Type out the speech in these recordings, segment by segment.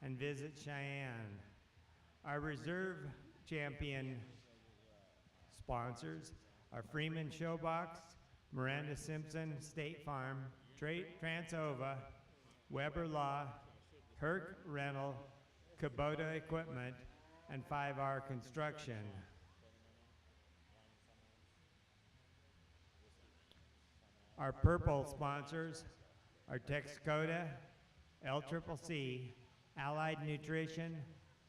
and Visit Cheyenne. Our reserve champion sponsors are Freeman Showbox, Miranda Simpson State Farm, Transova, Weber Law, Herc Rental, Kubota Equipment, and 5R Construction. Our purple sponsors are Texcoda, LCCC, Allied Nutrition,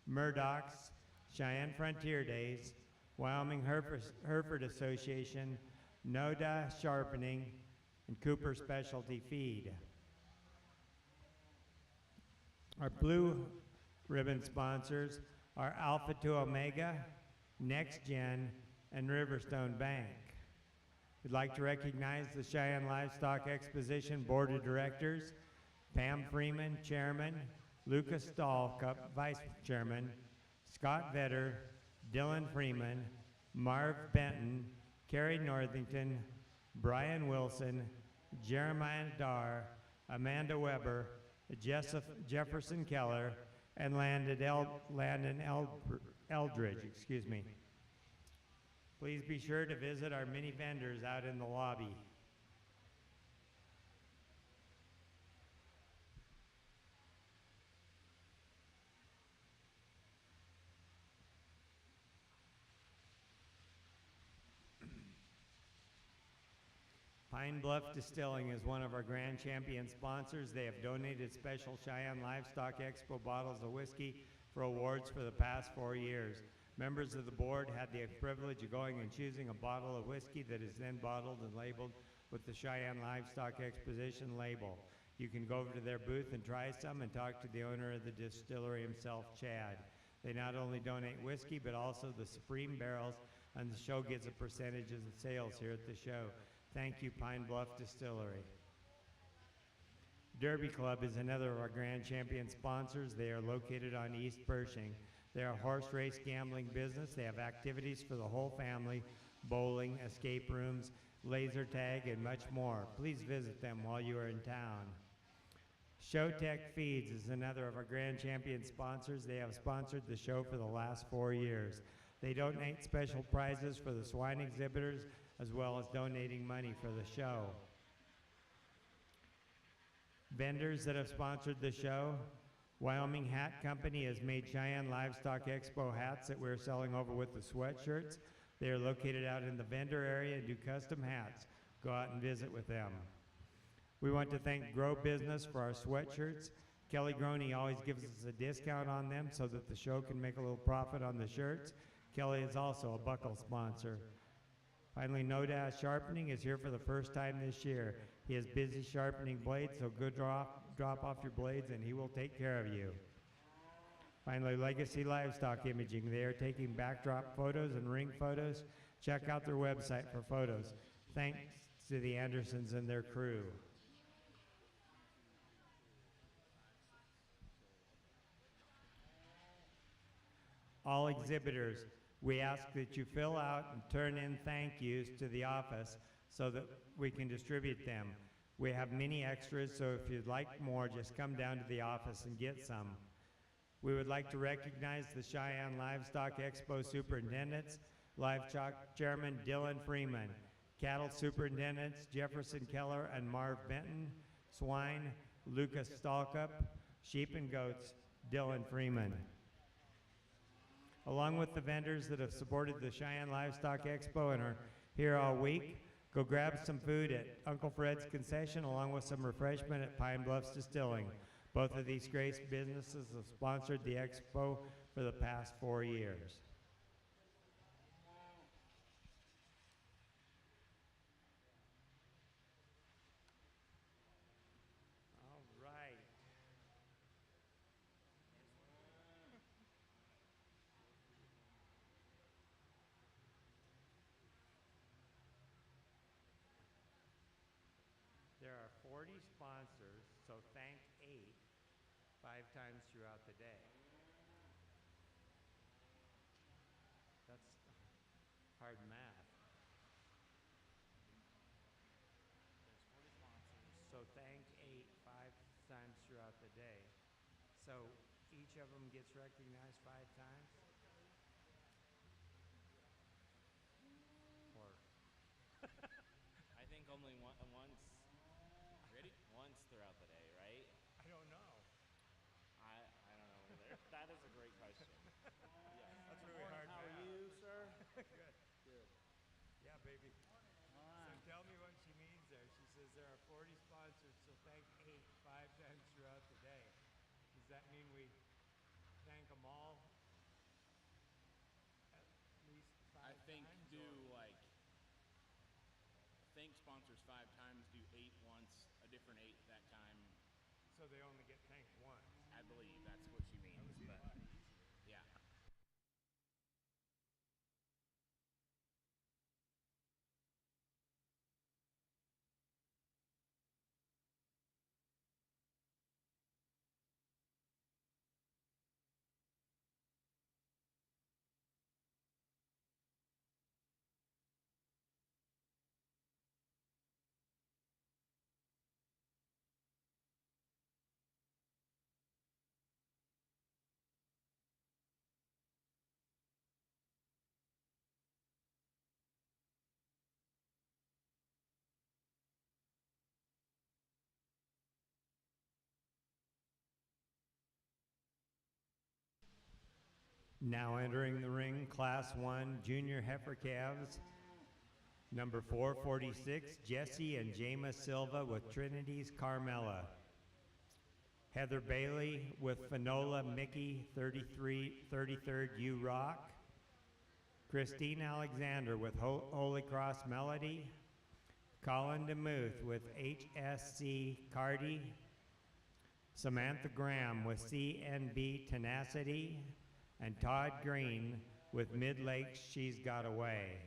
Murdoch's, Cheyenne Frontier Days, Wyoming Hereford Association, NODA Sharpening, and Cooper Specialty Feed. Our blue ribbon sponsors are Alpha to Omega, Next Gen, and Riverstone Bank. We'd like to recognize the Cheyenne Livestock Exposition Board of Directors, Pam Freeman, Chairman, Lucas Stahl, Vice Chairman, Scott Vetter, Dylan Freeman, Marv Benton, Carrie Northington, Brian Wilson, Jeremiah Dar, Amanda Weber, Jefferson Keller, and Landon Eldridge, excuse me. Please be sure to visit our many vendors out in the lobby. Pine Bluff Distilling is one of our grand champion sponsors. They have donated special Cheyenne Livestock Expo bottles of whiskey for awards for the past 4 years. Members of the board had the privilege of going and choosing a bottle of whiskey that is then bottled and labeled with the Cheyenne Livestock Exposition label. You can go over to their booth and try some and talk to the owner of the distillery himself, Chad. They not only donate whiskey, but also the Supreme barrels, and the show gets a percentage of the sales here at the show. Thank you, Pine Bluff Distillery. Derby Club is another of our grand champion sponsors. They are located on East Pershing. They are a horse race gambling business. They have activities for the whole family, bowling, escape rooms, laser tag, and much more. Please visit them while you are in town. Showtech Feeds is another of our grand champion sponsors. They have sponsored the show for the last 4 years. They donate special prizes for the swine exhibitors, as well as donating money for the show. Vendors that have sponsored the show: Wyoming Hat Company has made Cheyenne Livestock Expo hats that we're selling over with the sweatshirts. They are located out in the vendor area and do custom hats. Go out and visit with them. We want to thank Grow Business for our sweatshirts. Kelly Groney always gives us a discount on them so that the show can make a little profit on the shirts. Kelly is also a buckle sponsor. Finally, NODA Sharpening is here for the first time this year. He is busy sharpening blades, so go drop off your blades and he will take care of you. Finally, Legacy Livestock Imaging. They are taking backdrop photos and ring photos. Check out their website for photos. Thanks to the Andersons and their crew. All exhibitors, we ask that you fill out and turn in thank yous to the office so that we can distribute them. We have many extras, so if you'd like more, just come down to the office and get some. We would like to recognize the Cheyenne Livestock Expo Superintendents, Livestock Chairman Dylan Freeman, Cattle Superintendents Jefferson Keller and Marv Benton, Swine Lucas Stalkup, Sheep and Goats Dylan Freeman. Along with the vendors that have supported the Cheyenne Livestock Expo and are here all week, go grab some food at Uncle Fred's Concession along with some refreshment at Pine Bluffs Distilling. Both of these great businesses have sponsored the Expo for the past 4 years. There are 40 sponsors, so thank 8 5 times throughout the day. That's hard math. There's 40 sponsors. So thank 8 5 times throughout the day. So each each of them gets recognized 5 times? Or I think only once. Ready? Once throughout the day, right? I don't know. I don't know either. That is a great question. Yes. That's really hard. How are you, sir? Good. Good. Yeah, baby. All So right. tell me what she means there. She says there are 40 sponsors, so thank 5 times throughout the day. Does that mean we thank them all at least 5 I think times? do or- like thank sponsors 5 times, do 8 once, a different 8 that time. So they only get thanked once. I believe that's what she means. That would be a But lot easier. yeah. Now entering the ring, Class 1 Junior Heifer Calves, number 446, Jesse and Jameis Silva with Trinity's Carmela. Heather Bailey with Finola Mickey, 33rd U Rock. Christine Alexander with Holy Cross Melody. Colin DeMuth with HSC Cardi. Samantha Graham with CNB Tenacity. And Todd Green with Mid-Lakes She's Got Away.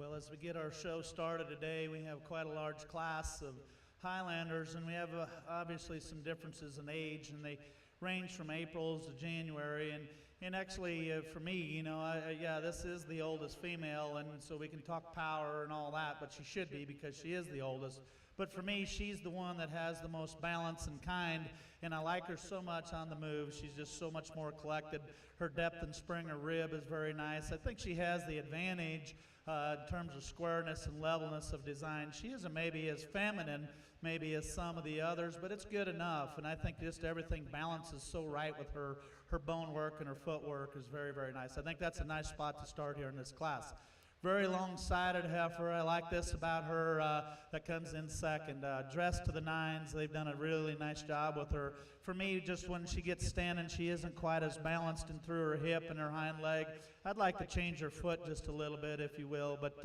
Well, as we get our show started today, we have quite a large class of Highlanders, and we have obviously some differences in age, and they range from Aprils to January. And actually, for me, you know, yeah, this is the oldest female, and so we can talk power and all that, but she should be because she is the oldest. But for me, she's the one that has the most balance and kind, and I like her so much on the move. She's just so much more collected. Her depth and spring of rib is very nice. I think she has the advantage in terms of squareness and levelness of design. She isn't maybe as feminine maybe as some of the others, but it's good enough, and I think just everything balances so right with her. Her bone work and her footwork is very, very nice. I think that's a nice spot to start here in this class. Very long-sided heifer. I like this about her that comes in second. Dressed to the nines. They've done a really nice job with her. For me, just when she gets standing, she isn't quite as balanced and through her hip and her hind leg. I'd like to change her foot just a little bit, if you will, but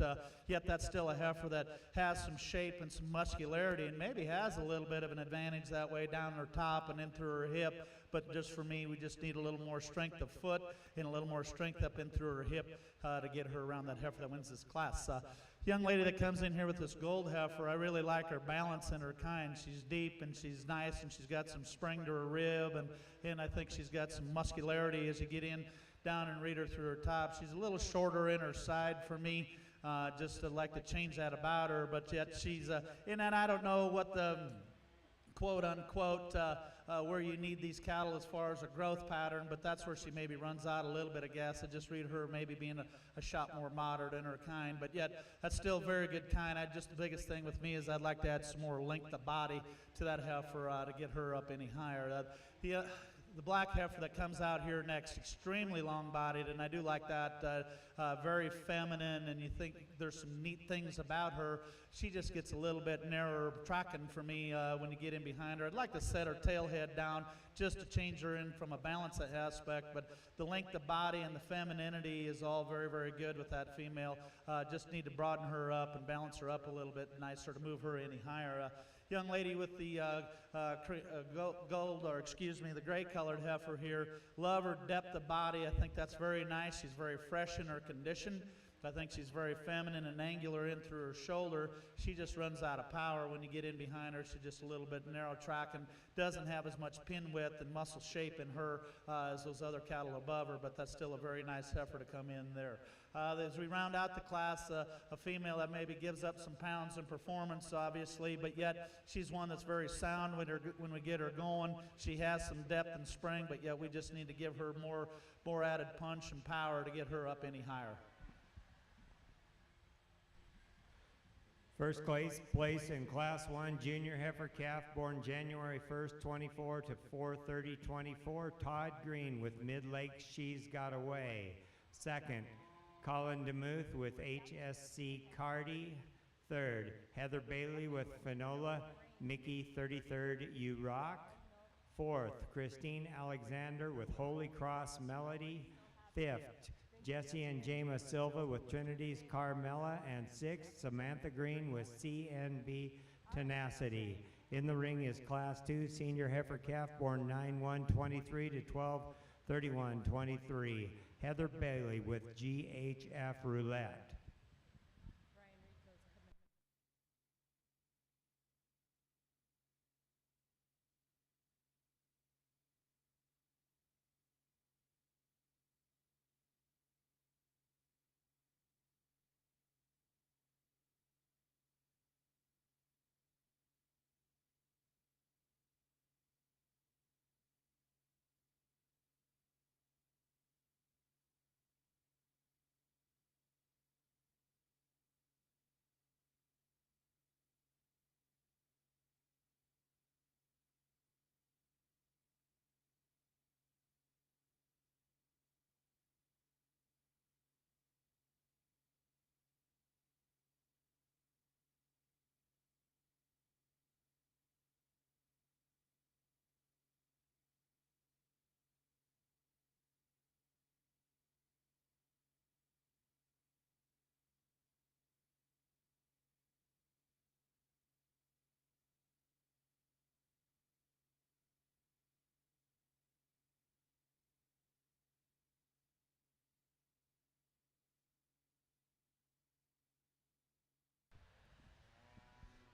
yet that's still a heifer that has some shape and some muscularity and maybe has a little bit of an advantage that way down her top and in through her hip. But just for me, we just need a little more strength of foot and a little more strength up in through her hip to get her around that heifer that wins this class. Young lady that comes in here with this gold heifer, I really like her balance and her kind. She's deep and she's nice and she's got some spring to her rib, and I think she's got some muscularity as you get in down and read her through her top. She's a little shorter in her side for me. Just like to change that about her, but yet she's and I don't know what the quote unquote where you need these cattle as far as a growth pattern, but that's where she maybe runs out a little bit of gas. I just read her maybe being a shot more moderate in her kind, but yet that's still very good kind. Just the biggest thing with me is I'd like to add some more length of body to that heifer to get her up any higher. The black heifer that comes out here next, extremely long-bodied, and I do like that, very feminine, and you think there's some neat things about her. She just gets a little bit narrower tracking for me when you get in behind her. I'd like to set her tail head down just to change her in from a balance aspect, but the length of body and the femininity is all very, very good with that female. Just need to broaden her up and balance her up a little bit nicer to move her any higher. Young lady with the the gray-colored heifer here. Love her depth of body. I think that's very nice. She's very fresh in her condition. I think she's very feminine and angular in through her shoulder. She just runs out of power when you get in behind her. She's just a little bit narrow track and doesn't have as much pin width and muscle shape in her as those other cattle above her, but that's still a very nice heifer to come in there. As we round out the class, a female that maybe gives up some pounds in performance, obviously, but yet she's one that's very sound when we get her going. She has some depth and spring, but yet we just need to give her more added punch and power to get her up any higher. First place in Class 1 Junior Heifer Calf born January 1st, 24 to 4/30/24, Todd Green with Mid-Lake She's Got Away. Second, Colin DeMuth with HSC Cardi. Third, Heather Bailey with Finola, Mickey 33rd U Rock. Fourth, Christine Alexander with Holy Cross Melody. Fifth, Jesse and Jama Silva with Trinity's Carmela, and sixth, Samantha Green with CNB Tenacity. In the ring is Class 2 Senior Heifer Calf born 9/1/23 to 12/31/23, Heather Bailey with GHF Roulette.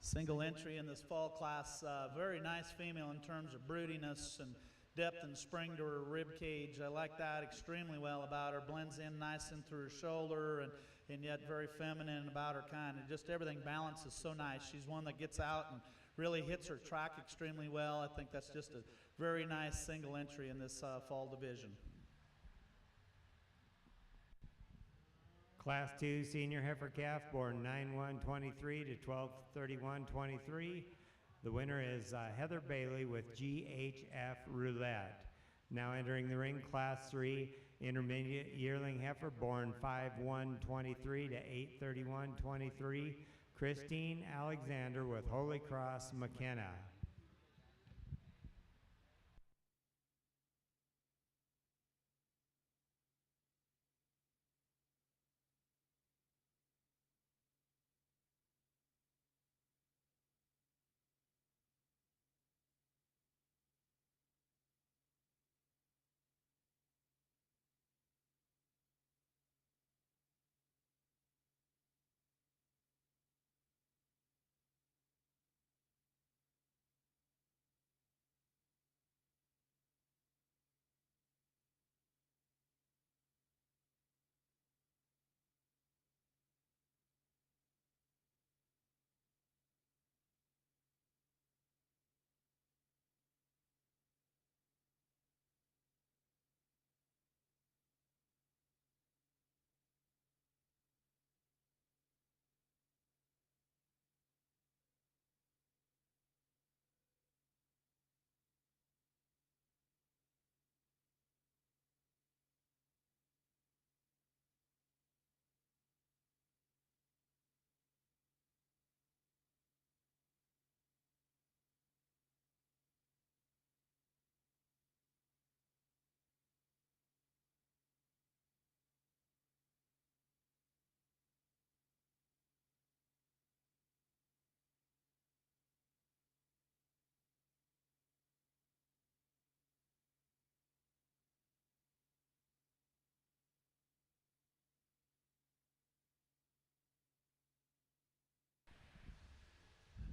Single entry in this fall class, very nice female in terms of broodiness and depth and spring to her rib cage. I like that extremely well about her. Blends in nice in through her shoulder and yet very feminine about her kind. And just everything balances so nice. She's one that gets out and really hits her track extremely well. I think that's just a very nice single entry in this fall division. Class 2 senior heifer calf born 9/1/23 to 12/31/23. The winner is Heather Bailey with GHF Roulette. Now entering the ring, Class 3 intermediate yearling heifer born 5/1/23 to 8/31/23. Christine Alexander with Holy Cross McKenna.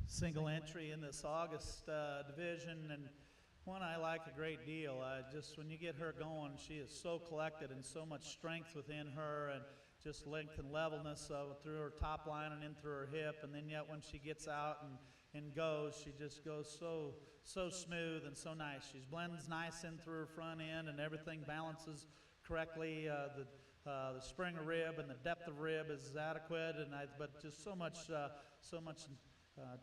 Single entry in this August division, and one I like a great deal. Just when you get her going, she is so collected and so much strength within her, and just length and levelness through her top line and in through her hip. And then yet when she gets out and goes, she just goes so smooth and so nice. She blends nice in through her front end, and everything balances correctly. The spring of rib and the depth of rib is adequate, but just so much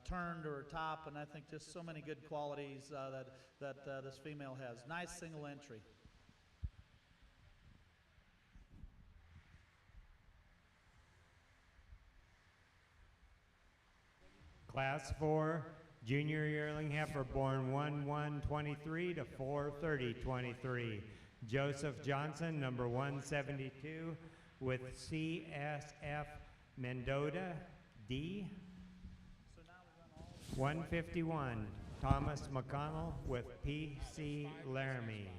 turn to her top, and I think just so many good qualities that this female has. Nice single entry. Class 4 junior yearling heifer born 1/1/23 to 4/30/23. Joseph Johnson, number 172, with CSF Mendota D. 151, Thomas McConnell with PC Laramie.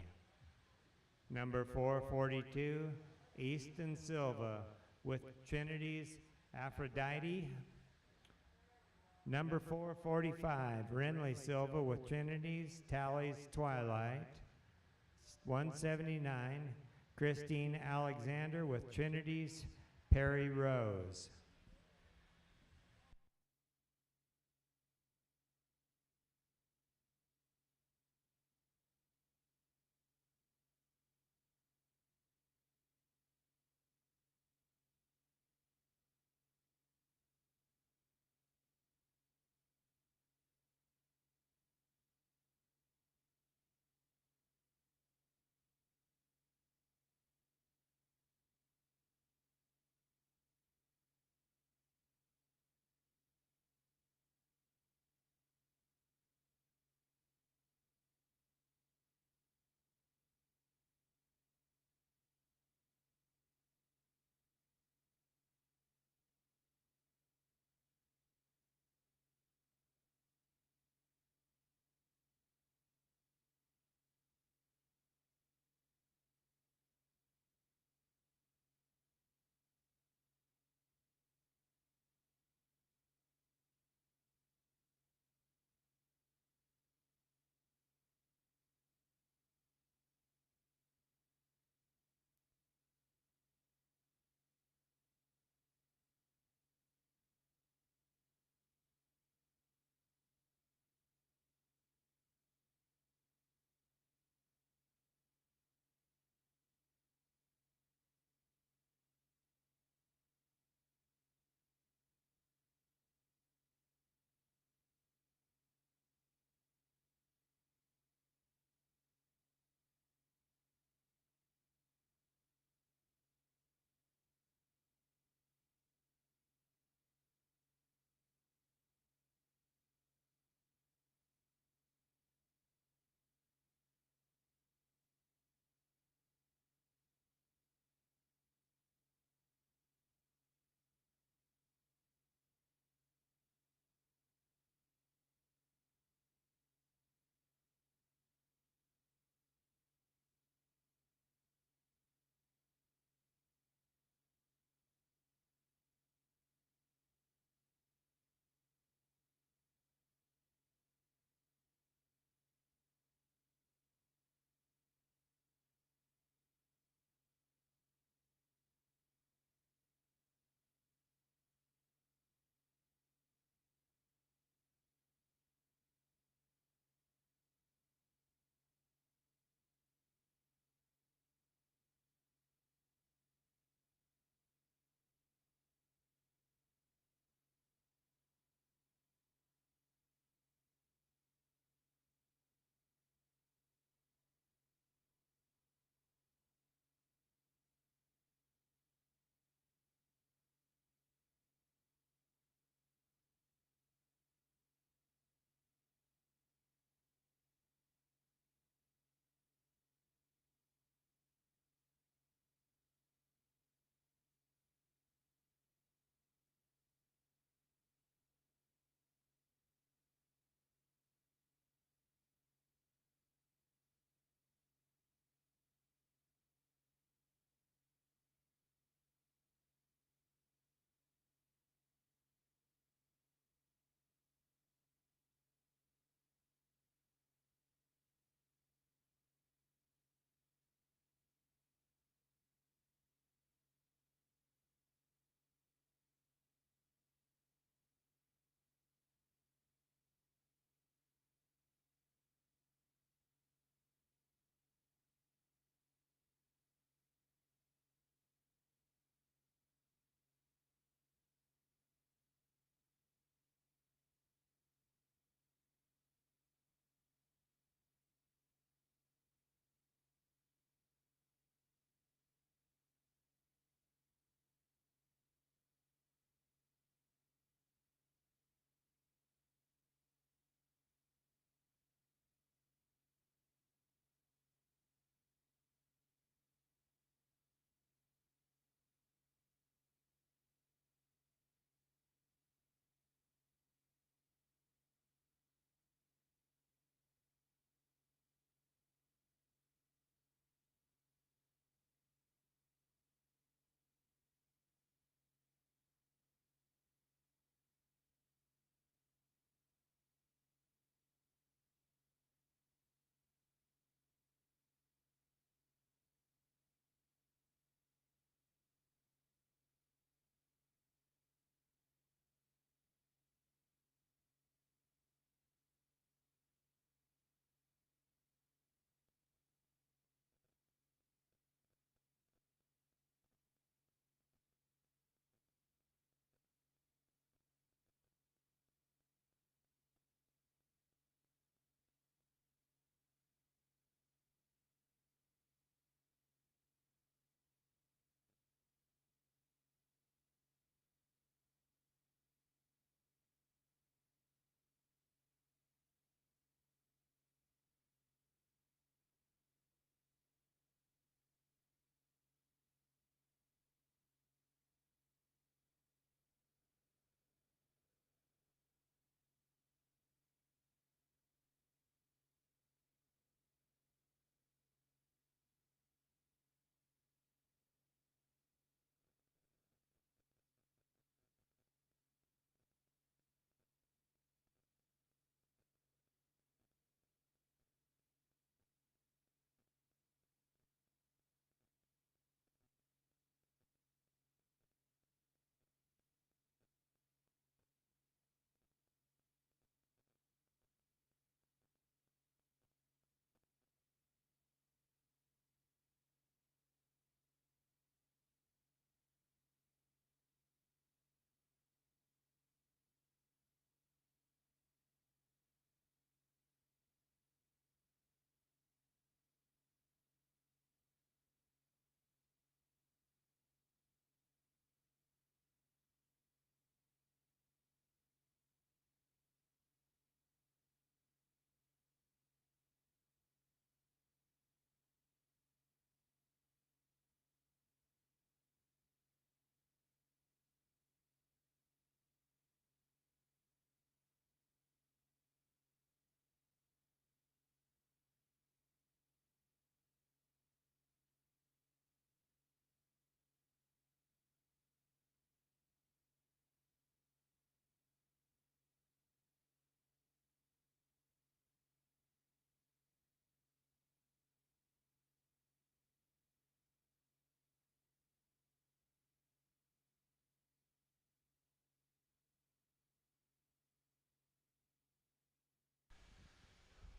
Number 442, Easton Silva with Trinity's Aphrodite. Number 445, Renly Silva with Trinity's Tally's Twilight. 179, Christine Alexander with Trinity's Perry Rose.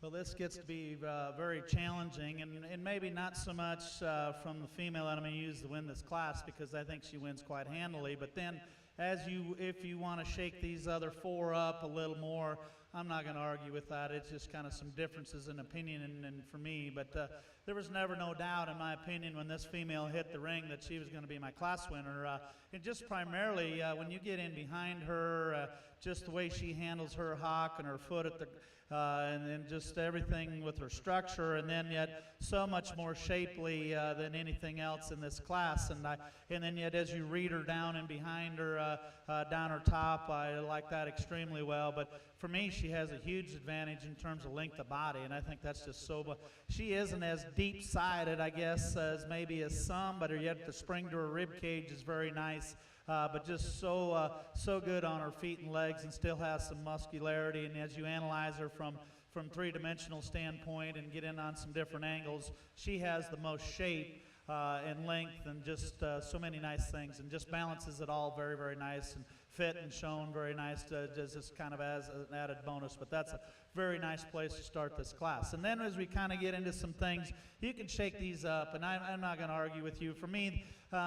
Well, this gets to be very challenging, and maybe not so much from the female that I'm going to use to win this class, because I think she wins quite handily. But then, if you want to shake these other 4 up a little more, I'm not going to argue with that. It's just kind of some differences in opinion and for me. But there was never no doubt, in my opinion, when this female hit the ring that she was going to be my class winner. And just primarily, when you get in behind her, just the way she handles her hock and her foot at the and then just everything with her structure, and then yet so much more shapely than anything else in this class. And then yet as you read her down and behind her, down her top, I like that extremely well. But for me, she has a huge advantage in terms of length of body, and I think that's just so. She isn't as deep-sided, I guess, as maybe as some, but yet the spring to her rib cage is very nice. But just so good on her feet and legs, and still has some muscularity. And as you analyze her from three-dimensional standpoint and get in on some different angles, she has the most shape and length and just so many nice things, and just balances it all very, very nice, and fit and shown very nice, just kind of as an added bonus. But that's a very nice place to start this class. And then as we kind of get into some things, you can shake these up, and I'm not going to argue with you. For me,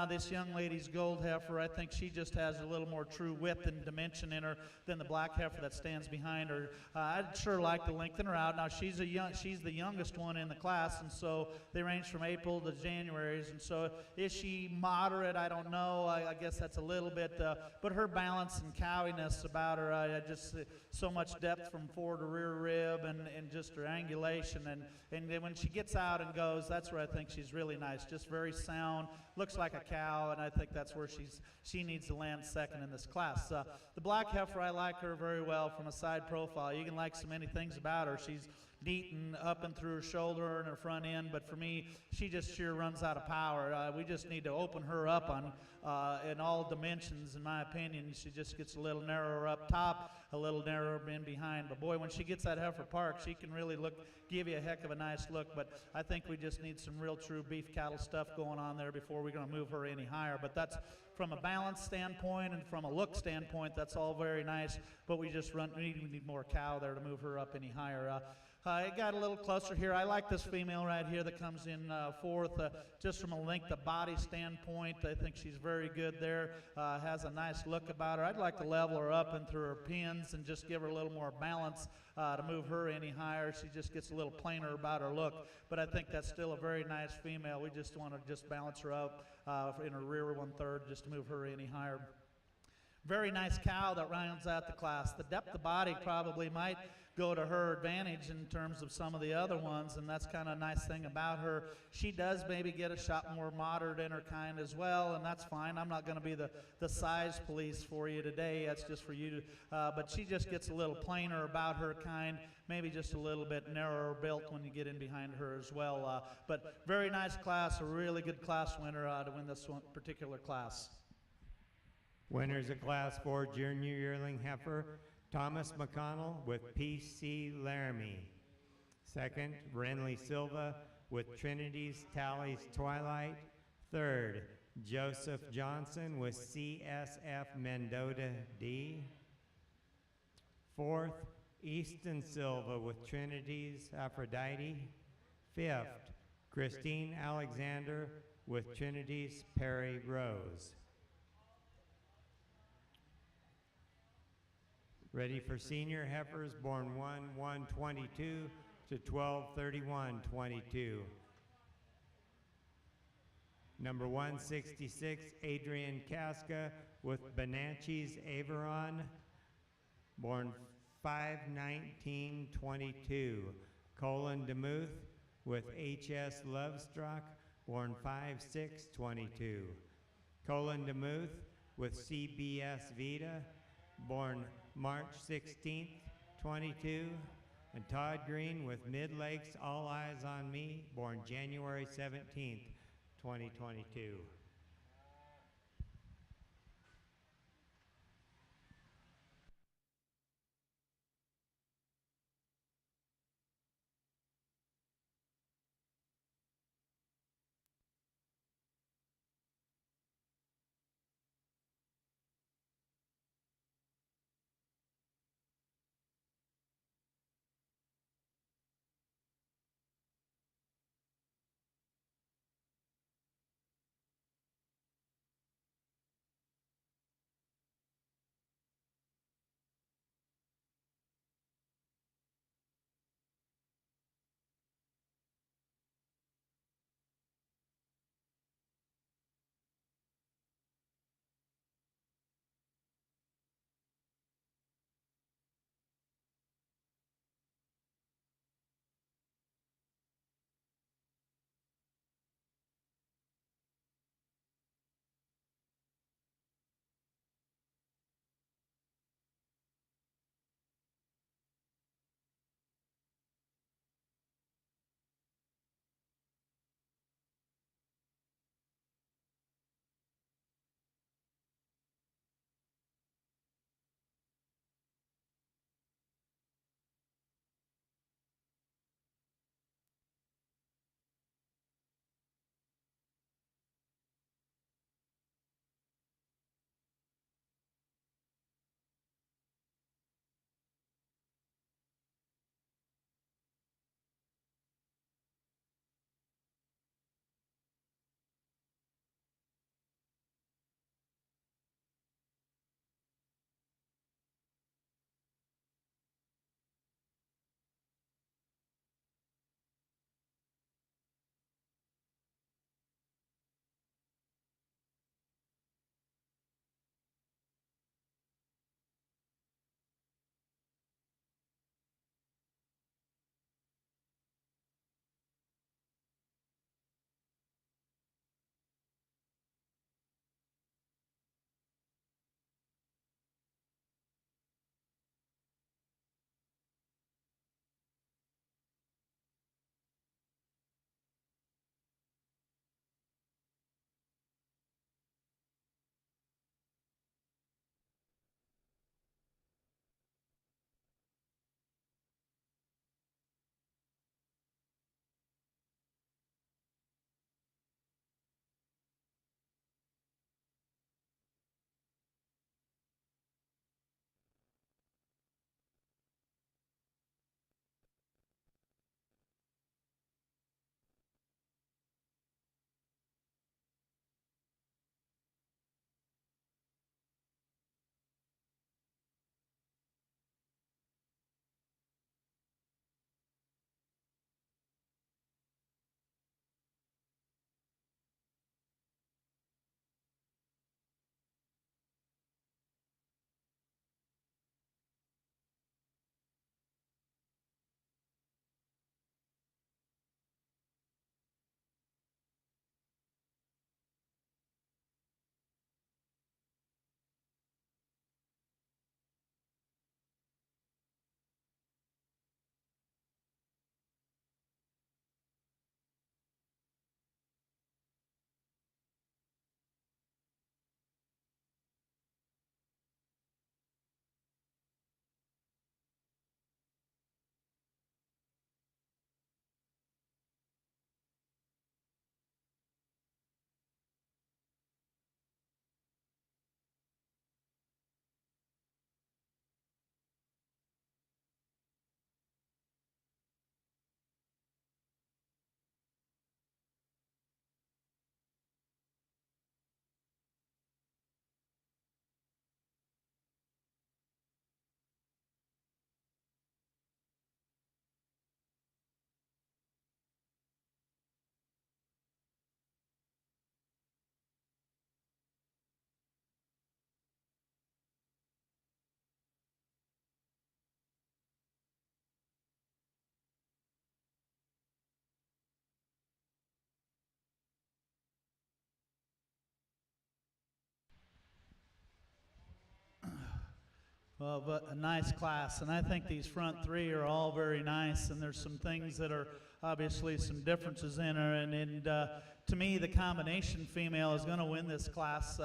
this young lady's gold heifer, I think she just has a little more true width and dimension in her than the black heifer that stands behind her. I'd sure like to lengthen her out. Now, she's the youngest one in the class, and so they range from April to January's. And so is she moderate? I don't know. I guess that's a little bit, but her balance and cowiness about her, just so much depth from fore to rear rib, and just her angulation. And then when she gets out and goes, that's where I think she's really nice. Just very sound. Looks like a cow, and I think that's where she needs to land second in this class. The black heifer, I like her very well from a side profile. You can like so many things about her. She's neat and up and through her shoulder and her front end, but for me, she just sure runs out of power. We just need to open her up on in all dimensions, in my opinion. She just gets a little narrower up top, a little narrower in behind. But boy, when she gets that heifer park, she can really give you a heck of a nice look. But I think we just need some real true beef cattle stuff going on there before we're going to move her any higher. But that's from a balance standpoint and from a look standpoint, that's all very nice. But we just need more cow there to move her up any higher. It got a little closer here. I like this female right here that comes in fourth, just from a length of body standpoint. I think she's very good there. Has a nice look about her. I'd like to level her up and through her pins and just give her a little more balance to move her any higher. She just gets a little plainer about her look, but I think that's still a very nice female. We just want to just balance her up in her rear 1/3 just to move her any higher. Very nice cow that rounds out the class. The depth of body probably might go to her advantage in terms of some of the other ones, and that's kind of a nice thing about her. She does maybe get a shot more moderate in her kind as well, and that's fine. I'm not going to be the size police for you today. That's just for you to, but she just gets a little plainer about her kind, maybe just a little bit narrower built when you get in behind her as well. But very nice class, a really good class winner to win this one particular class. Winners of Class 4 Junior Yearling Heifer, Thomas McConnell with P.C. Laramie. Second, Renly Silva with Trinity's Tally's Twilight. Third, Joseph Johnson with CSF Mendota D. Fourth, Easton Silva with Trinity's Aphrodite. Fifth, Christine Alexander with Trinity's Perry Rose. Ready for senior heifers born 1/1/22 to 12/31/22. Number 166, Adrian Casca with Bonacci's Averon, born 5/19/22. Colin DeMuth with HS Lovestruck, born 5/6/22. Colin DeMuth with CBS Vita, born March 16th, 22, and Todd Green with Mid-Lakes All Eyes on Me, born January 17th, 2022. of a nice class. And I think these front three are all very nice, and there's some things that are obviously some differences in her. And to me, the combination female is going to win this class.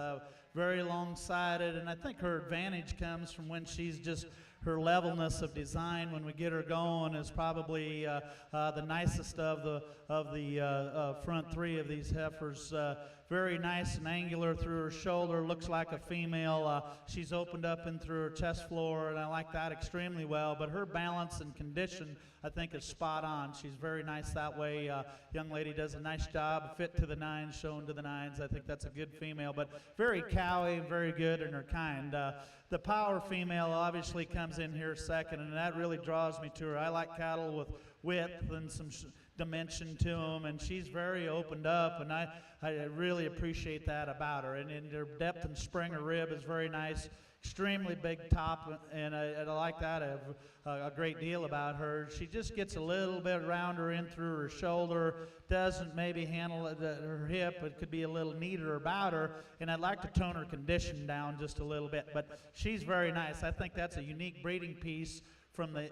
Very long-sided, and I think her advantage comes from when she's just her levelness of design when we get her going is probably the nicest of the front three of these heifers. Very nice and angular through her shoulder, looks like a female. She's opened up in through her chest floor, and I like that extremely well. But her balance and condition, I think, is spot on. She's very nice that way. Young lady does a nice job, fit to the nines, shown to the nines. I think that's a good female, but very cowy, very good in her kind. The power female obviously comes in here second, and that really draws me to her. I like cattle with width and some dimension to them, and she's very opened up, and I really appreciate that about her. And her depth and spring of rib is very nice. Extremely big top, and I like that a great deal about her. She just gets a little bit rounder in through her shoulder, doesn't maybe handle her hip. It could be a little neater about her, and I'd like to tone her condition down just a little bit, but she's very nice. I think that's a unique breeding piece from the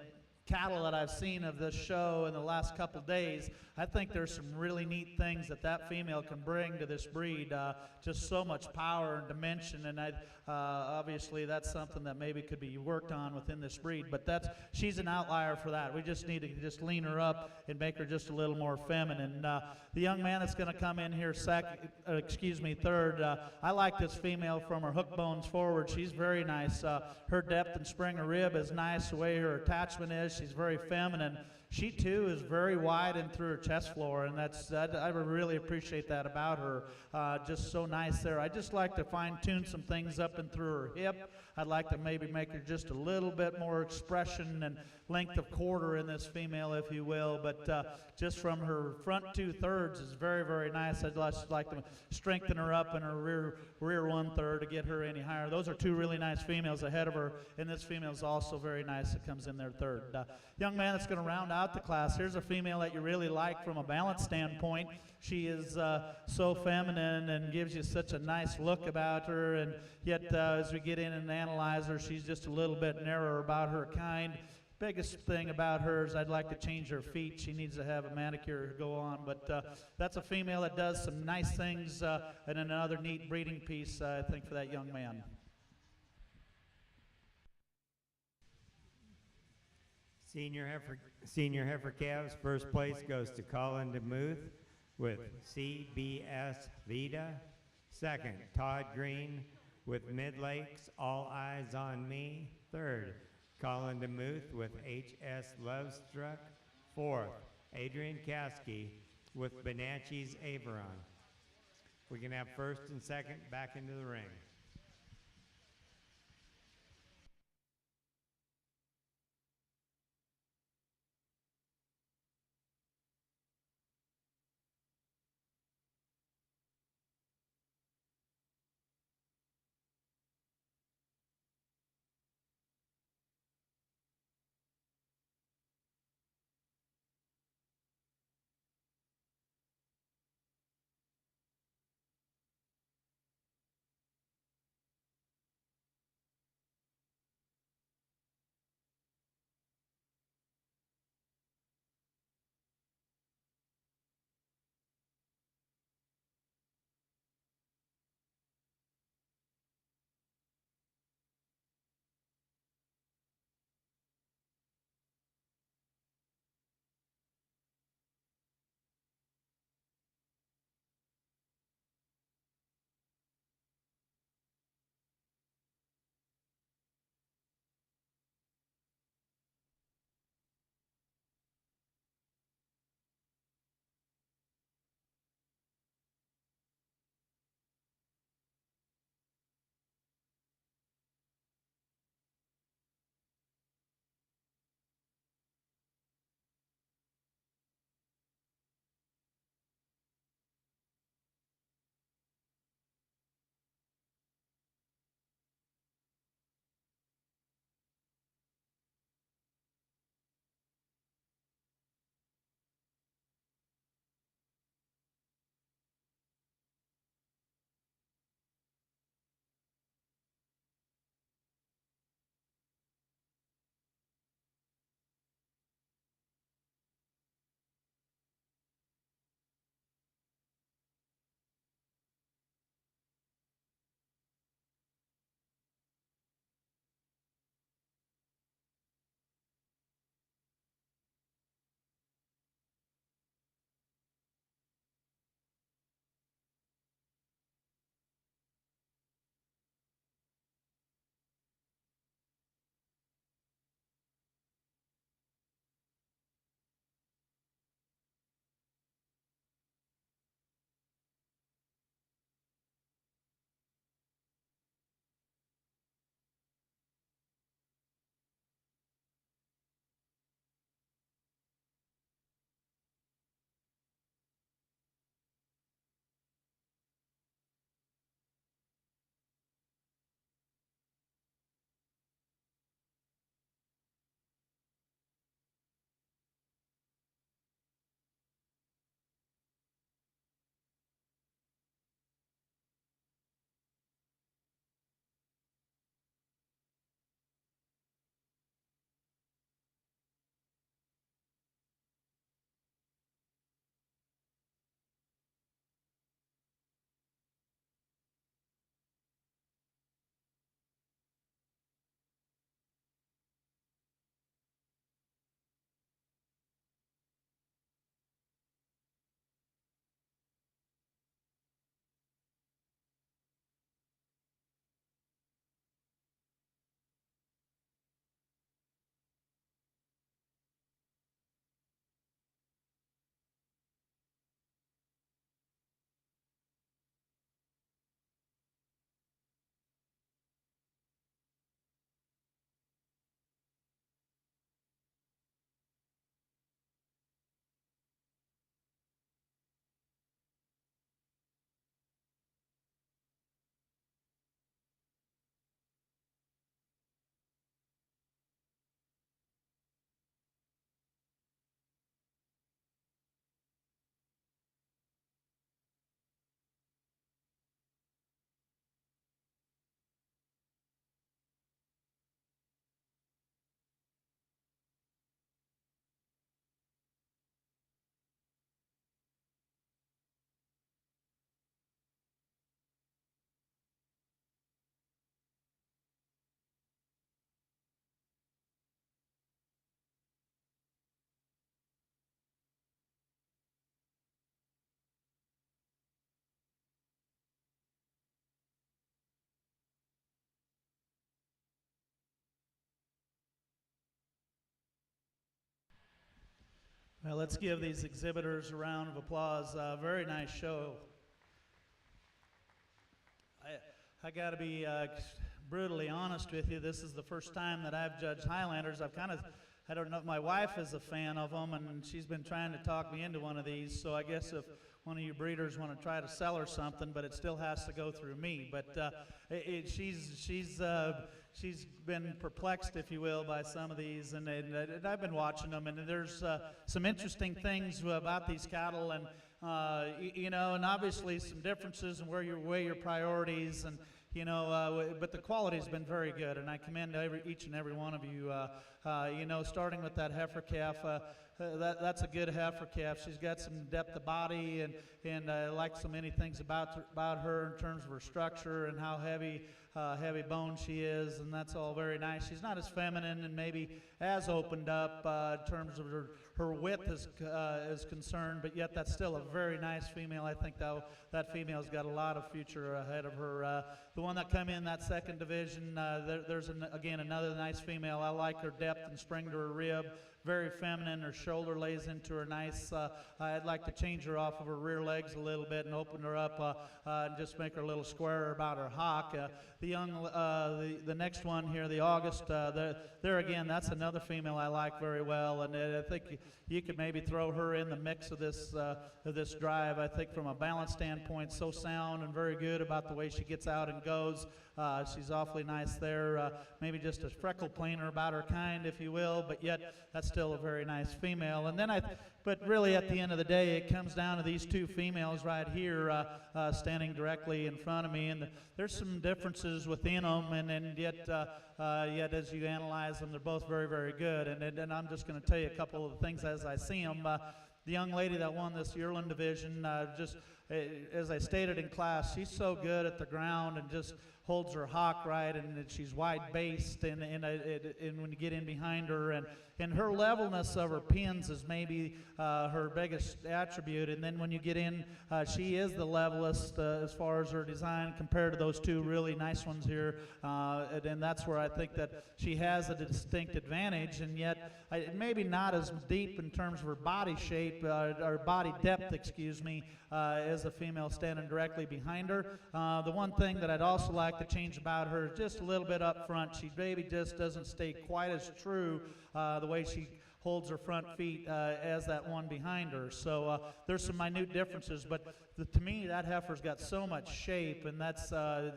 cattle that I've seen of this show in the last couple days. I think there's some really neat things that female can bring to this breed. Just so much power and dimension, and obviously that's something that maybe could be worked on within this breed. But she's an outlier for that. We just need to just lean her up and make her just a little more feminine. The young man that's going to come in here third. I like this female from her hook bones forward. She's very nice. Her depth and spring of rib is nice. The way her attachment is, she's very feminine. She too is very wide in through her chest floor, and I really appreciate that about her. Just so nice there. I just like to fine-tune some things up and through her hip. I'd like to maybe make her just a little bit more expression and length of quarter in this female, if you will. But just from her front 2/3 is very, very nice. I'd just like to strengthen her up in her rear 1/3 to get her any higher. Those are two really nice females ahead of her, and this female is also very nice. It comes in there third. Young man that's going to round out the class. Here's a female that you really like from a balance standpoint. She is so feminine and gives you such a nice look about her, and yet as we get in and analyze her, she's just a little bit narrower about her kind. Biggest thing about her is I'd like to change her feet. She needs to have a manicure go on, but that's a female that does some nice things and another neat breeding piece, I think, for that young man. Senior heifer calves, first place goes to Colin DeMuth with CBS Vita. Second, Todd Green with Mid-Lakes, All Eyes on Me. Third, Colin DeMuth with HS Lovestruck. Fourth, Adrian Caskey with Bonacci's Averon. We can have first and second back into the ring. Well, let's give these exhibitors a round of applause. Very nice show. I got to be brutally honest with you. This is the first time that I've judged Highlanders. I don't know, my wife is a fan of them, and she's been trying to talk me into one of these, so I guess if one of you breeders want to try to sell her something, but it still has to go through me. But she's been perplexed, if you will, by some of these, and I've been watching them, and there's some interesting things about these cattle, and you know, and obviously some differences in where you weigh your priorities, and you know, but the quality's been very good, and I commend each and every one of you. You know, starting with that heifer calf, that's a good heifer calf. She's got some depth of body, and I like so many things about her in terms of her structure and how heavy bone she is, and that's all very nice. She's not as feminine and maybe as opened up in terms of her width is concerned, but yet that's still a very nice female. I think that female's got a lot of future ahead of her. The one that come in that second division, there's again another nice female. I like her depth and spring to her rib. Very feminine. Her shoulder lays into her nice. I'd like to change her off of her rear legs a little bit and open her up and just make her a little squarer about her hock. The next one here, the August, there again, that's another female I like very well, and I think you could maybe throw her in the mix of this drive. I think from a balance standpoint, so sound and very good about the way she gets out and goes. She's awfully nice there. Maybe just a freckle plainer about her kind, if you will, but yet that's still a very nice female. And then but really at the end of the day, it comes down to these two females right here standing directly in front of me, and there's some differences within them, and yet as you analyze them, they're both very, very good. And I'm just going to tell you a couple of things as I see them. The young lady that won this yearling division, as I stated in class, she's so good at the ground and just holds her hock right, and she's wide based, and when you get in behind her, and her levelness of her pins is maybe her biggest attribute. And then when you get in, she is the levelest as far as her design compared to those two really nice ones here, and that's where I think that she has a distinct advantage, and yet maybe not as deep in terms of her body shape or body depth, excuse me, as a female standing directly behind her. The one thing that I'd also like to change about her is just a little bit up front. She maybe just doesn't stay quite as true the way she holds her front feet as that one behind her. So there's some minute differences, but to me that heifer's got so much shape, and that's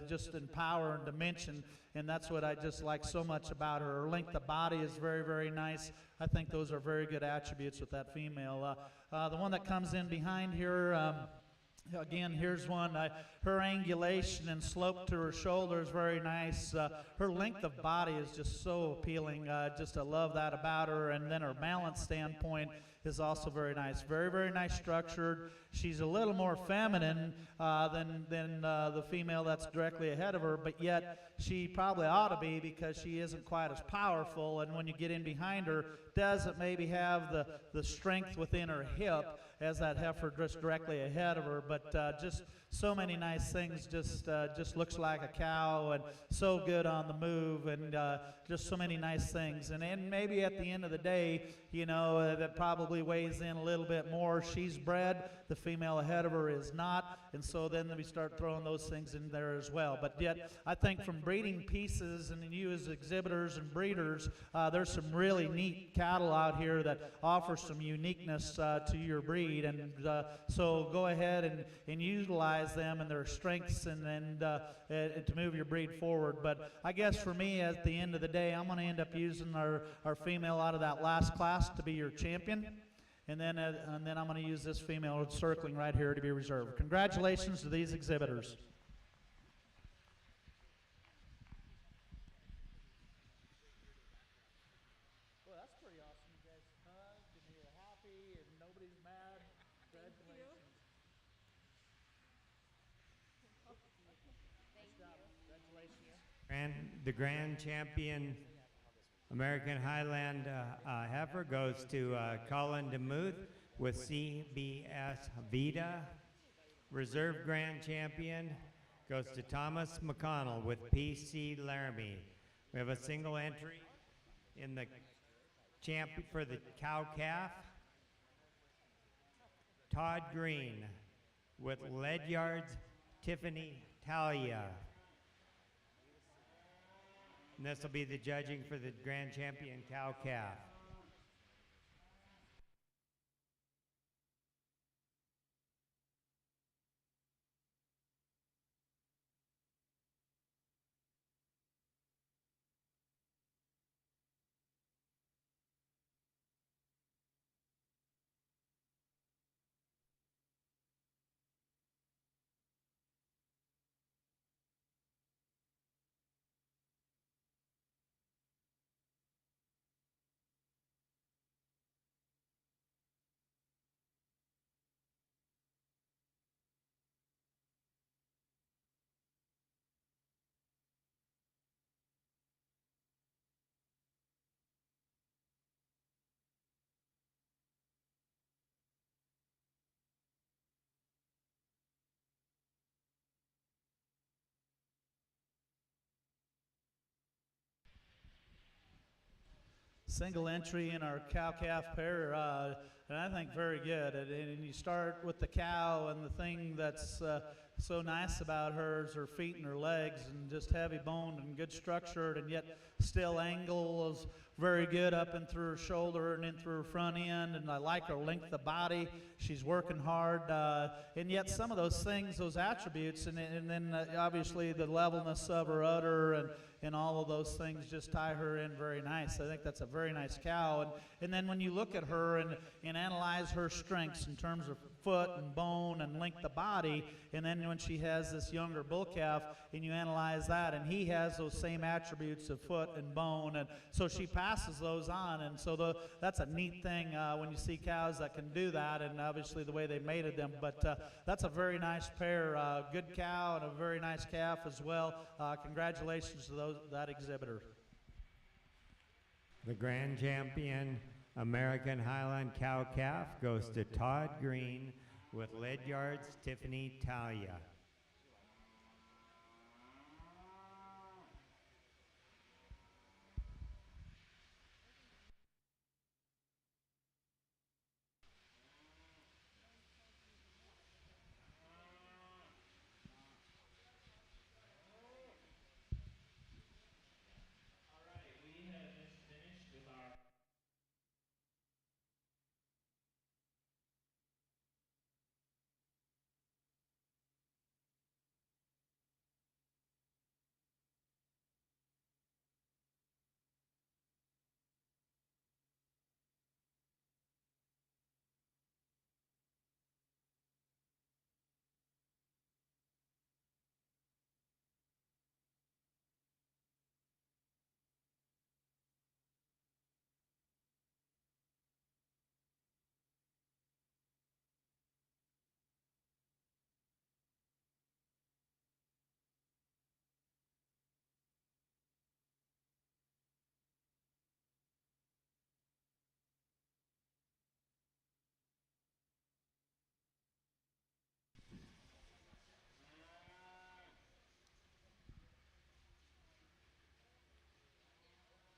just in power and dimension, and that's what I just like so much about her. Her length of body is very, very nice. I think those are very good attributes with that female. The one that comes in behind here, again, here's one. Her angulation and slope to her shoulder is very nice. Her length of body is just so appealing. Just I love that about her. And then her balance standpoint is also very nice. Very, very nice structured. She's a little more feminine than the female that's directly ahead of her, but yet she probably ought to be, because she isn't quite as powerful. And when you get in behind her, doesn't maybe have the strength within her hip as that heifer just directly ahead of her, but just so many nice things. Just looks like a cow, and so good on the move, and just so many nice things. And maybe at the end of the day, you know, that probably weighs in a little bit more. She's bred, the female ahead of her is not, and so then we start throwing those things in there as well. But yet, I think from breeding pieces, and you as exhibitors and breeders, there's some really neat cattle out here that offer some uniqueness to your breed, and so go ahead and utilize them and their strengths, and to move your breed forward. But I guess for me, at the end of the day, I'm going to end up using our female out of that last class to be your champion, and then I'm going to use this female circling right here to be reserved. Congratulations to these exhibitors. Well, that's pretty awesome. You guys hugged, and you're happy, and nobody's mad. Congratulations. The grand champion American Highland heifer goes to Colin DeMuth with CBS Vita. Reserve grand champion goes to Thomas McConnell with PC Laramie. We have a single entry in the champion for the cow calf. Todd Green. With Ledyard's Tiffany Talia. And this will be the judging for the grand champion cow-calf. Single entry in our cow-calf pair, and I think very good. And you start with the cow, and the thing that's so nice about her is her feet and her legs, and just heavy boned and good structured, and yet still angle is very good up and through her shoulder and in through her front end. And I like her length of body. She's working hard, and yet some of those things, those attributes, and then obviously the levelness of her udder and all of those things just tie her in very nice. I think that's a very nice cow. And then when you look at her and analyze her strengths in terms of foot and bone and length of body, and then when she has this younger bull calf and you analyze that, and he has those same attributes of foot and bone, and so she passes those on. And so that's a neat thing when you see cows that can do that, and obviously the way they mated them. But that's a very nice pair, good cow and a very nice calf as well. Congratulations to that exhibitor. The grand champion American Highland cow-calf goes to Todd Green with Ledyard's Tiffany Talia.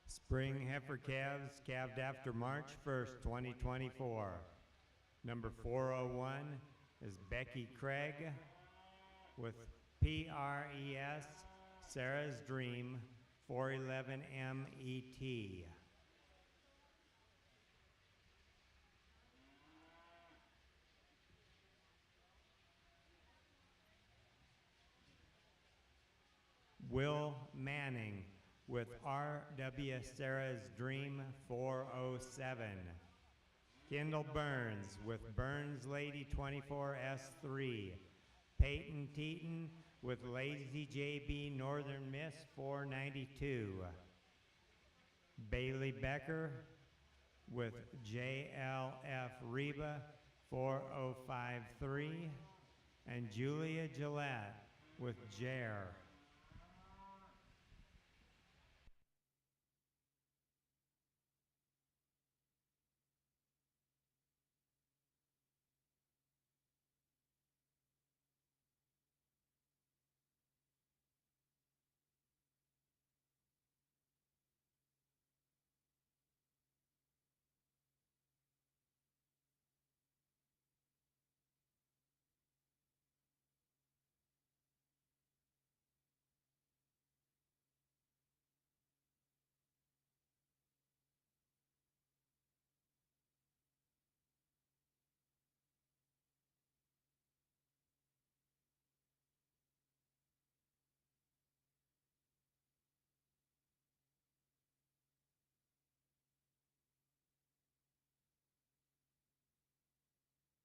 Spring heifer calves calved after March 1st, 2024. Number 401 is Becky Craig with PRES Sarah's Dream 411 MET. Will Manning with R.W. Sarah's Dream 407. Kendall Burns with Burns Lady 24S3. Peyton Teton with Lazy JB Northern Miss 492. Bailey Becker with JLF Reba 4053. And Julia Gillette with Jer.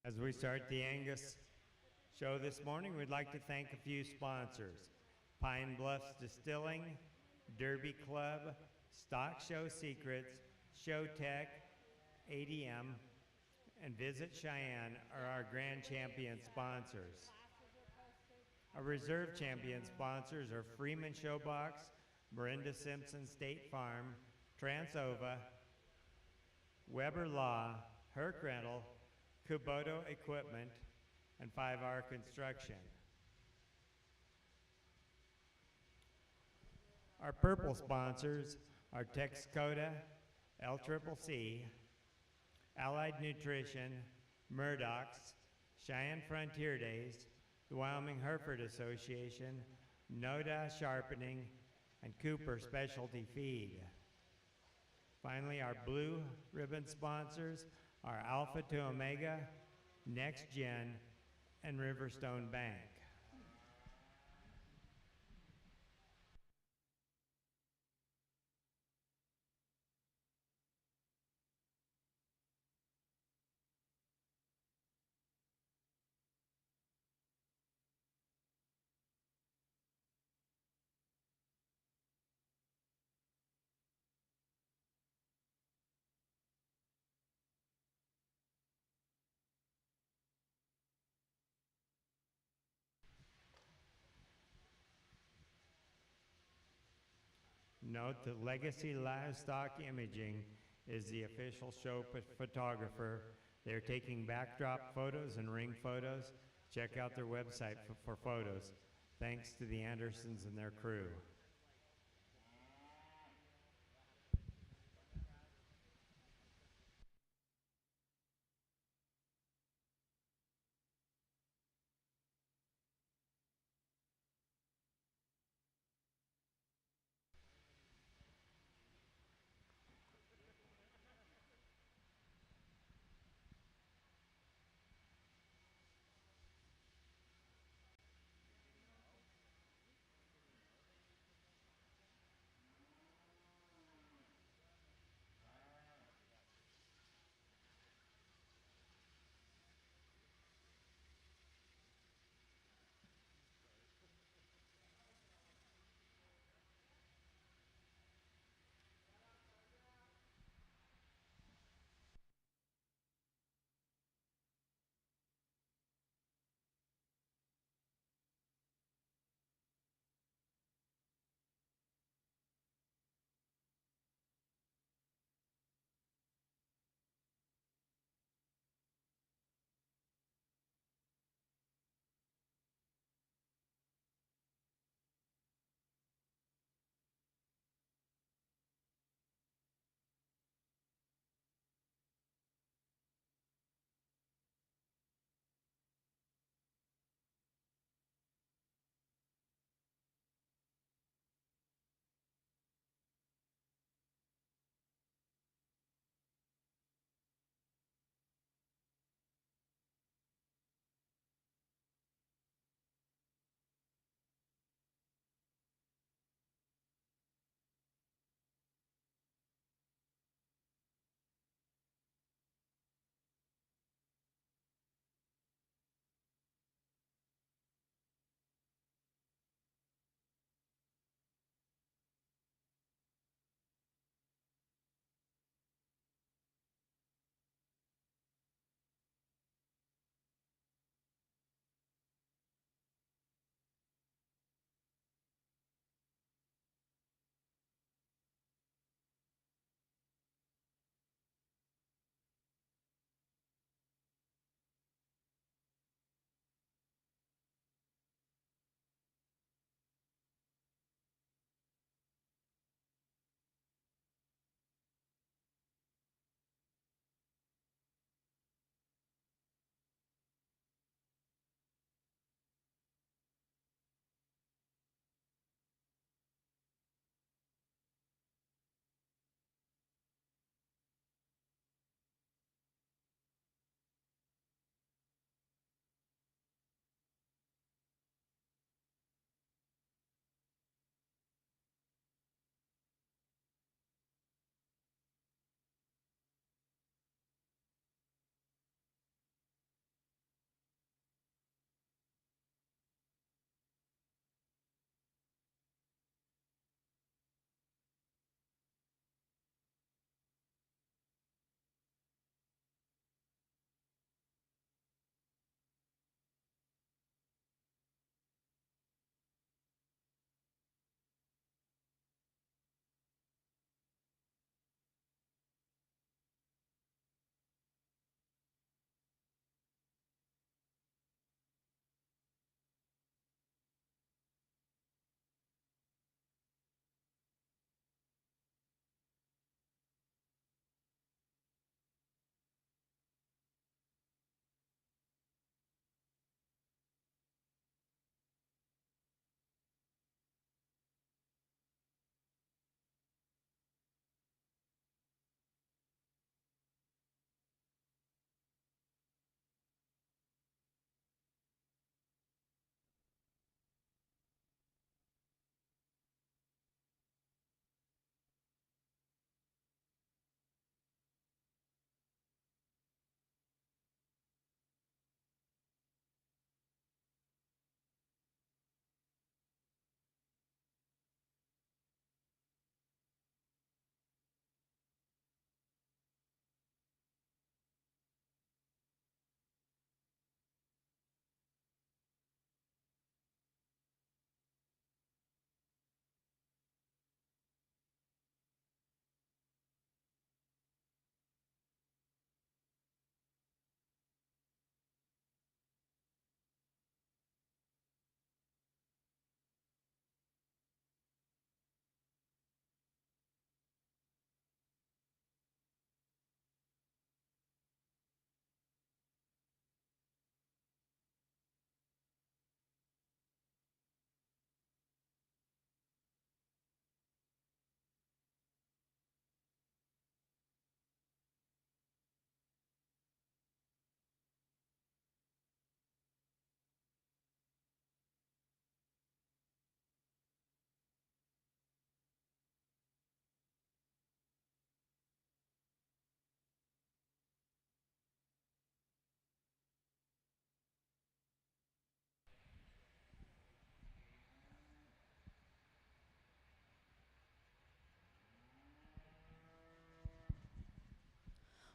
As we start the Angus show this morning, we'd like to thank a few sponsors. Pine Bluffs Distilling, Derby Club, Stock Show Secrets, Showtech, ADM, and Visit Cheyenne are our grand champion sponsors. Our reserve champion sponsors are Freeman Showbox, Miranda Simpson State Farm, Transova, Weber Law, Herc Rental, Kubota Equipment, and 5R Construction. Our purple sponsors are Texcoda, LCCC, Allied Nutrition, Murdoch's, Cheyenne Frontier Days, the Wyoming Hereford Association, NODA Sharpening, and Cooper Specialty Feed. Finally, our blue ribbon sponsors are Alpha to Omega, Next Gen, and Riverstone Bank. Note that Legacy Livestock Imaging is the official show photographer. They're taking backdrop photos and ring photos. Check out their website for photos. Thanks to the Andersons and their crew.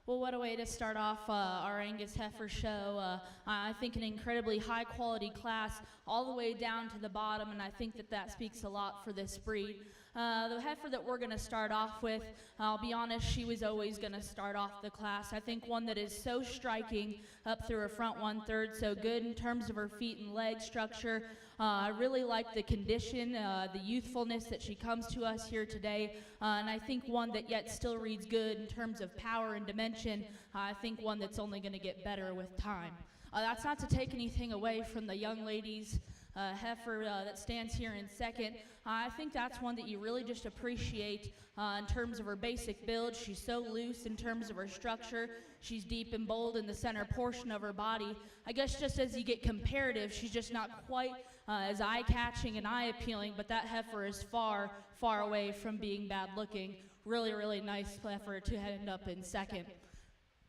Well, what a way to start off our Angus heifer show. I think an incredibly high quality class all the way down to the bottom, and I think that that speaks a lot for this breed. The heifer that we're going to start off with, I'll be honest, she was always going to start off the class. I think one that is so striking up through her front 1/3, so good in terms of her feet and leg structure. I really like the condition, the youthfulness that she comes to us here today, and I think one that yet still reads good in terms of power and dimension. I think one that's only going to get better with time. That's not to take anything away from the young ladies heifer that stands here in second. I think that's one that you really just appreciate in terms of her basic build. She's so loose in terms of her structure. She's deep and bold in the center portion of her body. I guess just as you get comparative, she's just not quite as eye-catching and eye-appealing, but that heifer is far, far away from being bad-looking. Really, really nice heifer to end up in second.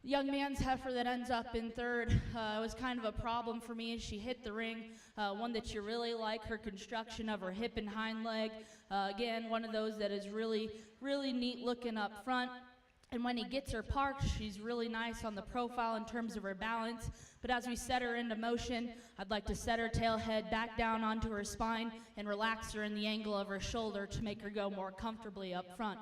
The young man's heifer that ends up in third was kind of a problem for me as she hit the ring. One that you really like, her construction of her hip and hind leg. Again, one of those that is really, really neat looking up front. And when he gets her parked, she's really nice on the profile in terms of her balance. But as we set her into motion, I'd like to set her tail head back down onto her spine and relax her in the angle of her shoulder to make her go more comfortably up front.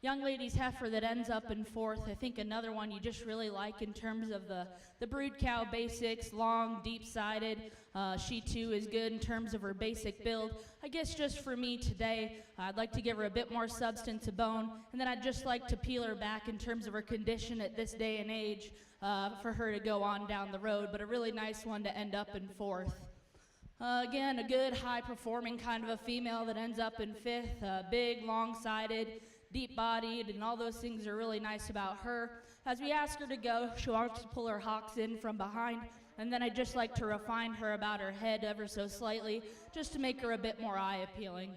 Young lady's heifer that ends up in fourth, I think another one you just really like in terms of the brood cow basics, long, deep-sided. She too is good in terms of her basic build. I guess just for me today, I'd like to give her a bit more substance of bone, and then I'd just like to peel her back in terms of her condition at this day and age for her to go on down the road, but a really nice one to end up in fourth. Again, a good high-performing kind of a female that ends up in fifth, big, long-sided, deep-bodied, and all those things are really nice about her. As we ask her to go, she wants to pull her hocks in from behind, and then I'd just like to refine her about her head ever so slightly, just to make her a bit more eye-appealing.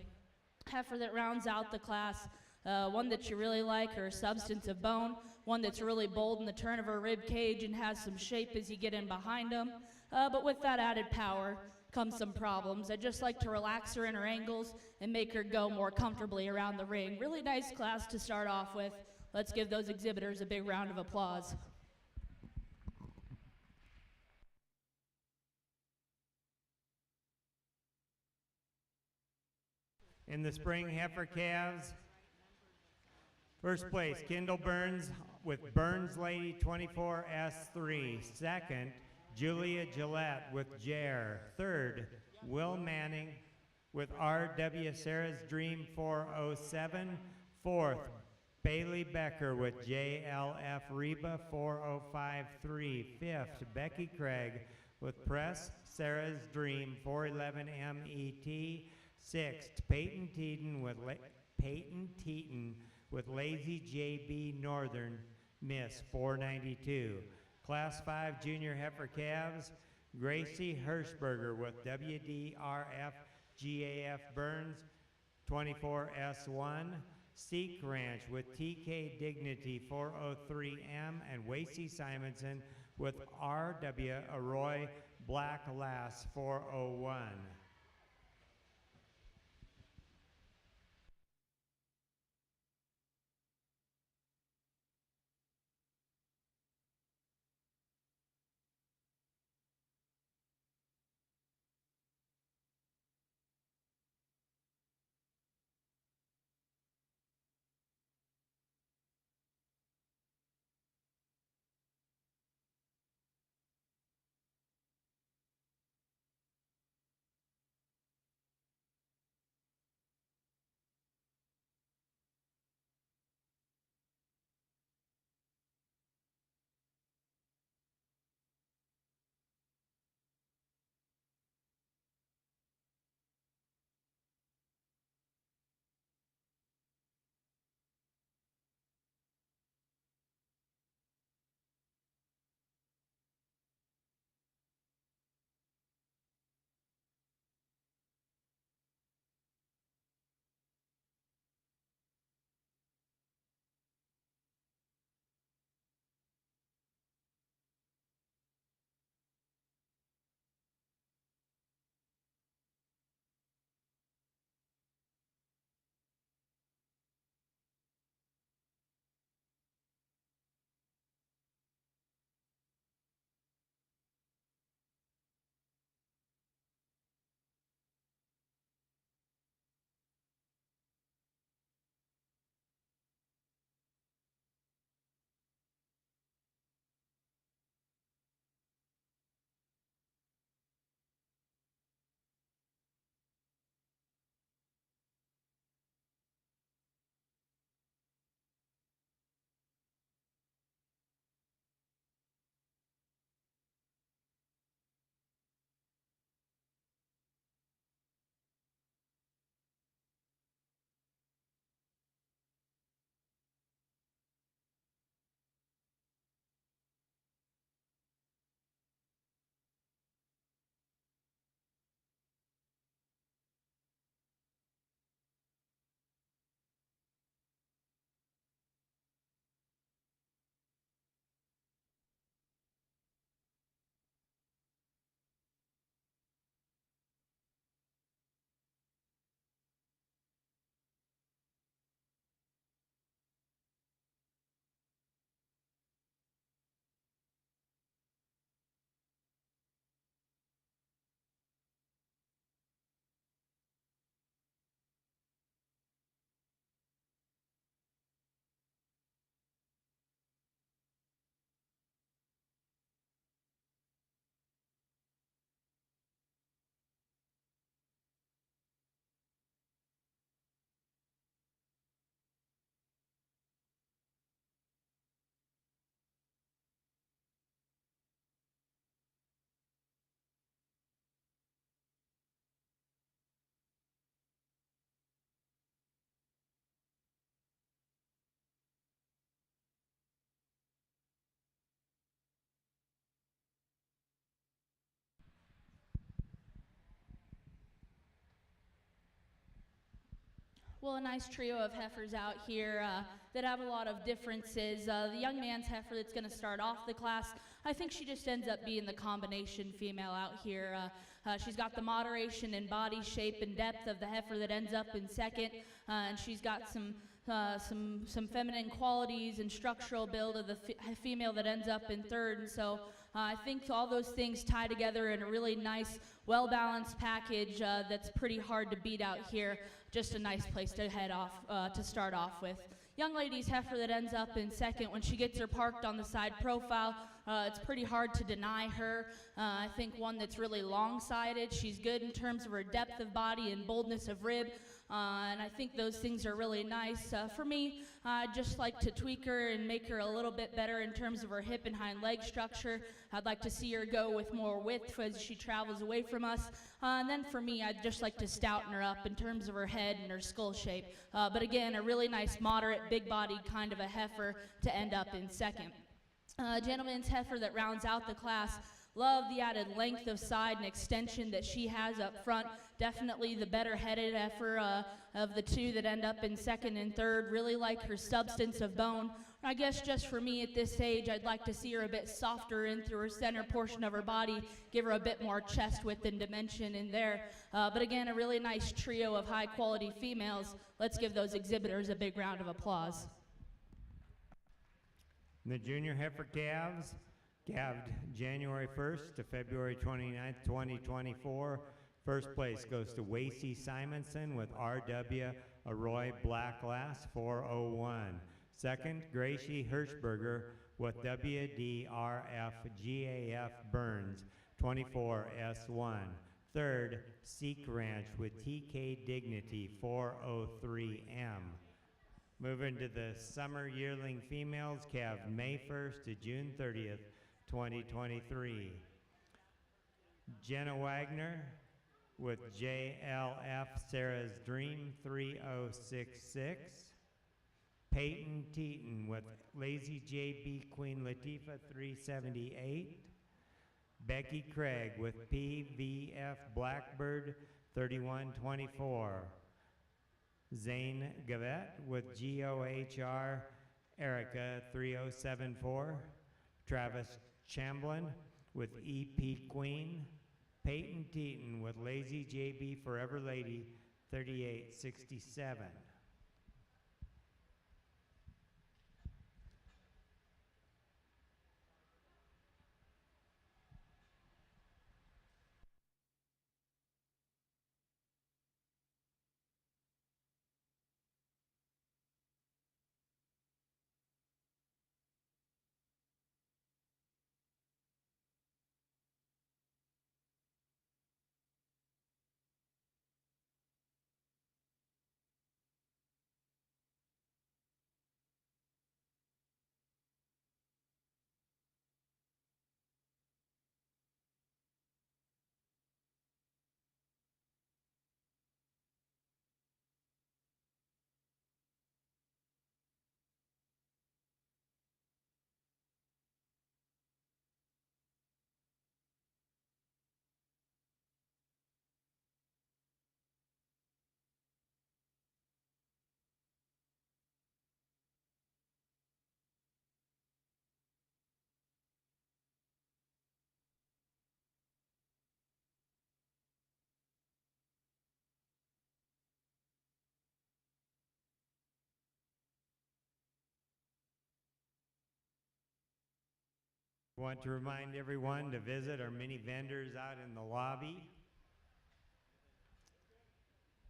Heifer that rounds out the class, one that you really like, her substance of bone, one that's really bold in the turn of her rib cage and has some shape as you get in behind them, but with that added power comes some problems. I'd just like to relax her in her angles and make her go more comfortably around the ring. Really nice class to start off with. Let's give those exhibitors a big round of applause. In the spring heifer calves, first place, Kendall Burns with Burns Lady 24S3. Second, Julia Gillette with Jer. Third, Will Manning with RW Sarah's Dream 407. Fourth, Bailey Becker with JLF Reba 4053. Fifth, Becky Craig with Press Sarah's Dream 411 MET. Sixth, Peyton Teaton with Lazy JB Northern Miss 492. Class 5 Junior Heifer Calves, Gracie Hirschberger with WDRF GAF Burns 24S1. Seek Ranch with TK Dignity 403M, and Wacy Simonson with RW Arroy Black Lass 401. Well, a nice trio of heifers out here that have a lot of differences. The young man's heifer that's going to start off the class, I think she just ends up being the combination female out here. She's got the moderation in body shape and depth of the heifer that ends up in second, and she's got some feminine qualities and structural build of the female that ends up in third. And so I think all those things tie together in a really nice, well-balanced package that's pretty hard to beat out here. Just a nice place to head off, to start off with. Young lady's heifer that ends up in second, when she gets her parked on the side profile, it's pretty hard to deny her. I think one that's really long-sided. She's good in terms of her depth of body and boldness of rib, and I think those things are really nice. For me, I'd just like to tweak her and make her a little bit better in terms of her hip and hind leg structure. I'd like to see her go with more width as she travels away from us. And then for me, I'd just like to stouten her up in terms of her head and her skull shape. But again, a really nice, moderate, big-bodied kind of a heifer to end up in second. Gentleman's heifer that rounds out the class. Love the added length of side and extension that she has up front. Definitely the better headed heifer of the two that end up in second and third. Really like her substance of bone. I guess just for me at this age, I'd like to see her a bit softer in through her center portion of her body, give her a bit more chest width and dimension in there. But again, a really nice trio of high quality females. Let's give those exhibitors a big round of applause. The junior heifer calves, calved January 1st to February 29th, 2024. First place goes to Wacy Simonson with RW Arroy Black Glass 401. Second, Gracie Hirschberger with WDRF GAF Burns 24S1. Third, Seek Ranch with TK Dignity 403M. Moving to the summer yearling females, calved May 1st to June 30th, 2023. Jenna Wagner with JLF Sarah's Dream 3066. Peyton Teaton with Lazy JB Queen Latifah 378. Becky Craig with PVF Blackbird 3124. Zane Gavette with GOHR Erica 3074. Travis Chamblin with EP Queen. Peyton Teaton with Lazy JB Forever Lady 3867. I want to remind everyone to visit our many vendors out in the lobby.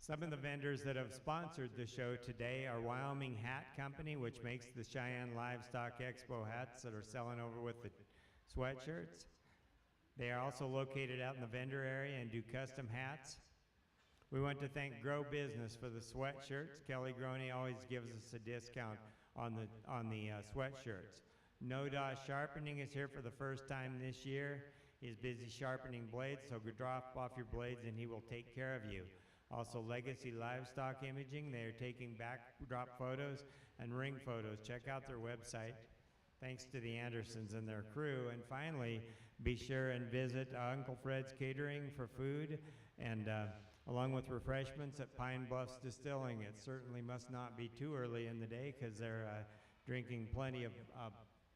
Some of the vendors that have sponsored the show today are Wyoming Hat Company, which makes the Cheyenne Livestock Expo hats that are selling over with the sweatshirts. They are also located out in the vendor area and do custom hats. We want to thank Grow Business for the sweatshirts. Kelly Groney always gives us a discount on the sweatshirts. No Daw Sharpening is here for the first time this year. He's busy sharpening blades, so go drop off your blades and he will take care of you. Also Legacy Livestock Imaging, they are taking backdrop photos and ring photos. Check out their website. Thanks to the Andersons and their crew. And finally, be sure and visit Uncle Fred's Catering for food and along with refreshments at Pine Bluffs Distilling. It certainly must not be too early in the day because they're drinking plenty of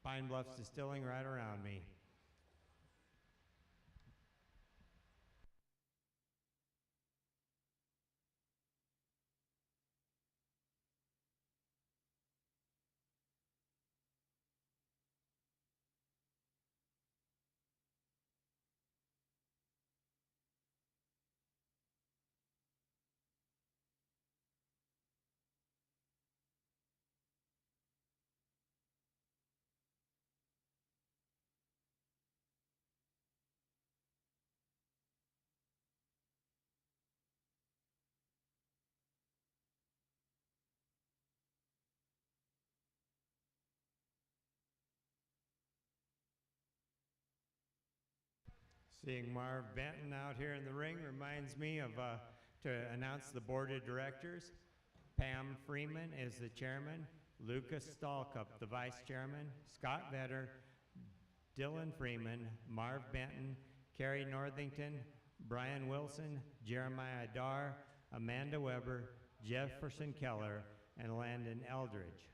Pine Bluffs Distilling right around me. Seeing Marv Benton out here in the ring reminds me of to announce the board of directors. Pam Freeman is the chairman, Lucas Stallcup the vice chairman, Scott Vetter, Dylan Freeman, Marv Benton, Carrie Northington, Brian Wilson, Jeremiah Dar, Amanda Weber, Jefferson Keller, and Landon Eldridge.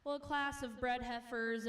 Well, a class of bred heifers,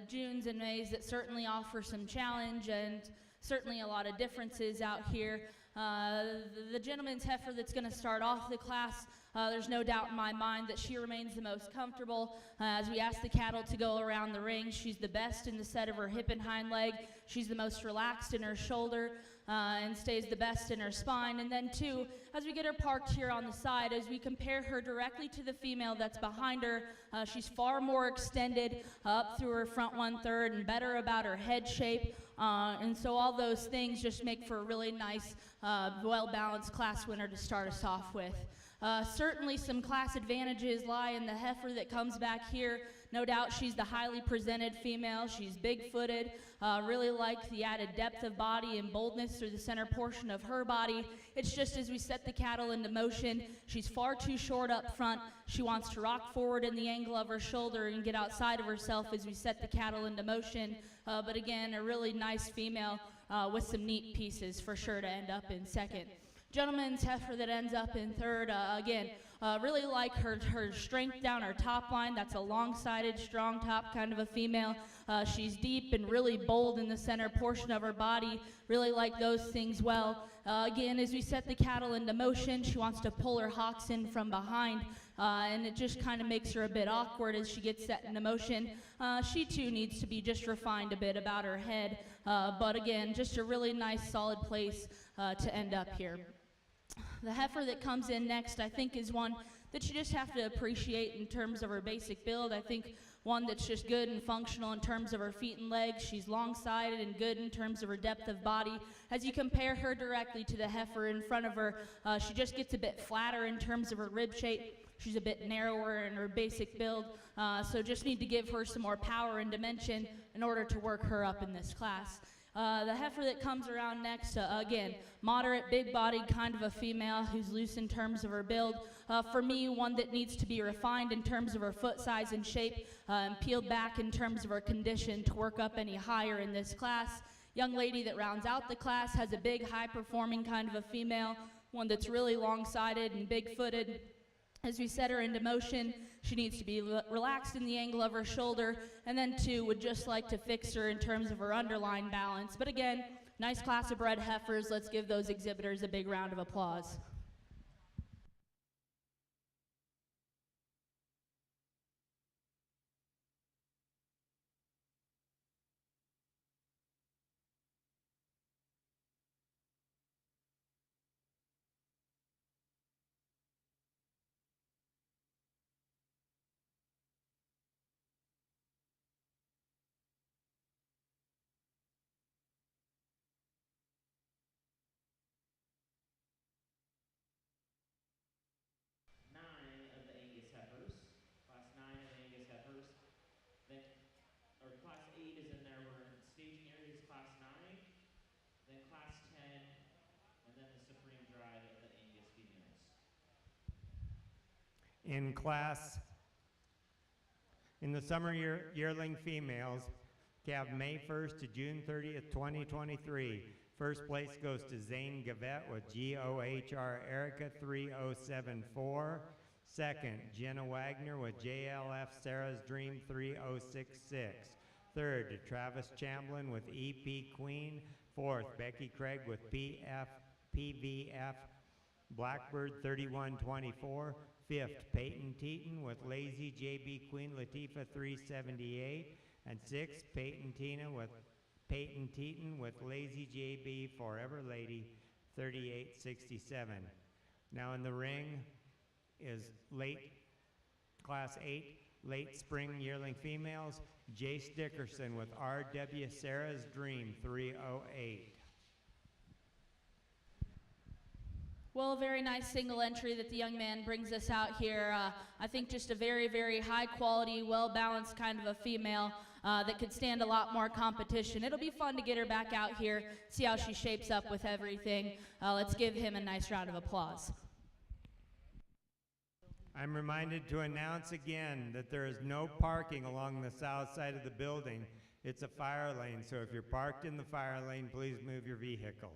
Junes and Mays, that certainly offer some challenge and certainly a lot of differences out here. The gentleman's heifer that's going to start off the class, there's no doubt in my mind that she remains the most comfortable. As we ask the cattle to go around the ring, she's the best in the set of her hip and hind leg. She's the most relaxed in her shoulder and stays the best in her spine. And then too, as we get her parked here on the side, as we compare her directly to the female that's behind her, she's far more extended up through her front 1/3 and better about her head shape. And so all those things just make for a really nice, well-balanced class winner to start us off with. Certainly some class advantages lie in the heifer that comes back here. No doubt she's the highly presented female. She's big-footed, really like the added depth of body and boldness through the center portion of her body. It's just as we set the cattle into motion, she's far too short up front. She wants to rock forward in the angle of her shoulder and get outside of herself as we set the cattle into motion. But again, a really nice female with some neat pieces for sure to end up in second. Gentleman's heifer that ends up in third, again, really like her strength down her top line. That's a long-sided, strong top kind of a female. She's deep and really bold in the center portion of her body. Really like those things well. Again, as we set the cattle into motion, she wants to pull her hocks in from behind, and it just kind of makes her a bit awkward as she gets set into motion. She too needs to be just refined a bit about her head, but again, just a really nice, solid place to end up here. The heifer that comes in next, I think, is one that you just have to appreciate in terms of her basic build. I think one that's just good and functional in terms of her feet and legs. She's long-sided and good in terms of her depth of body. As you compare her directly to the heifer in front of her, she just gets a bit flatter in terms of her rib shape. She's a bit narrower in her basic build, so just need to give her some more power and dimension in order to work her up in this class. The heifer that comes around next, again, moderate, big-bodied kind of a female who's loose in terms of her build. For me, one that needs to be refined in terms of her foot size and shape, and peeled back in terms of her condition to work up any higher in this class. Young lady that rounds out the class has a big, high-performing kind of a female, one that's really long-sided and big-footed. As we set her into motion, she needs to be relaxed in the angle of her shoulder, and then too, would just like to fix her in terms of her underline balance. But again, nice class of bred heifers. Let's give those exhibitors a big round of applause. Nine of the Angus heifers. Class 9 of the Angus heifers. Then, or class 8 is in there. We're in staging areas class 9. Then class 10. And then the Supreme Drive of the Angus females. In the summer yearling females, calve May 1st to June 30th, 2023. First place goes to Zane Gavette with GOHR Erica 3074. Second, Jenna Wagner with JLF Sarah's Dream 3066. Third, to Travis Chamblin with EP Queen. Fourth, Becky Craig with PVF Blackbird 3124. Fifth, Peyton Teton with Lazy JB Queen Latifah 378. And sixth, Peyton Teton with Lazy JB Forever Lady 3867. Now in the ring is class 8 late spring yearling females, Jace Dickerson with RW Sarah's Dream 308. Well, a very nice single entry that the young man brings us out here. I think just a very, very high quality, well-balanced kind of a female that could stand a lot more competition. It'll be fun to get her back out here, see how she shapes up with everything. Let's give him a nice round of applause. I'm reminded to announce again that there is no parking along the south side of the building. It's a fire lane, so if you're parked in the fire lane, please move your vehicles.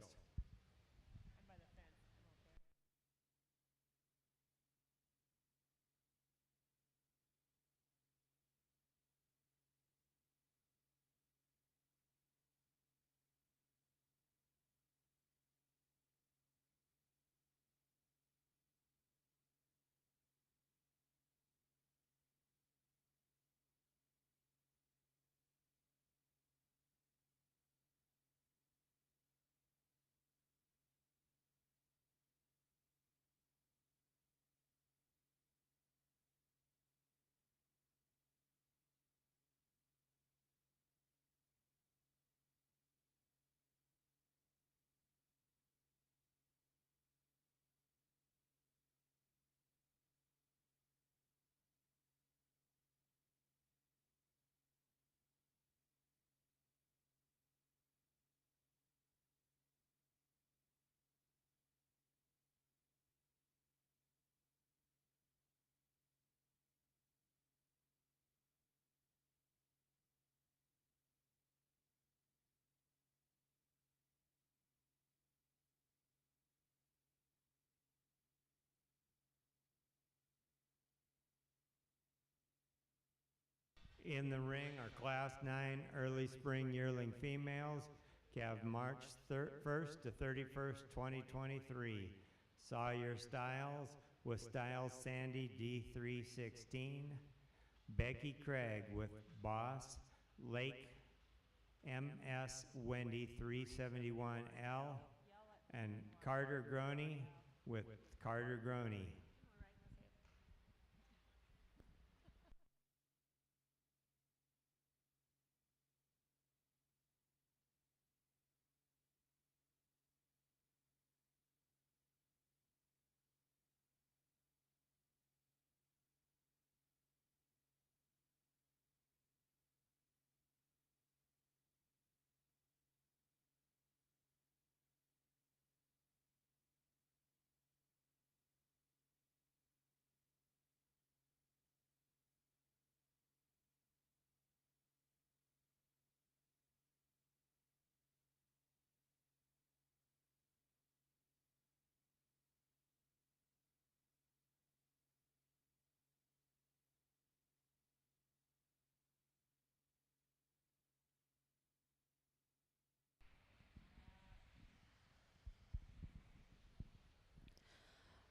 In the ring are class 9 early spring yearling females, calve March 1st to 31st, 2023. Sawyer Styles with Styles Sandy D316. Becky Craig with Boss Lake MS Wendy 371L. And Carter Groney with Carter Groney.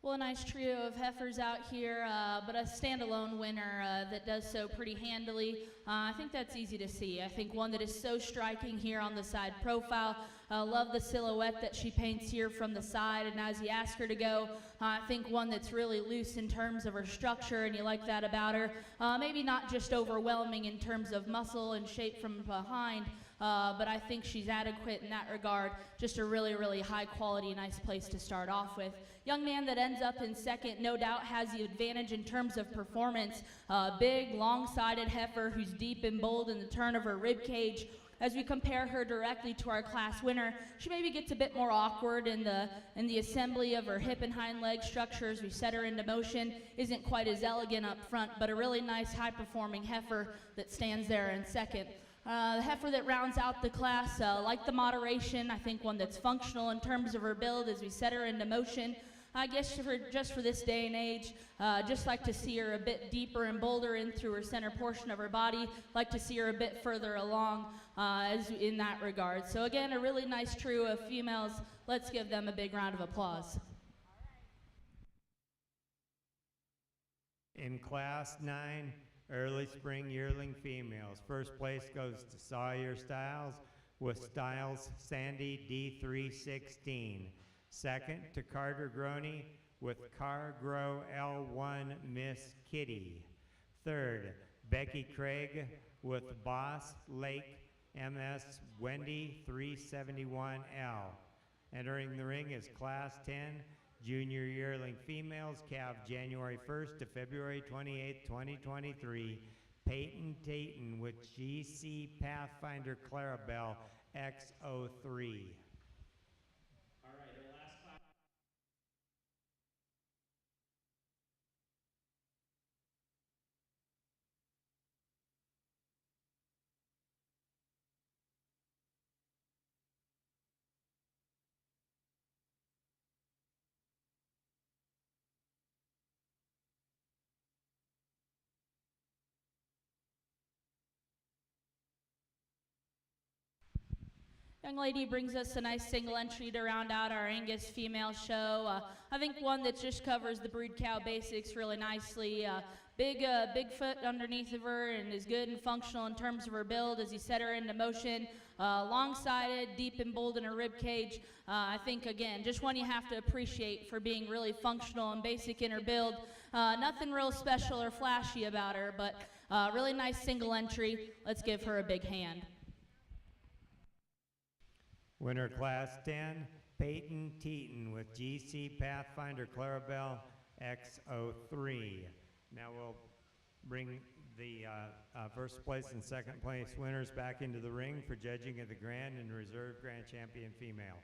Well, a nice trio of heifers out here, but a standalone winner that does so pretty handily. I think that's easy to see. I think one that is so striking here on the side profile. Love the silhouette that she paints here from the side, and as you ask her to go, I think one that's really loose in terms of her structure, and you like that about her. Maybe not just overwhelming in terms of muscle and shape from behind, but I think she's adequate in that regard. Just a really, really high quality, nice place to start off with. Young man that ends up in second no doubt has the advantage in terms of performance. Big, long-sided heifer who's deep and bold in the turn of her rib cage. As we compare her directly to our class winner, she maybe gets a bit more awkward in the assembly of her hip and hind leg structure as we set her into motion. Isn't quite as elegant up front, but a really nice high-performing heifer that stands there in second. The heifer that rounds out the class, like the moderation, I think one that's functional in terms of her build as we set her into motion. I guess just for this day and age, just like to see her a bit deeper and bolder in through her center portion of her body. Like to see her a bit further along as in that regard. So again, a really nice trio of females. Let's give them a big round of applause. In Class 9, early spring yearling females, first place goes to Sawyer Styles with Styles Sandy D316. Second to Carter Groney with Cargro L1 Miss Kitty. Third, Becky Craig with Boss Lake MS Wendy 371L. Entering the ring is Class 10 Junior Yearling Females, calved January 1st to February 28th, 2023. Peyton Taton with GC Pathfinder Clarabelle X03. Young lady brings us a nice single entry to round out our Angus female show. I think one that just covers the brood cow basics really nicely. Big foot underneath of her and is good and functional in terms of her build as you set her into motion. Long-sided, deep and bold in her rib cage. I think, again, just one you have to appreciate for being really functional and basic in her build. Nothing real special or flashy about her, but really nice single entry. Let's give her a big hand. Winner Class 10, Peyton Teton with GC Pathfinder Clarabelle X03. Now we'll bring the first place and second place winners back into the ring for judging of the Grand and Reserve Grand Champion Female.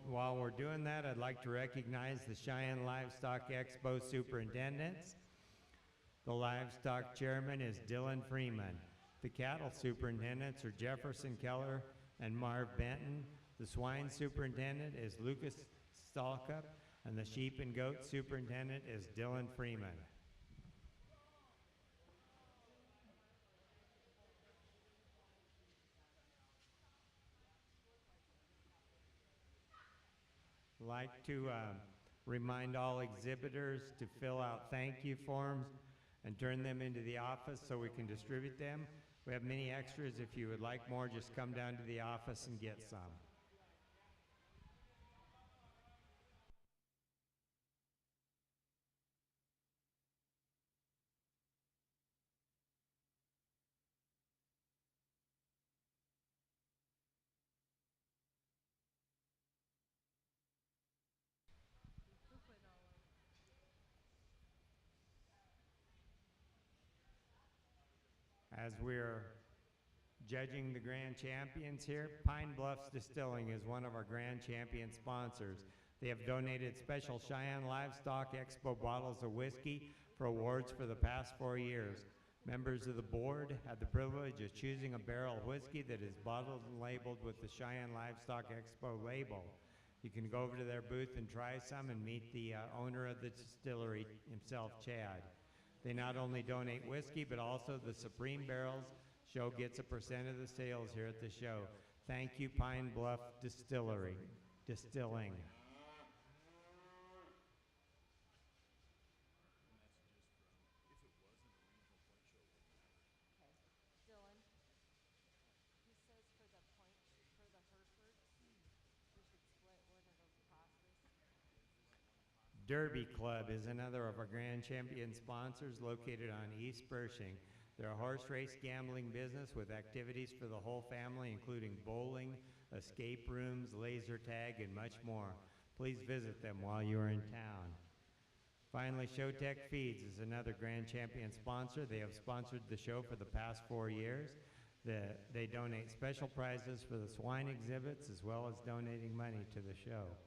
While we're doing that, I'd like to recognize the Cheyenne Livestock Expo Superintendents. The Livestock Chairman is Dylan Freeman. The Cattle Superintendents are Jefferson Keller and Marv Benton. The Swine Superintendent is Lucas Stalkup, and the Sheep and Goat Superintendent is Dylan Freeman. Like to remind all exhibitors to fill out thank you forms and turn them into the office so we can distribute them. We have many extras. If you would like more, just come down to the office and get some. As we're judging the grand champions here, Pine Bluffs Distilling is one of our grand champion sponsors. They have donated special Cheyenne Livestock Expo bottles of whiskey for awards for the past 4 years. Members of the board had the privilege of choosing a barrel whiskey that is bottled and labeled with the Cheyenne Livestock Expo label. You can go over to their booth and try some and meet the owner of the distillery himself, Chad. They not only donate whiskey, but also the Supreme Barrels show gets a % of the sales here at the show. Thank you, Pine Bluff Distilling. Dylan, he says for the point, for the Hereford, we should split one of those classes. Derby Club is another of our Grand Champion sponsors located on East Pershing. They're a horse race gambling business with activities for the whole family, including bowling, escape rooms, laser tag, and much more. Please visit them while you are in town. Finally, Showtech Feeds is another Grand Champion sponsor. They have sponsored the show for the past 4 years. They donate special prizes for the swine exhibits as well as donating money to the show.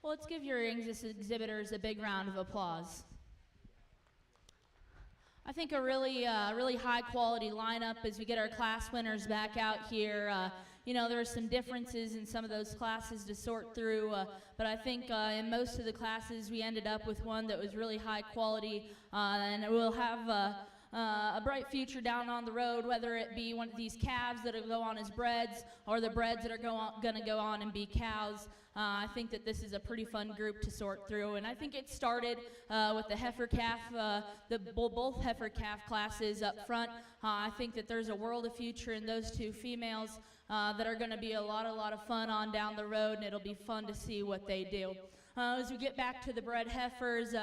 Well, let's give your Angus exhibitors a big round of applause. I think a really high quality lineup as we get our class winners back out here. You know, there are some differences in some of those classes to sort through, but I think in most of the classes we ended up with one that was really high quality, and we'll have a bright future down on the road, whether it be one of these calves that'll go on as breds or the breds that are going to go on and be cows. I think that this is a pretty fun group to sort through, and I think it started with the heifer calf, both heifer calf classes up front. I think that there's a world of future in those two females that are going to be a lot of fun on down the road, and it'll be fun to see what they do. As we get back to the bred heifers,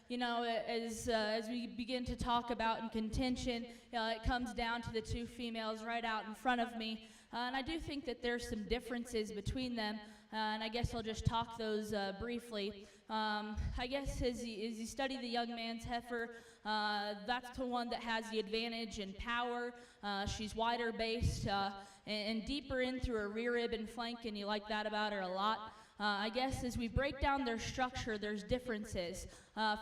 you know, as we begin to talk about in contention, it comes down to the two females right out in front of me. And I do think that there's some differences between them, and I guess I'll just talk those briefly. I guess as you study the young man's heifer, that's the one that has the advantage in power. She's wider based and deeper in through her rear rib and flank, and you like that about her a lot. I guess as we break down their structure, there's differences.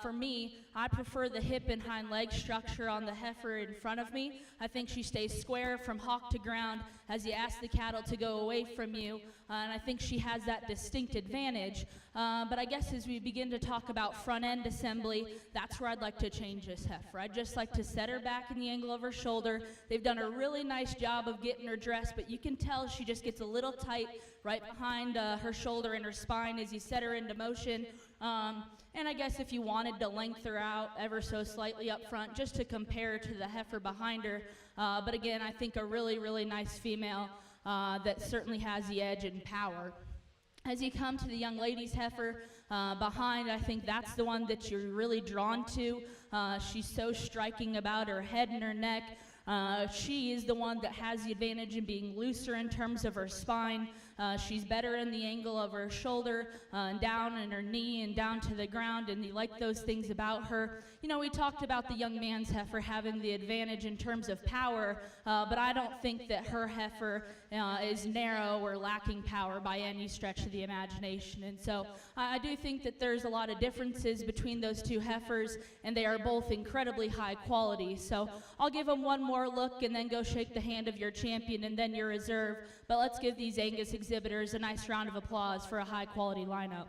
For me, I prefer the hip and hind leg structure on the heifer in front of me. I think she stays square from hock to ground as you ask the cattle to go away from you, and I think she has that distinct advantage. But I guess as we begin to talk about front end assembly, that's where I'd like to change this heifer. I'd just like to set her back in the angle of her shoulder. They've done a really nice job of getting her dressed, but you can tell she just gets a little tight right behind her shoulder and her spine as you set her into motion. And I guess if you wanted to lengthen her out ever so slightly up front, just to compare to the heifer behind her. But again, I think a really nice female that certainly has the edge and power. As you come to the young lady's heifer behind, I think that's the one that you're really drawn to. She's so striking about her head and her neck. She is the one that has the advantage in being looser in terms of her spine. She's better in the angle of her shoulder, and down in her knee and down to the ground, and you like those things about her. You know, we talked about the young man's heifer having the advantage in terms of power, but I don't think that her heifer is narrow or lacking power by any stretch of the imagination. And so I do think that there's a lot of differences between those two heifers, and they are both incredibly high quality. So I'll give them one more look and then go shake the hand of your champion and then your reserve. But let's give these Angus exhibitors a nice round of applause for a high quality lineup.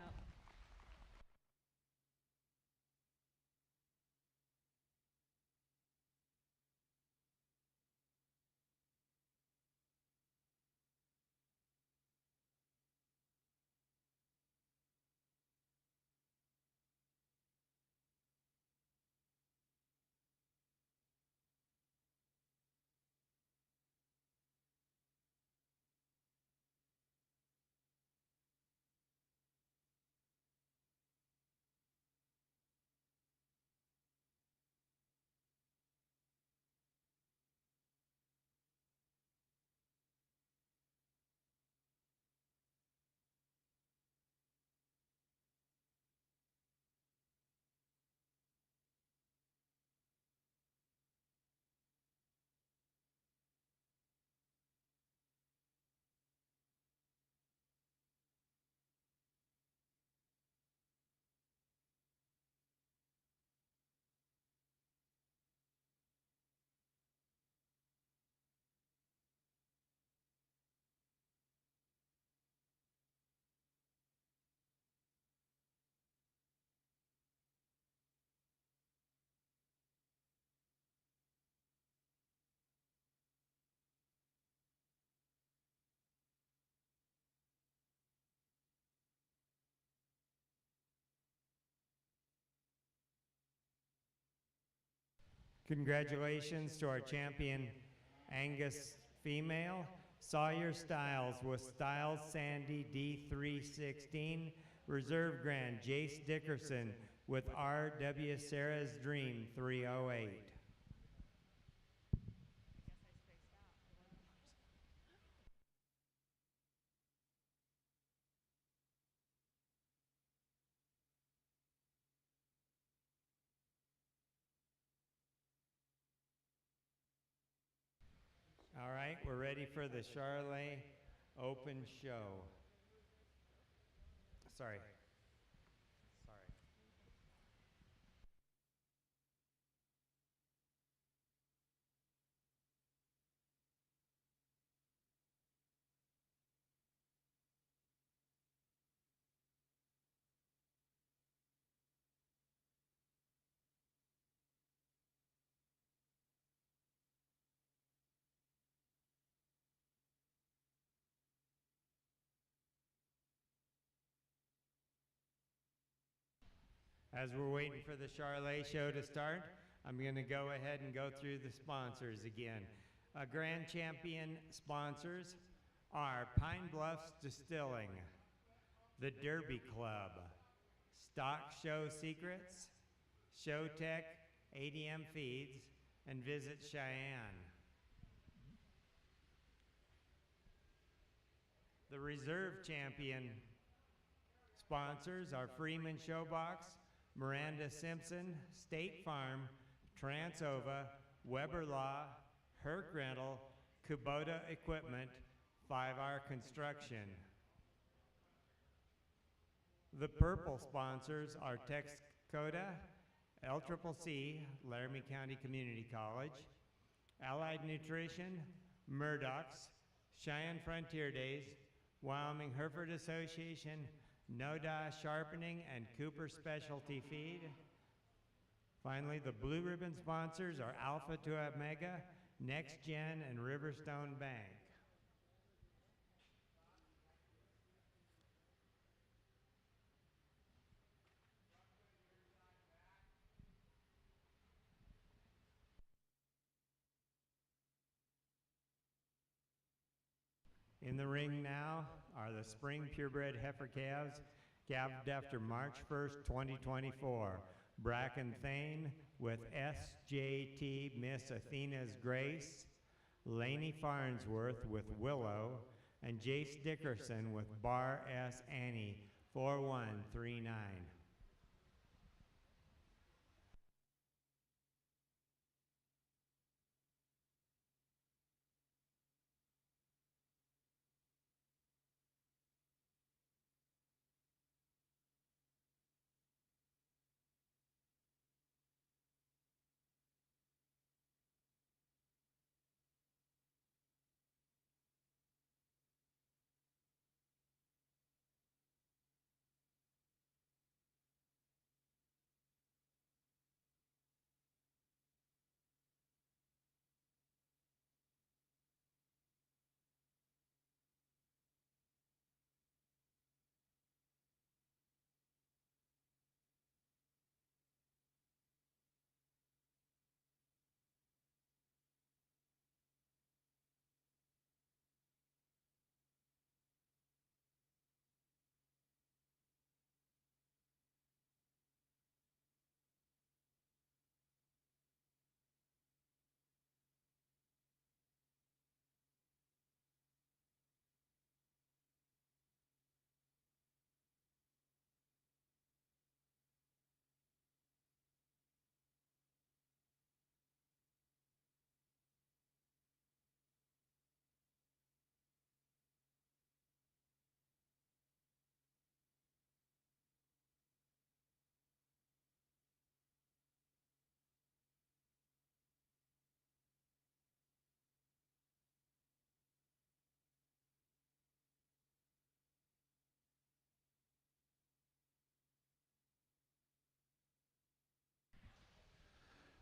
Congratulations to our champion Angus female, Sawyer Styles with Styles Sandy D316, Reserve Grand Jace Dickerson with R.W. Sarah's Dream 308. All right, we're ready for the Charolais Open Show. Sorry. As we're waiting for the Charolais show to start, I'm going to go ahead and go through the sponsors again. Grand champion sponsors are Pine Bluffs Distilling, the Derby Club, Stock Show Secrets, Showtech, ADM Feeds, and Visit Cheyenne. The reserve champion sponsors are Freeman Showbox, Miranda Simpson, State Farm, Transova, Weber Law, Herc Rental, Kubota Equipment, 5R Construction. The purple sponsors are Texcoda, LCCC, Laramie County Community College, Allied Nutrition, Murdoch's, Cheyenne Frontier Days, Wyoming Hereford Association, NODA Sharpening, and Cooper Specialty Feed. Finally, the blue ribbon sponsors are Alpha to Omega, Next Gen, and Riverstone Bank. In the ring now are the spring purebred heifer calves, calved after March 1st, 2024. Bracken Thane with SJT Miss Athena's Grace, Laney Farnsworth with Willow, and Jace Dickerson with Bar S. Annie 4139.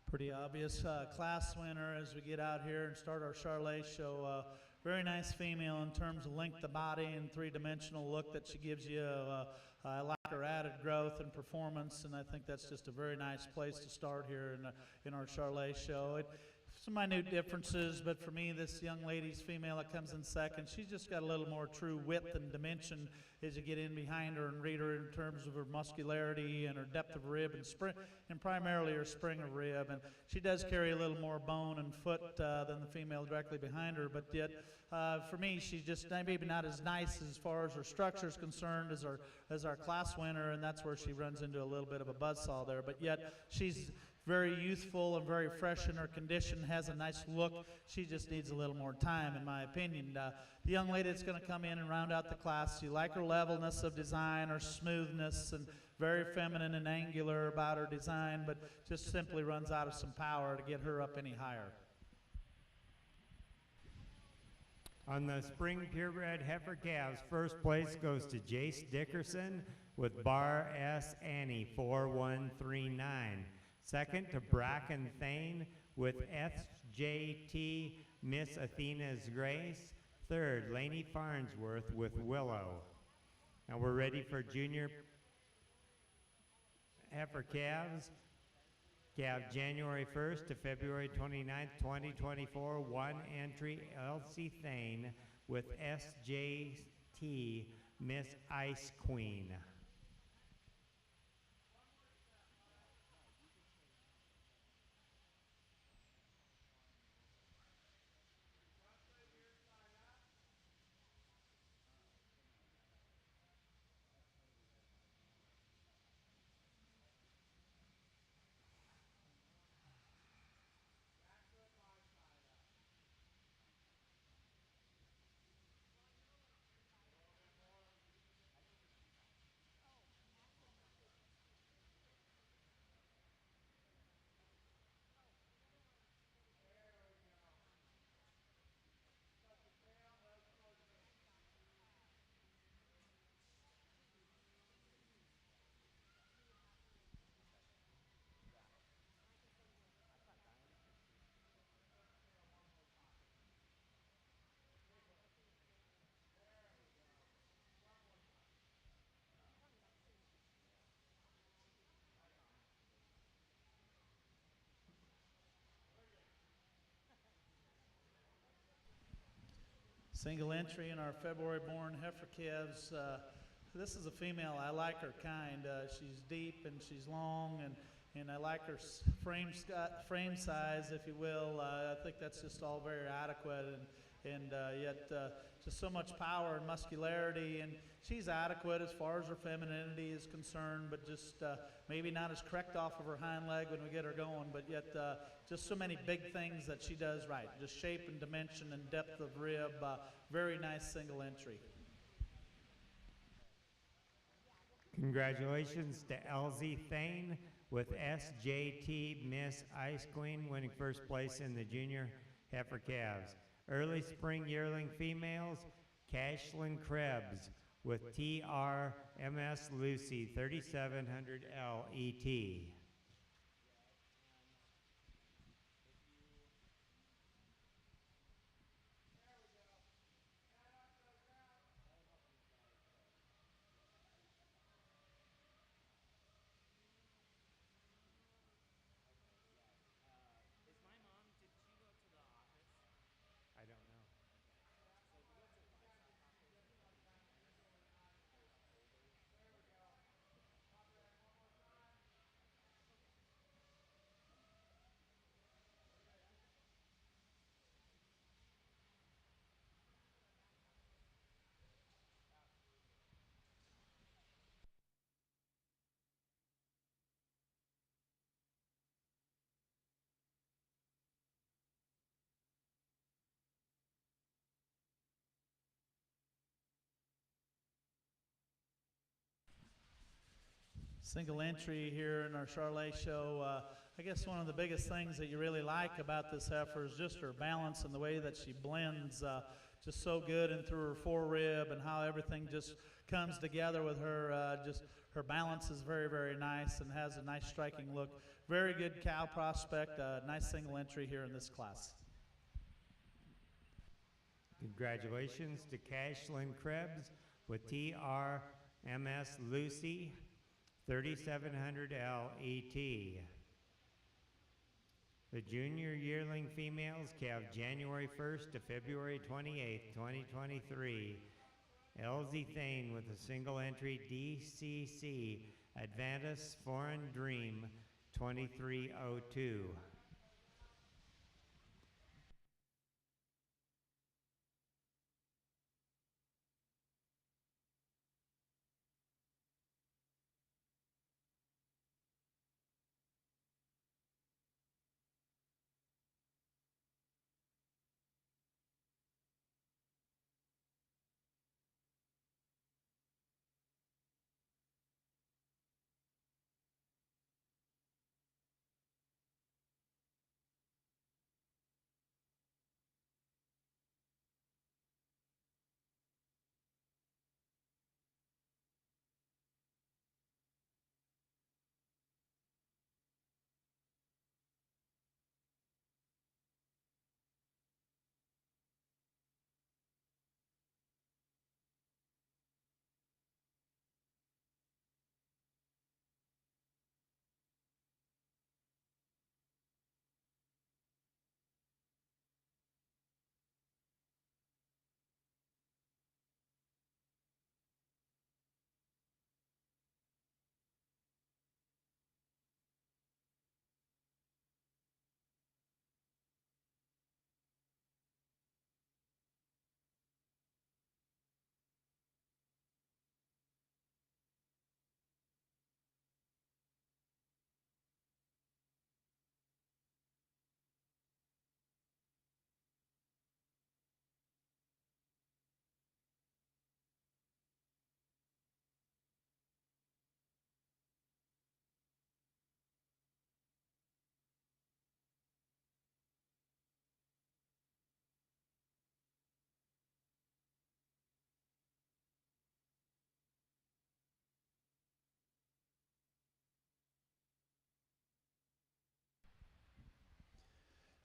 Pretty obvious class winner as we get out here and start our Charolais show. Very nice female in terms of length of body and three-dimensional look that she gives you. I like her added growth and performance, and I think that's just a very nice place to start here in our Charolais show. Some minute differences, but for me, this young lady's female that comes in second, she's just got a little more true width and dimension as you get in behind her and read her in terms of her muscularity and her depth of rib and primarily her spring of rib. And she does carry a little more bone and foot than the female directly behind her, but yet for me, she's just maybe not as nice as far as her structure is concerned as our class winner, and that's where she runs into a little bit of a buzzsaw there. But yet she's very youthful and very fresh in her condition, has a nice look. She just needs a little more time, in my opinion. The young lady that's going to come in and round out the class, you like her levelness of design, her smoothness, and very feminine and angular about her design, but just simply runs out of some power to get her up any higher. On the spring purebred heifer calves, first place goes to Jace Dickerson with Bar S. Annie 4139. Second to Bracken Thane with SJT Miss Athena's Grace. Third, Laney Farnsworth with Willow. Now we're ready for junior heifer calves. Calve January 1st to February 29th, 2024, one entry, Elsie Thane with SJT, Miss Ice Queen. Single entry in our February-born heifer calves. This is a female. I like her kind. She's deep and she's long, and I like her frame size, if you will. I think that's just all very adequate, and yet just so much power and muscularity. And she's adequate as far as her femininity is concerned, but just maybe not as correct off of her hind leg when we get her going, but yet just so many big things that she does right. Just shape and dimension and depth of rib. Very nice single entry. Congratulations to Elsie Thane with SJT Miss Ice Queen, winning first place in the junior heifer calves. Early spring yearling females, Cashlin Krebs with TRMS Lucy 3700L ET. Is my mom, did she go to the office? I don't know. So if you go to the livestock office and look in there, there's folders. Single entry here in our Charolais show. I guess one of the biggest things that you really like about this heifer is just her balance and the way that she blends just so good and through her forerib, and how everything just comes together with her. Just her balance is very, very nice and has a nice striking look. Very good cow prospect. Nice single entry here in this class. Congratulations to Cashlin Krebs with TRMS Lucy 3700L ET. The junior yearling females calve January 1st to February 28th, 2023. Elsie Thane with a single entry DCC Advantis Foreign Dream 2302.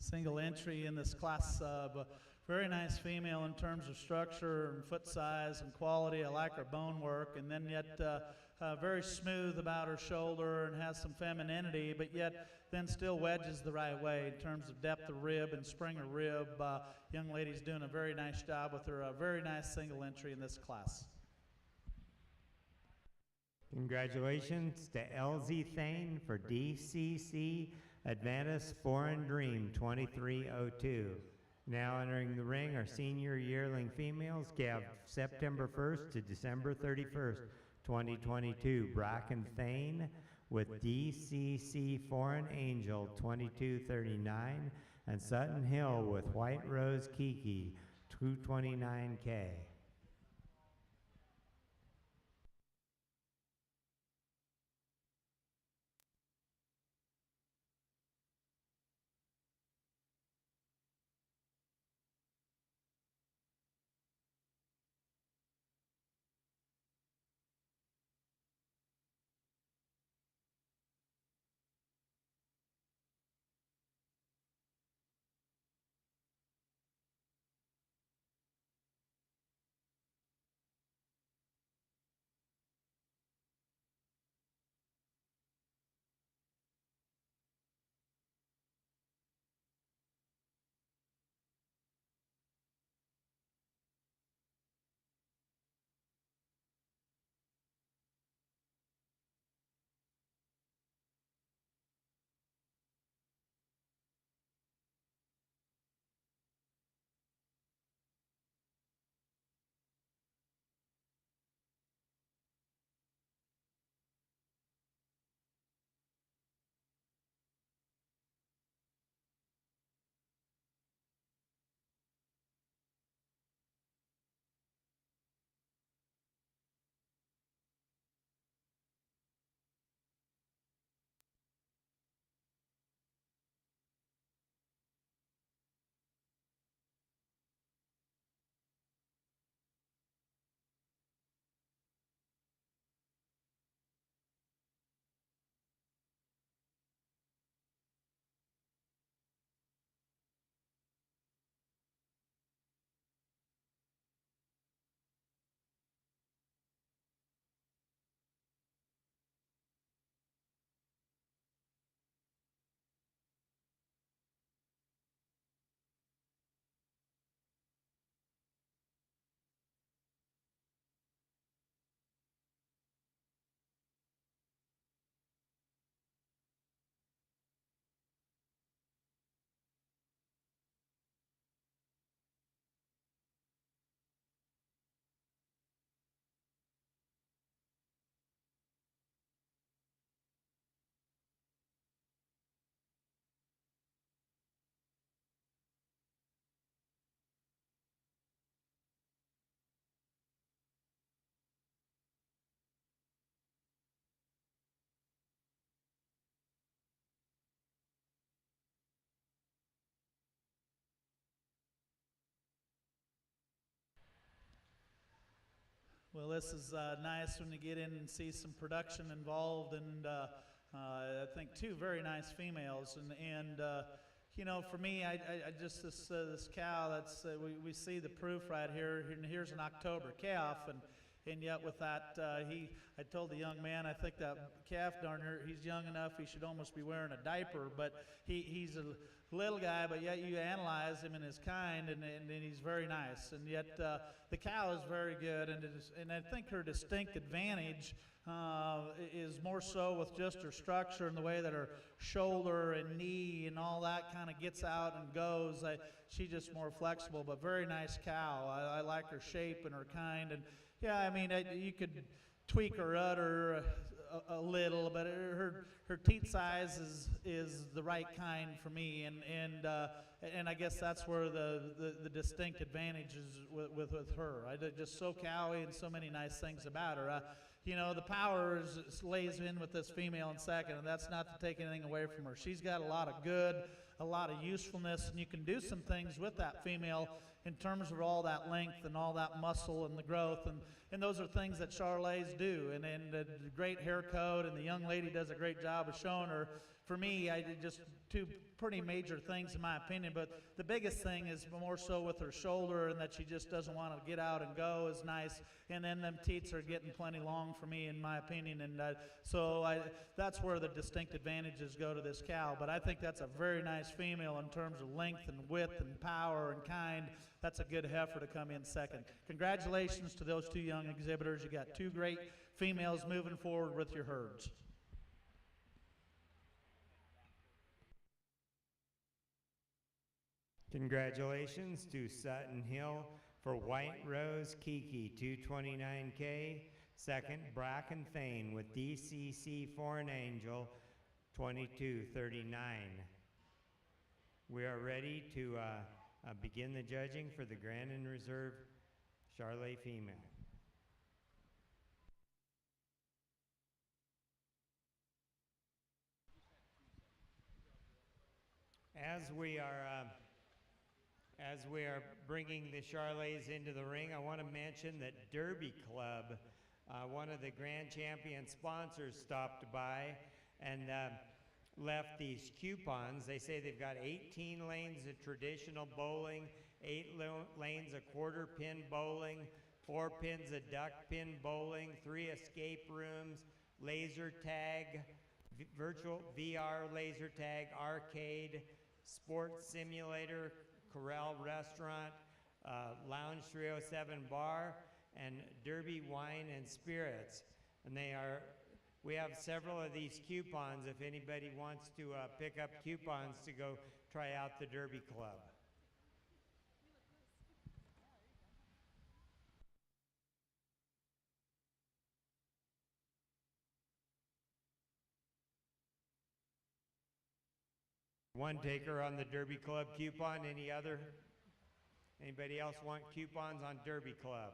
single entry in this class sub. Very nice female in terms of structure and foot size and quality. I like her bone work, and then yet very smooth about her shoulder and has some femininity, but yet then still wedges the right way in terms of depth of rib and spring of rib. Young lady's doing a very nice job with her. A very nice single entry in this class. Congratulations to LZ Thane for DCC Advantis Foreign Dream 2302. Now entering the ring are senior yearling females, calved September 1st to December 31st, 2022. Bracken Thane with DCC Foreign Angel 2239, and Sutton Hill with White Rose Kiki 229K. Well, this is nice when you get in and see some production involved, and I think two very nice females. And you know, for me, I just this cow that's we see the proof right here. And here's an October calf, and yet with that, I told the young man, I think that calf, darn her, he's young enough, he should almost be wearing a diaper, but he's a little guy, but yet you analyze him in his kind, and he's very nice. And yet the cow is very good, and I think her distinct advantage is more so with just her structure and the way that her shoulder and knee and all that kind of gets out and goes. She's just more flexible, but very nice cow. I like her shape and her kind, and yeah, I mean, you could tweak her udder a little, but her teat size is the right kind for me, and I guess that's where the distinct advantage is with her. Just so cowy and so many nice things about her. You know, the power lays in with this female in second, and that's not to take anything away from her. She's got a lot of good, a lot of usefulness, and you can do some things with that female in terms of all that length and all that muscle and the growth, and those are things that Charolais do, and the great hair coat, and the young lady does a great job of showing her. For me, I did just two pretty major things in my opinion, but the biggest thing is more so with her shoulder, and that she just doesn't want to get out and go is nice, and then them teats are getting plenty long for me in my opinion, and that's where the distinct advantages go to this cow. But I think that's a very nice female in terms of length and width and power and kind. That's a good heifer to come in second. Congratulations to those two young exhibitors. You got two great females moving forward with your herds. Congratulations to Sutton Hill for White Rose Kiki 229K. Second, Bracken Thane with DCC Foreign Angel 2239. We are ready to begin the judging for the Grand and Reserve Charolais female. As we are bringing the Charolais into the ring, I want to mention that Derby Club, one of the Grand Champion sponsors, stopped by and left these coupons. They say they've got 18 lanes of traditional bowling, 8 lanes of quarter pin bowling, 4 pins of duck pin bowling, 3 escape rooms, laser tag, virtual VR laser tag, arcade, sports simulator, Corral Restaurant, Lounge 307 Bar, and Derby Wine and Spirits. And we have several of these coupons if anybody wants to pick up coupons to go try out the Derby Club. One taker on the Derby Club coupon. Anybody else want coupons on Derby Club?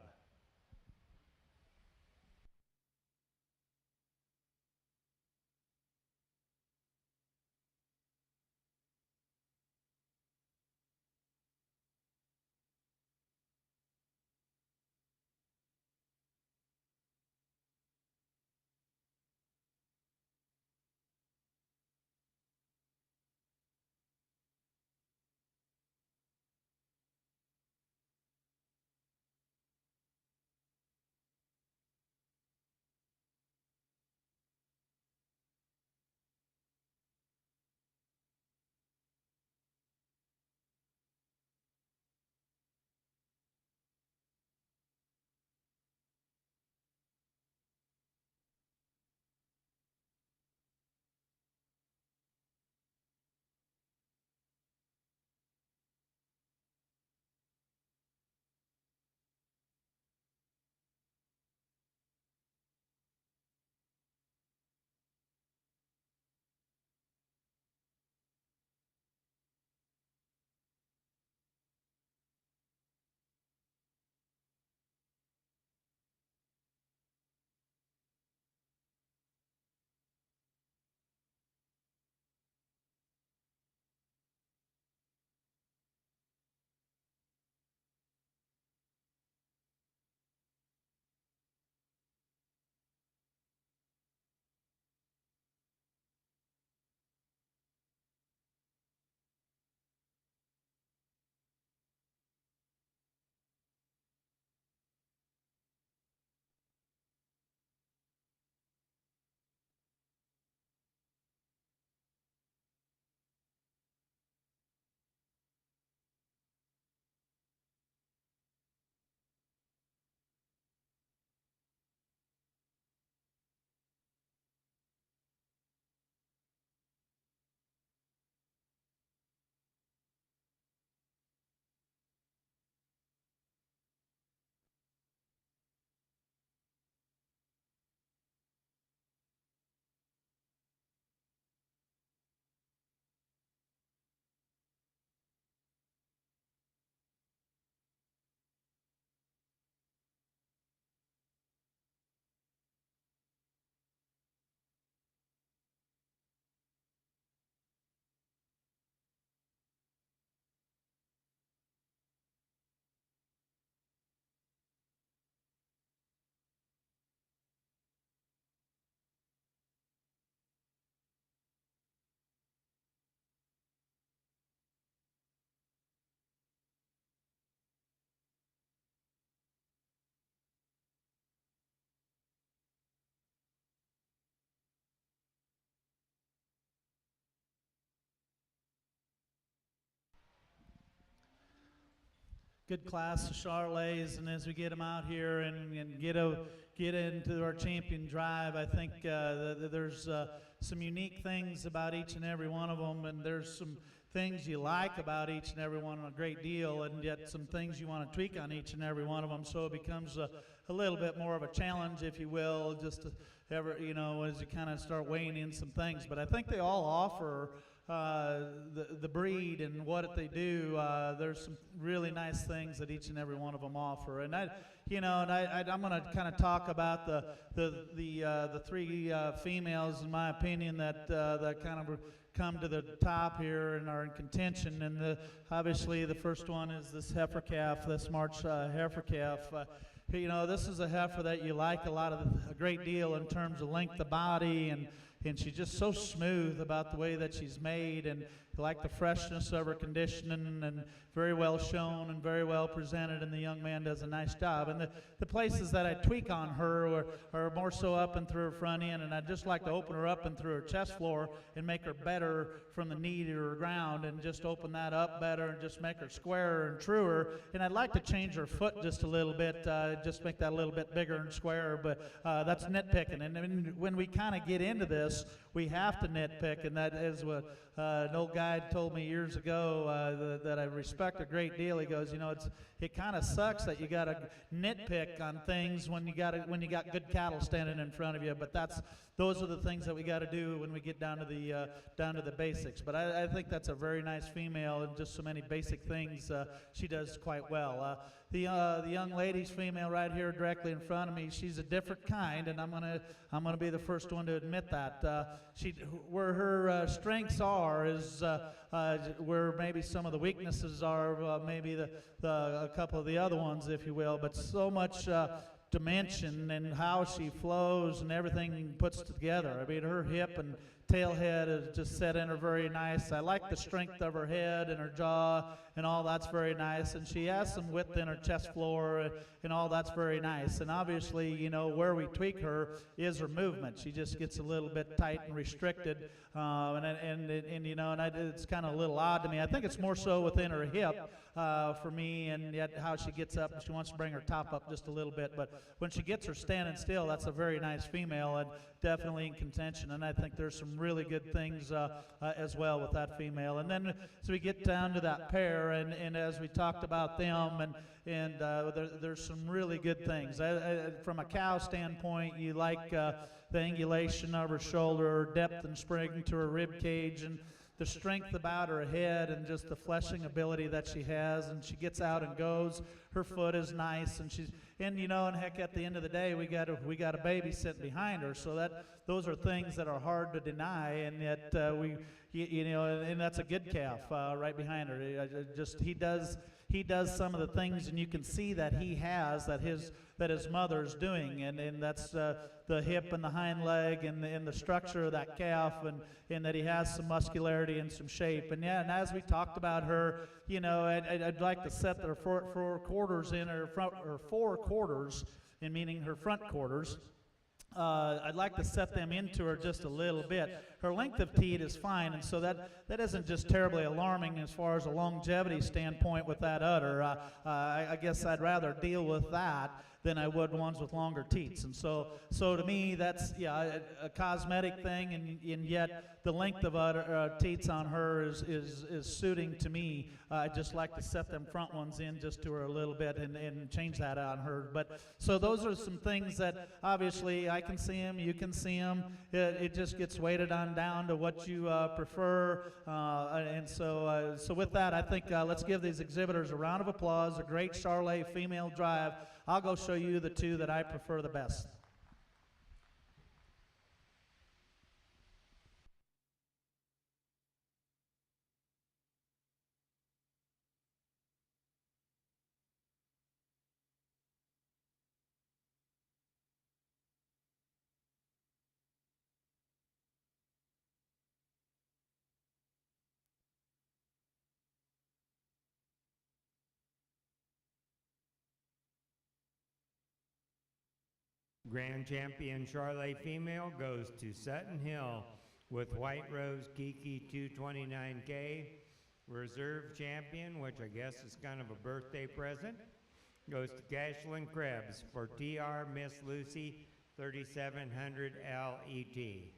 good class of Charolais, and as we get them out here and get into our champion drive, I think there's some unique things about each and every one of them, and there's some things you like about each and every one a great deal, and yet some things you want to tweak on each and every one of them, so it becomes a little bit more of a challenge, if you will, just to as you kind of start weighing in some things. But I think they all offer the breed and what they do. There's some really nice things that each and every one of them offer, and I'm going to kind of talk about the three females, in my opinion, that kind of come to the top here and are in contention. And obviously the first one is this heifer calf, this March heifer calf. This is a heifer that you like a great deal in terms of length of body, and she's just so smooth about the way that she's made, and you like the freshness of her conditioning, and very well shown and very well presented, and the young man does a nice job. And the places that I tweak on her are more so up and through her front end, and I'd just like to open her up and through her chest floor and make her better from the knee to her ground, and just open that up better and just make her squarer and truer. And I'd like to change her foot just a little bit, just make that a little bit bigger and squarer, but that's nitpicking. And when we kind of get into this, we have to nitpick, and that is what an old guy told me years ago that I respect a great deal. He goes, it kind of sucks that you got to nitpick on things when you got good cattle standing in front of you, but those are the things that we got to do when we get down to the basics. But I think that's a very nice female, and just so many basic things she does quite well. The young lady's female right here directly in front of me, she's a different kind, and I'm gonna be the first one to admit that. Where her strengths are is where maybe some of the weaknesses are, maybe a couple of the other ones, if you will, but so much dimension and how she flows and everything puts together. I mean, her hip and tail head is just set in her very nice. I like the strength of her head and her jaw and all that's very nice. And she has some width in her chest floor and all that's very nice. And obviously, where we tweak her is her movement. She just gets a little bit tight and restricted, it's kind of a little odd to me. I think it's more so within her hip for me, and yet how she gets up. She wants to bring her top up just a little bit, but when she gets her standing still, that's a very nice female and definitely in contention. And I think there's some really good things as well with that female. And then as we get down to that pair, and as we talked about them, there's some really good things. From a cow standpoint, you like the angulation of her shoulder, depth and spring to her rib cage, and the strength about her head, and just the fleshing ability that she has. And she gets out and goes. Her foot is nice, and and heck, at the end of the day, we got a baby sitting behind her. So those are things that are hard to deny, and yet and that's a good calf right behind her. He does some of the things, and you can see that he has that his mother's doing, and that's the hip and the hind leg and the structure of that calf, and that he has some muscularity and some shape. And as we talked about her, I'd like to set her four quarters in her front, or 4 quarters, and meaning her front quarters. I'd like to set them into her just a little bit. Her length of teat is fine, and so that isn't just terribly alarming as far as a longevity standpoint with that udder. I guess I'd rather deal with that than I would ones with longer teats. And so to me, that's a cosmetic thing, and yet the length of teats on her is suiting to me. I just like to set them front ones in just to her a little bit and change that on her. But so those are some things that obviously I can see them, you can see them. It just gets weighted on down to what you prefer. And so with that, I think let's give these exhibitors a round of applause. A great Charolais female drive. I'll go show you the 2 that I prefer the best. Grand champion Charolais female goes to Sutton Hill with White Rose Kiki 229K. Reserve champion, which I guess is kind of a birthday present, goes to Gashlin Krebs for TR Miss Lucy 3700 LET.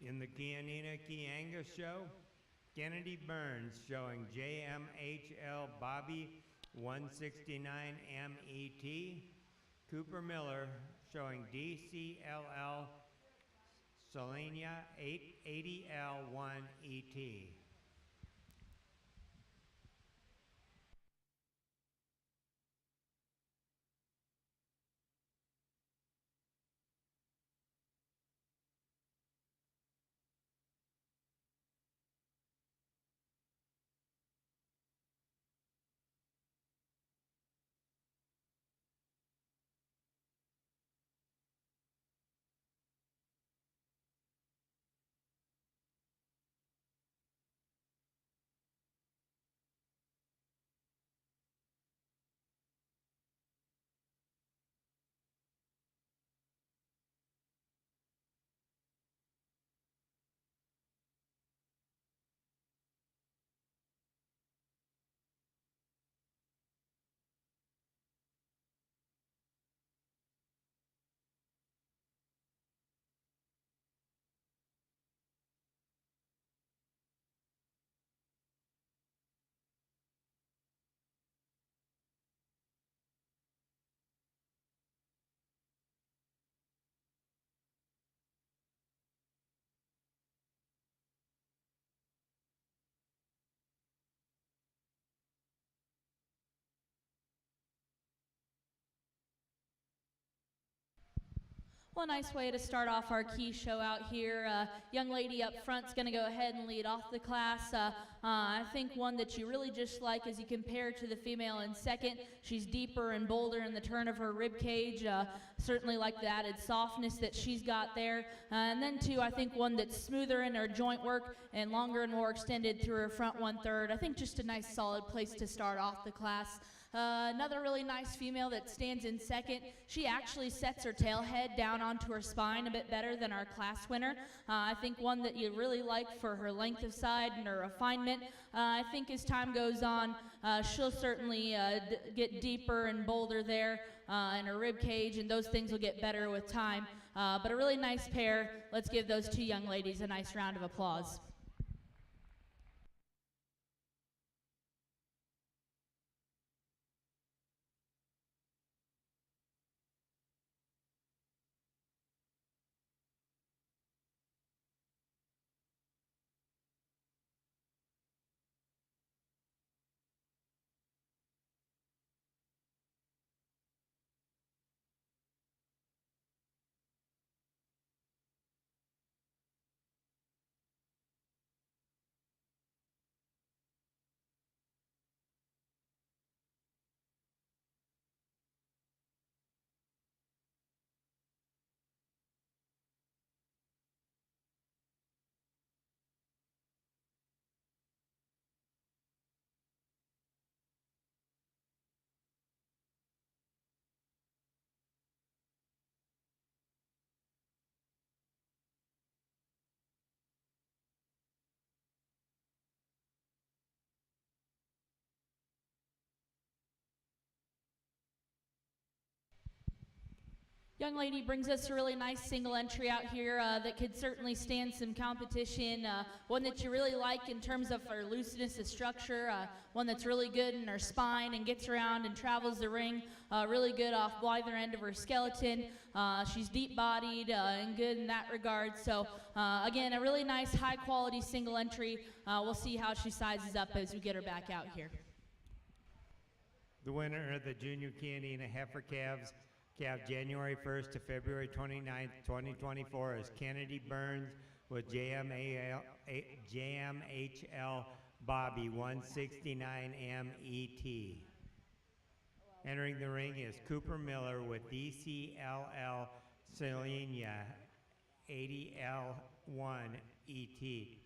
In the Kianina Angus show, Kennedy Burns showing JMHL Bobby 169 MET, Cooper Miller showing DCLL Selenia 880L1 ET. Well, a nice way to start off our key show out here. Young lady up front's going to go ahead and lead off the class. I think one that you really just like as you compare to the female in second. She's deeper and bolder in the turn of her rib cage. Certainly like the added softness that she's got there. And then two, I think one that's smoother in her joint work and longer and more extended through her front 1/3. I think just a nice solid place to start off the class. Another really nice female that stands in second. She actually sets her tail head down onto her spine a bit better than our class winner. I think one that you really like for her length of side and her refinement. I think as time goes on, she'll certainly get deeper and bolder there in her rib cage, and those things will get better with time. But a really nice pair. Let's give those two young ladies a nice round of applause. Young lady brings us a really nice single entry out here that could certainly stand some competition. One that you really like in terms of her looseness of structure. One that's really good in her spine and gets around and travels the ring. Really good off either end of her skeleton. She's deep-bodied and good in that regard. So again, a really nice high-quality single entry. We'll see how she sizes up as we get her back out here. The winner of the Junior Kianina Heifer Calves Calf January 1st to February 29th, 2024 is Kennedy Burns with JMHL Bobby 169MET. Entering the ring is Cooper Miller with DCLL Selenia 80L1ET.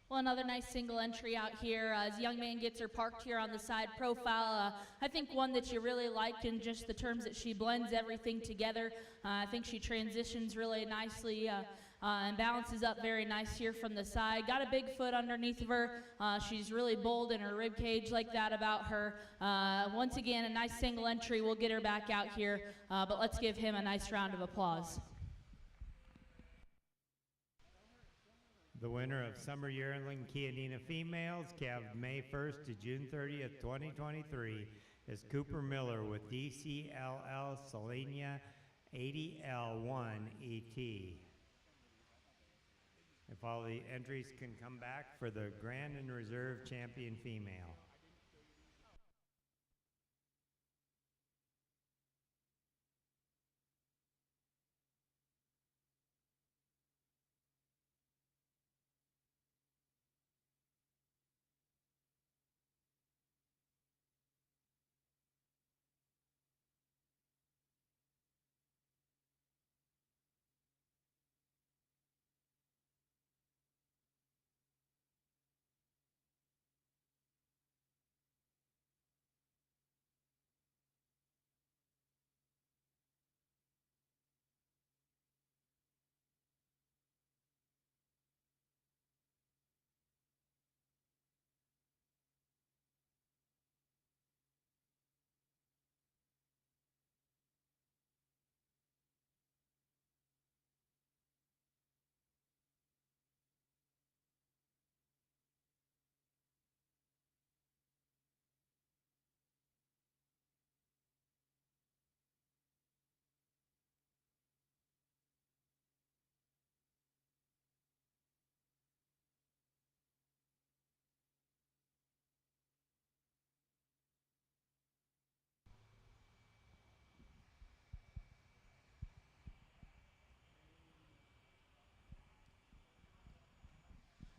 Well, another nice single entry out here as Young Man gets her parked here on the side profile. I think one that you really like in just the terms that she blends everything together. I think she transitions really nicely and balances up very nice here from the side. Got a big foot underneath of her. She's really bold in her rib cage like that about her. Once again, a nice single entry. We'll get her back out here, but let's give him a nice round of applause. The winner of Summer Yearling Chianina Females, calved May 1st to June 30th, 2023, is Cooper Miller with DCLL Selenia 80L1ET. If all the entries can come back for the Grand and Reserve Champion Female.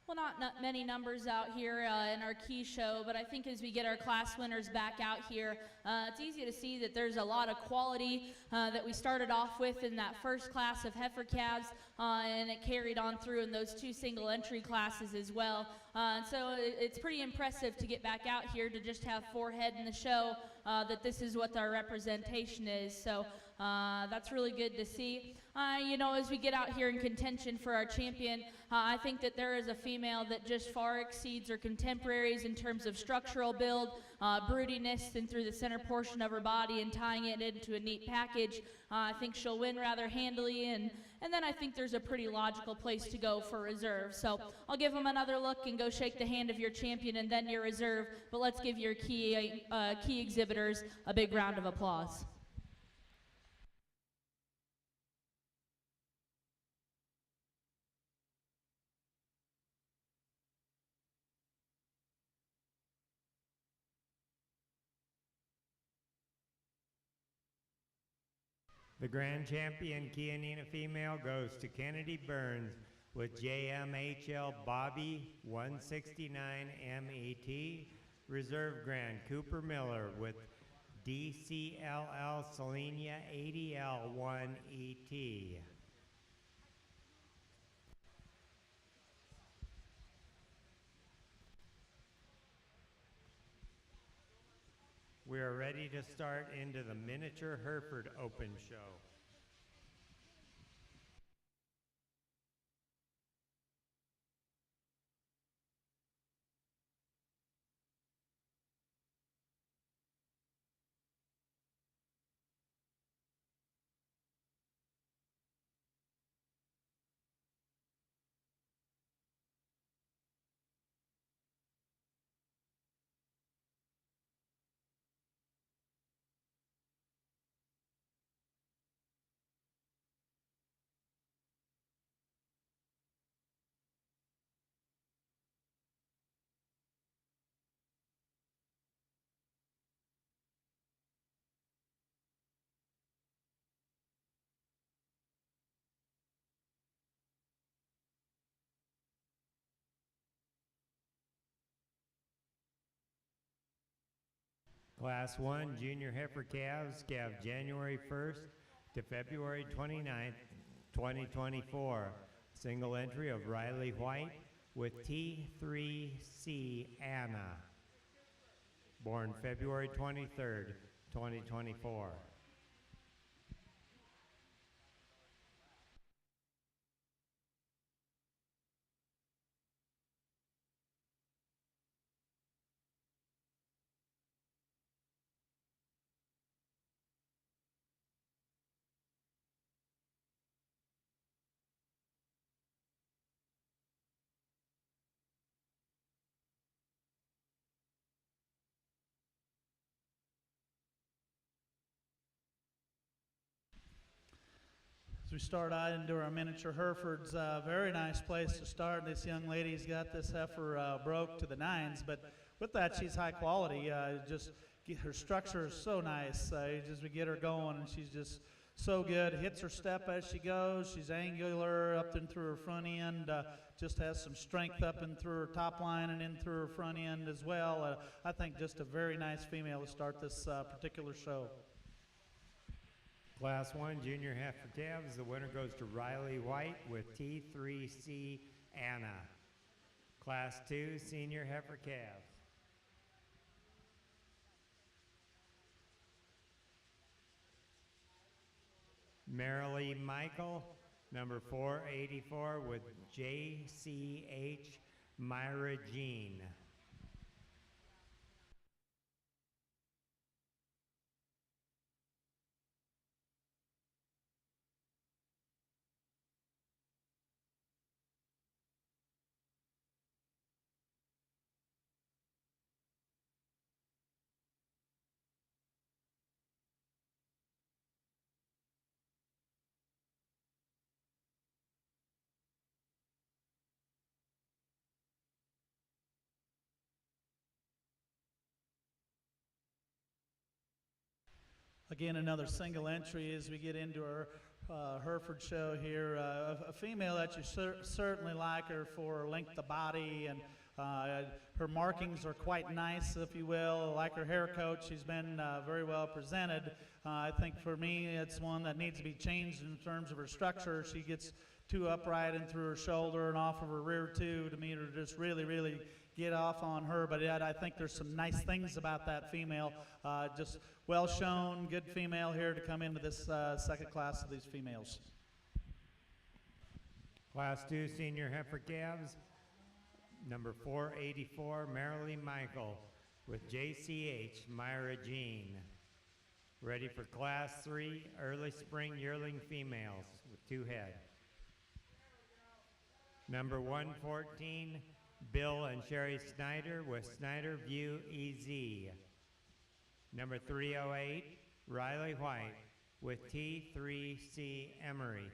Well, not many numbers out here in our key show, but I think as we get our class winners back out here, it's easy to see that there's a lot of quality that we started off with in that first class of heifer calves, and it carried on through in those two single entry classes as well. So it's pretty impressive to get back out here to just have 4 head in the show, that this is what our representation is. So that's really good to see. You know, as we get out here in contention for our champion, I think that there is a female that just far exceeds her contemporaries in terms of structural build, broodiness, and through the center portion of her body and tying it into a neat package. I think she'll win rather handily, and then I think there's a pretty logical place to go for reserve. So I'll give them another look and go shake the hand of your champion and then your reserve, but let's give your key exhibitors a big round of applause. The Grand Champion Chianina Female goes to Kennedy Burns with JMHL Bobby 169MET. Reserve Grand Cooper Miller with DCLL Selenia 80L1ET. We are ready ready to start into the Miniature Hereford Open Show. Class 1 Junior Heifer Calves, calve January 1st to February 29th, 2024. Single entry of Riley White with T3C Anna, born February 23rd, 2024. As we start out into our miniature Herefords, very nice place to start. This young lady's got this heifer broke to the nines, but with that, she's high quality. Her structure is so nice. We get her going, and she's just so good. Hits her step as she goes. She's angular up and through her front end. Just has some strength up and through her top line and in through her front end as well. I think just a very nice female to start this particular show. Class 1 Junior Heifer Calves, the winner goes to Riley White with T3C Anna. Class 2 Senior Heifer Calves. Marilee Michael, number 484 with JCH Myra Jean. Again, another single entry as we get into our Hereford show here. A female that you certainly like her for length of body, and her markings are quite nice, if you will. I like her hair coat. She's been very well presented. I think for me, it's one that needs to be changed in terms of her structure. She gets too upright and through her shoulder and off of her rear too, to me, to just really get off on her. But yet I think there's some nice things about that female. Just well shown, good female here to come into this second class of these females. Class 2 Senior Heifer Calves, number 484 Marilee Michael with JCH Myra Jean. Ready for Class 3 Early Spring Yearling Females with 2 head. Number 114 Bill and Sherry Snyder with Snyder View EZ. Number 308 Riley White with T3C Emery.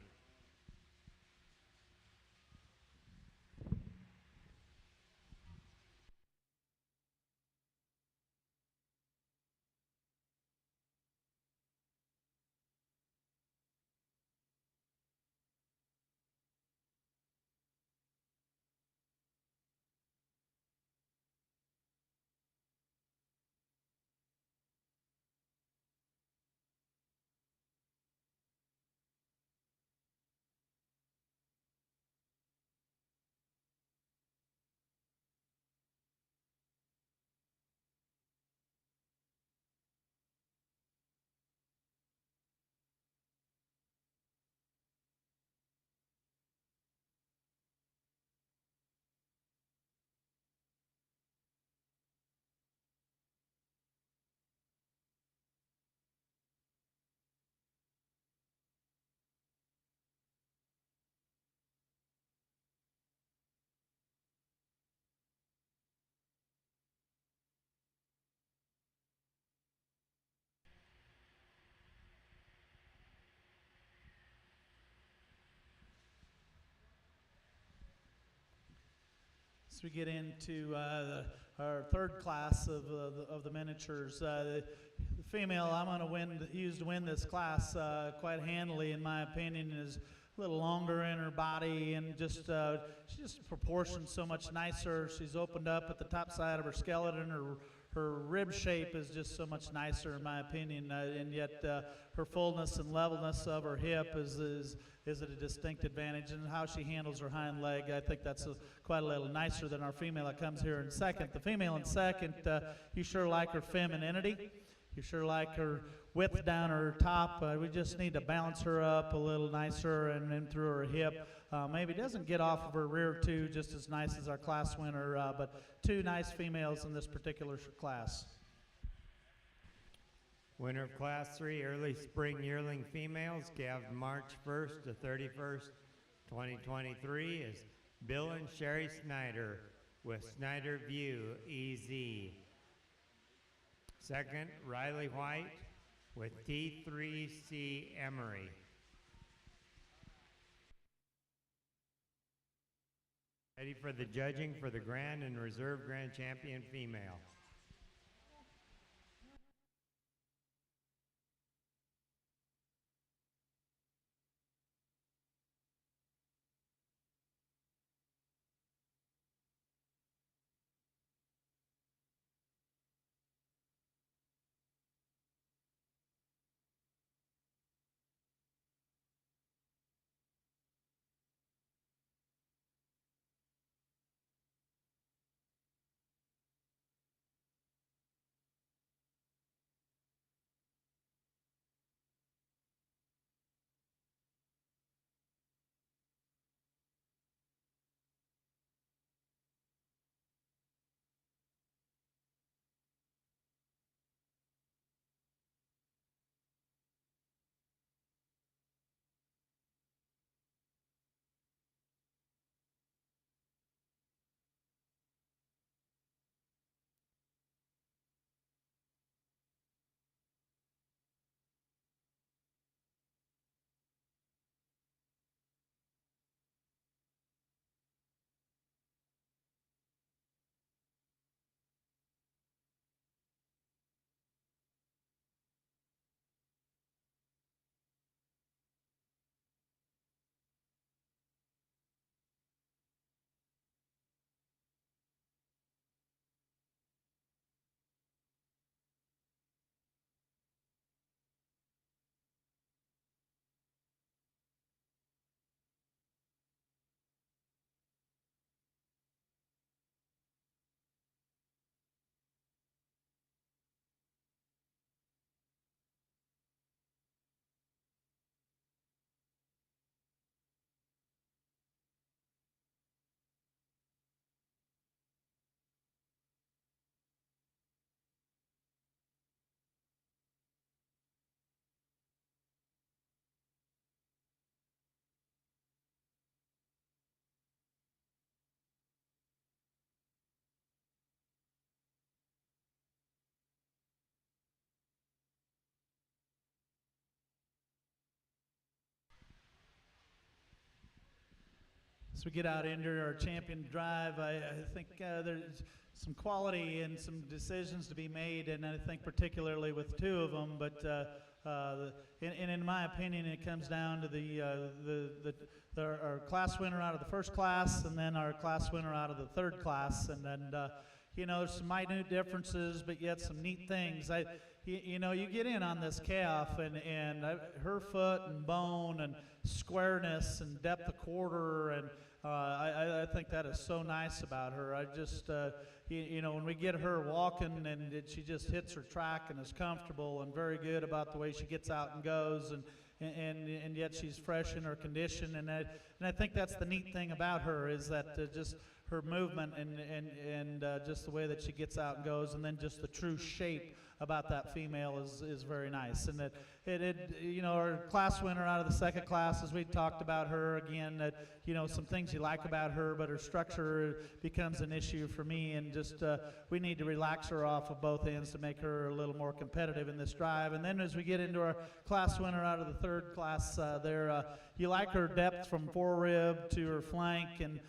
As we get into our third class of the miniatures, the female I'm going to use to win this class quite handily, in my opinion, is a little longer in her body, and just she's just proportioned so much nicer. She's opened up at the top side of her skeleton. Her rib shape is just so much nicer, in my opinion, and yet her fullness and levelness of her hip is at a distinct advantage. And how she handles her hind leg, I think that's quite a little nicer than our female that comes here in second. The female in second, you sure like her femininity. You sure like her width down her top. We just need to balance her up a little nicer and then through her hip. Maybe doesn't get off of her rear too just as nice as our class winner, but two nice females in this particular class. Winner of Class 3 Early Spring Yearling Females, calved March 1st to 31st, 2023, is Bill and Sherry Snyder with Snyder View EZ. Second, Riley White with T3C Emery. Ready for the judging for the Grand and Reserve Grand Champion female. As we get out into our champion drive, I think there's some quality and some decisions to be made, and I think particularly with two of them. But in my opinion, it comes down to our class winner out of the first class, and then our class winner out of the third class, and then you know, there's some minute differences, but yet some neat things. You know, you get in on this calf, and her foot and bone and squareness and depth of quarter, and I think that is so nice about her. I just, you know, when we get her walking, and she just hits her track and is comfortable and very good about the way she gets out and goes, and yet she's fresh in her condition, and I think that's the neat thing about her, is that just her movement and just the way that she gets out and goes, and then just the true shape about that female is very nice. And that our class winner out of the second class, as we talked about her again, that some things you like about her, but her structure becomes an issue for me, and just we need to relax her off of both ends to make her a little more competitive in this drive. And then as we get into our class winner out of the third class, you like her depth from forerib to her flank, and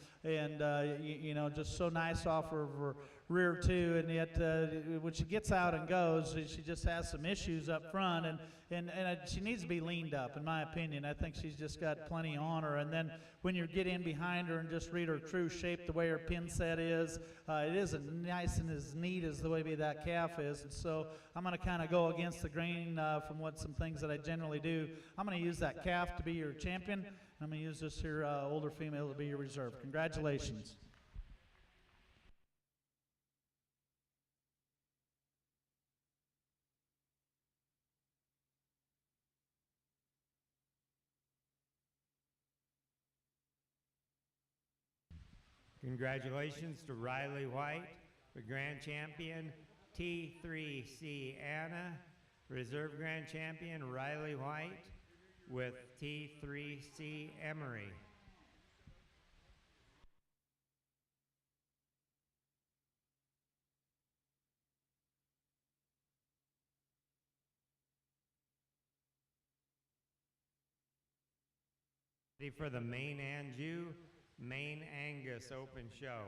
just so nice off of her rear too, and yet when she gets out and goes, she just has some issues up front, and she needs to be leaned up, in my opinion. I think she's just got plenty on her, and then when you get in behind her and just read her true shape, the way her pin set is, it isn't nice and as neat as the way that calf is. And so I'm going to kind of go against the grain from some things that I generally do. I'm going to use that calf to be your champion, and I'm going to use this here older female to be your reserve. Congratulations. Congratulations to Riley White, the grand champion, T3C Anna, reserve grand champion Riley White with T3C Emery. Ready for the Main Angus Open Show.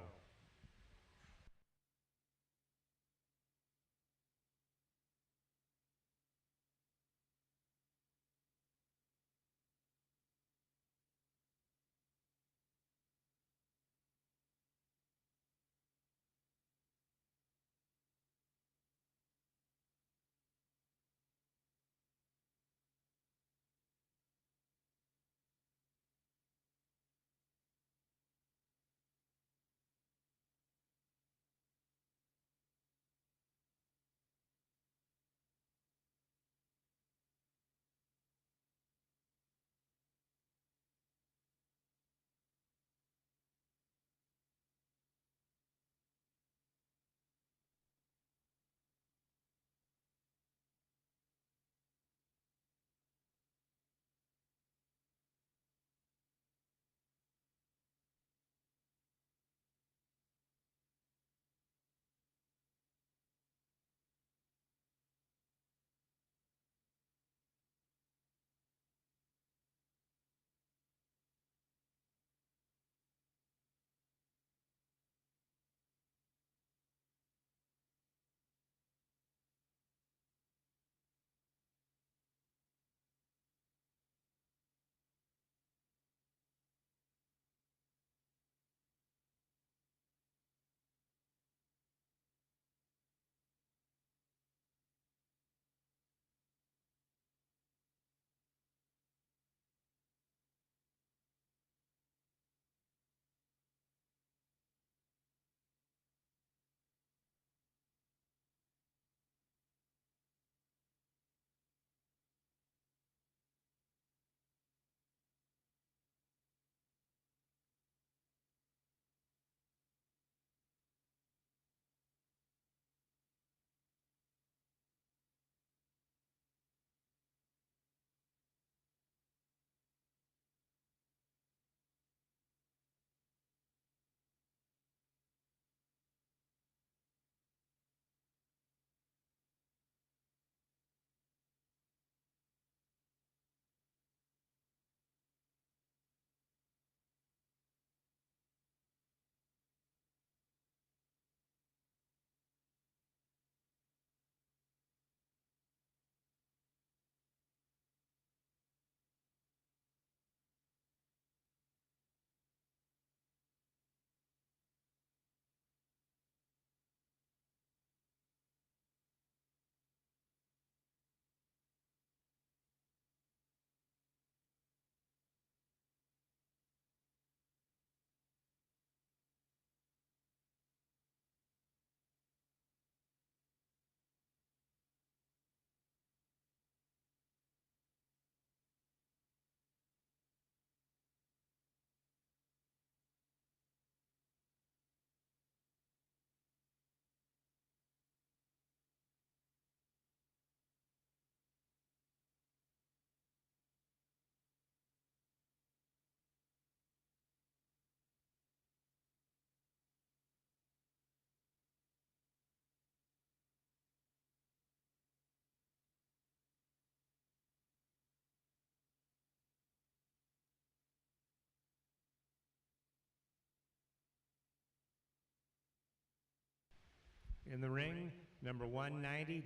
In the ring, number 190,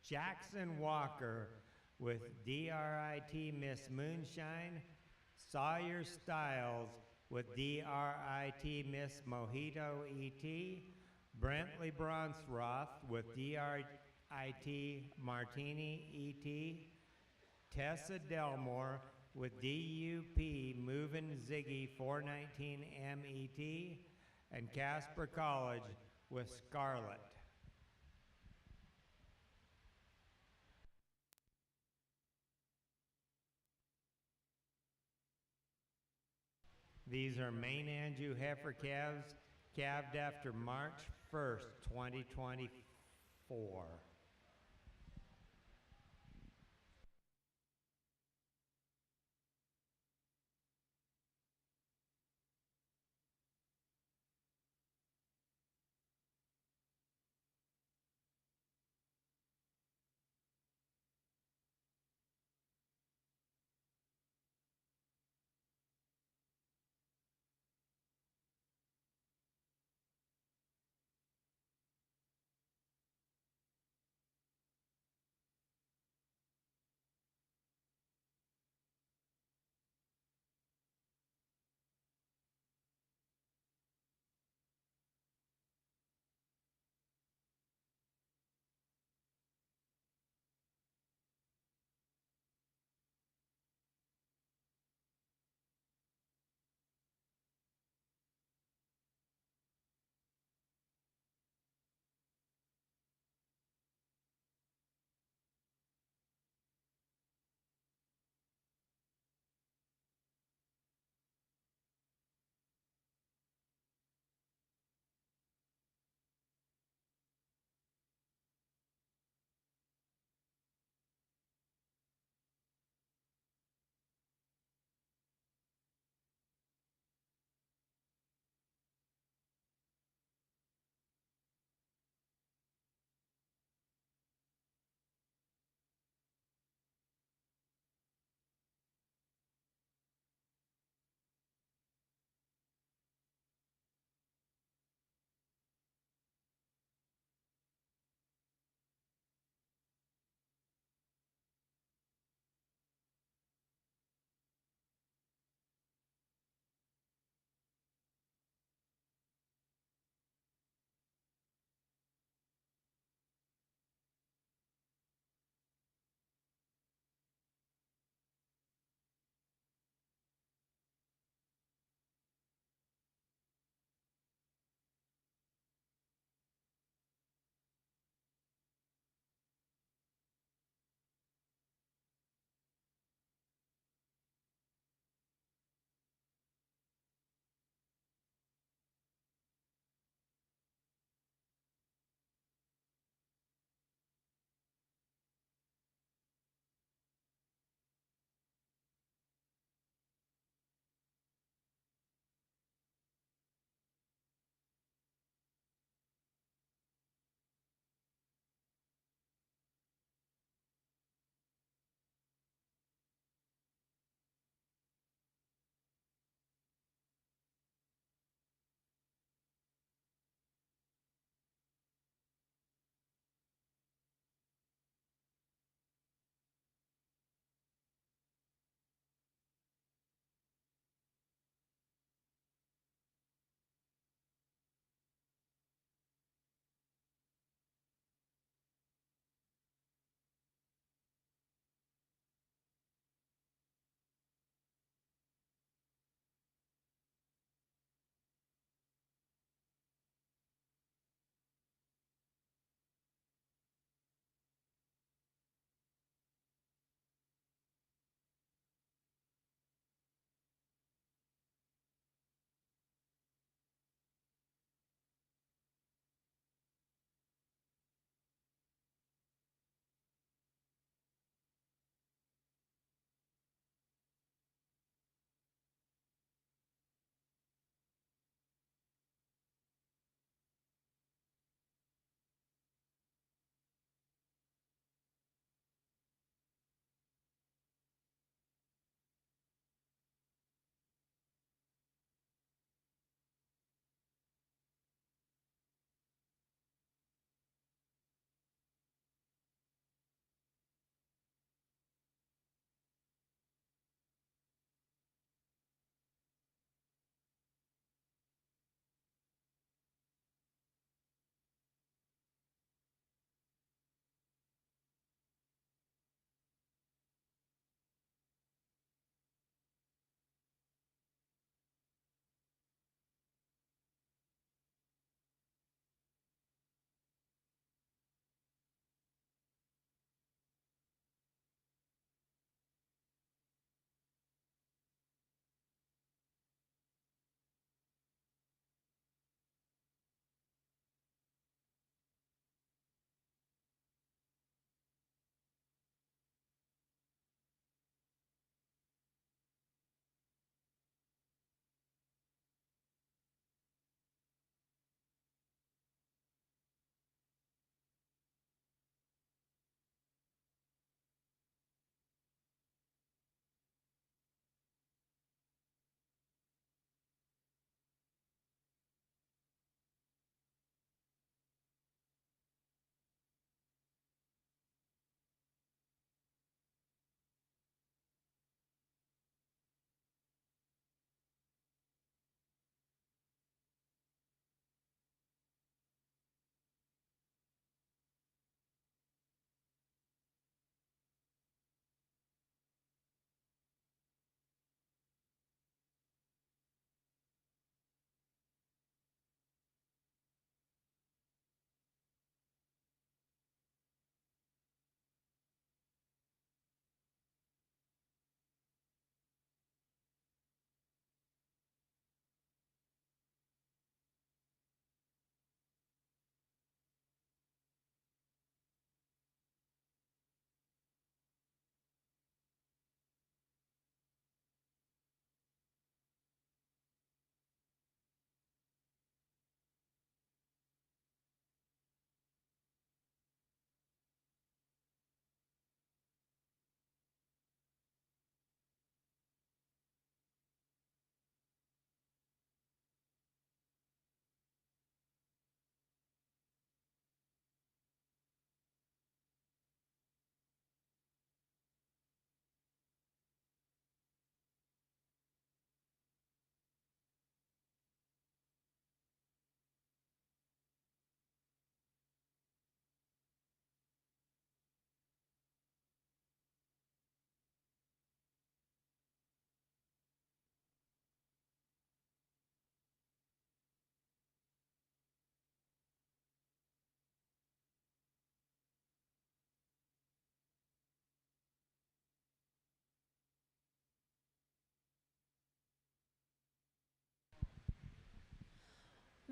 Jackson Walker with DRIT Miss Moonshine, Sawyer Styles with DRIT Miss Mojito ET, Brentley Bronsroth with DRIT Martini ET, Tessa Delmore with DUP Movin' Ziggy 419 MET, and Casper College with Scarlet. These are Main Angus heifer calves calved after March 1st, 2024.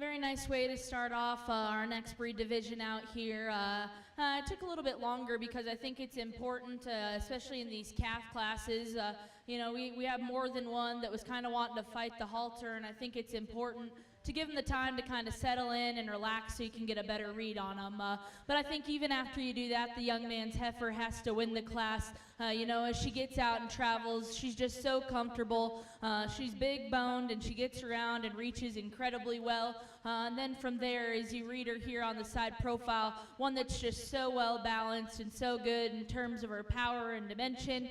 Very nice way to start off our next breed division out here. It took a little bit longer because I think it's important, especially in these calf classes. You know, we have more than one that was kind of wanting to fight the halter, and I think it's important to give them the time to kind of settle in and relax so you can get a better read on them. But I think even after you do that, the young man's heifer has to win the class. You know, as she gets out and travels, she's just so comfortable. She's big boned and she gets around and reaches incredibly well. And then from there, as you read her here on the side profile, one that's just so well balanced and so good in terms of her power and dimension.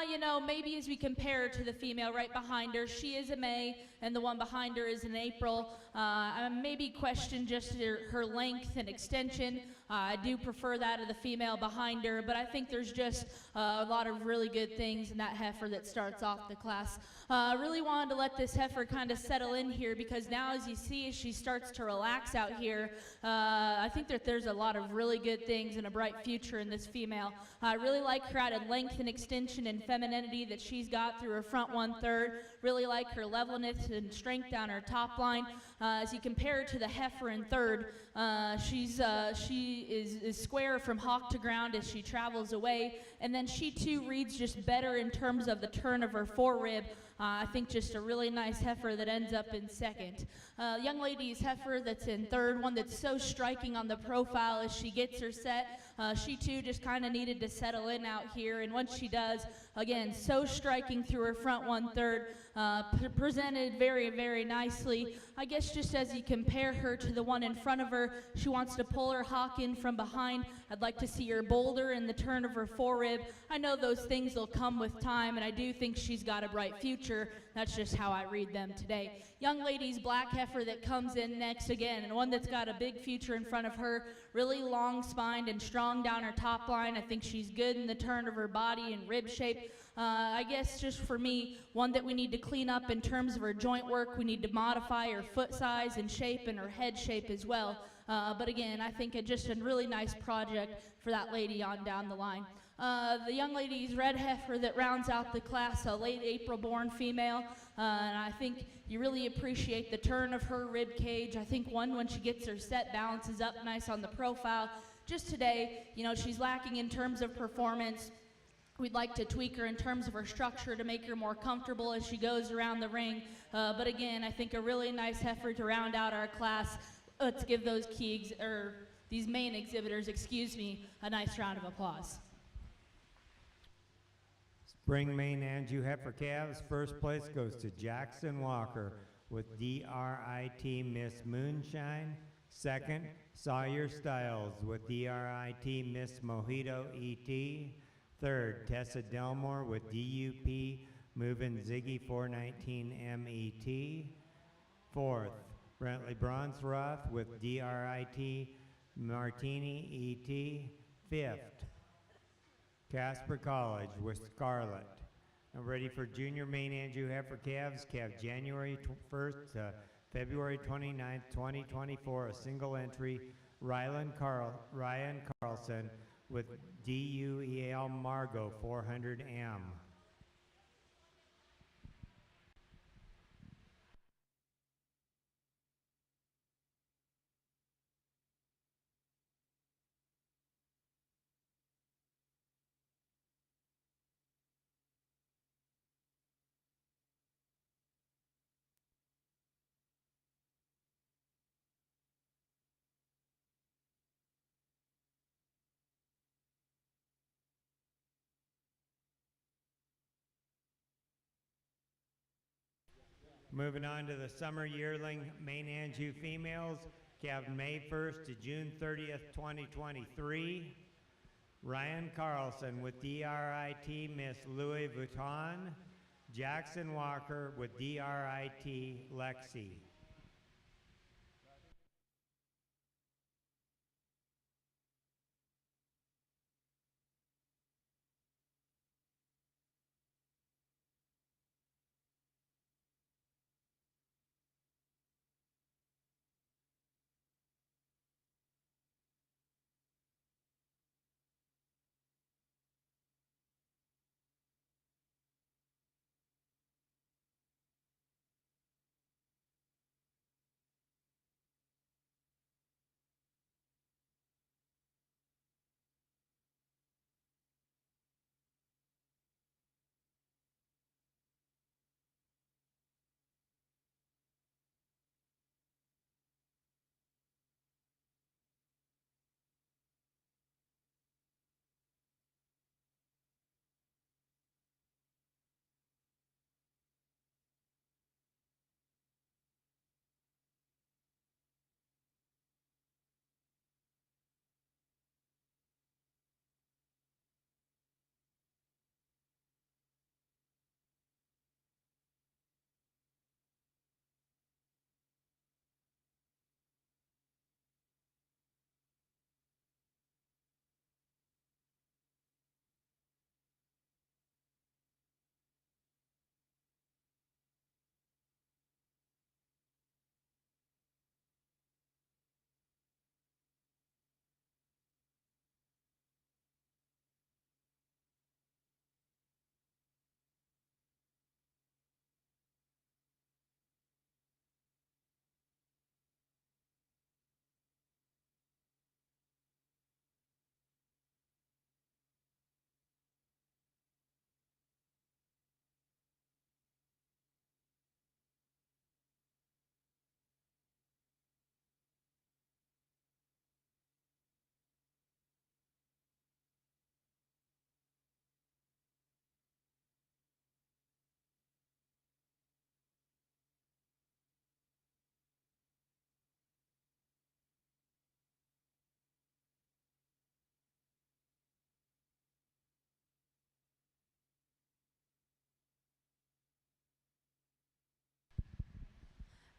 You know, maybe as we compare her to the female right behind her, she is a May and the one behind her is an April. I maybe question just her length and extension. I do prefer that of the female behind her, but I think there's just a lot of really good things in that heifer that starts off the class. I really wanted to let this heifer kind of settle in here because now as you see, as she starts to relax out here, I think that there's a lot of really good things and a bright future in this female. I really like her added length and extension and femininity that she's got through her front 1/3. Really like her levelness and strength down her top line. As you compare her to the heifer in third, she is square from hock to ground as she travels away, and then she too reads just better in terms of the turn of her forerib. I think just a really nice heifer that ends up in second. Young lady's heifer that's in third, one that's so striking on the profile as she gets her set. She too just kind of needed to settle in out here, and once she does, again, so striking through her front 1/3, presented very, very nicely. I guess just as you compare her to the one in front of her, she wants to pull her hock in from behind. I'd like to see her bolder in the turn of her forerib. I know those things will come with time, and I do think she's got a bright future. That's just how I read them today. Young lady's black heifer that comes in next again, and one that's got a big future in front of her, really long-spined and strong down her top line. I think she's good in the turn of her body and rib shape. I guess just for me, one that we need to clean up in terms of her joint work. We need to modify her foot size and shape and her head shape as well. But again, I think just a really nice project for that lady on down the line. The young lady's red heifer that rounds out the class, a late April born female, and I think you really appreciate the turn of her rib cage. I think one, when she gets her set, balances up nice on the profile. Just today, you know, she's lacking in terms of performance. We'd like to tweak her in terms of her structure to make her more comfortable as she goes around the ring. But again, I think a really nice heifer to round out our class. Let's give those these main exhibitors, a nice round of applause. Spring Main Angus heifer calves, first place goes to Jackson Walker with DRIT Miss Moonshine. Second, Sawyer Styles with DRIT Miss Mojito ET. Third, Tessa Delmore with DUP Moving Ziggy 419 MET. Fourth, Brentley Bronsroth with DRIT Martini ET. Fifth, Casper College with Scarlet. Now ready for Junior Main Angus heifer calves, January 1st to February 29th, 2024, a single entry, Ryan Carlson with DUEL Margot 400M. Moving on to the summer yearling Main Angus females, May 1st to June 30th, 2023. Ryan Carlson with DRIT Miss Louis Vuitton. Jackson Walker with DRIT Lexi.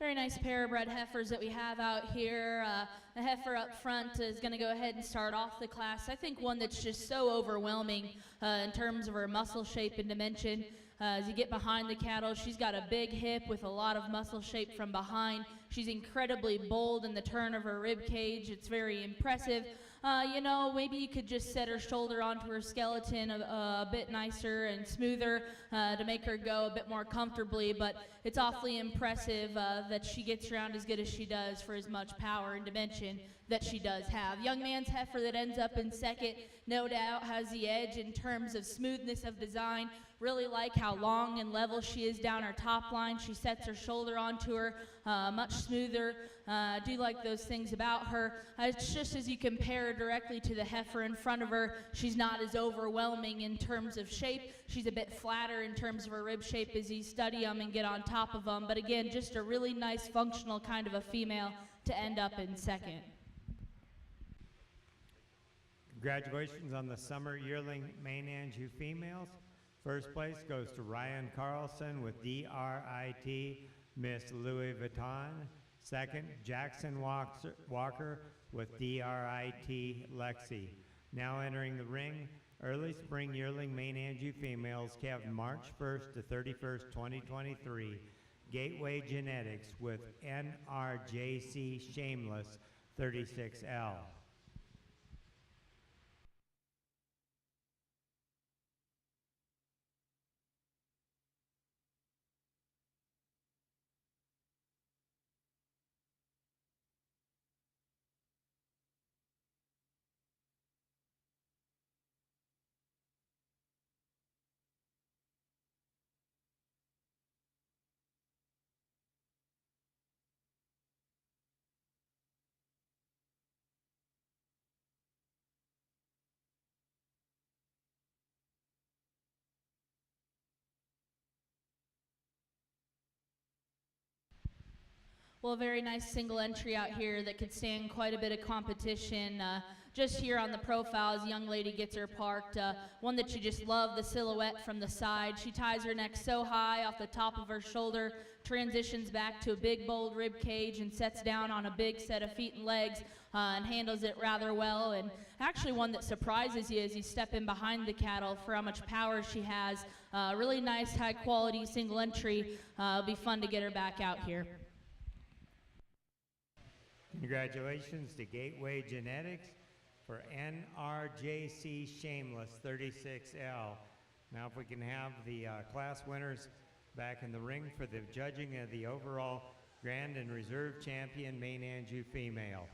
Very nice pair of bred heifers that we have out here. The heifer up front is going to go ahead and start off the class. I think one that's just so overwhelming in terms of her muscle shape and dimension. As you get behind the cattle, she's got a big hip with a lot of muscle shape from behind. She's incredibly bold in the turn of her rib cage. It's very impressive. You know, maybe you could just set her shoulder onto her skeleton a bit nicer and smoother to make her go a bit more comfortably, but it's awfully impressive that she gets around as good as she does for as much power and dimension that she does have. Young man's heifer that ends up in second, no doubt has the edge in terms of smoothness of design. Really like how long and level she is down her top line. She sets her shoulder onto her much smoother. I do like those things about her. It's just as you compare her directly to the heifer in front of her, she's not as overwhelming in terms of shape. She's a bit flatter in terms of her rib shape as you study them and get on top of them. But again, just a really nice functional kind of a female to end up in second. Congratulations on the summer yearling Main Angus females. First place goes to Ryan Carlson with DRIT Miss Louis Vuitton. Second, Jackson Walker with DRIT Lexi. Now entering the ring, early spring yearling Main Angus females calved March 1st to 31st, 2023. Gateway Genetics with NRJC Shameless 36L. Well, a very nice single entry out here that could stand quite a bit of competition. Just here on the profiles, young lady gets her parked. One that you just love, the silhouette from the side. She ties her neck so high off the top of her shoulder, transitions back to a big, bold rib cage and sets down on a big set of feet and legs and handles it rather well. And actually one that surprises you as you step in behind the cattle for how much power she has. Really nice, high-quality single entry. It'll be fun to get her back out here. Congratulations to Gateway Genetics for NRJC Shameless 36L. Now if we can have the class winners back in the ring for the judging of the overall Grand and Reserve Champion Main Angus female.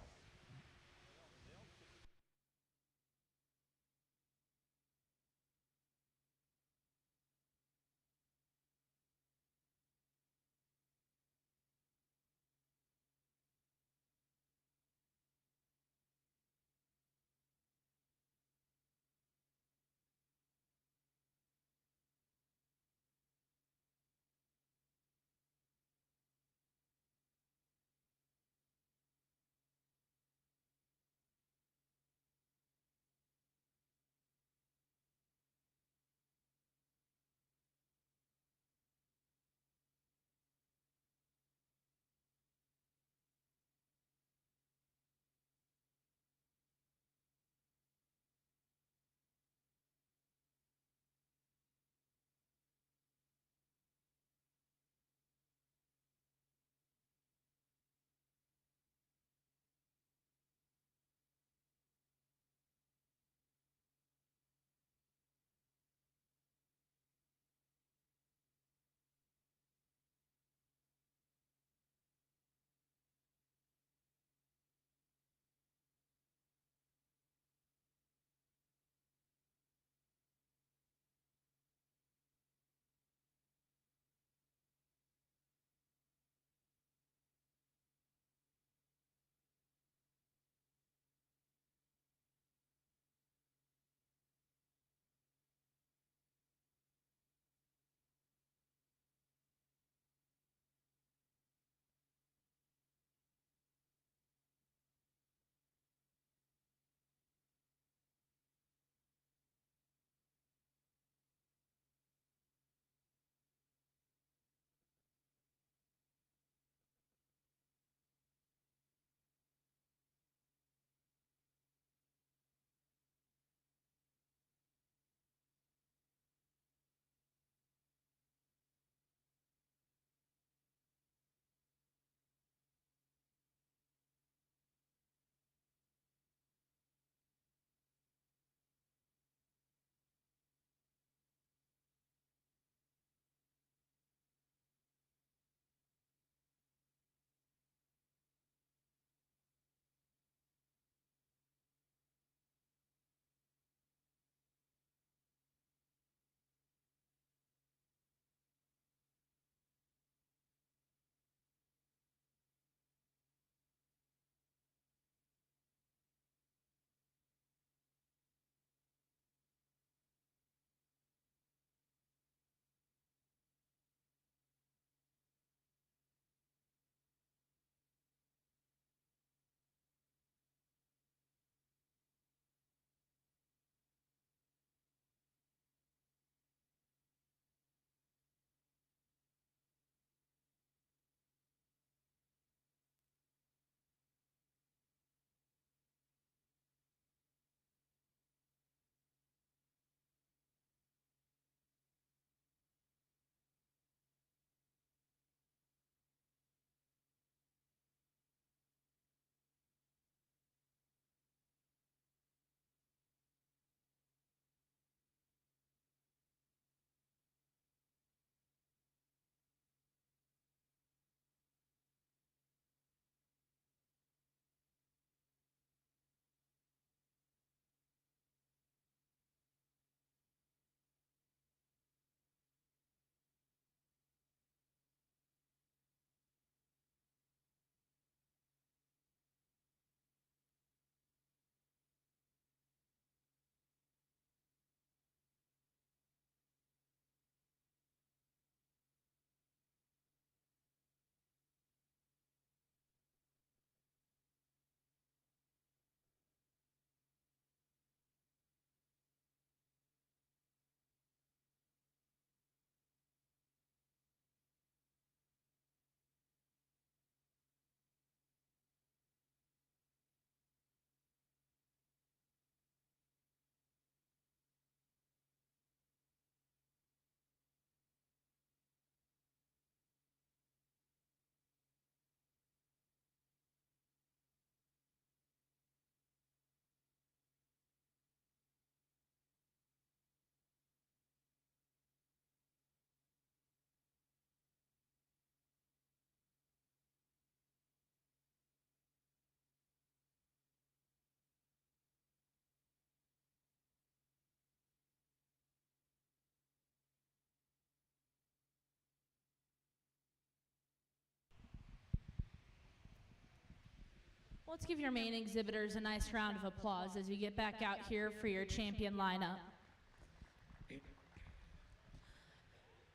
Let's give your main exhibitors a nice round of applause as we get back out here for your champion lineup.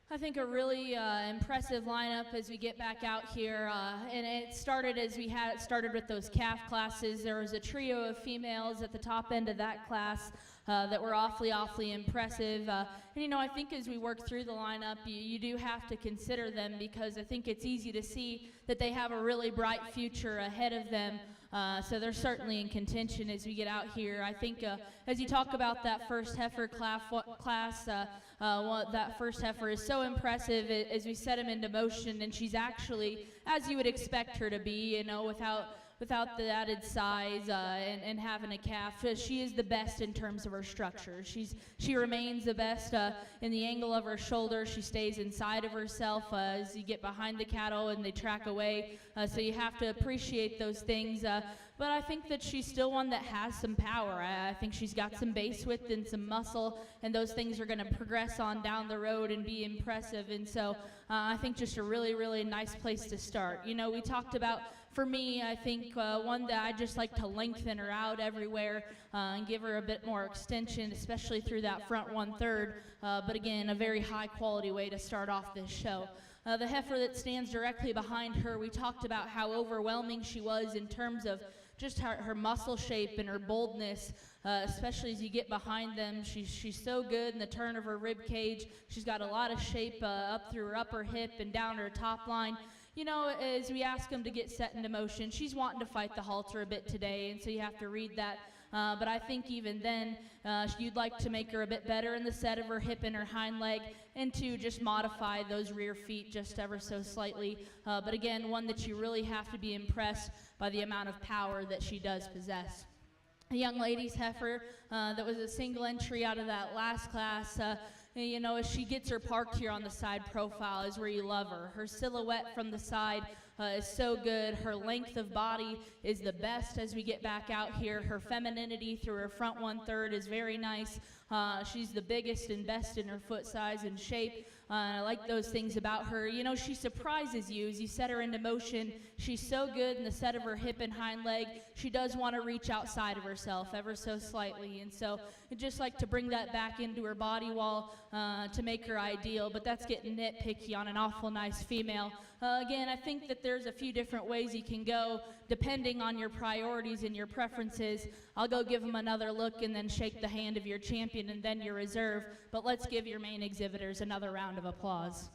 I think a really impressive lineup as we get back out here, and it started as we had it started with those calf classes. There was a trio of females at the top end of that class that were awfully impressive. And you know, I think as we work through the lineup, you do have to consider them, because I think it's easy to see that they have a really bright future ahead of them. So they're certainly in contention as we get out here. I think as you talk about that first heifer class, that first heifer is so impressive as we set him into motion, and she's actually, as you would expect her to be, you know, without the added size and having a calf. She is the best in terms of her structure. She remains the best in the angle of her shoulder. She stays inside of herself as you get behind the cattle and they track away. So you have to appreciate those things. But I think that she's still one that has some power. I think she's got some base width and some muscle, and those things are going to progress on down the road and be impressive. And so I think just a really nice place to start. You know, we talked about, for me, I think one that I just like to lengthen her out everywhere and give her a bit more extension, especially through that front 1/3. But again, a very high quality way to start off this show. The heifer that stands directly behind her, we talked about how overwhelming she was in terms of just her muscle shape and her boldness, especially as you get behind them. She's so good in the turn of her rib cage. She's got a lot of shape up through her upper hip and down her top line. You know, as we ask them to get set into motion, she's wanting to fight the halter a bit today, and so you have to read that. But I think even then, you'd like to make her a bit better in the set of her hip and her hind leg, and to just modify those rear feet just ever so slightly. But again, one that you really have to be impressed by the amount of power that she does possess. A young lady's heifer that was a single entry out of that last class. You know, as she gets her parked here on the side profile is where you love her. Her silhouette from the side is so good. Her length of body is the best as we get back out here. Her femininity through her front 1/3 is very nice. She's the biggest and best in her foot size and shape. I like those things about her. You know, she surprises you as you set her into motion. She's so good in the set of her hip and hind leg. She does want to reach outside of herself ever so slightly, and so I'd just like to bring that back into her body wall to make her ideal, but that's getting nitpicky on an awful nice female. Again, I think that there's a few different ways you can go depending on your priorities and your preferences. I'll go give them another look and then shake the hand of your champion and then your reserve, but let's give your main exhibitors another round of applause.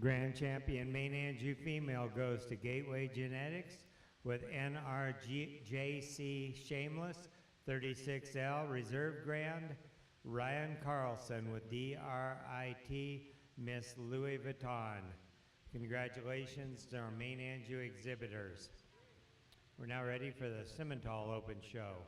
Grand Champion Main Angus female goes to Gateway Genetics with NRJC Shameless 36L Reserve Grand. Ryan Carlson with DRIT Miss Louis Vuitton. Congratulations to our Main Angus exhibitors. We're now ready for the Simmental Open Show.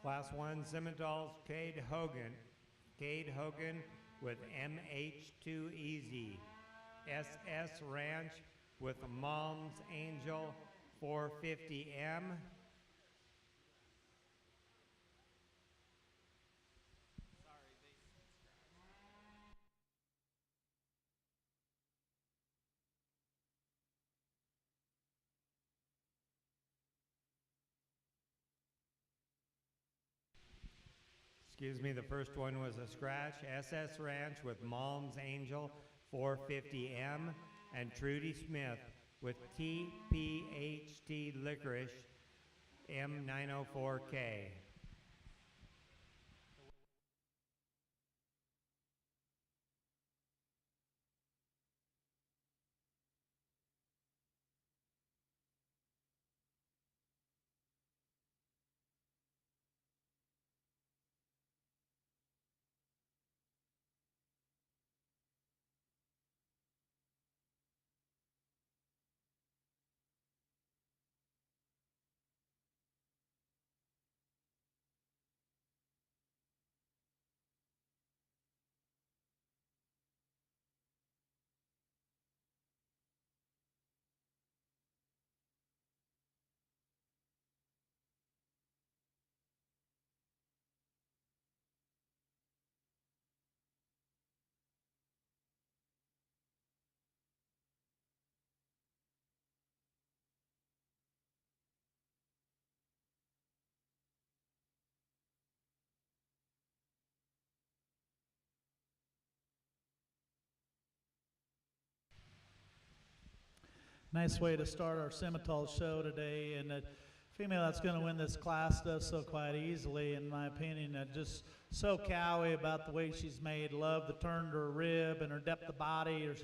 Class 1 Simmental's Cade Hogan with MH2 Easy. SS Ranch with Mom's Angel 450M. Excuse me, the first one was a scratch. SS Ranch with Mom's Angel 450M, and Trudy Smith with TPHT Licorice M904K. Nice way to start our Simmental show today, and the female that's going to win this class does so quite easily, in my opinion. Just so cowy about the way she's made. Love the turn to her rib and her depth of body, her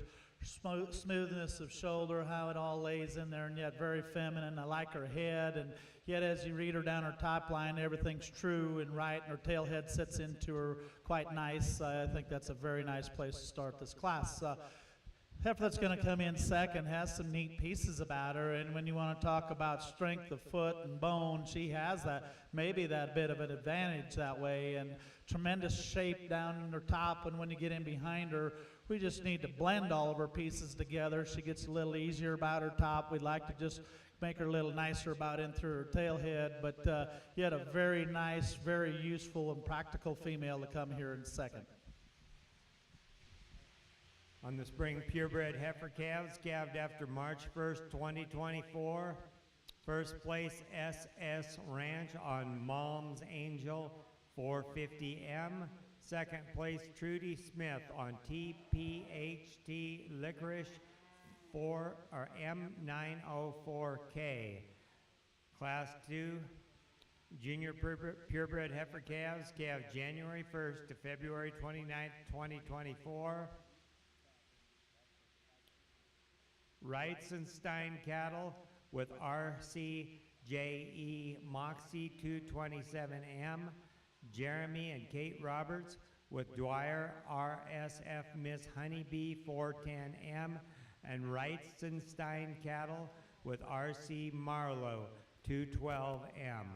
smoothness of shoulder, how it all lays in there, and yet very feminine. I like her head, and yet as you read her down her top line, everything's true and right, and her tail head sits into her quite nice. I think that's a very nice place to start this class. Heifer that's going to come in second has some neat pieces about her, and when you want to talk about strength of foot and bone, she has that, maybe that bit of an advantage that way, and tremendous shape down in her top, and when you get in behind her, we just need to blend all of her pieces together. She gets a little easier about her top. We'd like to just make her a little nicer about in through her tail head, but yet a very nice, very useful and practical female to come here in second. On the spring purebred heifer calves, calved after March 1st, 2024. First place SS Ranch on Mom's Angel 450M. Second place Trudy Smith on TPHT Licorice M904K. Class 2 junior purebred heifer calves, calved January 1st to February 29th, 2024. Reitzenstein cattle with RCJE Moxie 227M, Jeremy and Kate Roberts with Dwyer RSF Miss Honeybee 410M, and Reitzenstein cattle with RC Marlowe 212M.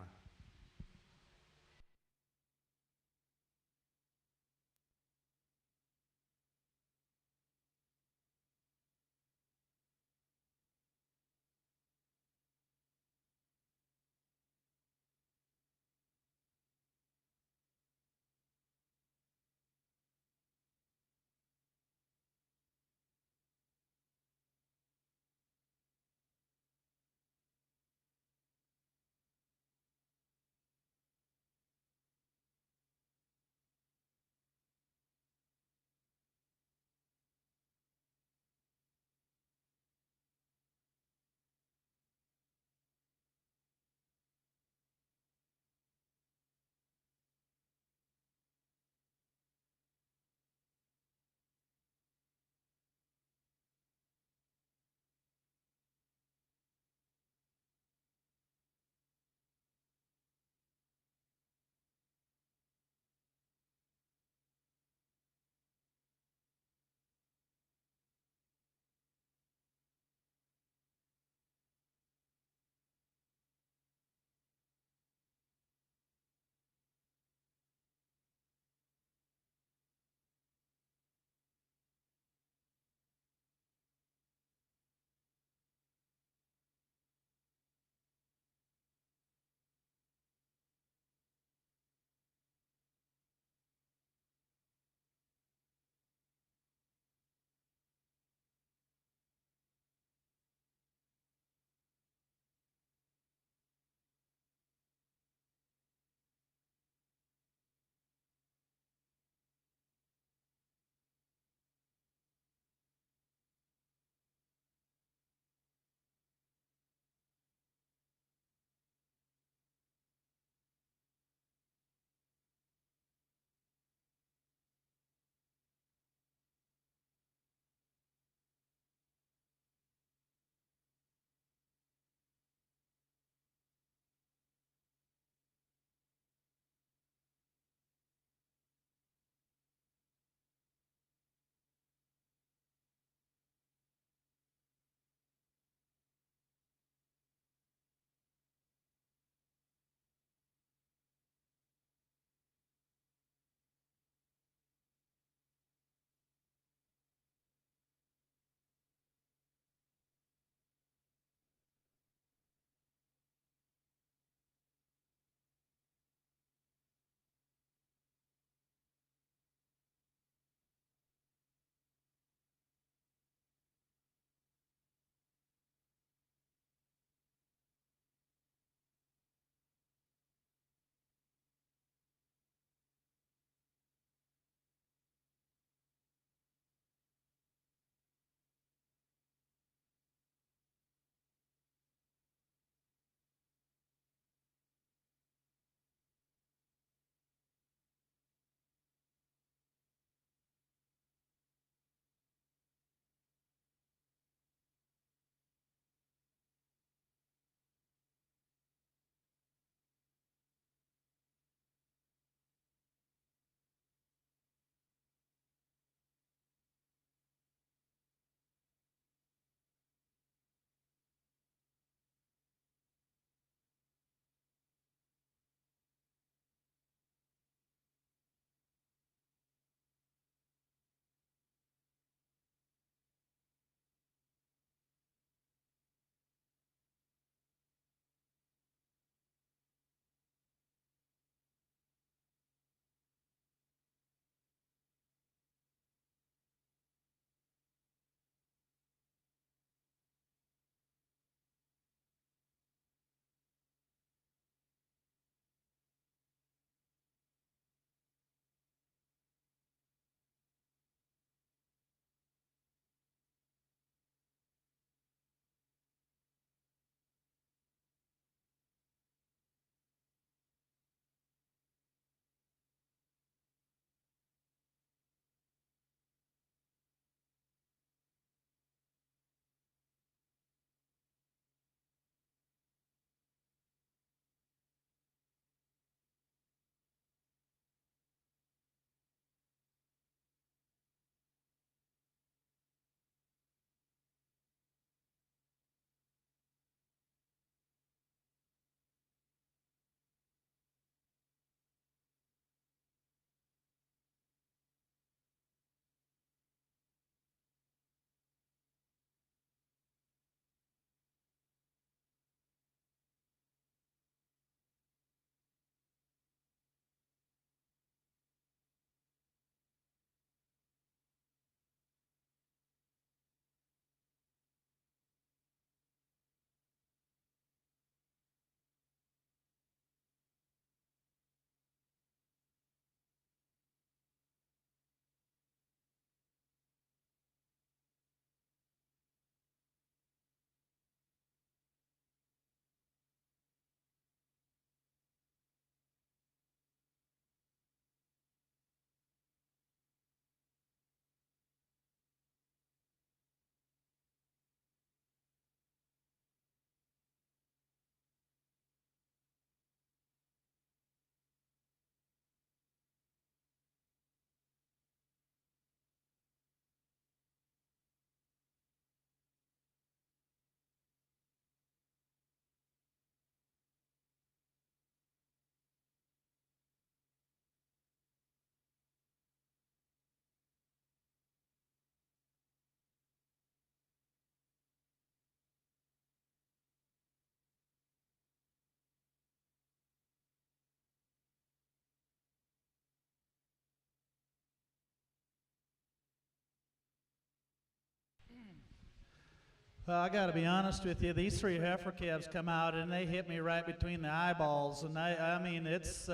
Well, I got to be honest with you. These three heifer calves come out and they hit me right between the eyeballs, and I mean, it's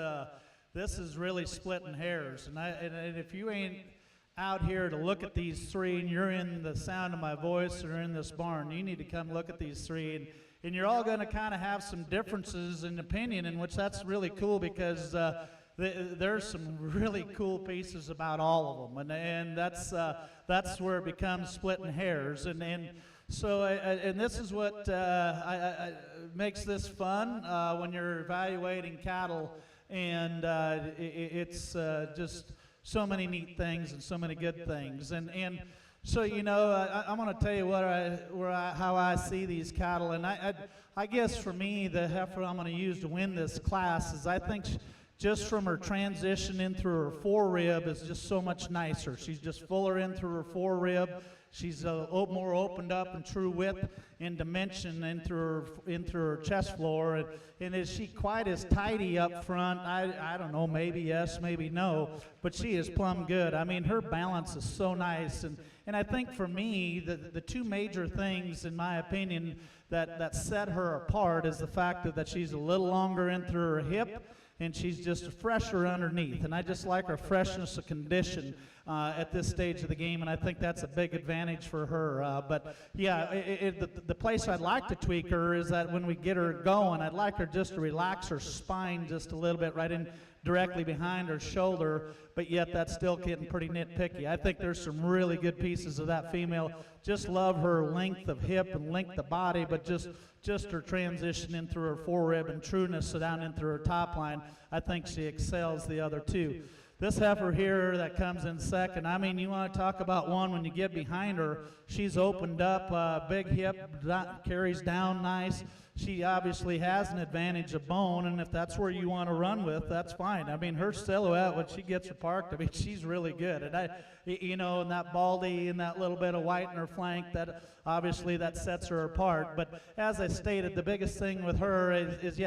this is really splitting hairs. And if you ain't out here to look at these three, and you're in the sound of my voice or in this barn, you need to come look at these three, and you're all going to kind of have some differences in opinion, in which that's really cool because. There's some really cool pieces about all of them, and that's where it becomes splitting hairs, and so and this is what makes this fun when you're evaluating cattle, and it's just so many neat things and so many good things, and so you know I'm going to tell you how I see these cattle, and I guess for me the heifer I'm going to use to win this class is I think. Just from her transition in through her forerib is just so much nicer. She's just fuller in through her forerib. She's more opened up in true width and dimension in through her chest floor. And is she quite as tidy up front? I don't know, maybe yes, maybe no. But she is plumb good. I mean, her balance is so nice. And I think for me, the two major things, in my opinion, that set her apart is the fact that she's a little longer in through her hip, and she's just fresher underneath. And I just like her freshness of condition at this stage of the game, and I think that's a big advantage for her. But yeah, the place I'd like to tweak her is that when we get her going, I'd like her just to relax her spine just a little bit right in directly behind her shoulder, but yet that's still getting pretty nitpicky. I think there's some really good pieces of that female. Just love her length of hip and length of body, but just her transition in through her forerib and trueness down in through her top line. I think she excels the other two. This heifer here that comes in second, I mean, you want to talk about one when you get behind her, she's opened up, big hip, carries down nice. She obviously has an advantage of bone, and if that's where you want to run with, that's fine. I mean, her silhouette, when she gets her parked, I mean, she's really good. And you know, and that baldy and that little bit of white in her flank, that obviously that sets her apart. But as I stated, the biggest thing with her is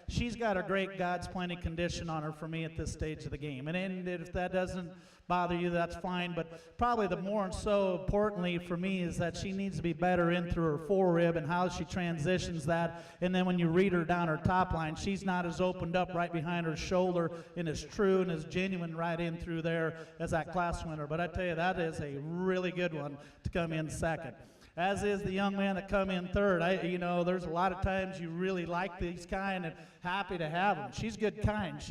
she's got a great God's plenty condition on her for me at this stage of the game. And if that doesn't bother you, that's fine. But probably the more and so importantly for me is that she needs to be better in through her forerib and how she transitions that. And then when you read her down her top line, she's not as opened up right behind her shoulder and as true and as genuine right in through there as that class winner. But I tell you, that is a really good one to come in second. As is the young man that come in third. You know, there's a lot of times you really like these kind and happy to have them. She's good kind.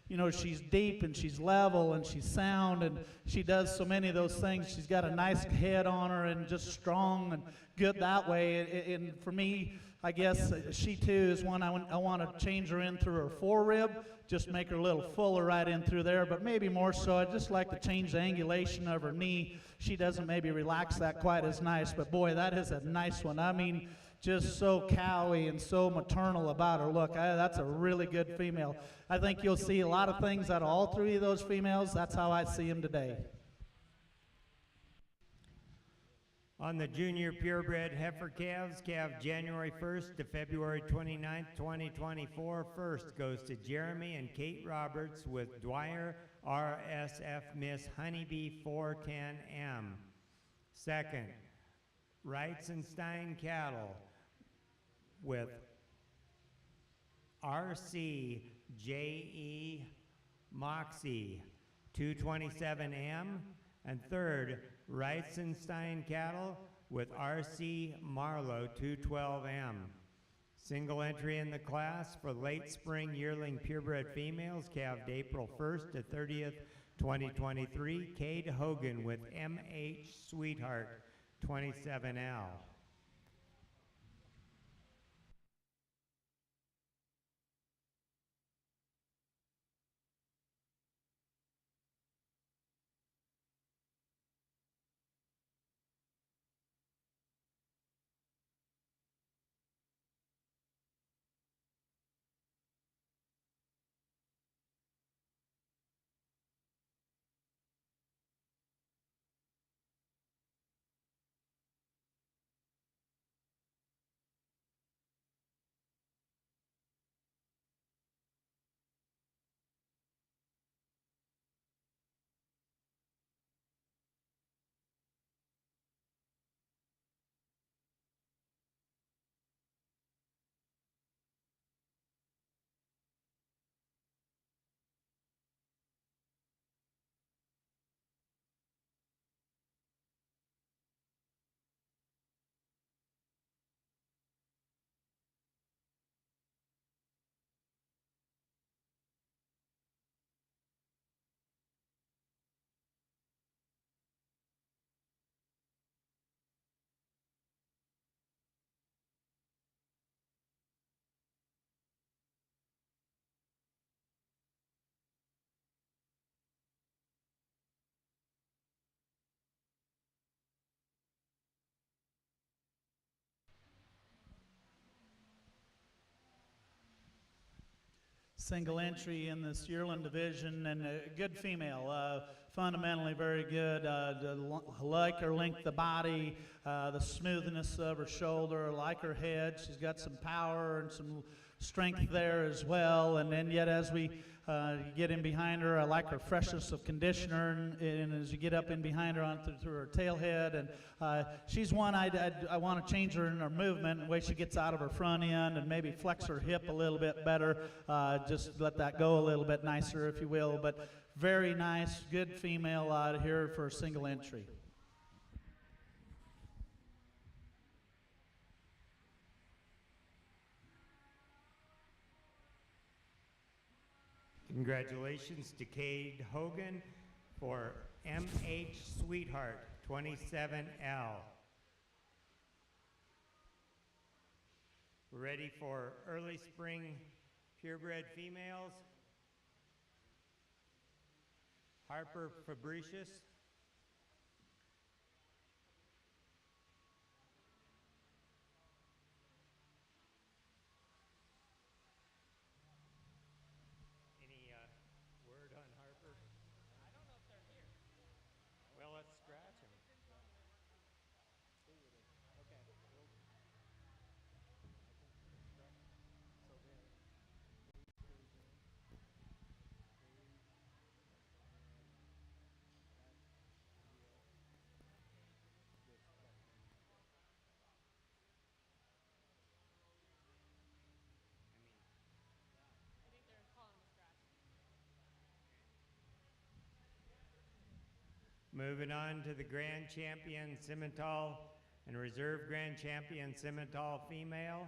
You know, she's deep and she's level and she's sound and she does so many of those things. She's got a nice head on her and just strong and good that way. And for me, I guess she too is one I want to change her in through her forerib, just make her a little fuller right in through there. But maybe more so, I'd just like to change the angulation of her knee. She doesn't maybe relax that quite as nice, but boy, that is a nice one. I mean, just so cowy and so maternal about her look. That's a really good female. I think you'll see a lot of things out of all three of those females. That's how I see them today. On the junior purebred heifer calves, calf January 1st to February 29th, 2024. First goes to Jeremy and Kate Roberts with Dwyer RSF Miss Honeybee 410M. Second, Reitzenstein cattle with RCJE Moxie 227M. And third, Reitzenstein cattle with RC Marlowe 212M. Single entry in the class for late spring yearling purebred females, calved April 1st to 30th, 2023. Cade Hogan with MH Sweetheart 27L. single entry in this yearling division, and a good female, fundamentally very good. Like her length of body, the smoothness of her shoulder, like her head. She's got some power and some strength there as well. And then yet as we get in behind her, I like her freshness of conditioner, and as you get up in behind her onto through her tail head, and she's one I want to change her in her movement, the way she gets out of her front end, and maybe flex her hip a little bit better, just let that go a little bit nicer, if you will. But very nice, good female out here for a single entry. Congratulations to Cade Hogan for MH Sweetheart 27L. We're ready for early spring purebred females. Harper Fabricius. Any word on Harper? I don't know if they're here. Well, let's scratch them. Moving on to the Grand Champion Simmental and Reserve Grand Champion Simmental female.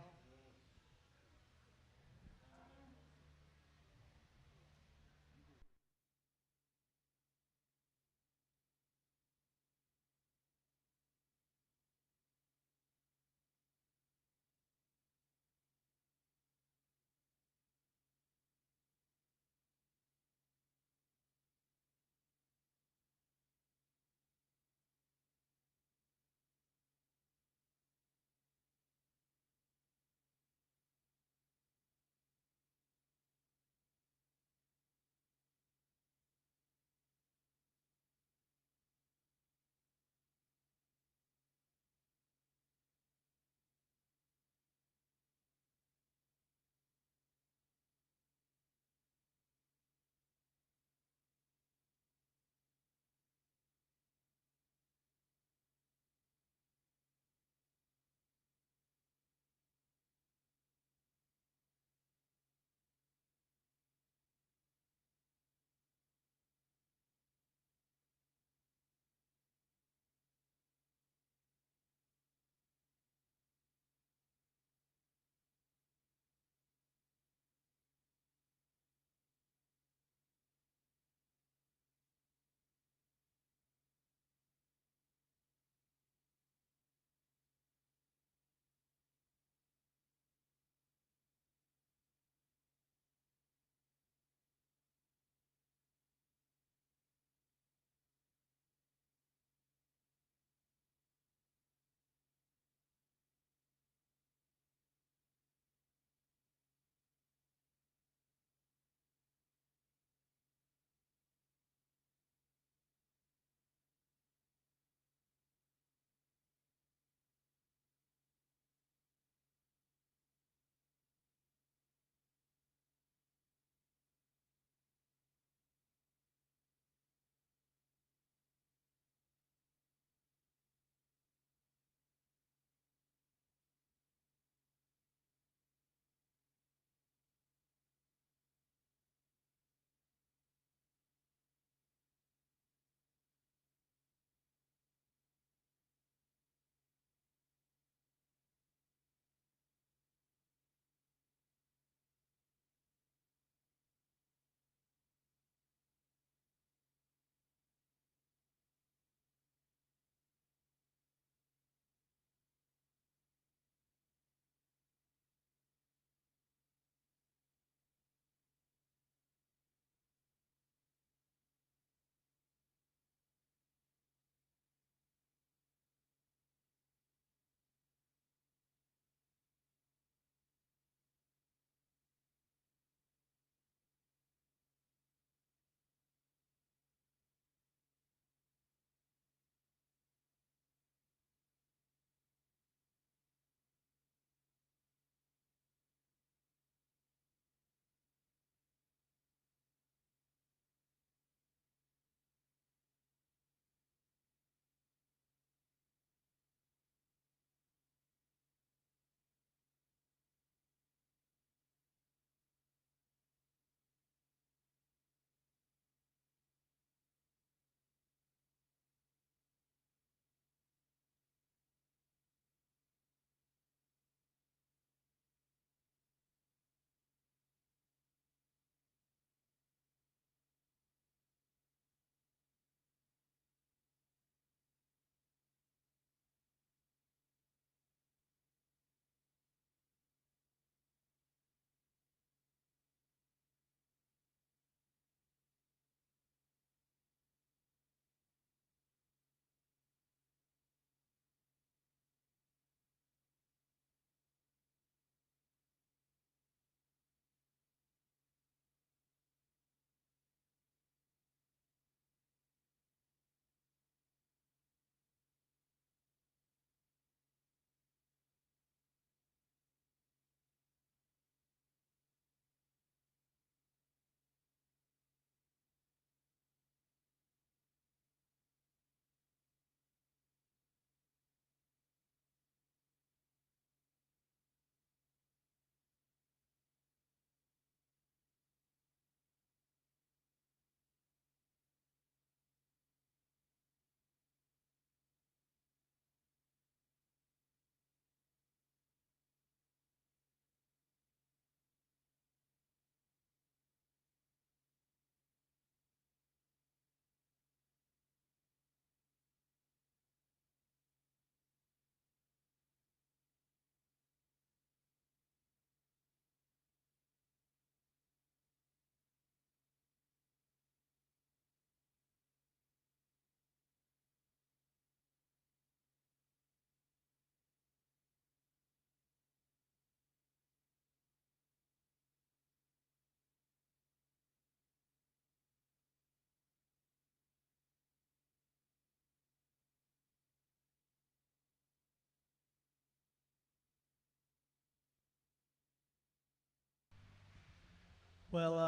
Well,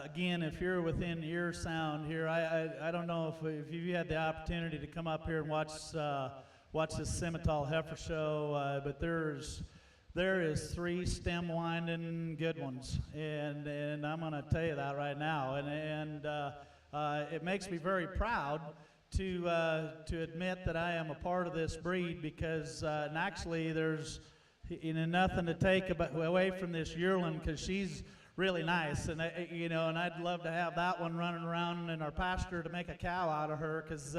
again, if you're within ear sound here, I don't know if you had the opportunity to come up here and watch this Simmental heifer show, but there is 3 stem winding good ones, and I'm going to tell you that right now, and it makes me very proud to admit that I am a part of this breed, because and actually there's nothing to take away from this yearling, because she's really nice, and and I'd love to have that one running around in our pasture to make a cow out of her, because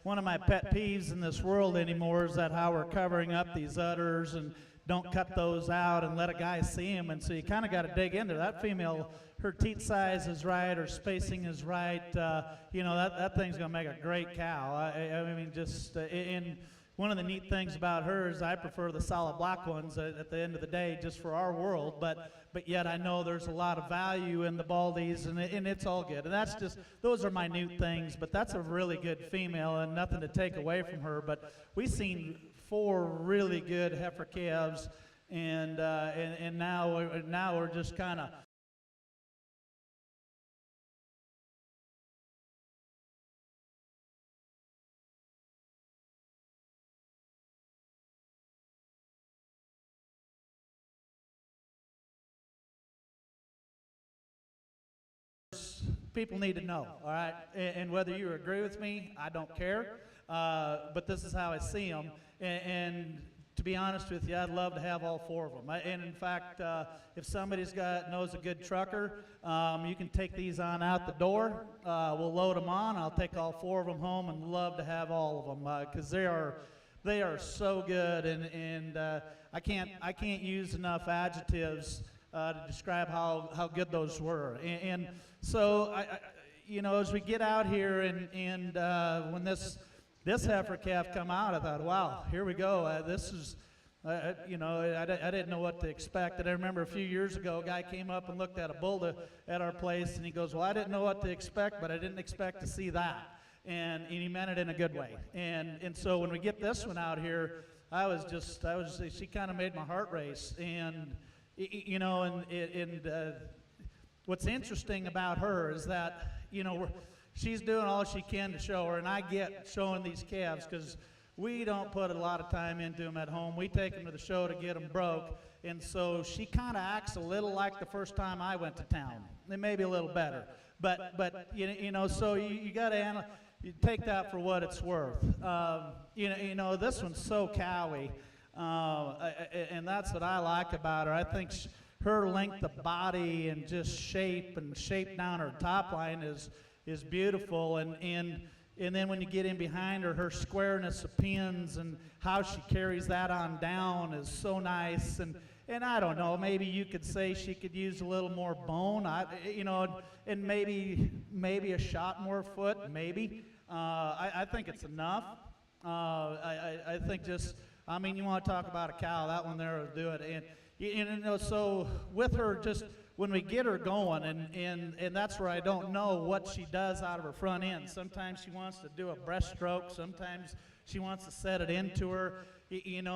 one of my pet peeves in this world anymore is that how we're covering up these udders and don't cut those out and let a guy see them, and so you kind of got to dig into that female. Her teat size is right, her spacing is right. That thing's gonna make a great cow. I mean, just in. One of the neat things about her is I prefer the solid black ones at the end of the day, just for our world, but yet I know there's a lot of value in the baldies, and it's all good. And that's just, those are minute things, but that's a really good female, and nothing to take away from her. But we've seen 4 really good heifer calves, and now we're just kind of people need to know, all right? And whether you agree with me, I don't care. But this is how I see them. And to be honest with you, I'd love to have all 4 of them. And in fact, if somebody's knows a good trucker, you can take these on out the door. We'll load them on. I'll take all 4 of them home, and love to have all of them, because they are so good. And I can't use enough adjectives to describe how good those were. And so, as we get out here, and when this heifer calf come out, I thought, wow, here we go. This is, I didn't know what to expect. And I remember a few years ago, a guy came up and looked at a bull at our place, and he goes, well, I didn't know what to expect, but I didn't expect to see that. And he meant it in a good way. And so when we get this one out here, she kind of made my heart race. And what's interesting about her is that, she's doing all she can to show her, and I get showing these calves because we don't put a lot of time into them at home. We take them to the show to get them broke, and so she kind of acts a little like the first time I went to town. It may be a little better, but so you got to you take that for what it's worth. This one's so cowy. And that's what I like about her. I think her length of body and just shape down her top line is beautiful. And then when you get in behind her, her squareness of pins and how she carries that on down is so nice. And I don't know, maybe you could say she could use a little more bone, and maybe a shot more foot, maybe. I think it's enough. I think just. You want to talk about a cow, that one there will do it. And so with her, just when we get her going, and that's where I don't know what she does out of her front end. Sometimes she wants to do a breaststroke. Sometimes she wants to set it into her, and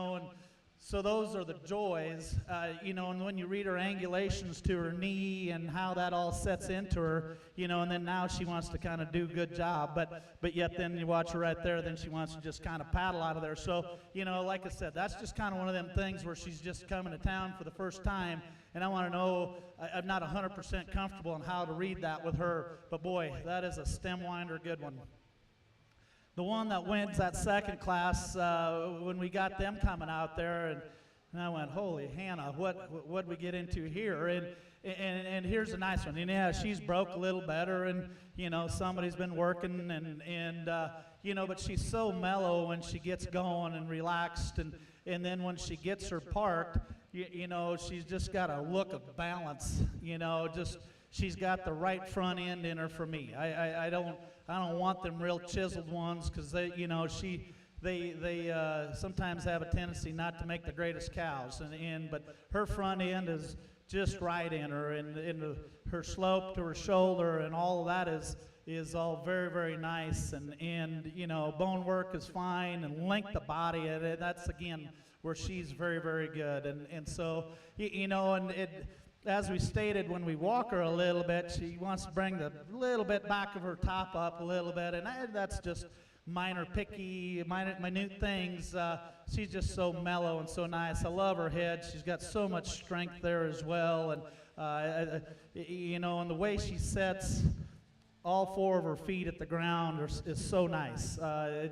so those are the joys, and when you read her angulations to her knee and how that all sets into her, and then now she wants to kind of do a good job, but yet then you watch her right there, then she wants to just kind of paddle out of there. So, like I said, that's just kind of one of them things where she's just coming to town for the first time, and I want to know, I'm not 100% comfortable on how to read that with her, but boy, that is a stem winder good one. The one that wins that second class, when we got them coming out there, and I went, holy Hannah, what we get into here? And here's a nice one. And yeah, she's broke a little better, and somebody's been working, and but she's so mellow when she gets going and relaxed, and then when she gets her parked, she's just got a look of balance. She's got the right front end in her for me. I don't want them real chiseled ones, because they sometimes have a tendency not to make the greatest cows. But her front end is just right in her, and her slope to her shoulder and all of that is all very, very nice. And bone work is fine, and length of body, that's again where she's very, very good. And so as we stated, when we walk her a little bit, she wants to bring the little bit back of her top up a little bit, and that's just minor picky, minute things. She's just so mellow and so nice. I love her head. She's got so much strength there as well, and you know, and the way she sets all four of her feet at the ground is so nice.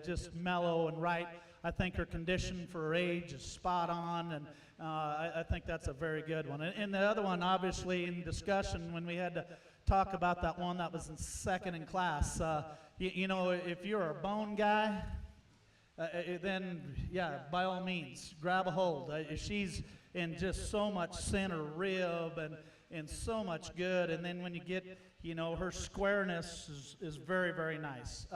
Just mellow and right. I think her condition for her age is spot on, and I think that's a very good one. And the other one, obviously, in discussion when we had to talk about that one that was in second in class, you know, if you're a bone guy, then yeah, by all means, grab a hold. She's in just so much center rib and so much good, and then when you get, you know, her squareness is very, very nice.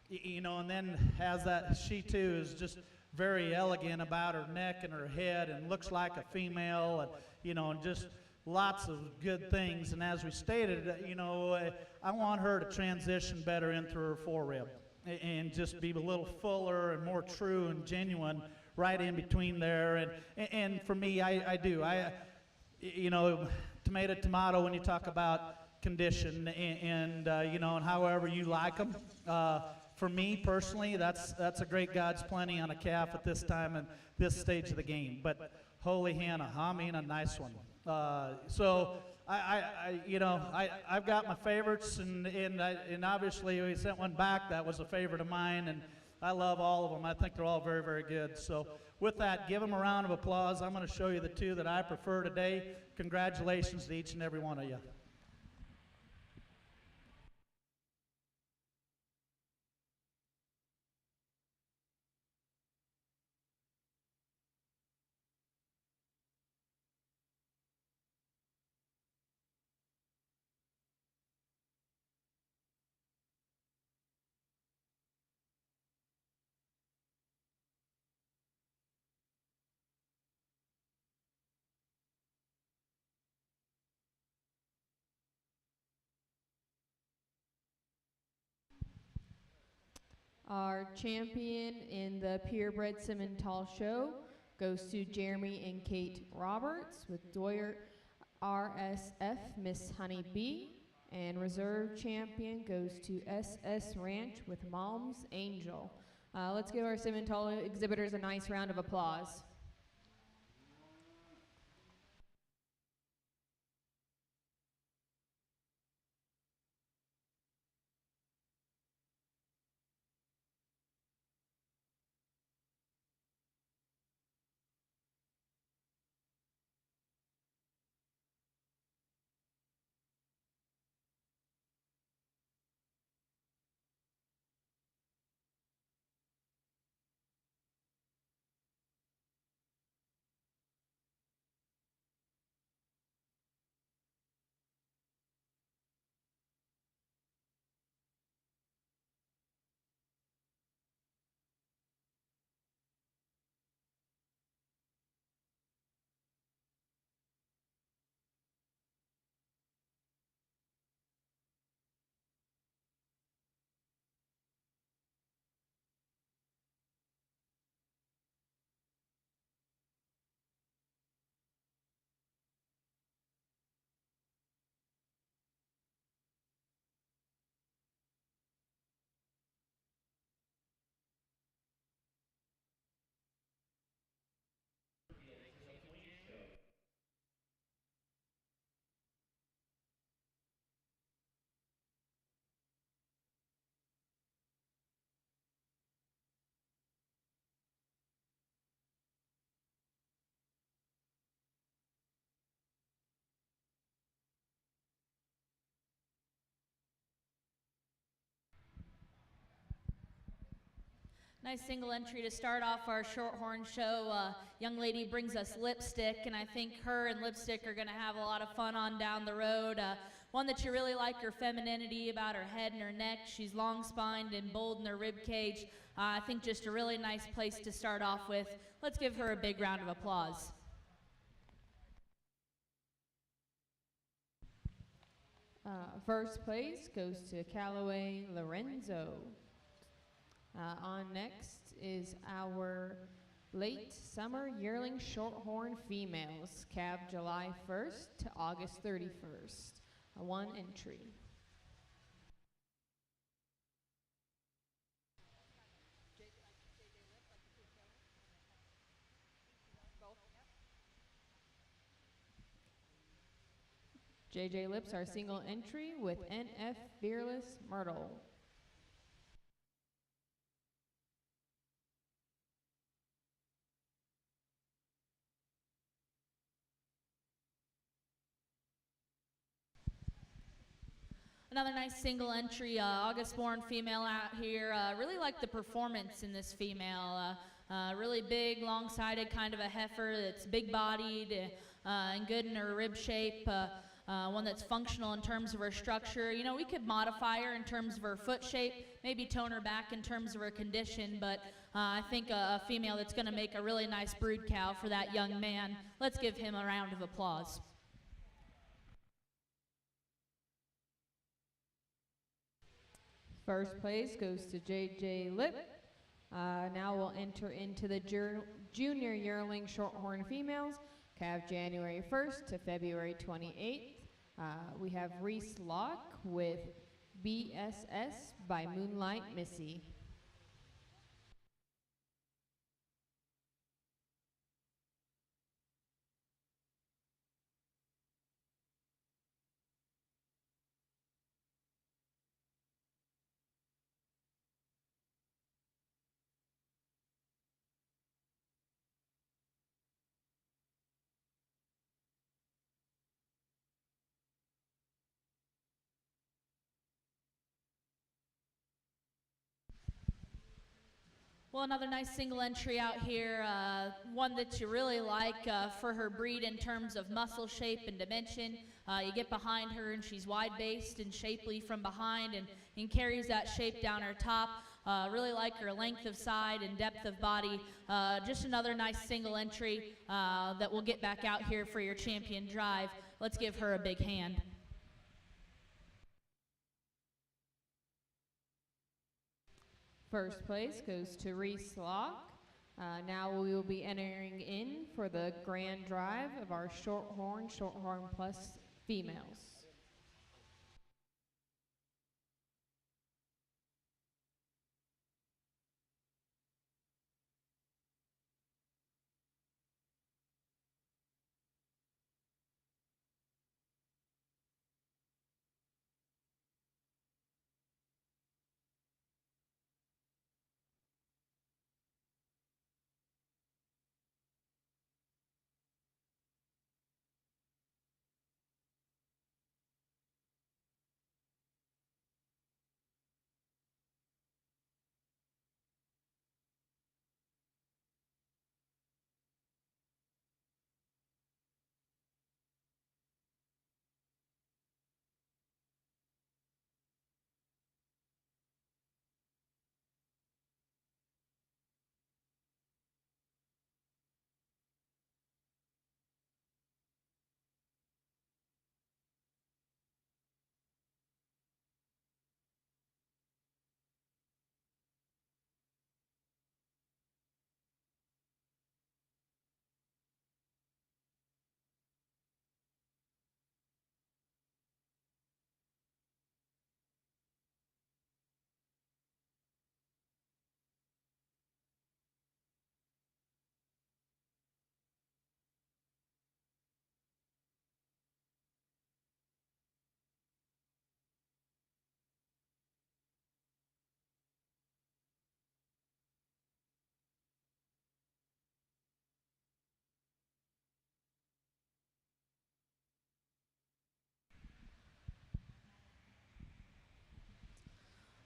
You know, and then has that, she too is just very elegant about her neck and her head and looks like a female, and, you know, and just lots of good things. And as we stated, you know, I want her to transition better into her forerib and just be a little fuller and more true and genuine right in between there. And for me, I do. You know, tomato, when you talk about condition and you know, and however you like them. For me personally, that's a great God's plenty on a calf at this time and this stage of the game. But holy Hannah, I mean, a nice one. So you know, I've got my favorites, and obviously we sent one back that was a favorite of mine, and I love all of them. I think they're all very, very good. So with that, give them a round of applause. I'm going to show you the two that I prefer today. Congratulations to each and every one of you. Our champion in the purebred Simmental show goes to Jeremy and Kate Roberts with Doyer RSF Miss Honey Bee, and reserve champion goes to SS Ranch with Mom's Angel. Let's give our Simmental exhibitors a nice round of applause. Nice single entry to start off our Shorthorn show. Young lady brings us Lipstick, and I think her and Lipstick are going to have a lot of fun on down the road. One that you really like, her femininity about her head and her neck. She's long-spined and bold in her rib cage. I think just a really nice place to start off with. Let's give her a big round of applause. First place goes to Callaway Lorenzo. On next is our Late summer yearling shorthorn females, calved July 1st to August 31st. One entry. JJ Lips, our single entry with NF Fearless Myrtle. Another nice single entry, August-born female out here. Really like the performance in this female. Really big, long-sided kind of a heifer that's big-bodied and good in her rib shape. One that's functional in terms of her structure. You know, we could modify her in terms of her foot shape, maybe tone her back in terms of her condition, but I think a female that's going to make a really nice brood cow for that young man. Let's give him a round of applause. First place goes to JJ Lip. Now we'll enter into the junior yearling shorthorn females, calved January 1st to February 28th. We have Reese Locke with BSS by Moonlight Missy. Well, another nice single entry out here, one that you really like for her breed in terms of muscle shape and dimension. You get behind her and she's wide-based and shapely from behind and carries that shape down her top. Really like her length of side and depth of body. Just another nice single entry that we'll get back out here for your champion drive. Let's give her a big hand. First place goes to Reese Locke. Now we will be entering in for the grand drive of our Shorthorn Plus females.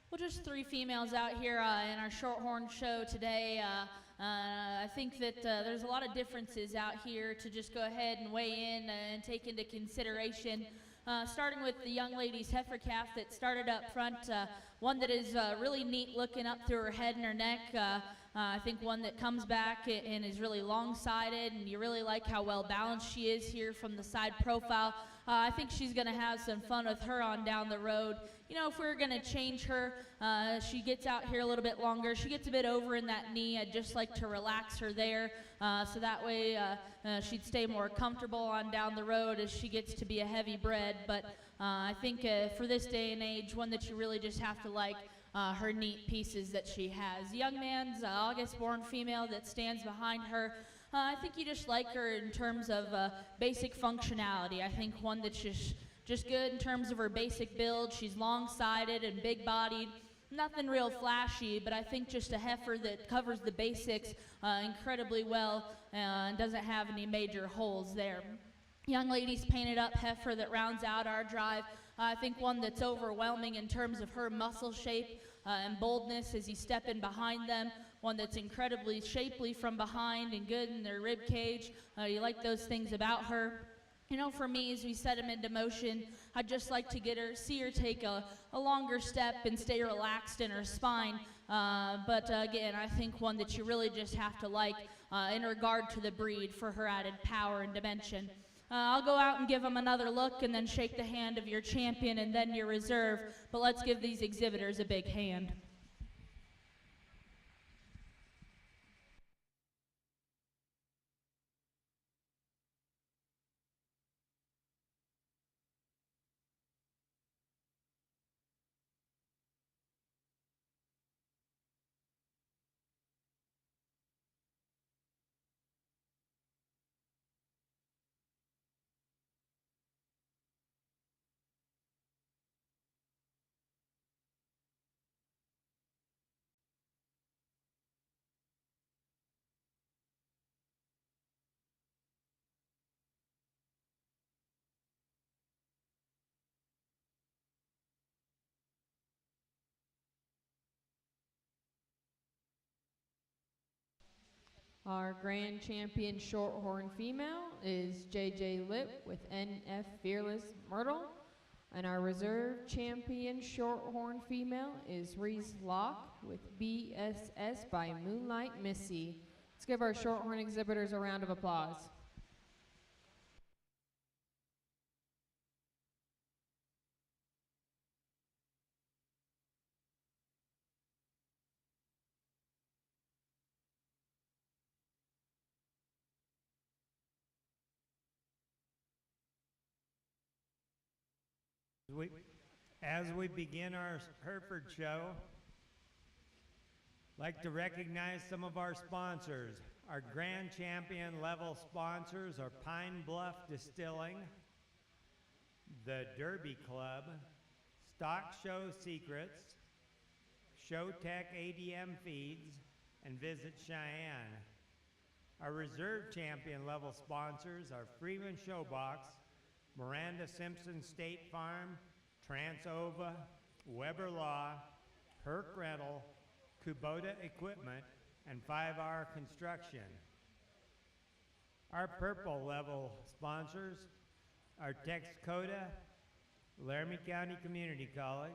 Well, just three females out here in our Shorthorn show today. I think that there's a lot of differences out here to just go ahead and weigh in and take into consideration. Starting with the young lady's heifer calf that started up front, one that is really neat looking up through her head and her neck. I think one that comes back and is really long-sided, and you really like how well balanced she is here from the side profile. I think she's going to have some fun with her on down the road. You know, if we're going to change her, she gets out here a little bit longer. She gets a bit over in that knee. I'd just like to relax her there so that way she'd stay more comfortable on down the road as she gets to be a heavy bred. But I think for this day and age, one that you really just have to like her neat pieces that she has. Young man's August-born female that stands behind her. I think you just like her in terms of basic functionality. I think one that's just good in terms of her basic build. She's long-sided and big-bodied. Nothing real flashy, but I think just a heifer that covers the basics incredibly well and doesn't have any major holes there. Young lady's painted up heifer that rounds out our drive. I think one that's overwhelming in terms of her muscle shape and boldness as you step in behind them. One that's incredibly shapely from behind and good in their rib cage. You like those things about her. You know, for me, as we set them into motion, I'd just like to see her take a longer step and stay relaxed in her spine. But again, I think one that you really just have to like in regard to the breed for her added power and dimension. I'll go out and give them another look and then shake the hand of your champion and then your reserve. But let's give these exhibitors a big hand. Our grand champion Shorthorn female is JJ Lip with NF Fearless Myrtle. And our reserve champion Shorthorn female is Reese Locke with BSS by Moonlight Missy. Let's give our Shorthorn exhibitors a round of applause. As we begin our Hereford show, I'd like to recognize some of our sponsors. Our grand champion level sponsors are Pine Bluff Distilling, the Derby Club, Stock Show Secrets, Showtech ADM Feeds, and Visit Cheyenne. Our reserve champion level sponsors are Freeman Showbox, Miranda Simpson State Farm, Transova, Weber Law, Herc Rental, Kubota Equipment, and 5R Construction. Our purple level sponsors are Texcoda, Laramie County Community College,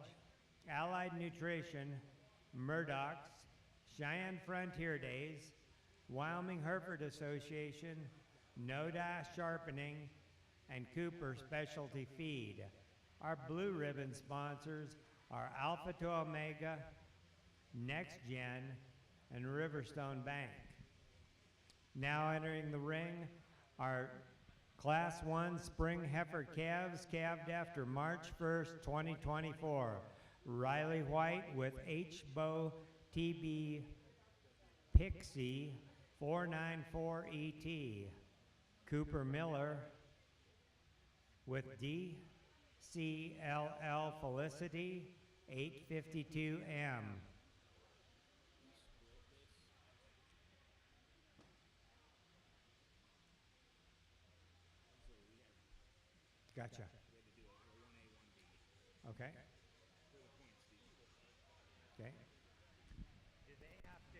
Allied Nutrition, Murdoch's, Cheyenne Frontier Days, Wyoming Hereford Association, Noda Sharpening, and Cooper Specialty Feed. Our blue ribbon sponsors are Alpha to Omega, Next Gen, and Riverstone Bank. Now entering the ring are Class 1 Spring Heifer calves calved after March 1st, 2024. Riley White with H-Bow TB Pixie 494ET. Cooper Miller with DCLL Felicity 852M. Gotcha. Okay. Okay. Do they have to?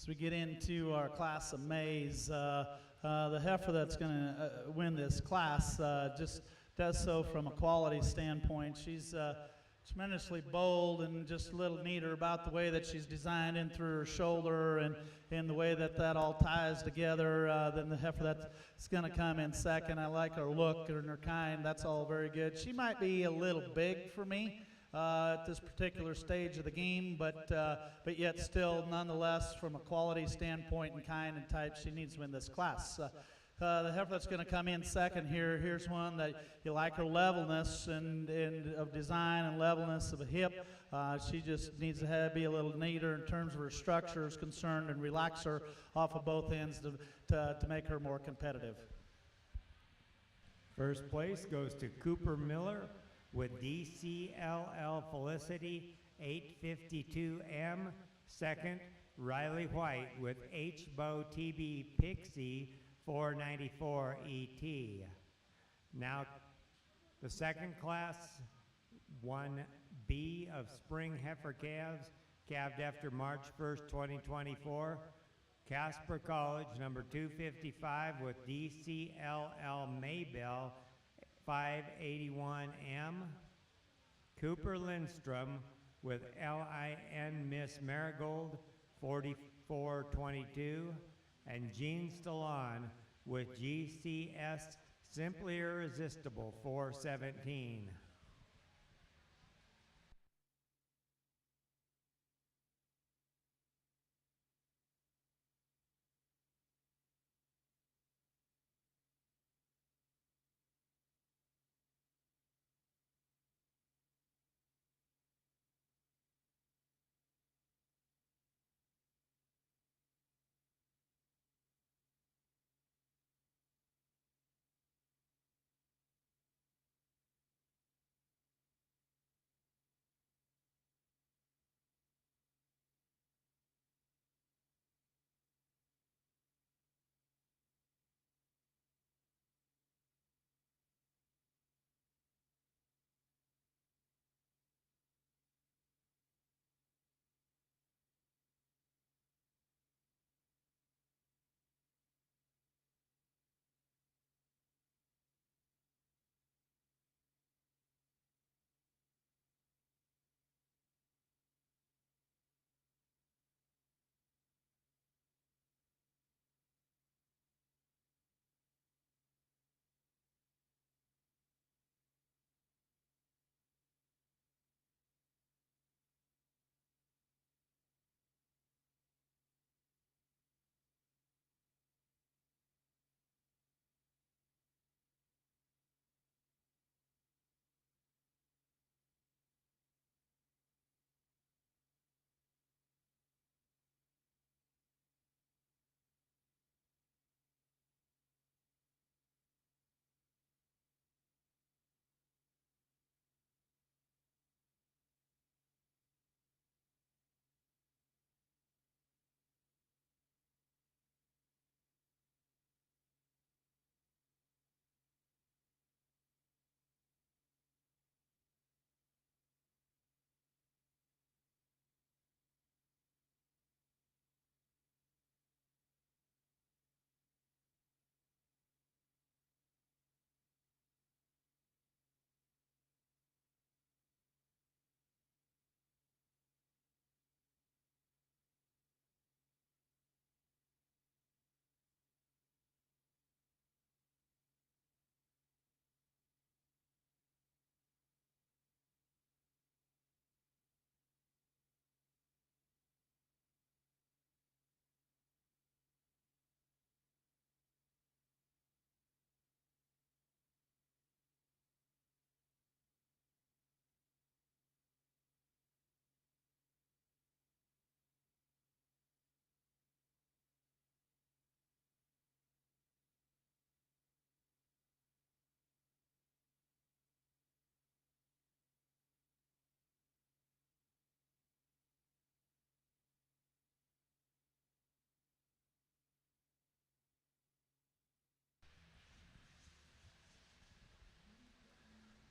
as we get into our class of Mays. The heifer that's going to win this class just does so from a quality standpoint. She's tremendously bold and just a little neater about the way that she's designed in through her shoulder and the way that that all ties together than the heifer that's going to come in second. I like her look and her kind. That's all very good. She might be a little big for me at this particular stage of the game, but yet still, nonetheless, from a quality standpoint and kind and type, she needs to win this class. The heifer that's going to come in second here's one that you like her levelness and of design and levelness of a hip. She just needs to be a little neater in terms of her structure is concerned and relax her off of both ends to make her more competitive. First place goes to Cooper Miller with DCLL Felicity 852M. Second, Riley White with HBO TB Pixie 494 ET. Now, the second class, 1B of spring heifer calves, calved after March 1st, 2024. Casper College, number 255 with DCLL Maybell 581M. Cooper Lindstrom with LIN Miss Marigold 4422. And Gene Stallone with GCS Simply Irresistible 417.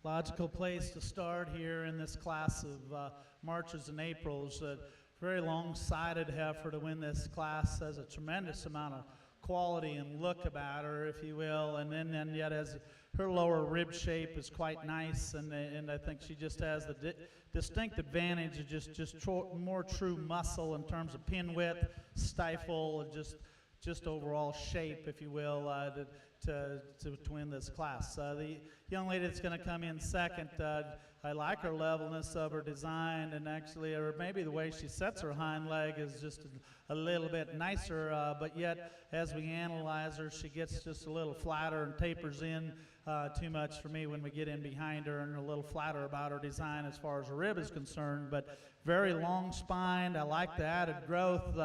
Logical place to start here in this class of Marches and Aprils. very long-sided heifer to win this class. Has a tremendous amount of quality and look about her, if you will, and then yet as her lower rib shape is quite nice, and I think she just has the distinct advantage of just more true muscle in terms of pin width, stifle, and just overall shape, if you will, to win this class. The young lady that's going to come in second, I like her levelness of her design, and actually, or maybe the way she sets her hind leg is just a little bit nicer, but yet as we analyze her, she gets just a little flatter and tapers in too much for me when we get in behind her, and a little flatter about her design as far as her rib is concerned, but very long spined. I like the added growth.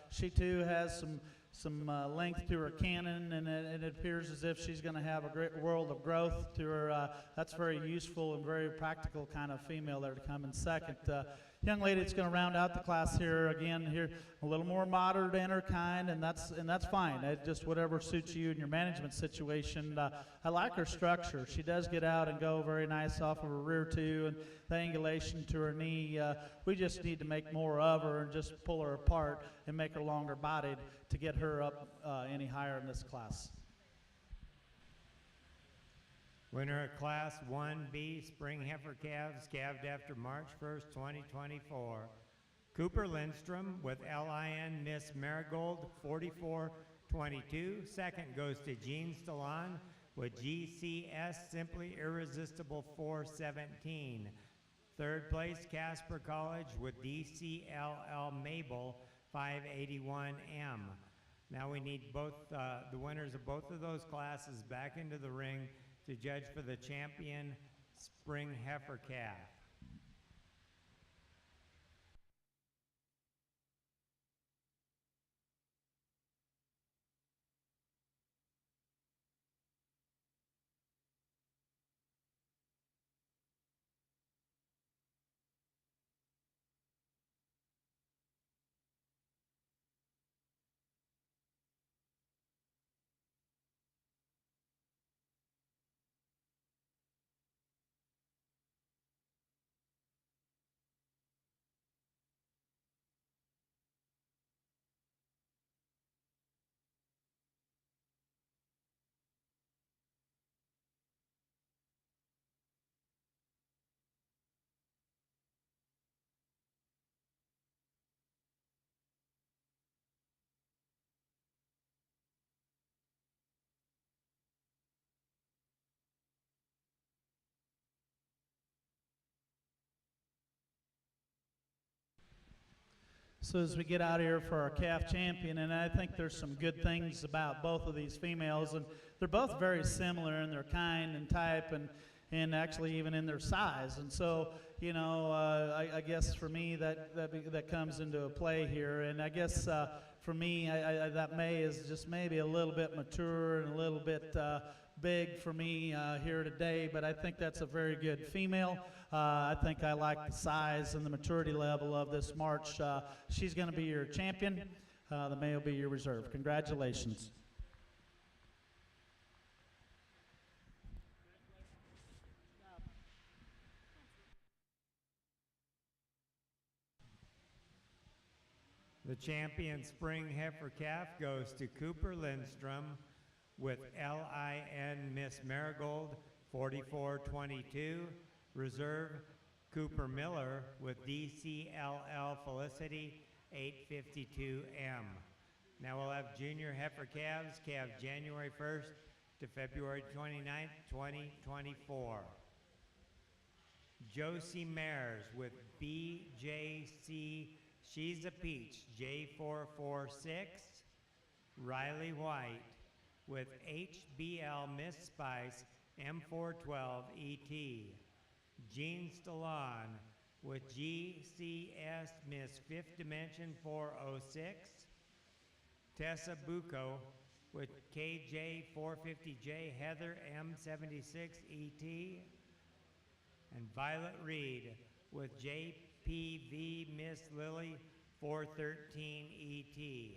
She too has some length to her cannon, and it appears as if she's going to have a great world of growth to her. That's very useful and very practical kind of female there to come in second. Young lady that's going to round out the class here, again, here a little more moderate in her kind, and that's fine. Just whatever suits you in your management situation. I like her structure. She does get out and go very nice off of her rear too, and the angulation to her knee. We just need to make more of her and just pull her apart and make her longer bodied to get her up any higher in this class. Winner of Class 1B Spring Heifer Calves, calved after March 1st, 2024. Cooper Lindstrom with LIN Miss Marigold, 4422. Second goes to Jean Stallon with GCS Simply Irresistible, 417. Third place, Casper College with DCLL Mabel, 581M. Now we need both the winners of both of those classes back into the ring to judge for the champion spring heifer calf. So as we get out here for our calf champion, and I think there's some good things about both of these females, and they're both very similar in their kind and type, and actually even in their size. And so, you know, I guess for me that comes into a play here. And I guess for me, that May is just maybe a little bit mature and a little bit big for me here today, but I think that's a very good female. I think I like the size and the maturity level of this March. She's going to be your champion. The May will be your reserve. Congratulations. The champion spring heifer calf goes to Cooper Lindstrom with LIN Miss Marigold, 4422. Reserve, Cooper Miller with DCLL Felicity, 852M. Now we'll have junior heifer calves, calved January 1st to February 29th, 2024. Josie Mares with BJC She's a Peach, J446. Riley White with HBL Miss Spice, M412ET. Jean Stallon with GCS Miss Fifth Dimension 406. Tessa Bucco with KJ450J Heather M76ET. And Violet Reed with JPV Miss Lily 413ET.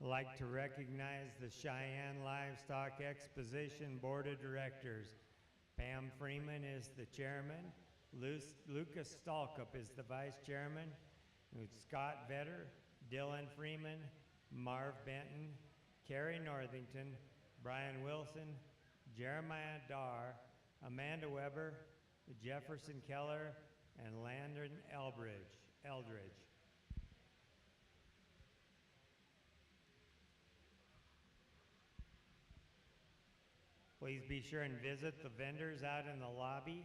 I'd like to recognize the Cheyenne Livestock Exposition Board of Directors. Pam Freeman is the chairman. Lucas Stalkup is the vice chairman. Scott Vetter, Dylan Freeman, Marv Benton, Carrie Northington, Brian Wilson, Jeremiah Darr, Amanda Weber, Jefferson Keller, and Landon Eldridge. Please be sure and visit the vendors out in the lobby.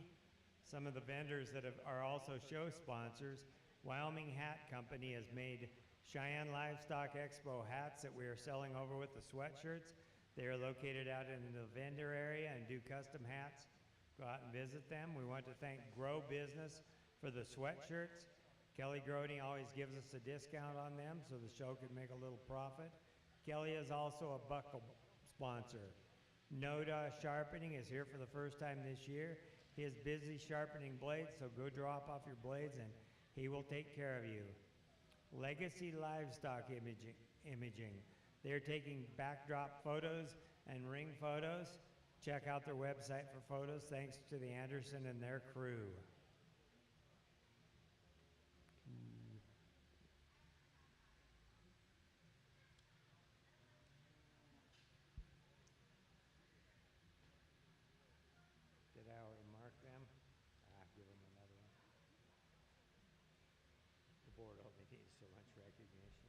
Some of the vendors that are also show sponsors. Wyoming Hat Company has made Cheyenne Livestock Expo hats that we are selling over with the sweatshirts. They are located out in the vendor area and do custom hats. Go out and visit them. We want to thank Grow Business for the sweatshirts. Kelly Grody always gives us a discount on them so the show can make a little profit. Kelly is also a buckle sponsor. Noda Sharpening is here for the first time this year. He is busy sharpening blades, so go drop off your blades and he will take care of you. Legacy Livestock Imaging. They're taking backdrop photos and ring photos. Check out their website for photos. Thanks to the Anderson and their crew. Did I already mark them? Give them another one. The board only needs so much recognition.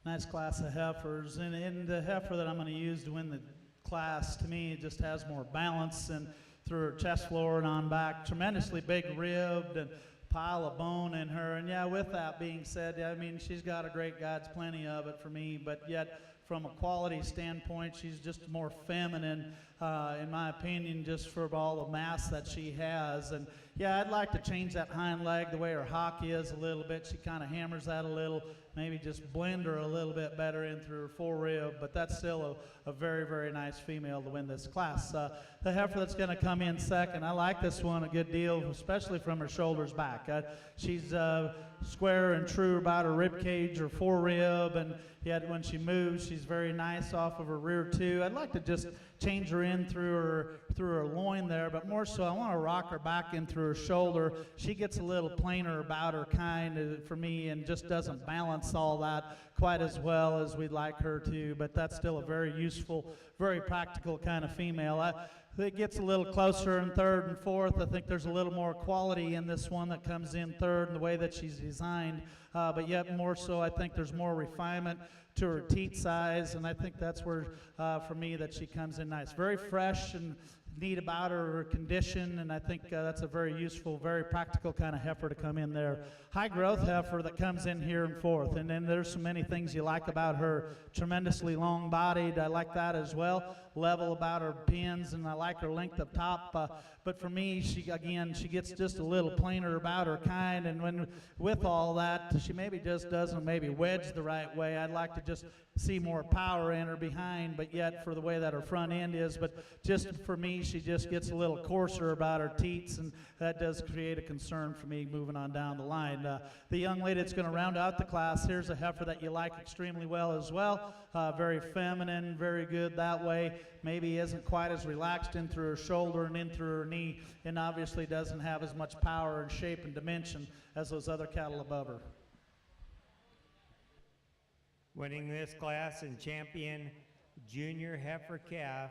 Nice class of heifers, and the heifer that I'm going to use to win the class, to me, just has more balance and through her chest floor and on back, tremendously big ribbed and pile of bone in her. And yeah, with that being said, I mean, she's got a great God's plenty of it for me, but yet from a quality standpoint, she's just more feminine, in my opinion, just for all the mass that she has. And yeah, I'd like to change that hind leg the way her hock is a little bit. She kind of hammers that a little, maybe just blend her a little bit better in through her forerib, but that's still a very, very nice female to win this class. The heifer that's going to come in second, I like this one a good deal, especially from her shoulders back. She's square and true about her rib cage, her forerib, and yet when she moves, she's very nice off of her rear too. I'd like to just change her in through her loin there, but more so I want to rock her back in through her shoulder. She gets a little plainer about her kind for me and just doesn't balance all that quite as well as we'd like her to, but that's still a very useful, very practical kind of female. It gets a little closer in third and fourth. I think there's a little more quality in this one that comes in third in the way that she's designed, but yet more so I think there's more refinement to her teat size, and I think that's where, for me, that she comes in nice. Very fresh and neat about her condition, and I think that's a very useful, very practical kind of heifer to come in there. High growth heifer that comes in here in fourth, and then there's so many things you like about her. Tremendously long bodied, I like that as well. Level about her pins, and I like her length up top, but for me, she gets just a little plainer about her kind, and when with all that, she maybe just doesn't maybe wedge the right way. I'd like to just see more power in her behind, but yet for the way that her front end is, but just for me, she just gets a little coarser about her teats, and that does create a concern for me moving on down the line. The young lady that's going to round out the class, here's a heifer that you like extremely well as well. Very feminine, very good that way. maybe isn't quite as relaxed in through her shoulder and in through her knee, and obviously doesn't have as much power and shape and dimension as those other cattle above her. Winning this class and champion junior heifer calf,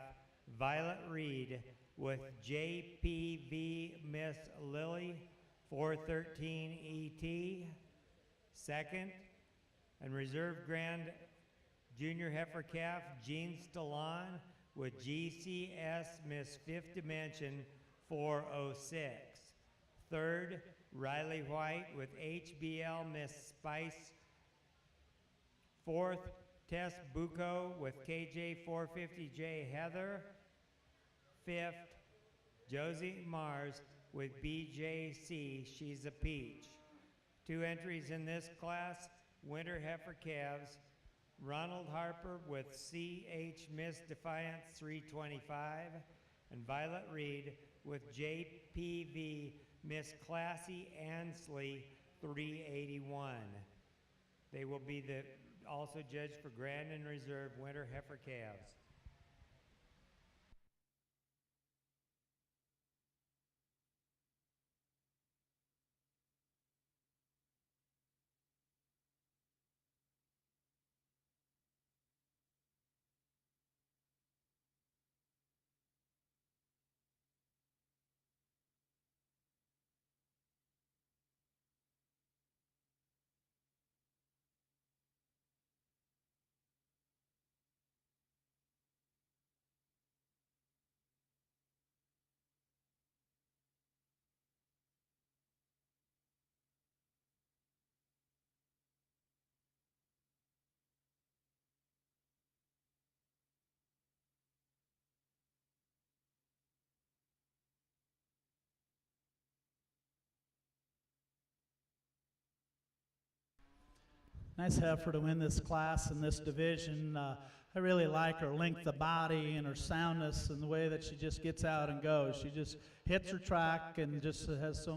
Violet Reed with JPV Miss Lily 413 ET. Second, and reserve grand junior heifer calf, Jean Stallone with GCS Miss Fifth Dimension 406. Third, Riley White with HBL Miss Spice. Fourth, Tess Bucco with KJ 450J Heather. Fifth, Josie Mars with BJC She's a Peach. 2 entries in this class, winter heifer calves, Ronald Harper with CH Miss Defiance 325, and Violet Reed with JPV Miss Classy Ansley 381. They will be also judged for grand and reserve winter heifer calves. Nice heifer to win this class in this division. I really like her length of body and her soundness and the way that she just gets out and goes. She just hits her track and just has so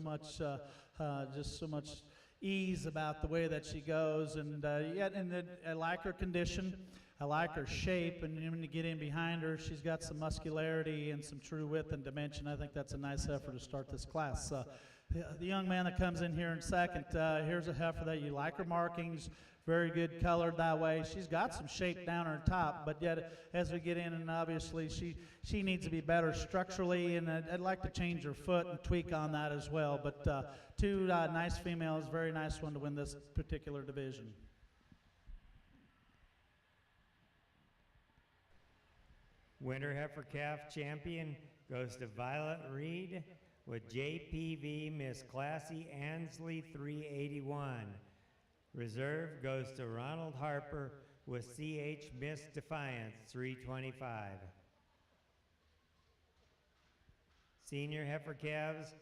much ease about the way that she goes. And I like her condition. I like her shape, and when you get in behind her, she's got some muscularity and some true width and dimension. I think that's a nice heifer to start this class. The young man that comes in here in second, here's a heifer that you like her markings, very good colored that way. She's got some shape down her top, but yet as we get in, and obviously she needs to be better structurally, and I'd like to change her foot and tweak on that as well. But 2 nice females, very nice one to win this particular division. Winter heifer calf champion goes to Violet Reed with JPV Miss Classy Ansley 381. Reserve goes to Ronald Harper with CH Miss Defiance 325. Senior heifer calves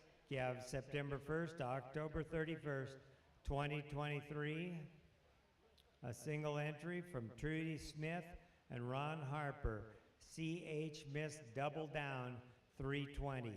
September 1st to October 31st, 2023. A single entry from Trudy Smith and Ron Harper, CH Miss Double Down 320.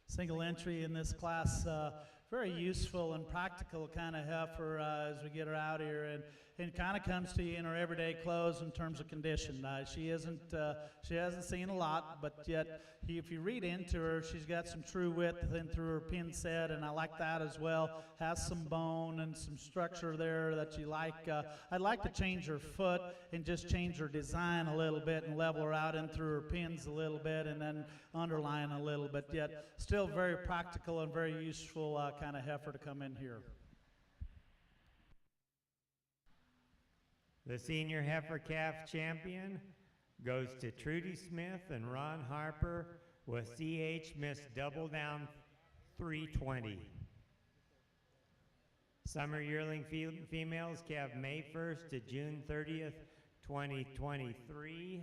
Single entry in this class, very useful and practical kind of heifer as we get her out here. and kind of comes to you in her everyday clothes in terms of condition. She hasn't seen a lot, but yet if you read into her, she's got some true width in through her pin set, and I like that as well. Has some bone and some structure there that you like. I'd like to change her foot and just change her design a little bit and level her out in through her pins a little bit and then underline a little bit, yet still very practical and very useful kind of heifer to come in here. The senior heifer calf champion goes to Trudy Smith and Ron Harper with CH Miss Double Down 320. Summer yearling females calve May 1st to June 30th, 2023.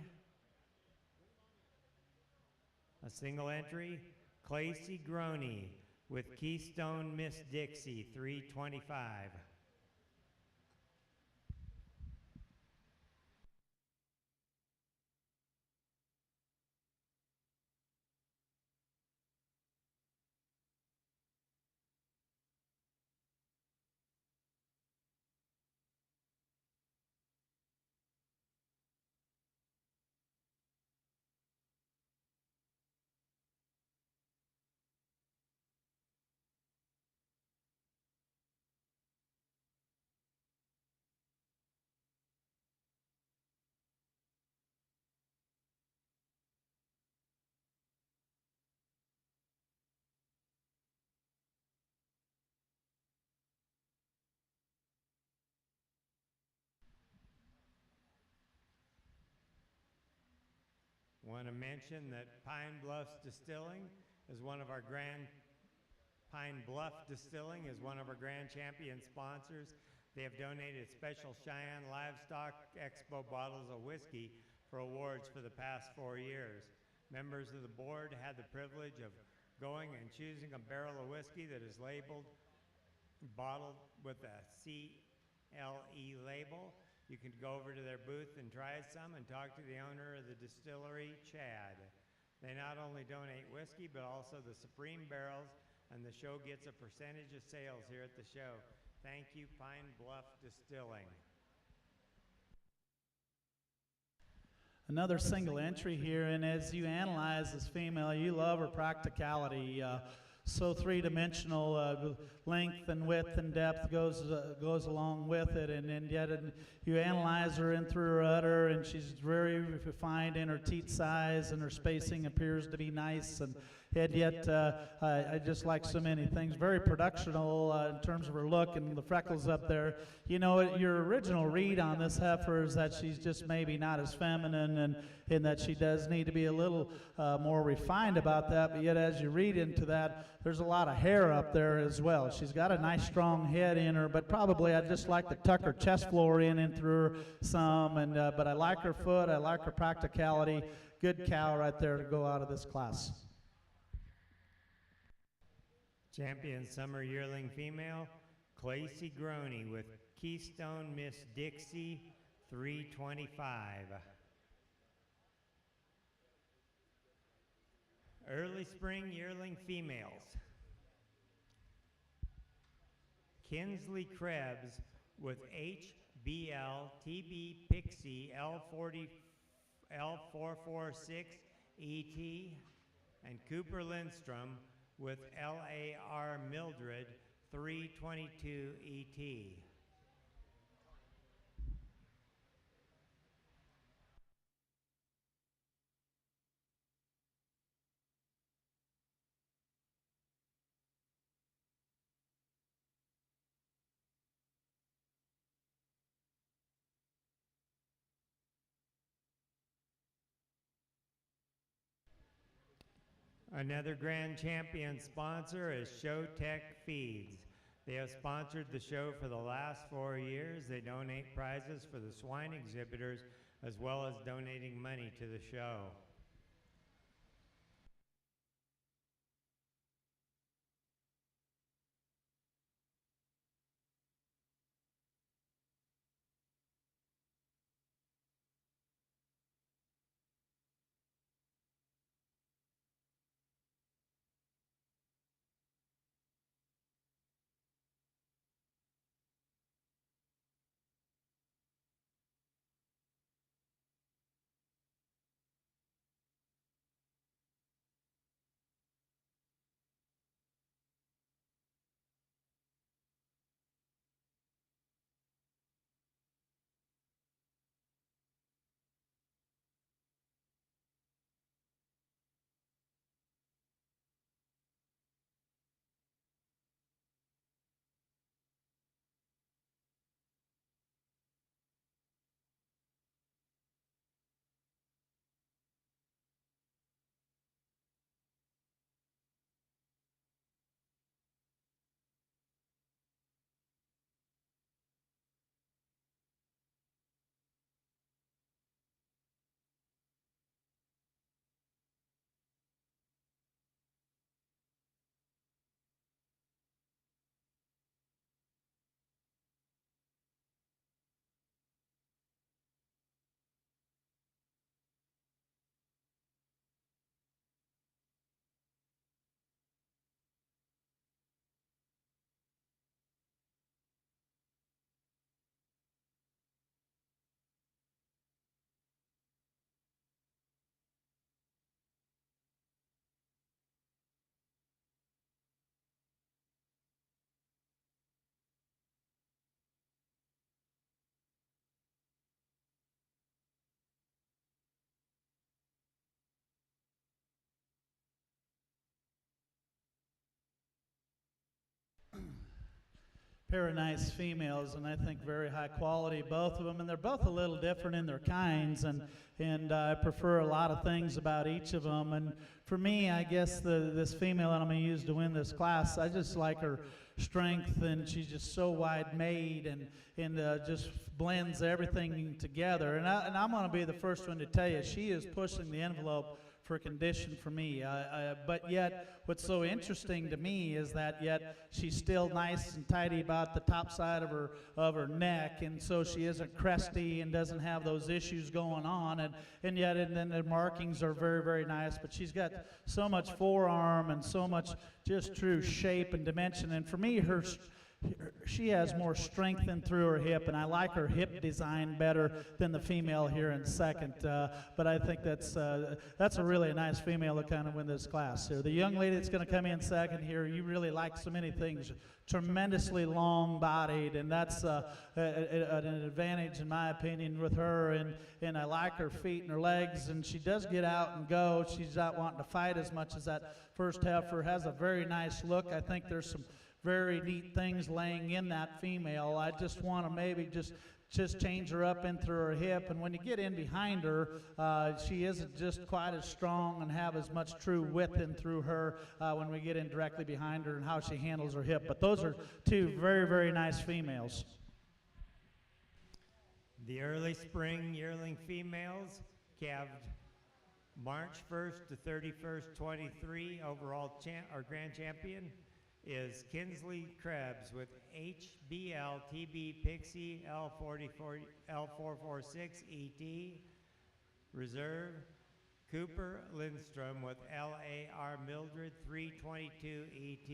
A single entry, Clacy Groney with Keystone Miss Dixie 325. Want to mention that Pine Bluff Distilling is one of our grand champion sponsors. They have donated special Cheyenne Livestock Expo bottles of whiskey for awards for the past 4 years. Members of the board had the privilege of going and choosing a barrel of whiskey that is bottled with a CLE label. You can go over to their booth and try some and talk to the owner of the distillery, Chad. They not only donate whiskey, but also the Supreme barrels, and the show gets a percentage of sales here at the show. Thank you, Pine Bluff Distilling. Another single entry here, and as you analyze this female, you love her practicality. So three-dimensional, length and width and depth goes along with it, and yet you analyze her in through her udder, and she's very refined in her teat size, and her spacing appears to be nice, and yet I just like so many things. Very productional in terms of her look and the freckles up there. You know, your original read on this heifer is that she's just maybe not as feminine, and in that she does need to be a little more refined about that, but yet as you read into that, there's a lot of hair up there as well. She's got a nice strong head in her, but probably I'd just like to tuck her chest floor in through her some, and but I like her foot, I like her practicality. Good cow right there to go out of this class. Champion summer yearling female, Clacy Groney with Keystone Miss Dixie 325. Early spring yearling females, Kinsley Krebs with HBL TB Pixie L446 ET, and Cooper Lindstrom with LAR Mildred 322 ET. Another grand champion sponsor is Showtech Feeds. They have sponsored the show for the last 4 years. They donate prizes for the swine exhibitors as well as donating money to the show. pair of nice females, and I think very high quality, both of them, and they're both a little different in their kinds, and I prefer a lot of things about each of them. And for me, I guess this female that I'm going to use to win this class, I just like her strength, and she's just so wide made, and just blends everything together. And I'm going to be the first one to tell you, she is pushing the envelope for condition for me. But yet, what's so interesting to me is that yet she's still nice and tidy about the top side of her neck, and so she isn't cresty and doesn't have those issues going on. And yet, and then the markings are very, very nice. But she's got so much forearm and so much just true shape and dimension. And for me, she has more strength in through her hip, and I like her hip design better than the female here in second. But I think that's a really nice female to kind of win this class here. The young lady that's going to come in second here, you really like so many things. Tremendously long-bodied, and that's an advantage in my opinion with her. And I like her feet and her legs, and she does get out and go. She's not wanting to fight as much as that first heifer. Has a very nice look. I think there's some very neat things laying in that female. I just want to maybe just change her up in through her hip, and when you get in behind her, she isn't just quite as strong and have as much true width in through her when we get in directly behind her and how she handles her hip. But those are two very, very nice females. The early spring yearling females calved March 1st to 31st, 23. Overall grand champion is Kinsley Krebs with HBL TB Pixie L446 ET. Reserve Cooper Lindstrom with LAR Mildred 322 ET.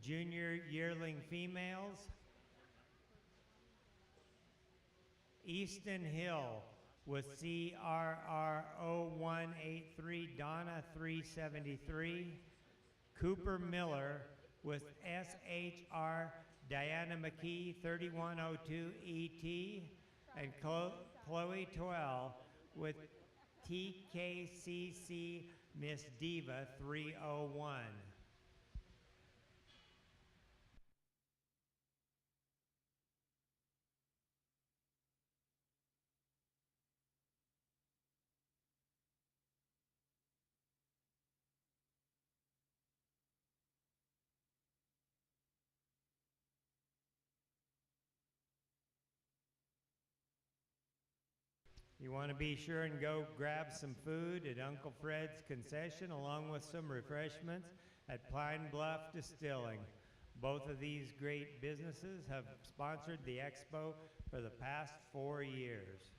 Junior yearling females, Easton Hill with CRR 0183 Donna 373. Cooper Miller with SHR Diana McKee 3102 ET, and Chloe Toel with TKCC Miss Diva 301. You want to be sure and go grab some food at Uncle Fred's concession along with some refreshments at Pine Bluff Distilling. Both of these great businesses have sponsored the Expo for the past 4 years.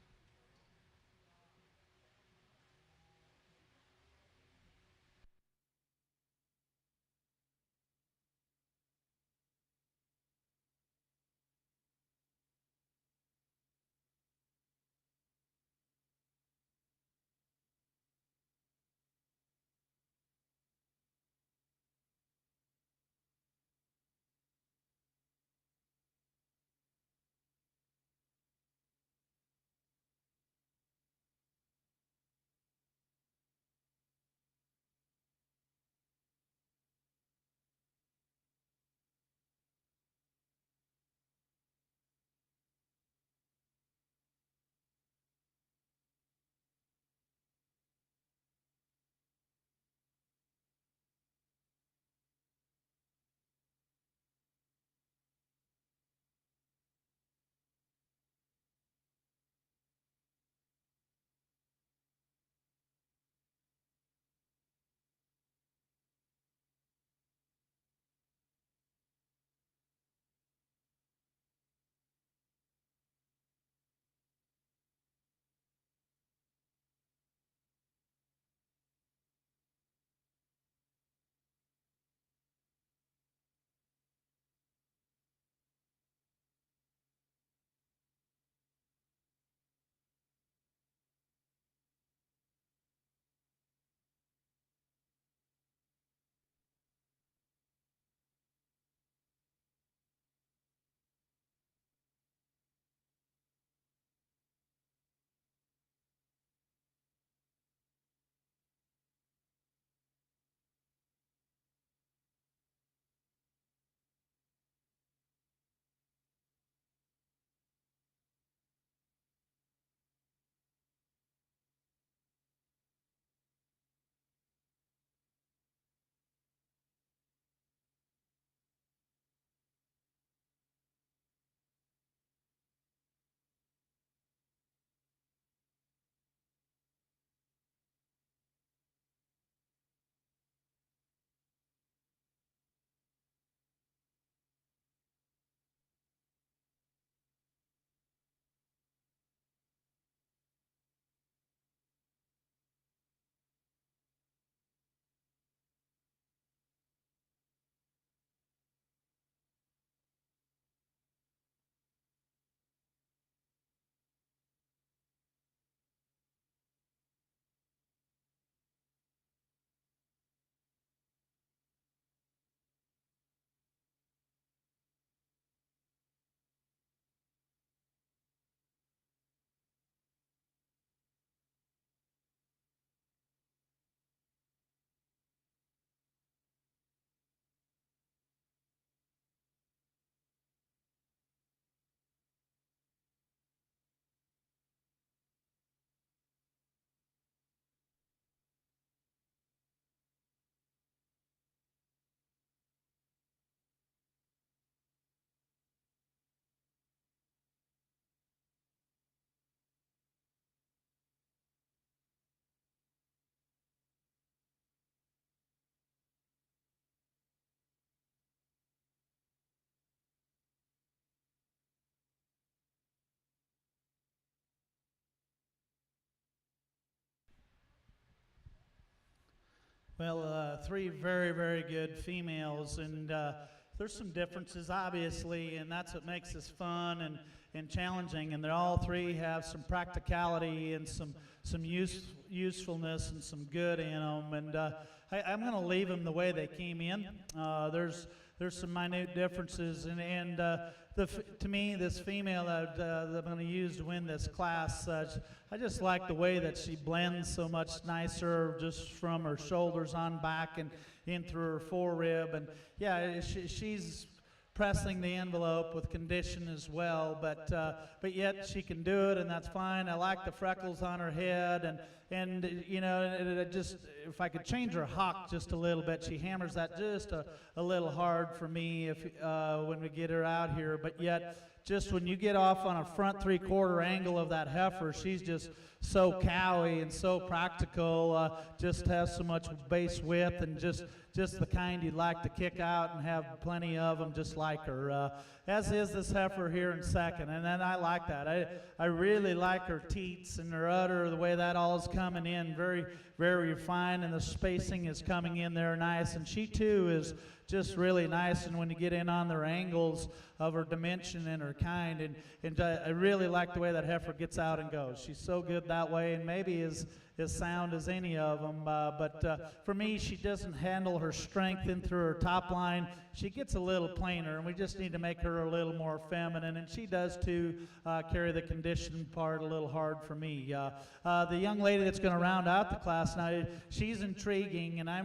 Well, three very, very good females, and there's some differences, obviously, and that's what makes this fun and challenging. And they all three have some practicality and some usefulness and some good in them. And I'm going to leave them the way they came in. There's some minute differences, and to me, this female that I'm going to use to win this class, I just like the way that she blends so much nicer, just from her shoulders on back and in through her forerib. And yeah, she's pressing the envelope with condition as well, but yet she can do it, and that's fine. I like the freckles on her head, and you know, it just, if I could change her hock just a little bit, she hammers that just a little hard for me if when we get her out here. But yet, just when you get off on a front 3/4 angle of that heifer, she's just so cowy and so practical, just has so much base width, and just the kind you'd like to kick out and have plenty of them just like her. As is this heifer here in second, and then I like that. I really like her teats and her udder, the way that all is coming in, very, very refined, and the spacing is coming in there nice, and she too is just really nice. And when you get in on their angles of her dimension and her kind, and I really like the way that heifer gets out and goes. She's so good that way, and maybe as sound as any of them, but for me, she doesn't handle her strength in through her top line. She gets a little plainer, and we just need to make her a little more feminine, and she does too carry the condition part a little hard for me. The young lady that's going to round out the class now, she's intriguing, and I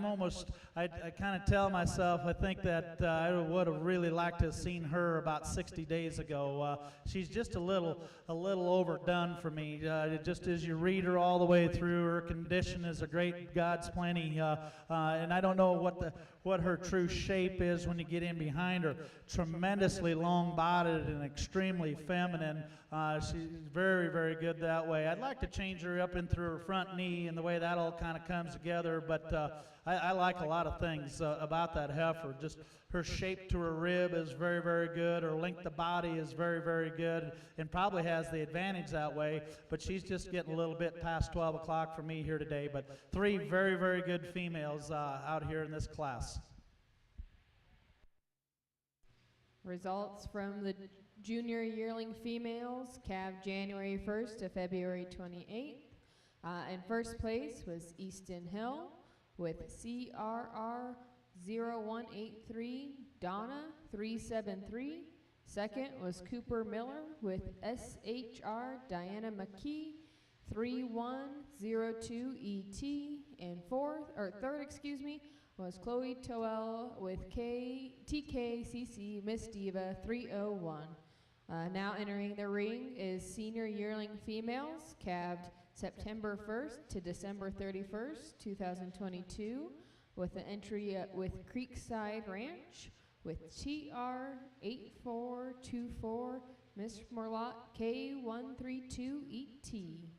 kind of tell myself, I think that I would have really liked to have seen her about 60 days ago. She's just a little overdone for me. Just as you read her all the way through, her condition is a great God's plenty, and I don't know what her true shape is when you get in behind her. Tremendously long-bodied and extremely feminine. She's very, very good that way. I'd like to change her up in through her front knee and the way that all kind of comes together, but I like a lot of things about that heifer. Just her shape to her rib is very, very good. Her length of body is very, very good, and probably has the advantage that way, but she's just getting a little bit past 12 o'clock for me here today. But three very, very good females out here in this class. Results from the junior yearling females, calved January 1st to February 28th. In first place was Easton Hill with CRR 0183, Donna 373. Second was Cooper Miller with SHR Diana McKee 3102 ET, and third, was Chloe Toel with TKCC Miss Diva 301. Now entering the ring is senior yearling females, calved September 1st to December 31st, 2022, with an entry with Creekside Ranch with TR8424 Miss Morlot K132ET.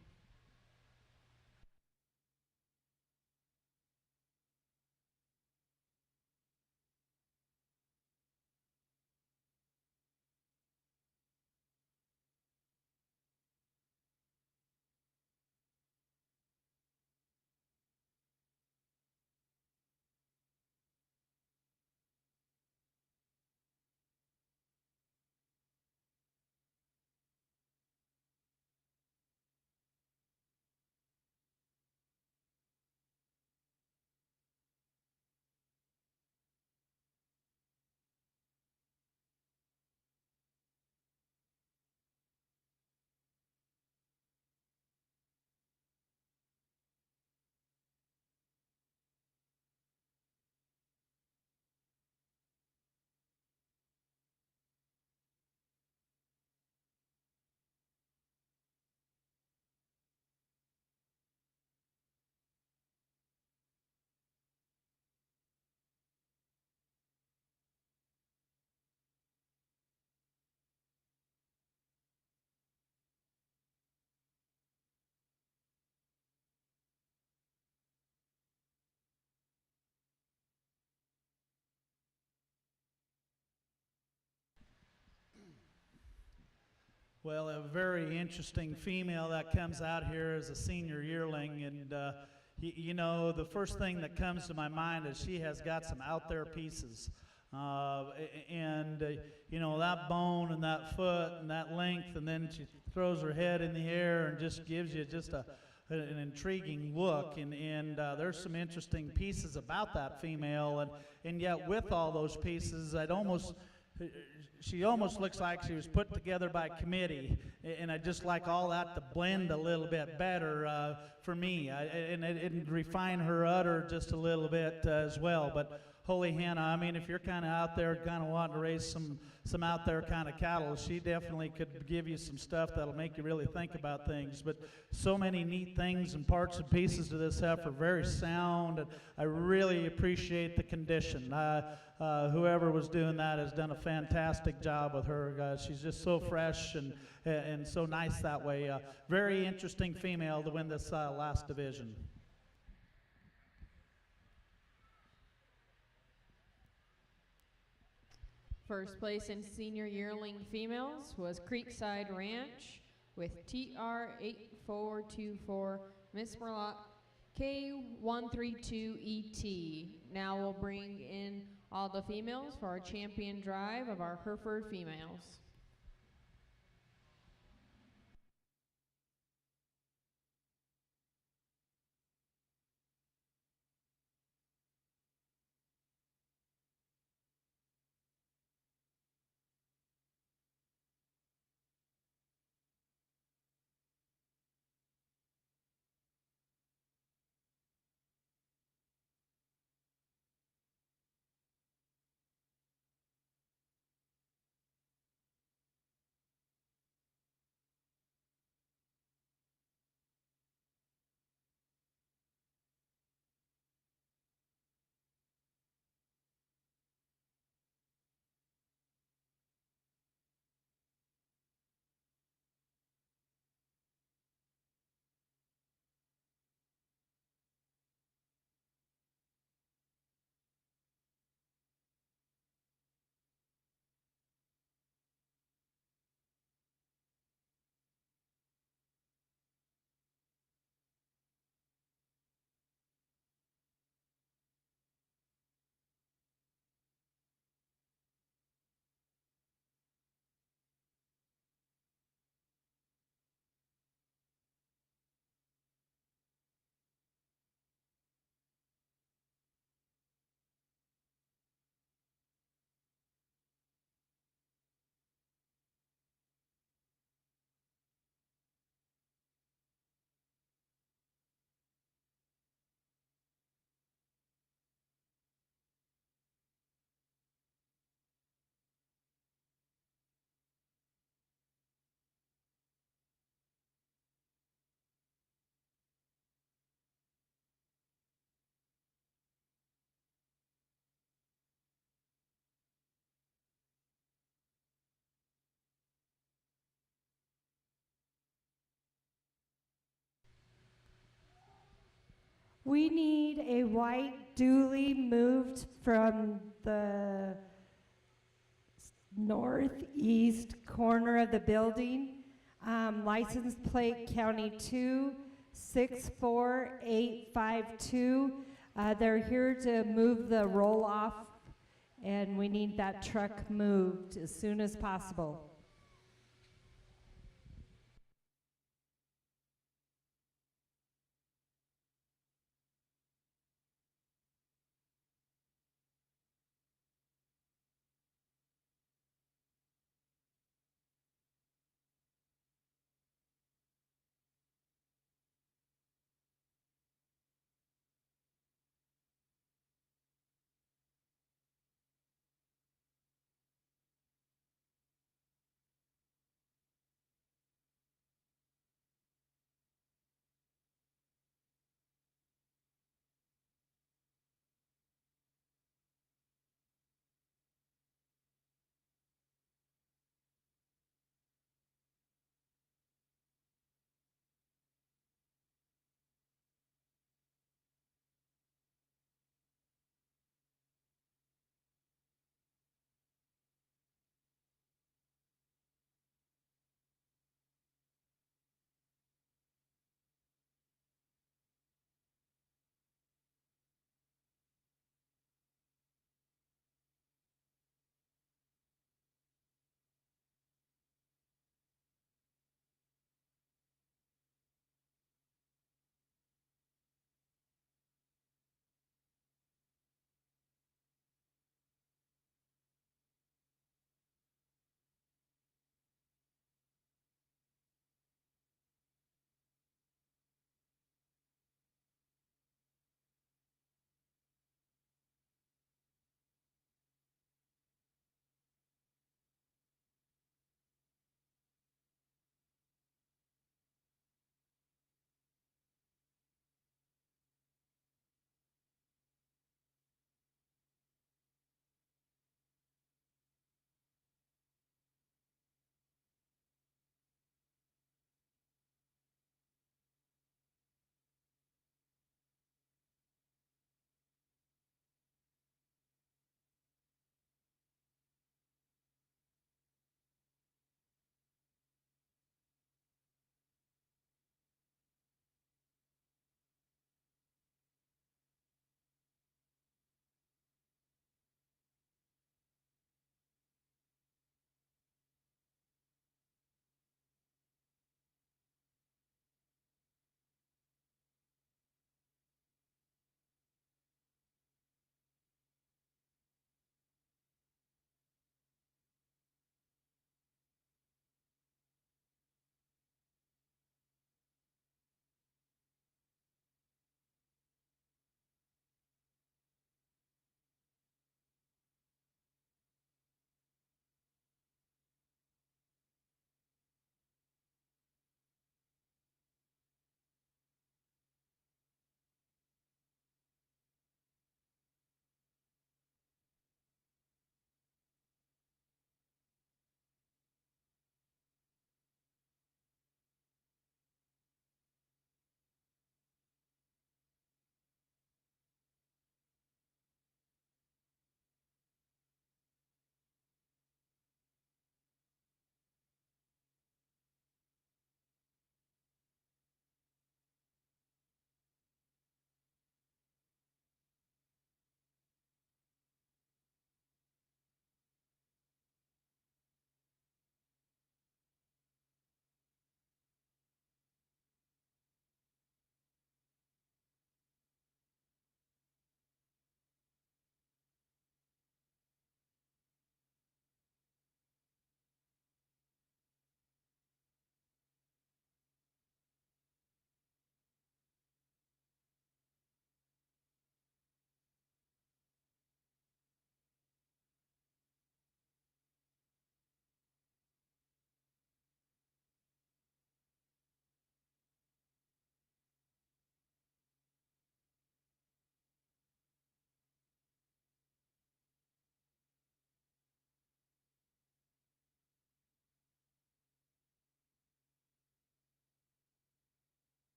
Well, a very interesting female that comes out here as a senior yearling, and you know, the first thing that comes to my mind is she has got some out there pieces. You know, that bone and that foot and that length, and then she throws her head in the air and just gives you just an intriguing look. And there's some interesting pieces about that female, and yet with all those pieces, she almost looks like she was put together by committee, and I just like all that to blend a little bit better for me, and refine her udder just a little bit as well. But holy Hannah, I mean, if you're kind of out there kind of wanting to raise some out there kind of cattle, she definitely could give you some stuff that'll make you really think about things. But so many neat things and parts and pieces to this heifer, very sound, and I really appreciate the condition. Whoever was doing that has done a fantastic job with her. She's just so fresh and so nice that way. Very interesting female to win this last division. First place in senior yearling females was Creekside Ranch with TR8424 Miss Merlot K132ET. Now we'll bring in all the females for our champion drive of our Hereford females. We need a white dually moved from the northeast corner of the building. License plate County 2 64852. They're here to move the roll off, and we need that truck moved as soon as possible.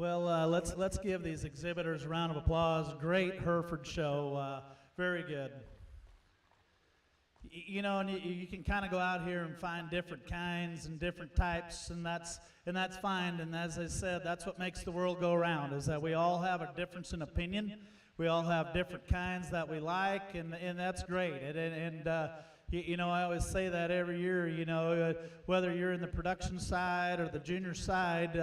Well, let's give these exhibitors a round of applause. Great Hereford show, very good. You know, and you can kind of go out here and find different kinds and different types, and that's fine. And as I said, that's what makes the world go around, is that we all have a difference in opinion. We all have different kinds that we like, and that's great. You know, I always say that every year, you know, whether you're in the production side or the junior side,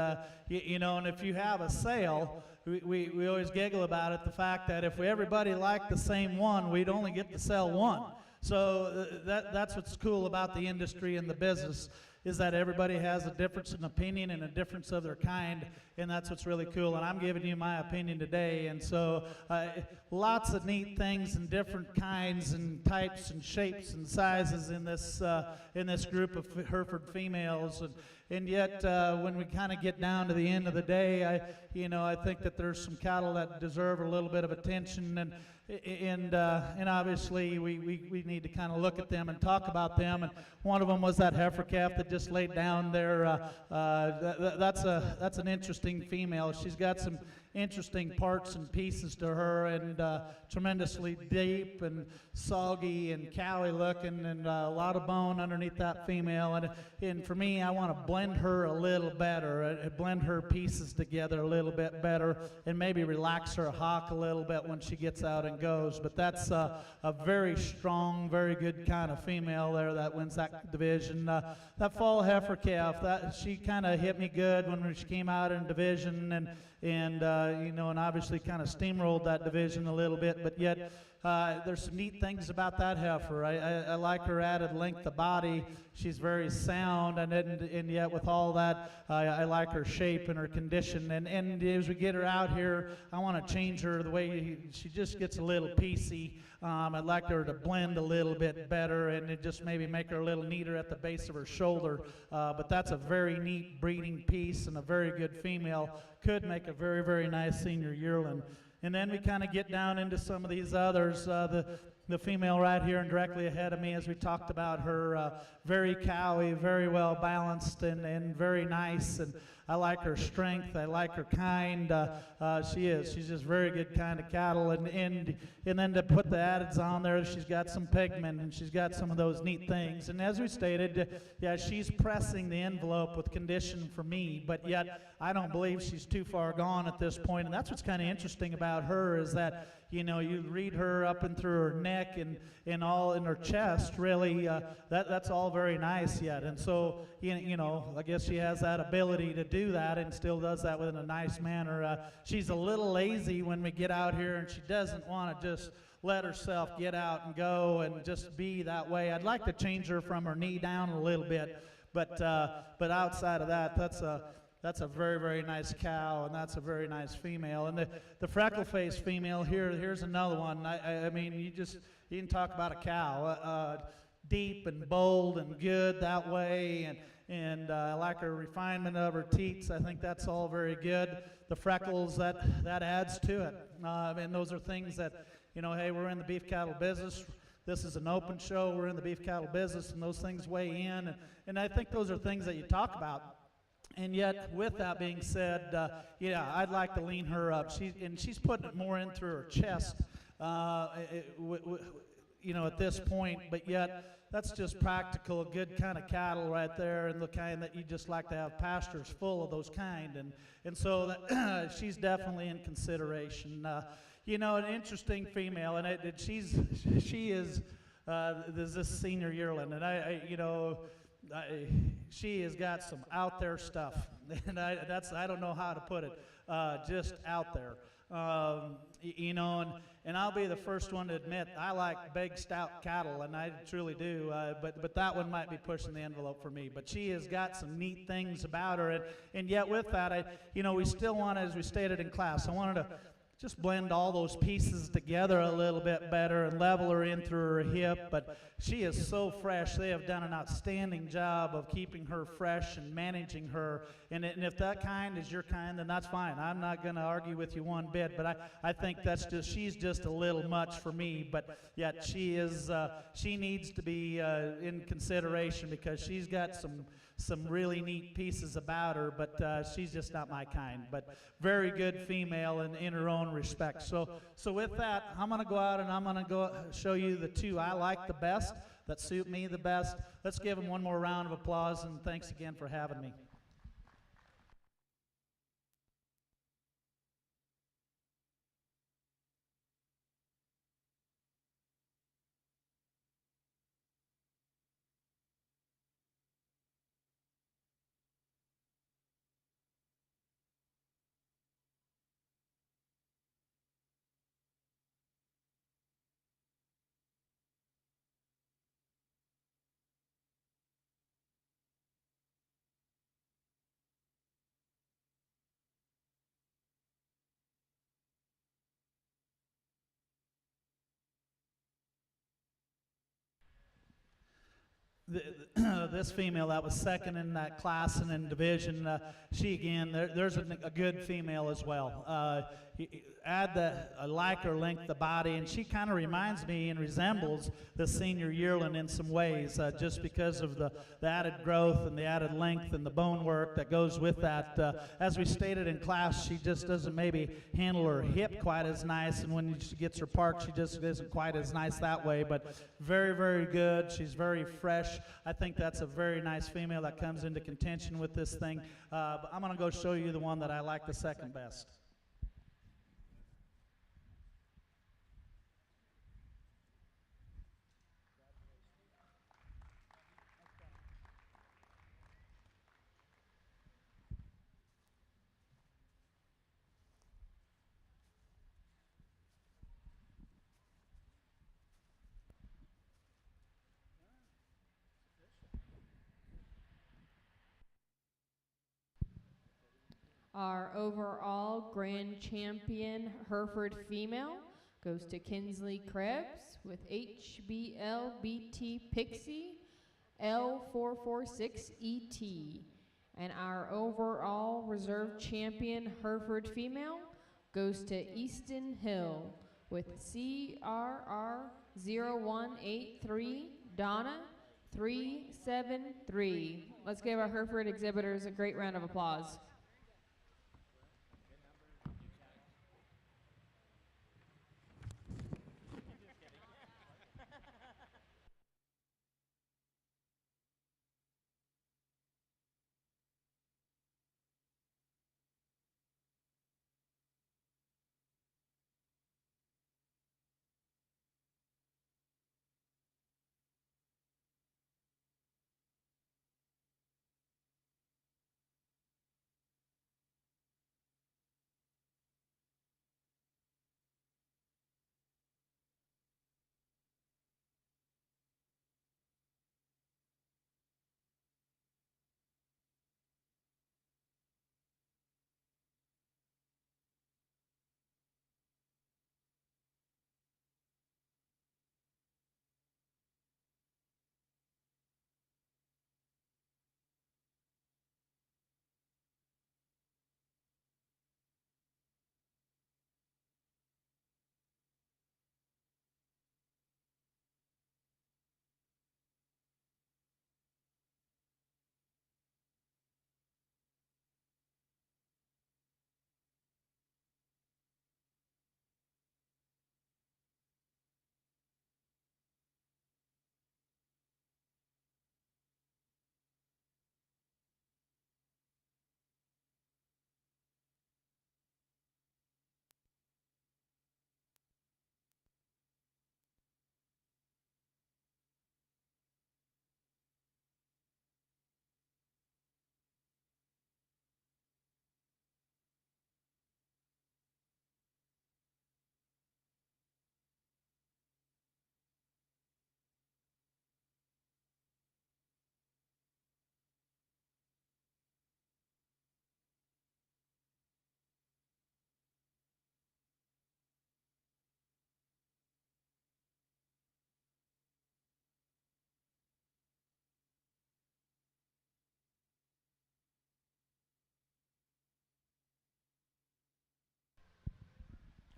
you know, and if you have a sale, we always giggle about it, the fact that if everybody liked the same one, we'd only get to sell one. So that's what's cool about the industry and the business, is that everybody has a difference in opinion and a difference of their kind, and that's what's really cool. And I'm giving you my opinion today, and so lots of neat things and different kinds and types and shapes and sizes in this group of Hereford females. And yet, when we kind of get down to the end of the day, I think that there's some cattle that deserve a little bit of attention, and obviously we need to kind of look at them and talk about them. And one of them was that heifer calf that just laid down there. That's an interesting female. She's got some interesting parts and pieces to her, and tremendously deep and soggy and cowy looking, and a lot of bone underneath that female. And for me, I want to blend her a little better, blend her pieces together a little bit better, and maybe relax her hock a little bit when she gets out and goes. But that's a very strong, very good kind of female there that wins that division. That fall heifer calf, she kind of hit me good when she came out in division, and you know, and obviously kind of steamrolled that division a little bit, but yet there's some neat things about that heifer. I like her added length of body. She's very sound, and yet with all that, I like her shape and her condition. And as we get her out here, I want to change her the way she just gets a little piecey. I'd like her to blend a little bit better, and just maybe make her a little neater at the base of her shoulder. But that's a very neat breeding piece, and a very good female. Could make a very, very nice senior yearling. And then we kind of get down into some of these others. The female right here and directly ahead of me, as we talked about her, very cowy, very well balanced, and very nice. And I like her strength. I like her kind. She's just very good kind of cattle. And then to put the addeds on there, she's got some pigment, and she's got some of those neat things. And as we stated, yeah, she's pressing the envelope with condition for me, but yet I don't believe she's too far gone at this point. And that's what's kind of interesting about her, is that, you know, you read her up and through her neck and all in her chest, really, that's all very nice yet. And so, you know, I guess she has that ability to do that, and still does that in a nice manner. She's a little lazy when we get out here, and she doesn't want to just let herself get out and go and just be that way. I'd like to change her from her knee down a little bit, but outside of that, that's a very, very nice cow, and that's a very nice female. And the freckle-faced female here's another one. I mean, you can talk about a cow, deep and bold and good that way, and I like her refinement of her teats. I think that's all very good. The freckles, that adds to it. And those are things that, you know, hey, we're in the beef cattle business. This is an open show. We're in the beef cattle business, and those things weigh in. And I think those are things that you talk about. And yet, with that being said, yeah, I'd like to lean her up. She's putting it more into her chest, you know, at this point. But yet, that's just practical, good kind of cattle right there, and the kind that you just like to have pastures full of those kind. And so that she's definitely in consideration. You know, an interesting female, and she is this senior yearling, and you know. She has got some out there stuff, and I don't know how to put it, just out there. You know, and I'll be the first one to admit I like big, stout cattle, and I truly do. But that one might be pushing the envelope for me. But she has got some neat things about her, and yet with that, you know, we still want, as we stated in class, I wanted to just blend all those pieces together a little bit better and level her in through her hip. But she is so fresh. They have done an outstanding job of keeping her fresh and managing her. And if that kind is your kind, then that's fine. I'm not going to argue with you one bit. But I think she's just a little much for me. But yet she needs to be in consideration, because she's got some really neat pieces about her, but she's just not my kind. But very good female in her own respect. So with that, I'm going to go out and I'm going to go show you the two I like the best, that suit me the best. Let's give them one more round of applause, and thanks again for having me. This female that was second in that class and in division, she again, there's a good female as well. Add I like her length of body, and she kind of reminds me and resembles the senior yearling in some ways, just because of the added growth and the added length and the bone work that goes with that. As we stated in class, she just doesn't maybe handle her hip quite as nice, and when she gets her parked, she just isn't quite as nice that way, but very, very good. She's very fresh. I think that's a very nice female that comes into contention with this thing. But I'm going to go show you the one that I like the second best. Our overall grand champion Hereford female goes to Kinsley Krebs with HBLBT Pixie L446ET. And our overall reserve champion Hereford female goes to Easton Hill with CRR0183 Donna 373. Let's give our Hereford exhibitors a great round of applause.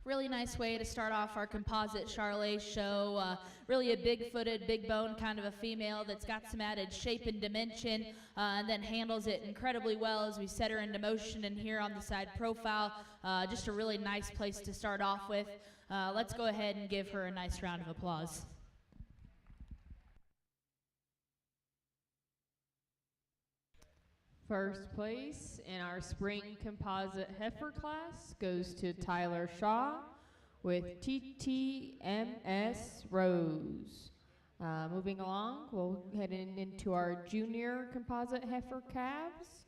Really nice way to start off our composite Charolais show. Really a big-footed, big-boned kind of a female that's got some added shape and dimension, and then handles it incredibly well as we set her into motion and here on the side profile. Just a really nice place to start off with. Let's go ahead and give her a nice round of applause. First place in our spring composite heifer class goes to Tyler Shaw with TTMS Rose. Moving along, we'll head into our junior composite heifer calves.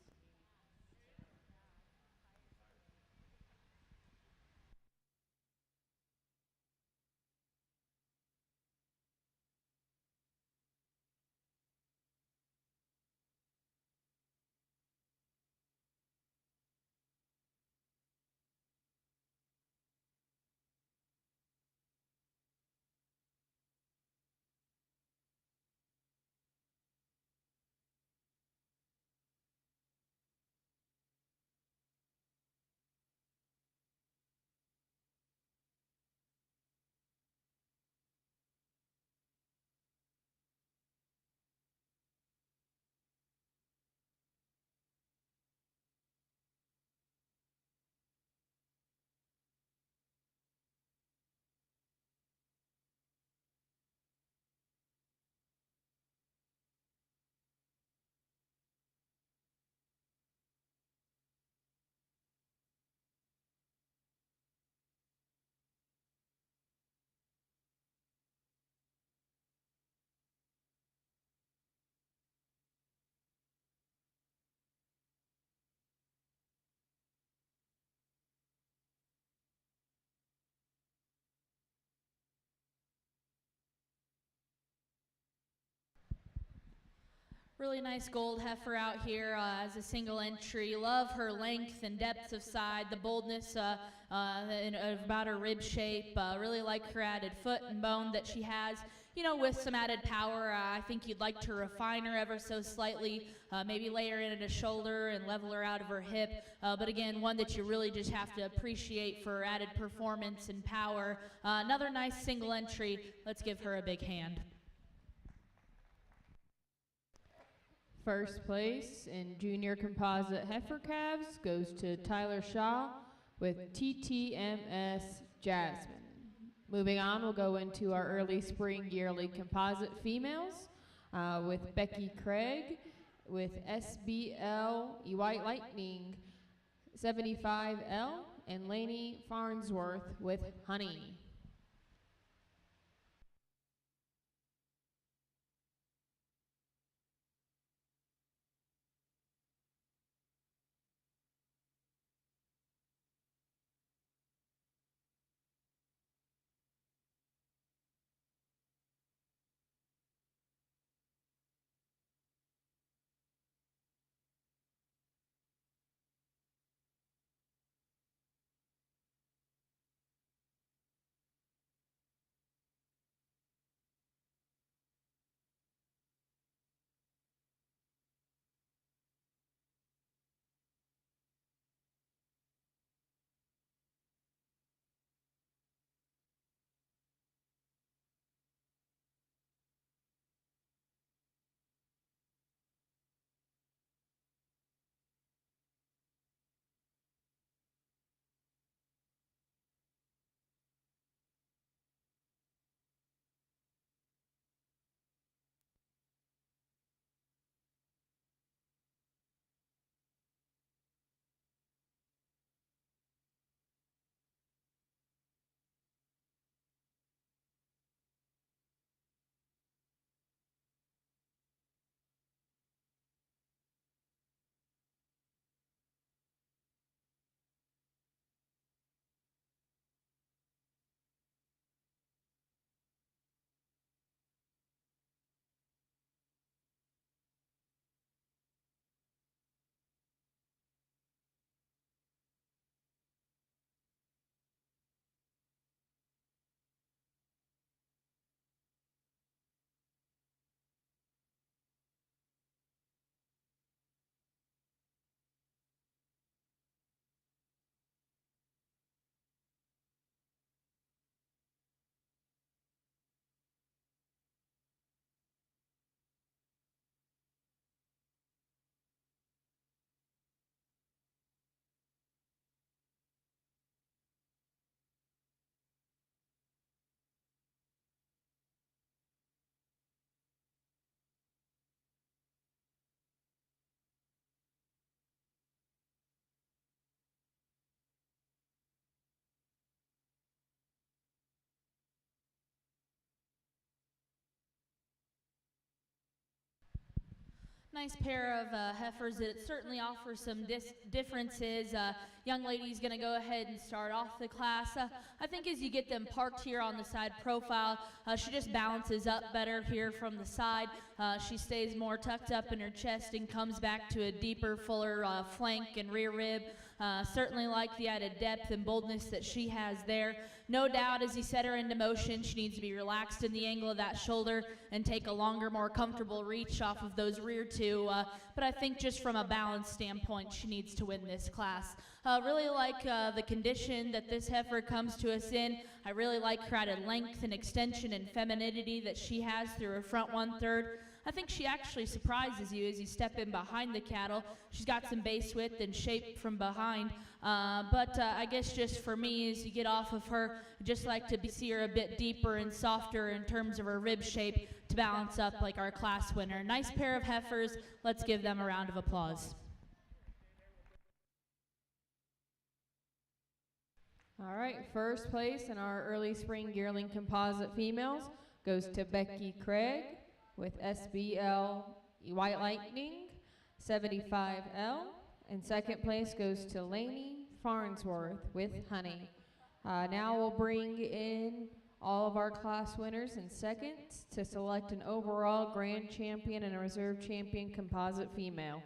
Really nice gold heifer out here as a single entry. Love her length and depth of side, the boldness about her rib shape. Really like her added foot and bone that she has. You know, with some added power, I think you'd like to refine her ever so slightly, maybe lay her in at a shoulder and level her out of her hip. But again, one that you really just have to appreciate for added performance and power. Another nice single entry. Let's give her a big hand. First place in junior composite heifer calves goes to Tyler Shaw with TTMS Jasmine. Moving on, we'll go into our early spring yearly composite females with Becky Craig with SBL White Lightning 75L and Lainey Farnsworth with Honey. Nice pair of heifers that certainly offer some differences. Young lady's going to go ahead and start off the class. I think as you get them parked here on the side profile, she just balances up better here from the side. She stays more tucked up in her chest and comes back to a deeper, fuller flank and rear rib. Certainly like the added depth and boldness that she has there. No doubt as you set her into motion, she needs to be relaxed in the angle of that shoulder and take a longer, more comfortable reach off of those rear two. But I think just from a balance standpoint, she needs to win this class. Really like the condition that this heifer comes to us in. I really like her added length and extension and femininity that she has through her front 1/3. I think she actually surprises you as you step in behind the cattle. She's got some base width and shape from behind. But I guess just for me, as you get off of her, I just like to see her a bit deeper and softer in terms of her rib shape to balance up like our class winner. Nice pair of heifers. Let's give them a round of applause. All right, first place in our early spring yearling composite females goes to Becky Craig with SBL White Lightning 75L. And second place goes to Lainey Farnsworth with Honey. Now we'll bring in all of our class winners in seconds to select an overall grand champion and a reserve champion composite female.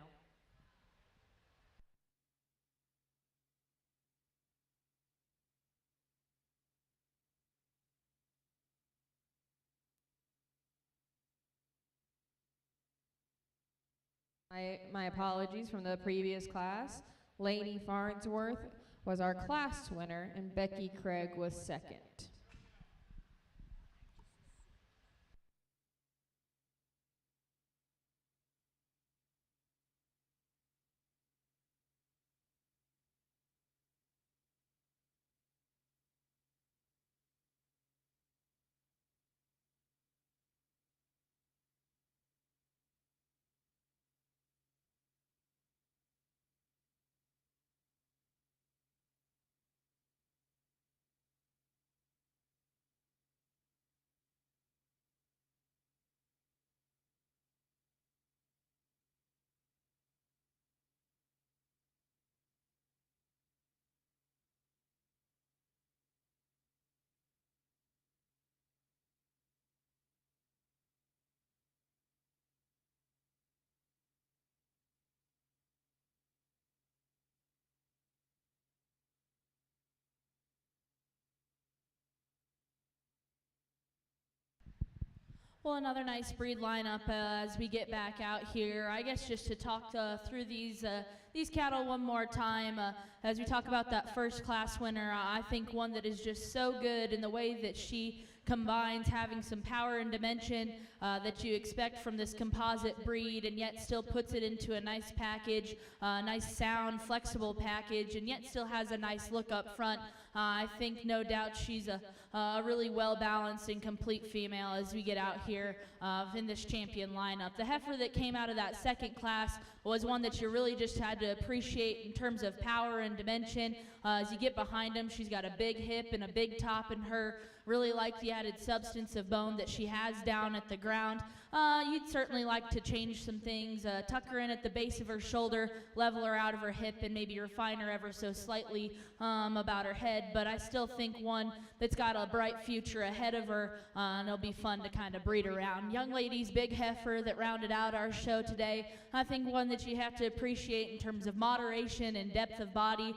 My apologies from the previous class. Lainey Farnsworth was our class winner and Becky Craig was second. Well, another nice breed lineup as we get back out here. I guess just to talk through these cattle one more time. As we talk about that first class winner, I think one that is just so good in the way that she combines having some power and dimension that you expect from this composite breed, and yet still puts it into a nice package, nice sound, flexible package, and yet still has a nice look up front. I think no doubt she's a really well-balanced and complete female as we get out here in this champion lineup. The heifer that came out of that second class was one that you really just had to appreciate in terms of power and dimension. As you get behind him, she's got a big hip and a big top in her. Really like the added substance of bone that she has down at the ground. You'd certainly like to change some things, tuck her in at the base of her shoulder, level her out of her hip, and maybe refine her ever so slightly about her head. But I still think one that's got a bright future ahead of her, and it'll be fun to kind of breed around. Young ladies, big heifer that rounded out our show today. I think one that you have to appreciate in terms of moderation and depth of body.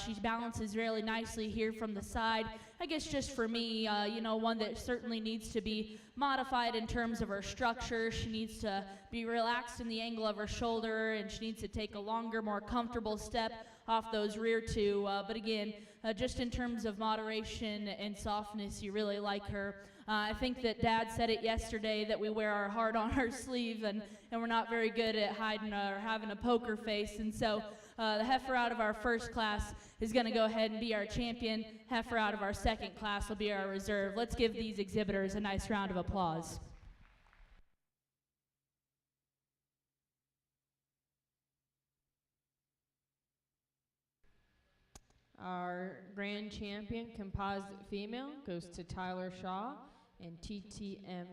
She balances really nicely here from the side. I guess just for me, one that certainly needs to be modified in terms of her structure. She needs to be relaxed in the angle of her shoulder, and she needs to take a longer, more comfortable step off those rear two. But again, just in terms of moderation and softness, you really like her. I think that Dad said it yesterday that we wear our heart on our sleeve, and we're not very good at hiding or having a poker face. And so the heifer out of our first class is going to go ahead and be our champion. Heifer out of our second class will be our reserve. Let's give these exhibitors a nice round of applause. Our grand champion composite female goes to Tyler Shaw and TTMS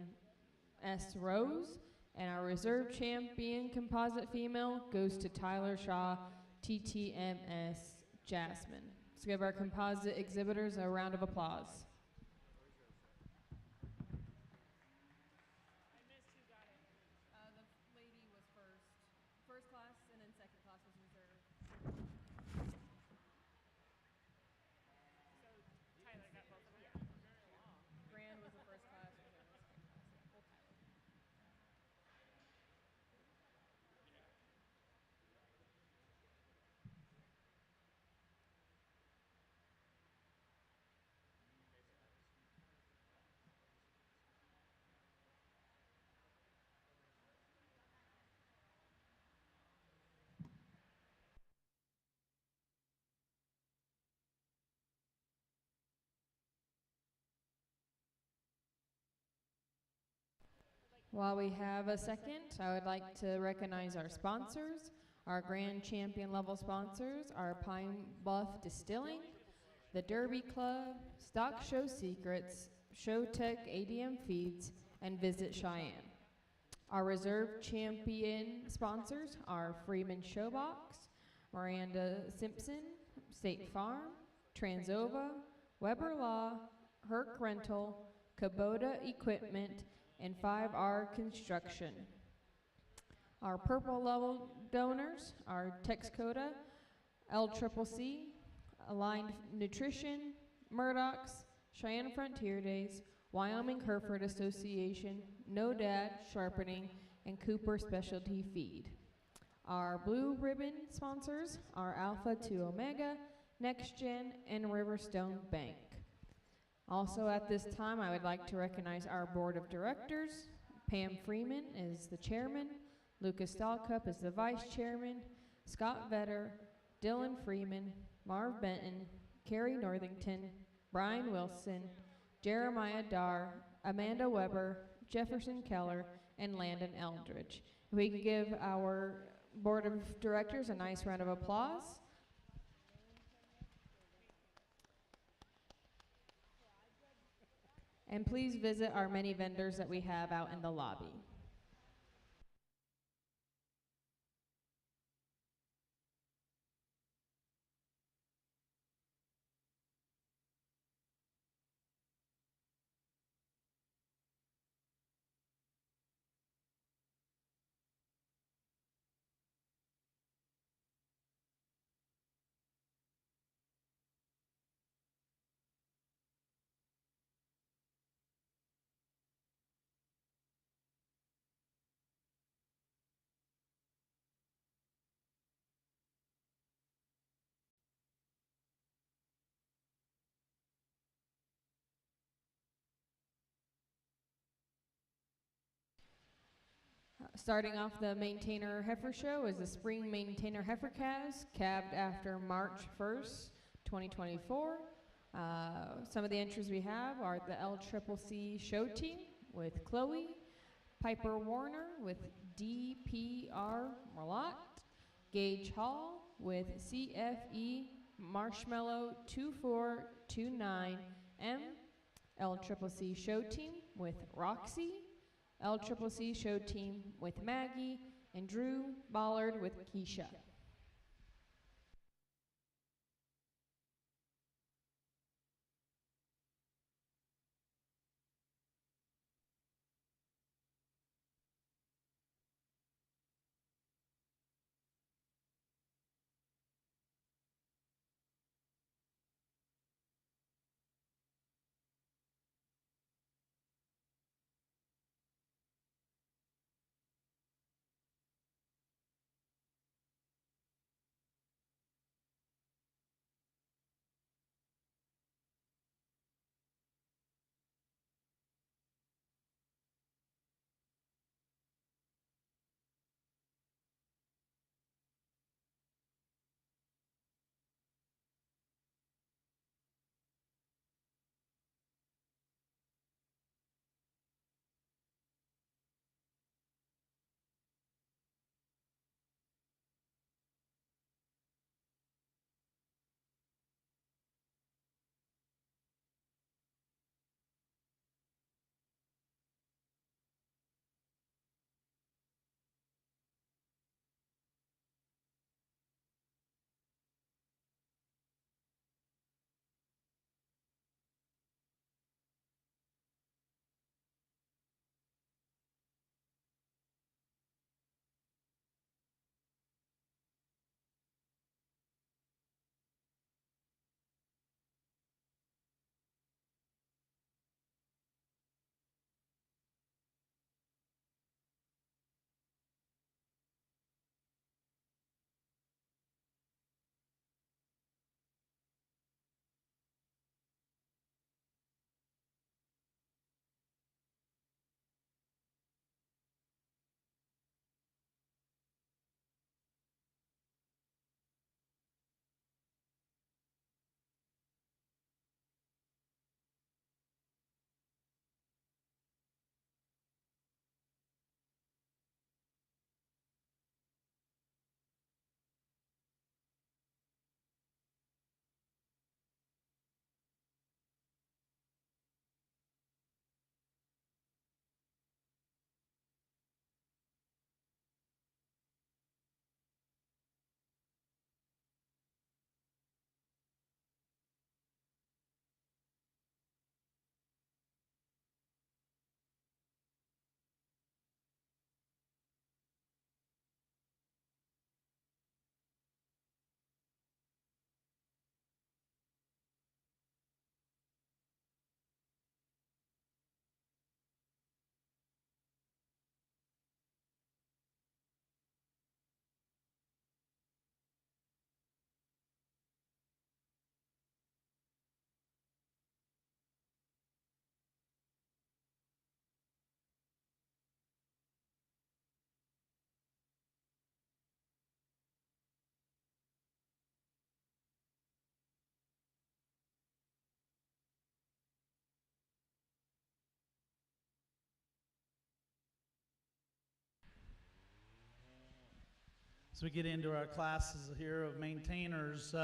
Rose. And our reserve champion composite female goes to Tyler Shaw, TTMS Jasmine. Let's give our composite exhibitors a round of applause. I missed who got it. The lady was first. First class, and then second class was reserved. So Tyler got both of them. Grand was the first class, reserve was second class. Yeah, full Tyler. While we have a second, I would like to recognize our sponsors. Our grand champion level sponsors are Pine Bluff Distilling, the Derby Club, Stock Show Secrets, Showtech ADM Feeds, and Visit Cheyenne. Our reserve champion sponsors are Freeman Showbox, Miranda Simpson, State Farm, Transova, Weber Law, Herc Rental, Kubota Equipment, and 5R Construction. Our purple level donors are Texcoda, LCCC, Aligned Nutrition, Murdoch's, Cheyenne Frontier Days, Wyoming Hereford Association, No Dad Sharpening, and Cooper Specialty Feed. Our blue ribbon sponsors are Alpha 2 Omega, NextGen, and Riverstone Bank. Also at this time, I would like to recognize our board of directors. Pam Freeman is the chairman, Lucas Dahlcup is the vice chairman, Scott Vetter, Dylan Freeman, Marv Benton, Carrie Northington, Brian Wilson, Jeremiah Darr, Amanda Weber, Jefferson Keller, and Landon Eldridge. If we could give our board of directors a nice round of applause. And please visit our many vendors that we have out in the lobby. Starting off the Maintainer Heifer Show is the Spring Maintainer Heifer Calves, calved after March 1st, 2024. Some of the entries we have are the LCCC Show Team with Chloe, Piper Warner with DPR Merlot, Gage Hall with CFE Marshmallow 2429M, LCCC Show Team with Roxy, LCCC Show Team with Maggie, and Drew Bollard with Keisha. as we get into our classes here of maintainers.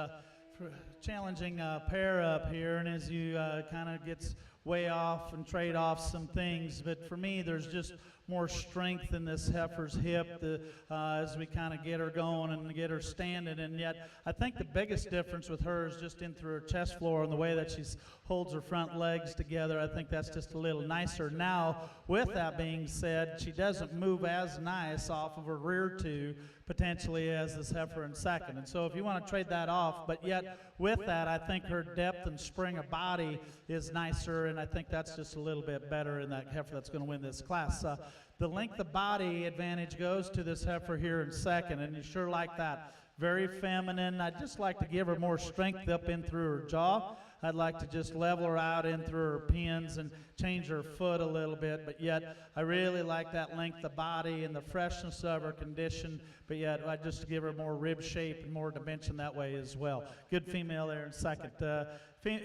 For challenging pair up here, and as you kind of gets way off and trade off some things, but for me there's just more strength in this heifer's hip as we kind of get her going and get her standing. And yet I think the biggest difference with her is just in through her chest floor and the way that she holds her front legs together. I think that's just a little nicer. Now, with that being said, she doesn't move as nice off of her rear two potentially as this heifer in second. And so if you want to trade that off, but yet with that, I think her depth and spring of body is nicer, and I think that's just a little bit better in that heifer that's going to win this class. The length of body advantage goes to this heifer here in second, and you sure like that. Very feminine. I'd just like to give her more strength up in through her jaw. I'd like to just level her out in through her pins and change her foot a little bit, but yet I really like that length of body and the freshness of her condition, but yet I just give her more rib shape and more dimension that way as well. Good female there in second.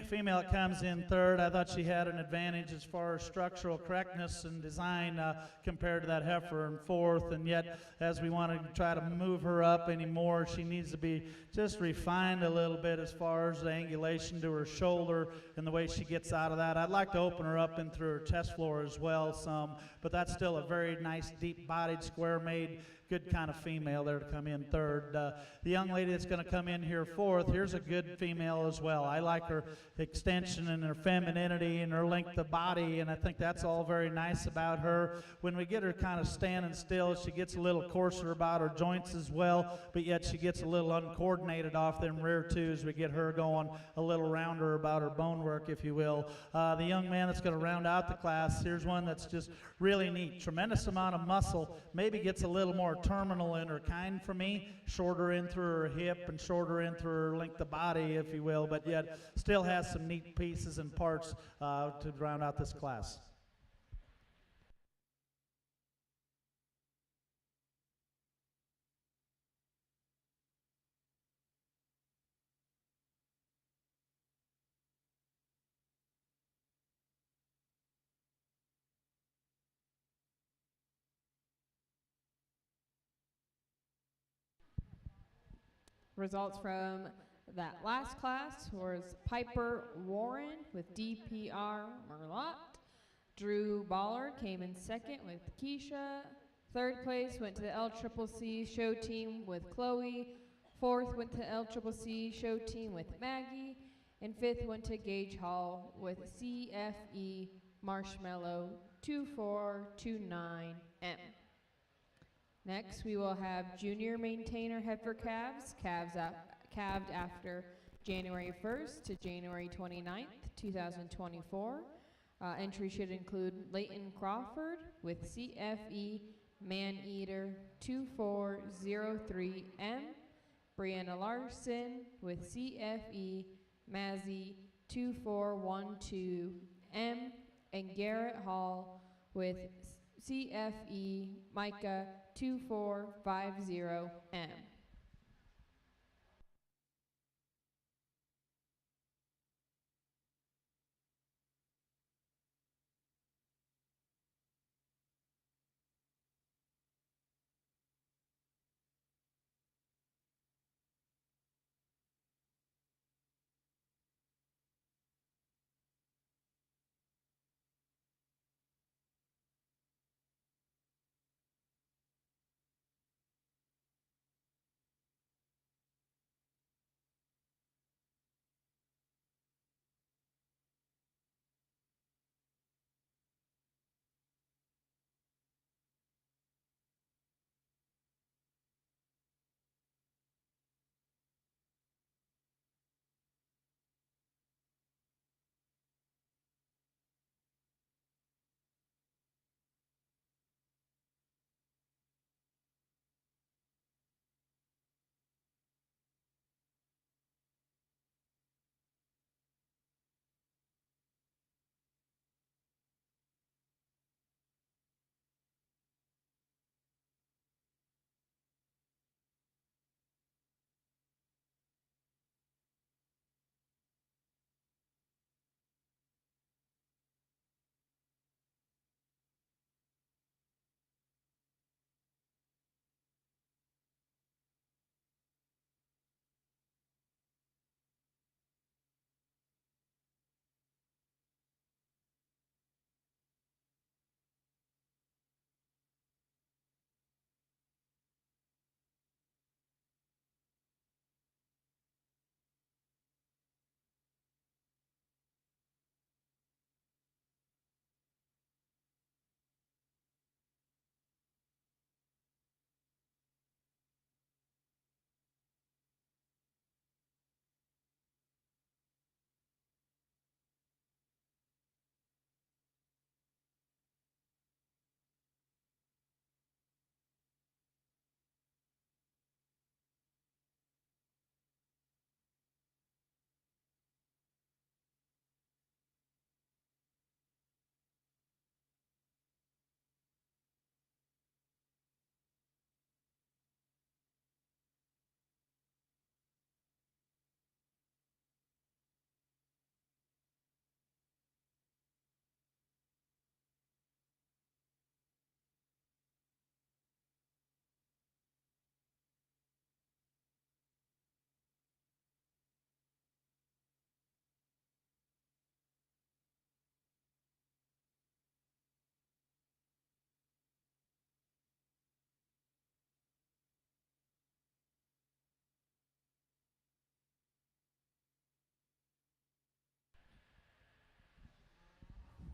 Female that comes in third, I thought she had an advantage as far as structural correctness and design compared to that heifer in fourth, and yet as we want to try to move her up anymore, she needs to be just refined a little bit as far as the angulation to her shoulder and the way she gets out of that. I'd like to open her up in through her chest floor as well some, but that's still a very nice deep-bodied, square-made, good kind of female there to come in third. The young lady that's going to come in here fourth, here's a good female as well. I like her extension and her femininity and her length of body, and I think that's all very nice about her. When we get her kind of standing still, she gets a little coarser about her joints as well, but yet she gets a little uncoordinated off them rear two as we get her going a little rounder about her bone work, if you will. The young man that's going to round out the class, here's one that's just really neat. Tremendous amount of muscle, maybe gets a little more terminal in her kind for me, shorter in through her hip and shorter in through her length of body, if you will, but yet still has some neat pieces and parts to round out this class. Results from that last class was Piper Warren with DPR Merlot. Drew Ballard came in second with Keisha. Third place went to the LCCC show team with Chloe. Fourth went to LCCC show team with Maggie. And fifth went to Gage Hall with CFE Marshmallow 2429M. Next, we will have junior maintainer heifer calves calved after January 1st to January 29th, 2024. Entry should include Leighton Crawford with CFE Maneater 2403M, Brianna Larson with CFE Mazzy 2412M, and Garrett Hall with CFE Micah 2450M.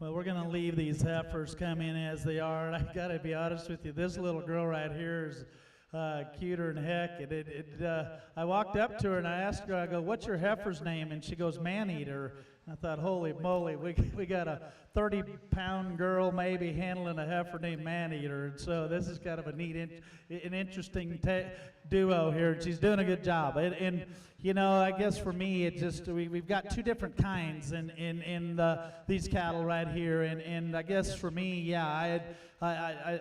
Well, we're going to leave these heifers come in as they are, and I got to be honest with you, this little girl right here is cuter than heck. I walked up to her and I asked her, I go, what's your heifer's name? And she goes, Maneater. I thought, holy moly, we got a 30-pound girl maybe handling a heifer named Maneater. And so this is kind of a neat, an interesting duo here. And she's doing a good job. And you know, I guess for me, it just we've got two different kinds in these cattle right here. And I guess for me, yeah, I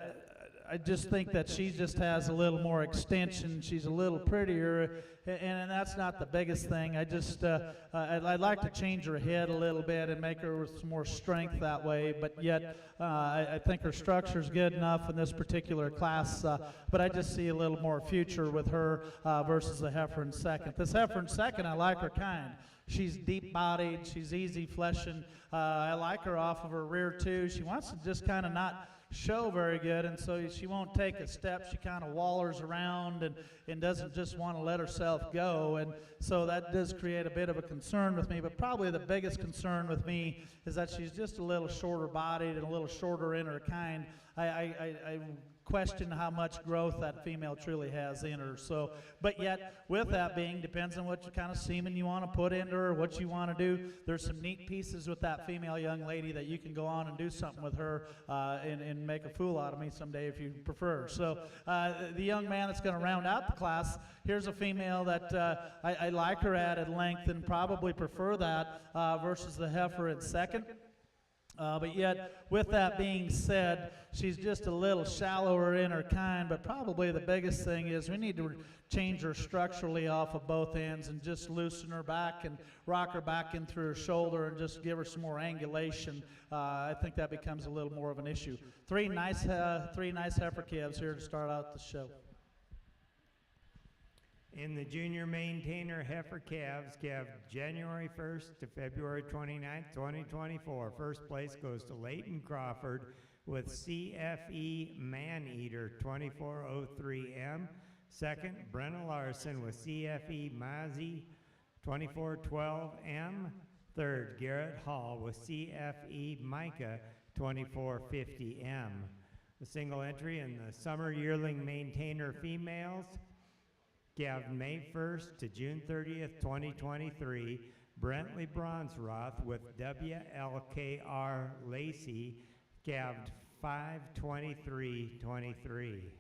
just think that she just has a little more extension. She's a little prettier, and that's not the biggest thing. I just I'd like to change her head a little bit and make her with some more strength that way. But yet, I think her structure's good enough in this particular class. But I just see a little more future with her versus the heifer in second. This heifer in second, I like her kind. She's deep-bodied. She's easy fleshing. I like her off of her rear too. She wants to just kind of not show very good, and so she won't take a step. She kind of wallers around and doesn't just want to let herself go, and so that does create a bit of a concern with me. But probably the biggest concern with me is that she's just a little shorter bodied and a little shorter in her kind. I question how much growth that female truly has in her. So, but yet, with that being, depends on what kind of semen you want to put into her, what you want to do. There's some neat pieces with that female young lady that you can go on and do something with her and make a fool out of me someday if you prefer. So, the young man that's going to round out the class, here's a female that I like her added length and probably prefer that versus the heifer in second. But yet, with that being said, she's just a little shallower in her kind, but probably the biggest thing is we need to change her structurally off of both ends and just loosen her back and rock her back in through her shoulder and just give her some more angulation. I think that becomes a little more of an issue. Three nice heifer calves here to start out the show. In the junior maintainer heifer calves, calved January 1st to February 29th, 2024. First place goes to Leighton Crawford with CFE Maneater 2403M. Second, Brenna Larson with CFE Mazzy 2412M. Third, Garrett Hall with CFE Micah 2450M. The single entry in the summer yearling maintainer females, calved May 1st to June 30th, 2023, Brentley Bronsroth with WLKR Lacey, calved 5/23/23.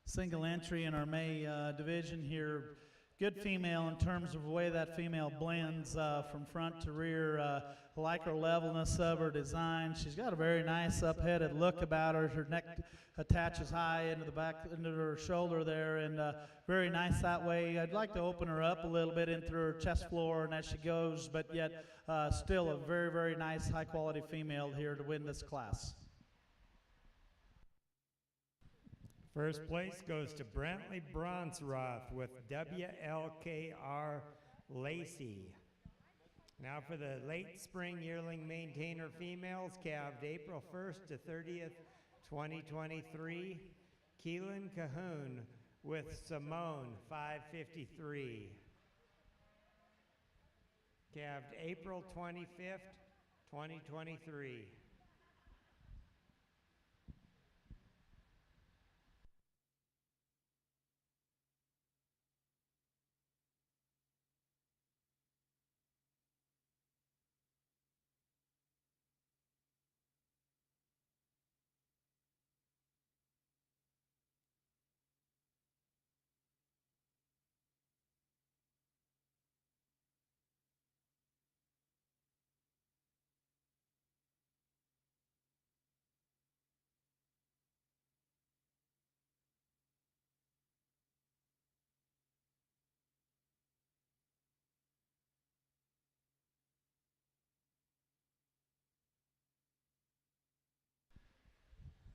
Single entry in our May division here. Good female in terms of the way that female blends from front to rear. I like her levelness of her design. She's got a very nice up-headed look about her. Her neck attaches high into the back, into her shoulder there, and very nice that way. I'd like to open her up a little bit into her chest floor and as she goes, but yet still a very, very nice, high-quality female here to win this class. First place goes to Brentley Bronsroth with WLKR Lacey. Now for the late spring yearling maintainer females, calved April 1st to 30th, 2023, Keelan Cahoon with Simone 553. Calved April 25th, 2023.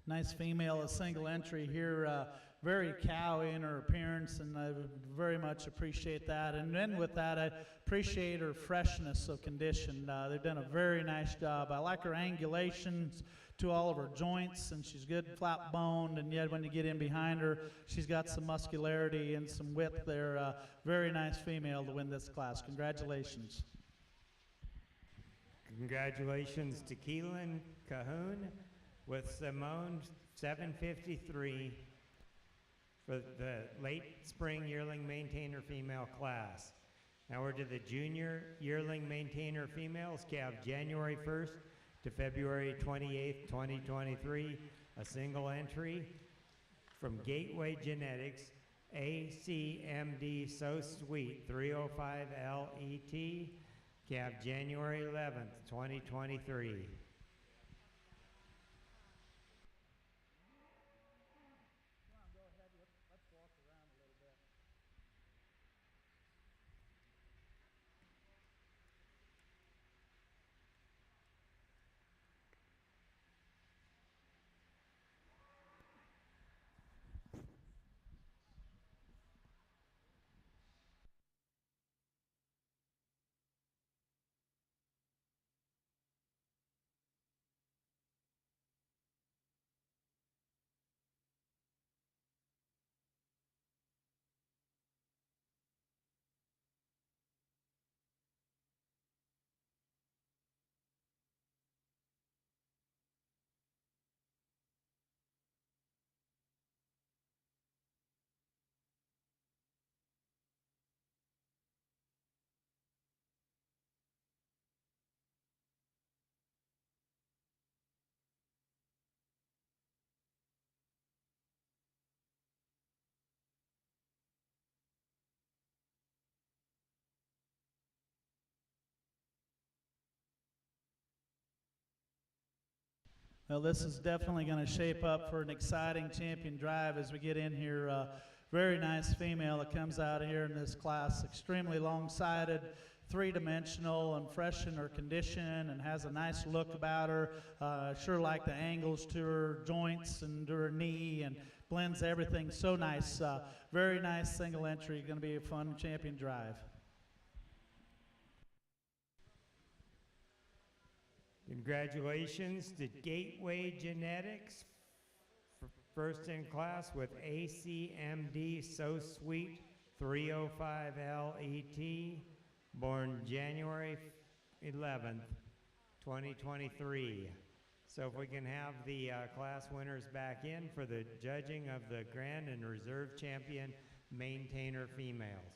Nice female, a single entry here, very cowy in her appearance, and I very much appreciate that. And then with that, I appreciate her freshness of condition. They've done a very nice job. I like her angulations to all of her joints, and she's good flat boned, and yet when you get in behind her, she's got some muscularity and some width there. Very nice female to win this class. Congratulations. Congratulations to Keelan Cahoon with Simone 753 for the late spring yearling maintainer female class. Now we're to the junior yearling maintainer females, calf January 1st to February 28th, 2023. A single entry from Gateway Genetics, ACMD So Sweet 305 LET, calf January 11th, 2023. Well, this is definitely going to shape up for an exciting champion drive as we get in here. Very nice female that comes out of here in this class, extremely long-sided, three-dimensional, and fresh in her condition, and has a nice look about her. Sure like the angles to her joints and to her knee, and blends everything so nice. Very nice single entry, going to be a fun champion drive. Congratulations to Gateway Genetics, first in class with ACMD So Sweet 305 LET, born January 11th, 2023. So if we can have the class winners back in for the judging of the Grand and Reserve Champion Maintainer females.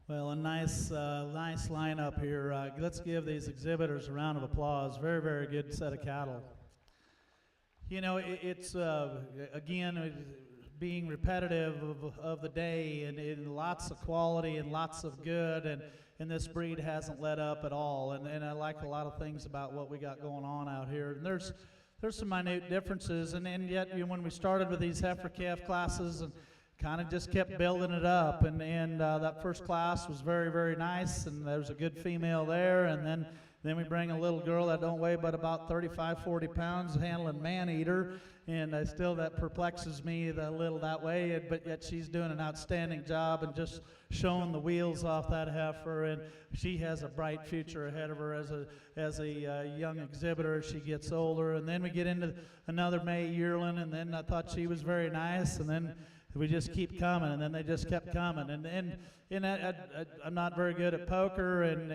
Well, a nice lineup here. Let's give these exhibitors a round of applause. Very, very good set of cattle. You know, it's again being repetitive of the day, and lots of quality and lots of good, and this breed hasn't let up at all. And I like a lot of things about what we got going on out here. And there's some minute differences, and yet when we started with these heifer calf classes and kind of just kept building it up, and that first class was very, very nice, and there was a good female there, and then we bring a little girl that don't weigh but about 35, 40 pounds handling man-eater, and that perplexes me a little that way, but yet she's doing an outstanding job and just showing the wheels off that heifer, and she has a bright future ahead of her as a young exhibitor as she gets older. And then we get into another May yearling, and then I thought she was very nice, and then we just keep coming, and then they just kept coming. And I'm not very good at poker, and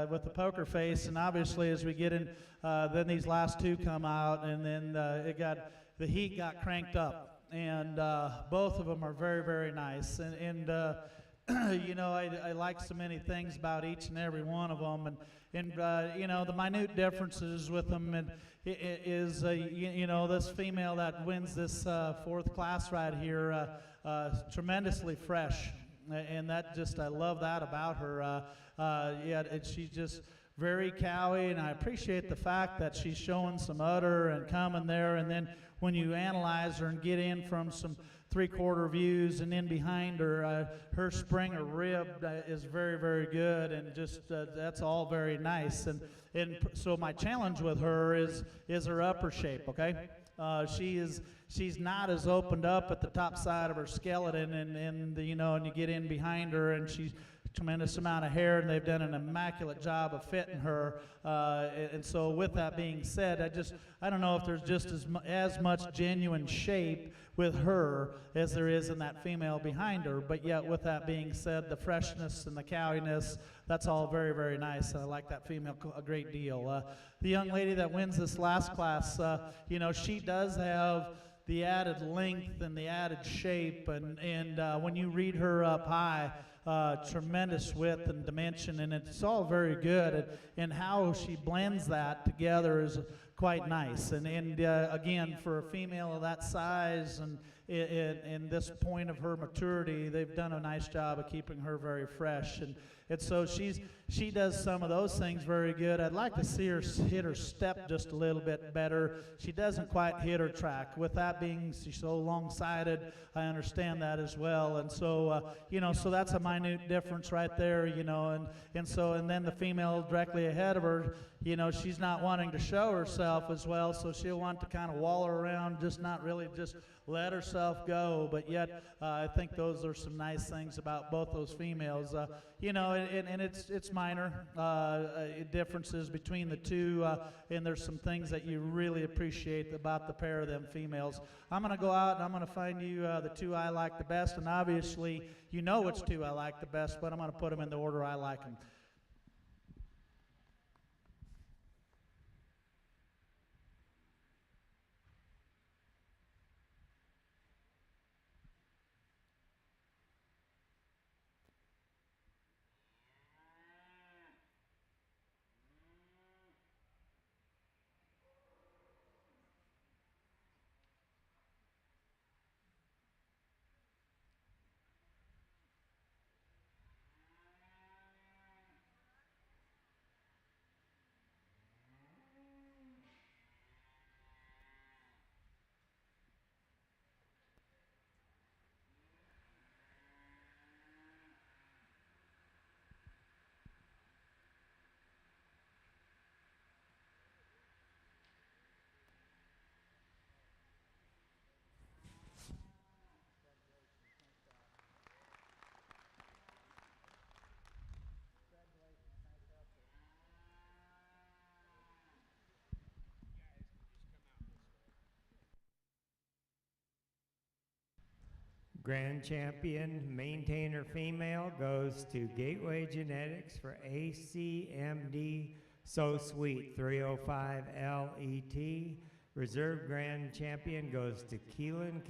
with the poker face, and obviously as we get in, then these last two come out, and then the heat got cranked up, and both of them are very, very nice. And you know, I like so many things about each and every one of them, and you know, the minute differences with them, and is you know, this female that wins this fourth class right here, tremendously fresh, and I love that about her. Yeah, she's just very cowy, and I appreciate the fact that she's showing some udder and coming there, and then when you analyze her and get in from some three-quarter views and in behind her, her springer rib is very, very good, and just that's all very nice. And so my challenge with her is her upper shape. Okay, she's not as opened up at the top side of her skeleton, and you know, and you get in behind her, and she's tremendous amount of hair, and they've done an immaculate job of fitting her. And so with that being said, I don't know if there's just as much genuine shape with her as there is in that female behind her, but yet with that being said, the freshness and the cowiness, that's all very, very nice. I like that female a great deal. The young lady that wins this last class, you know, she does have the added length and the added shape, and when you read her up high, tremendous width and dimension, and it's all very good, and how she blends that together is quite nice. And again, for a female of that size and in this point of her maturity, they've done a nice job of keeping her very fresh, and so she does some of those things very good. I'd like to see her hit her step just a little bit better. She doesn't quite hit her track. With that being, she's so long-sided, I understand that as well. And so, you know, so that's a minute difference right there, you know, and then the female directly ahead of her, you know, she's not wanting to show herself as well, so she'll want to kind of waller around, just not really just let herself go. But yet, I think those are some nice things about both those females. You know, and it's minor differences between the two, and there's some things that you really appreciate about the pair of them females. I'm going to go out and I'm going to find you the two I like the best, and obviously you know which two I like the best, but I'm going to put them in the order I like them. Grand champion maintainer female goes to Gateway Genetics for ACMD So Sweet 305 LET. Reserve grand champion goes to Keelan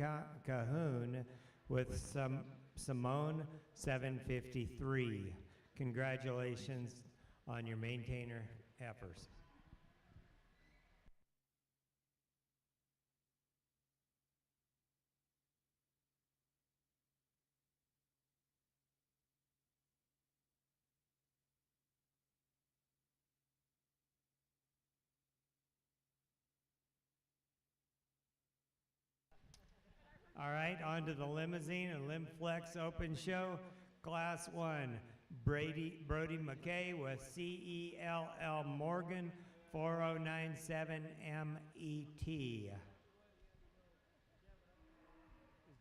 Cahoon with some Simone 753. Congratulations on your maintainer heifers. All right, on to the Limousin and Lim-Flex Open Show. Class 1, Brody McKay with CELL Morgan 4097 MET. Is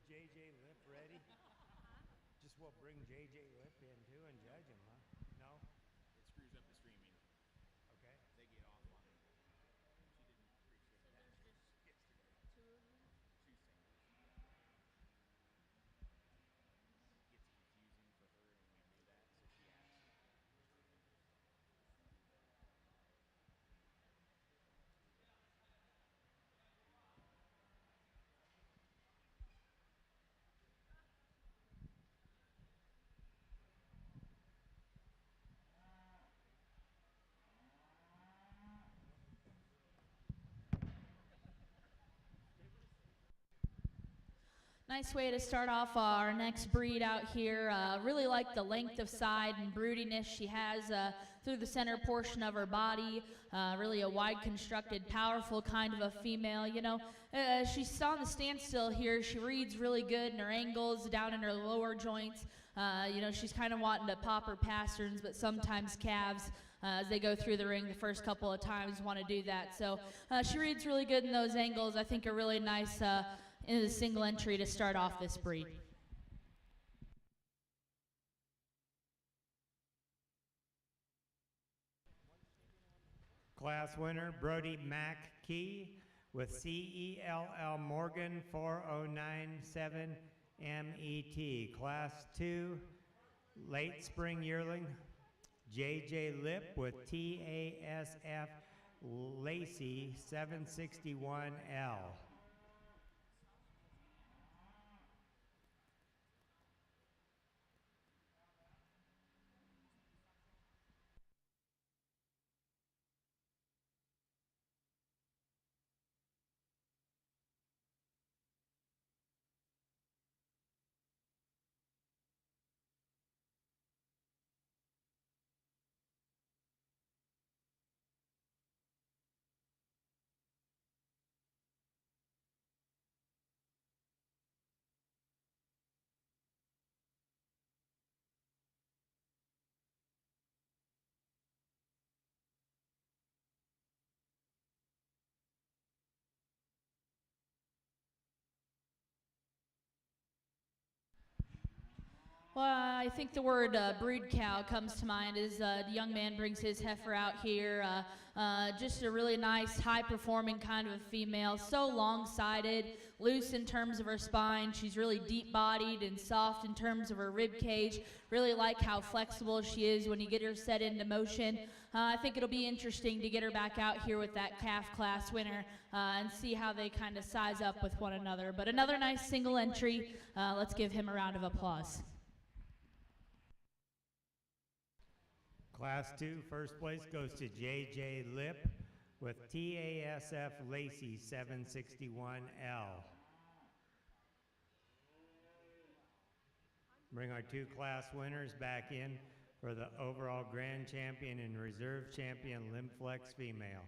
JJ Lip ready? Just we'll bring JJ Lip in too and judge him, huh? No? It screws up the streaming. Okay. They get off on it. She didn't appreciate that yesterday. She's single. Gets confusing for her when we do that, so she asks. Nice way to start off our next breed out here. Really like the length of side and broodiness she has through the center portion of her body. Really a wide constructed, powerful kind of a female. You know, she's on the standstill here. She reads really good in her angles, down in her lower joints. You know, she's kind of wanting to pop her pasterns, but sometimes calves, as they go through the ring the first couple of times, want to do that. So she reads really good in those angles. I think a really nice in the single entry to start off this breed. Class winner, Brody McKee with CELL Morgan 4097 MET. Class 2, late spring yearling, JJ Lip with TASF Lacey 761L. Well, I think the word brood cow comes to mind as the young man brings his heifer out here. Just a really nice, high-performing kind of a female, so long-sided, loose in terms of her spine. She's really deep-bodied and soft in terms of her rib cage. Really like how flexible she is when you get her set into motion. I think it'll be interesting to get her back out here with that calf class winner and see how they kind of size up with one another. But another nice single entry. Let's give him a round of applause. Class 2, first place goes to JJ Lip with TASF Lacey 761L. Bring our 2 class winners back in for the overall grand champion and reserve champion Lim-Flex female.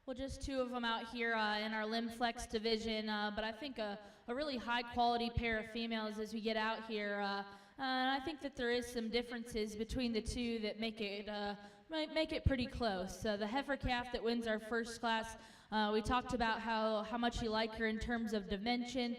Well, just two of them out here in our Lim-Flex division, but I think a really high-quality pair of females as we get out here. And I think that there is some differences between the two that make it pretty close. The heifer calf that wins our first class, we talked about how much you like her in terms of dimension.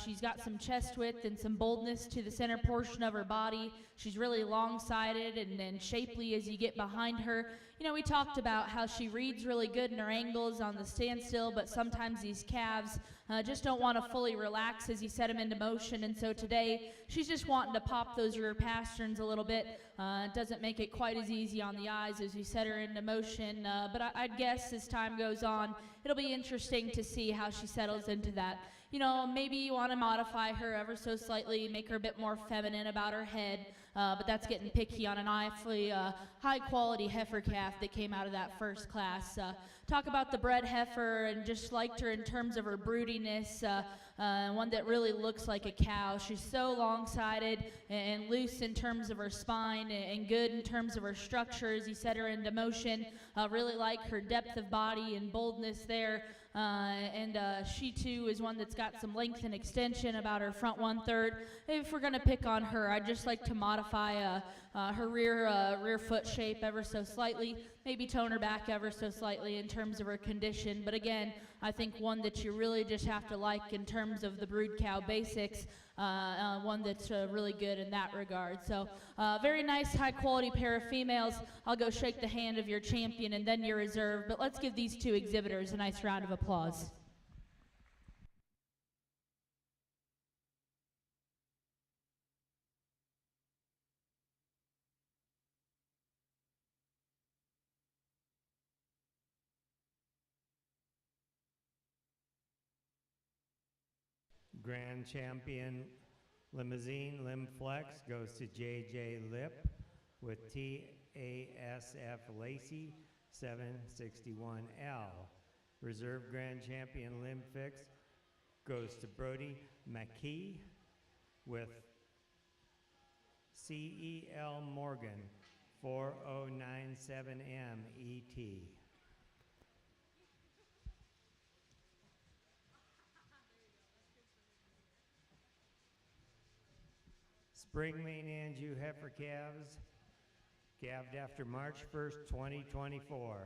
She's got some chest width and some boldness to the center portion of her body. She's really long-sided and shapely as you get behind her. You know, we talked about how she reads really good in her angles on the standstill, but sometimes these calves just don't want to fully relax as you set them into motion. And so today, she's just wanting to pop those rear pasterns a little bit. It doesn't make it quite as easy on the eyes as we set her into motion. But I'd guess as time goes on, it'll be interesting to see how she settles into that. You know, maybe you want to modify her ever so slightly, make her a bit more feminine about her head, but that's getting picky on an awfully high-quality heifer calf that came out of that first class. Talk about the bred heifer and just liked her in terms of her broodiness, one that really looks like a cow. She's so long-sided and loose in terms of her spine and good in terms of her structure as you set her into motion. Really like her depth of body and boldness there. And she too is one that's got some length and extension about her front 1/3. If we're going to pick on her, I'd just like to modify her rear foot shape ever so slightly, maybe tone her back ever so slightly in terms of her condition. But again, I think one that you really just have to like in terms of the brood cow basics, one that's really good in that regard. So very nice high quality pair of females. I'll go shake the hand of your champion and then your reserve, but let's give these two exhibitors a nice round of applause. Grand champion Limousin Lim-Flex goes to J.J. Lip with TASF Lacey 761L. Reserve grand champion Lim-Flex goes to Brody McKee with CEL Morgan 4097M ET. Spring Main Angus heifer calves, calved after March 1st, 2024.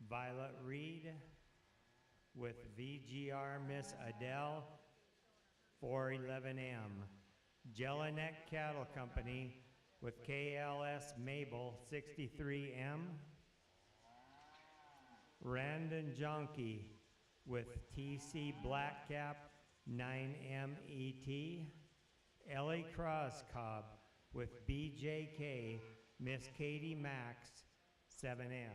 Violet Reed with VGR Miss Adele 411M. Jelinek Cattle Company with KLS Mabel 63M. Randon Jonky with TC Blackcap 9M ET. Ellie Cross Cobb with BJK Miss Katie Max 7M.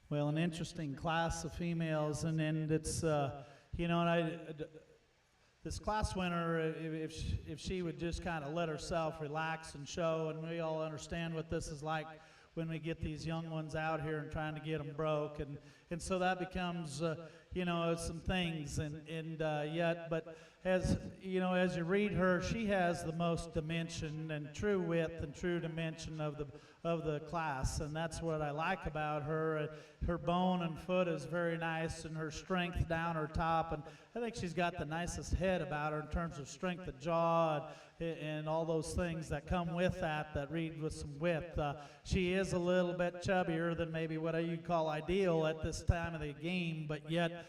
well, an interesting class of females, and it's, you know, and this class winner, if she would just kind of let herself relax and show, and we all understand what this is like when we get these young ones out here and trying to get them broke, and so that becomes, you know, some things, and yet, but as you know, as you read her, she has the most dimension and true width and true dimension of the class, and that's what I like about her. Her bone and foot is very nice, and her strength down her top, and I think she's got the nicest head about her in terms of strength of jaw and all those things that come with that read with some width. She is a little bit chubbier than maybe what you'd call ideal at this time of the game, but yet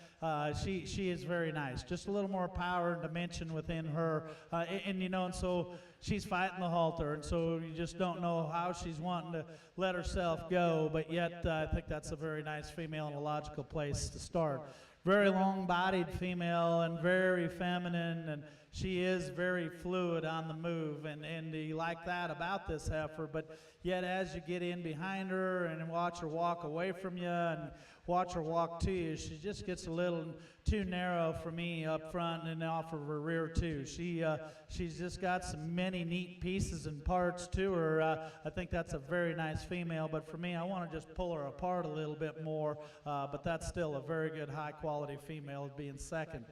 she is very nice. Just a little more power and dimension within her, and you know, and so she's fighting the halter, and so you just don't know how she's wanting to let herself go, but yet I think that's a very nice female and a logical place to start. Very long-bodied female and very feminine, and she is very fluid on the move, and you like that about this heifer, but yet as you get in behind her and watch her walk away from you and watch her walk to you, she just gets a little too narrow for me up front and off of her rear too. She's just got some many neat pieces and parts to her. I think that's a very nice female, but for me, I want to just pull her apart a little bit more, but that's still a very good high quality female being second.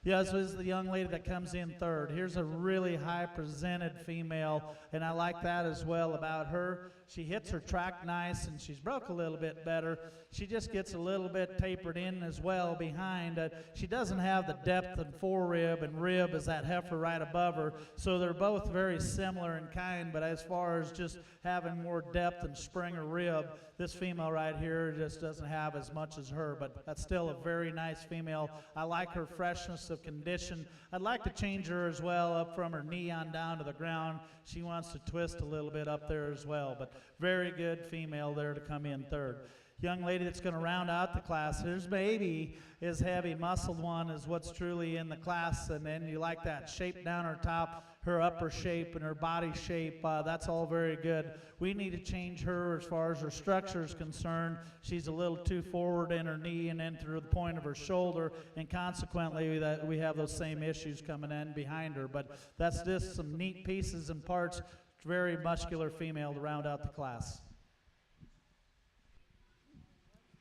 Yeah, so this is the young lady that comes in third. Here's a really high presented female, and I like that as well about her. She hits her track nice, and she's broke a little bit better. She just gets a little bit tapered in as well behind. She doesn't have the depth and forerib and rib as that heifer right above her, so they're both very similar in kind, but as far as just having more depth and spring or rib, this female right here just doesn't have as much as her, but that's still a very nice female. I like her freshness of condition. I'd like to change her as well up from her knee on down to the ground. She wants to twist a little bit up there as well, but very good female there to come in third. Young lady that's going to round out the class. Here's baby, is heavy muscled one is what's truly in the class, and then you like that shape down her top, her upper shape and her body shape. That's all very good. We need to change her as far as her structure is concerned. She's a little too forward in her knee and then through the point of her shoulder, and consequently that we have those same issues coming in behind her. But that's just some neat pieces and parts. Very muscular female to round out the class.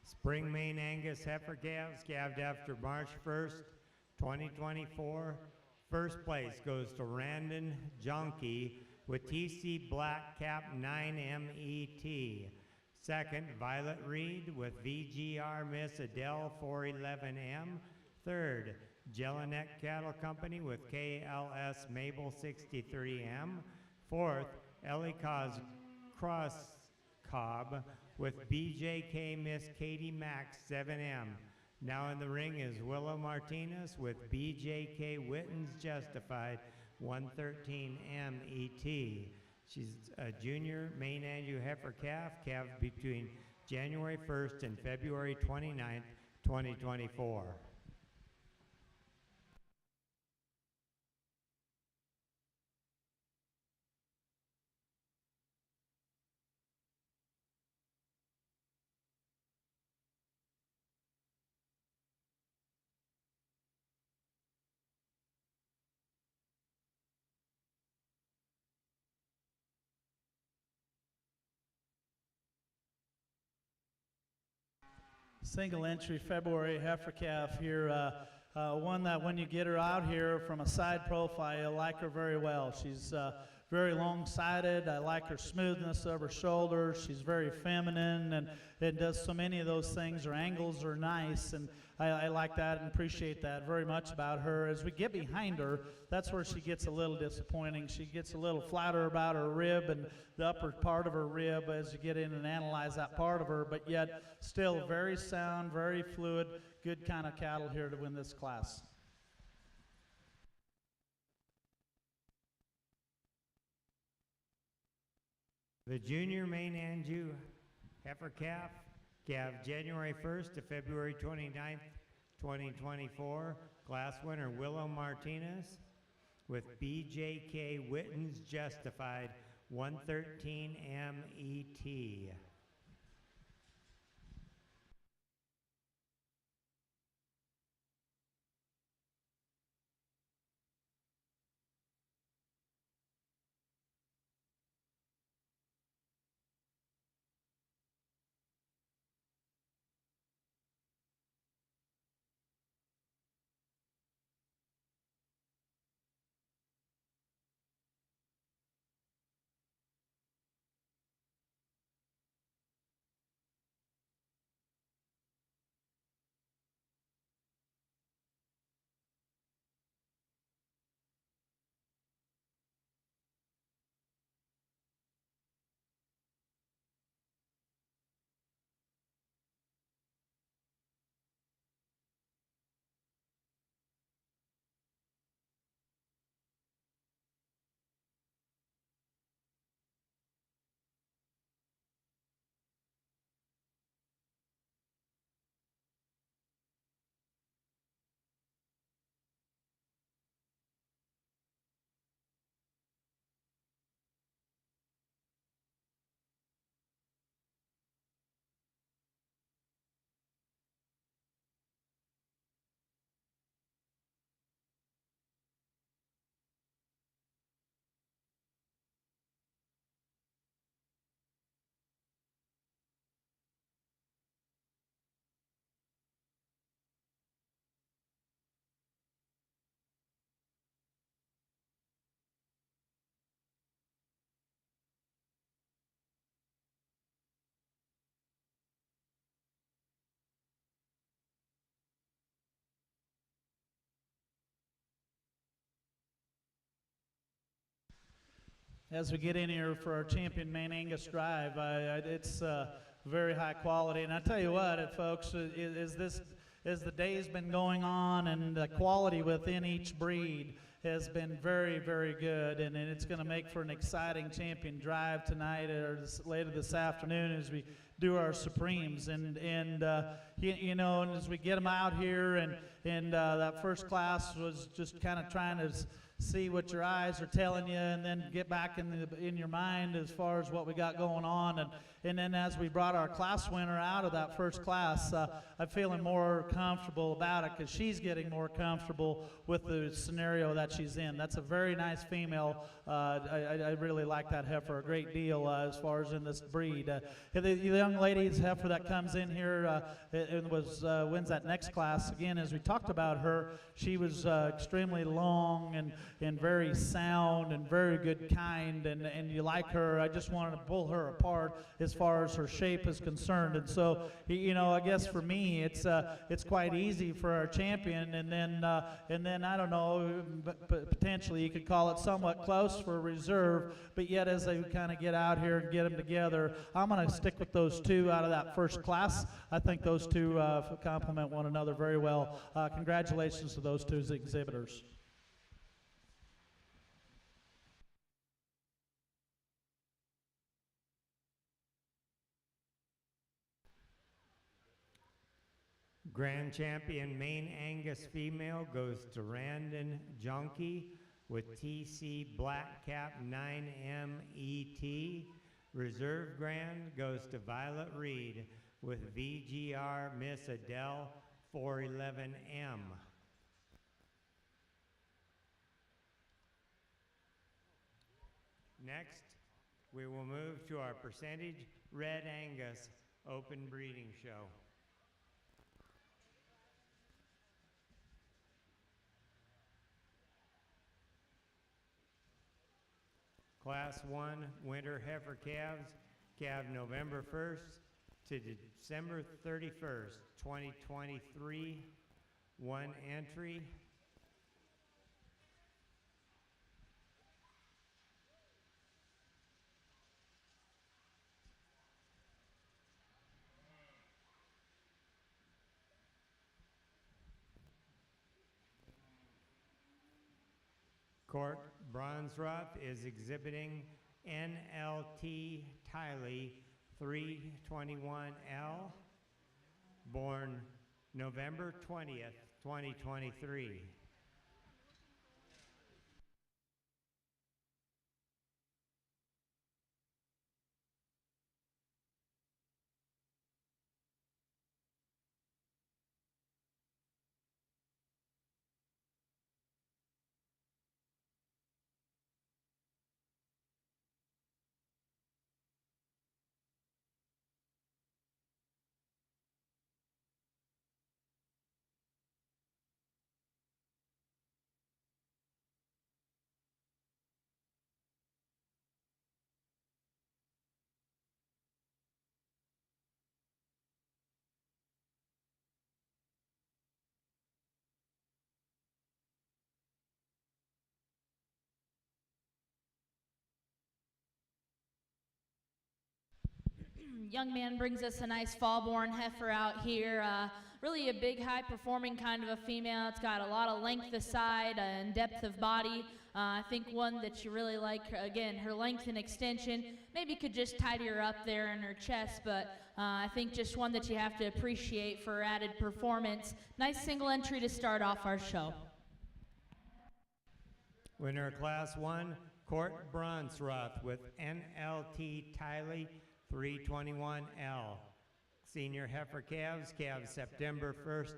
Spring Main Angus heifer calves calved after March 1st, 2024. First place goes to Randon Jonke with TC Black Cap 9MET. Second, Violet Reed with VGR Miss Adele 411M. Third, Jelinek Cattle Company with KLS Mabel 63M. Fourth, Ellie Cross Cobb with BJK Miss Katie Max 7M. Now in the ring is Willow Martinez with BJK Witten's Justified 113MET. She's a junior Main Angus heifer calf, calved between January 1st and February 29th, 2024. Single entry February heifer calf here, one that when you get her out here from a side profile, you'll like her very well. She's very long-sided. I like her smoothness of her shoulders. She's very feminine and does so many of those things. Her angles are nice, and I like that and appreciate that very much about her. As we get behind her, that's where she gets a little disappointing. She gets a little flatter about her rib and the upper part of her rib as you get in and analyze that part of her, but yet still very sound, very fluid, good kind of cattle here to win this class. The junior Main Angus heifer calf, calved January 1st to February 29th, 2024. Class winner Willow Martinez with BJK Witten's Justified 113MET. as we get in here for our champion Main Angus drive. It's very high quality, and I tell you what, folks, as the day's been going on, and the quality within each breed has been very, very good, and it's going to make for an exciting champion drive tonight or later this afternoon as we do our Supremes, and you know, and as we get them out here, and that first class was just kind of trying to see what your eyes are telling you, and then get back in your mind as far as what we got going on, and then as we brought our class winner out of that first class, I'm feeling more comfortable about it because she's getting more comfortable with the scenario that she's in. That's a very nice female. I really like that heifer a great deal as far as in this breed. The young lady's heifer that comes in here wins that next class. Again, as we talked about her, she was extremely long and very sound and very good kind, and you like her. I just wanted to pull her apart as far as her shape is concerned, and so, you know, I guess for me it's quite easy for our champion, and then I don't know, potentially you could call it somewhat close for a reserve, but yet as they kind of get out here and get them together, I'm going to stick with those two out of that first class. I think those two complement one another very well. Congratulations to those two exhibitors. Grand Champion Main Angus female goes to Randon Junkie with TC Black Cap 9MET. Reserve Grand goes to Violet Reed with VGR Miss Adele 411M. Next, we will move to our percentage Red Angus open breeding show. Class 1 winter heifer calves, calve November 1st to December 31st, 2023. One entry. Court Bronsroth is exhibiting NLT Tiley 321L, born November 20th, 2023. Young man brings us a nice fall-born heifer out here. Really a big, high-performing kind of a female. It's got a lot of length of side and depth of body. I think one that you really like, again, her length and extension. Maybe could just tidy her up there in her chest, but I think just one that you have to appreciate for added performance. Nice single entry to start off our show. Winner Class 1, Court Bronsroth with NLT Tiley 321L. Senior heifer calves, calves September 1st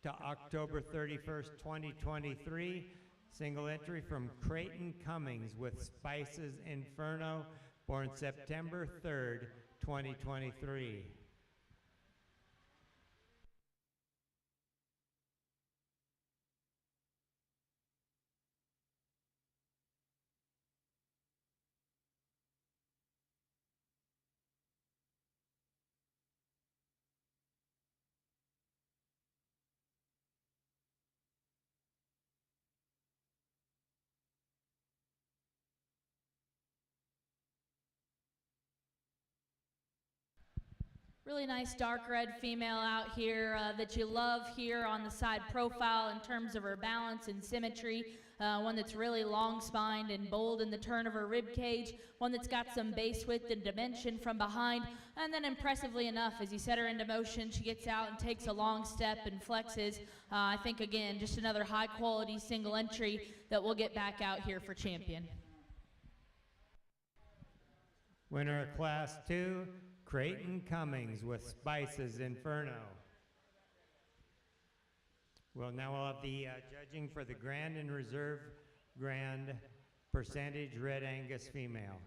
to October 31st, 2023. Single entry from Creighton Cummings with Spices Inferno, born September 3rd, 2023. really nice dark red female out here that you love here on the side profile in terms of her balance and symmetry. One that's really long spined and bold in the turn of her rib cage, one that's got some base width and dimension from behind, and then impressively enough, as you set her into motion, she gets out and takes a long step and flexes. I think, again, just another high quality single entry that we'll get back out here for champion. Winner of Class 2, Creighton Cummings with Spices Inferno. Well, now we'll have the judging for the Grand and Reserve Grand Percentage Red Angus female.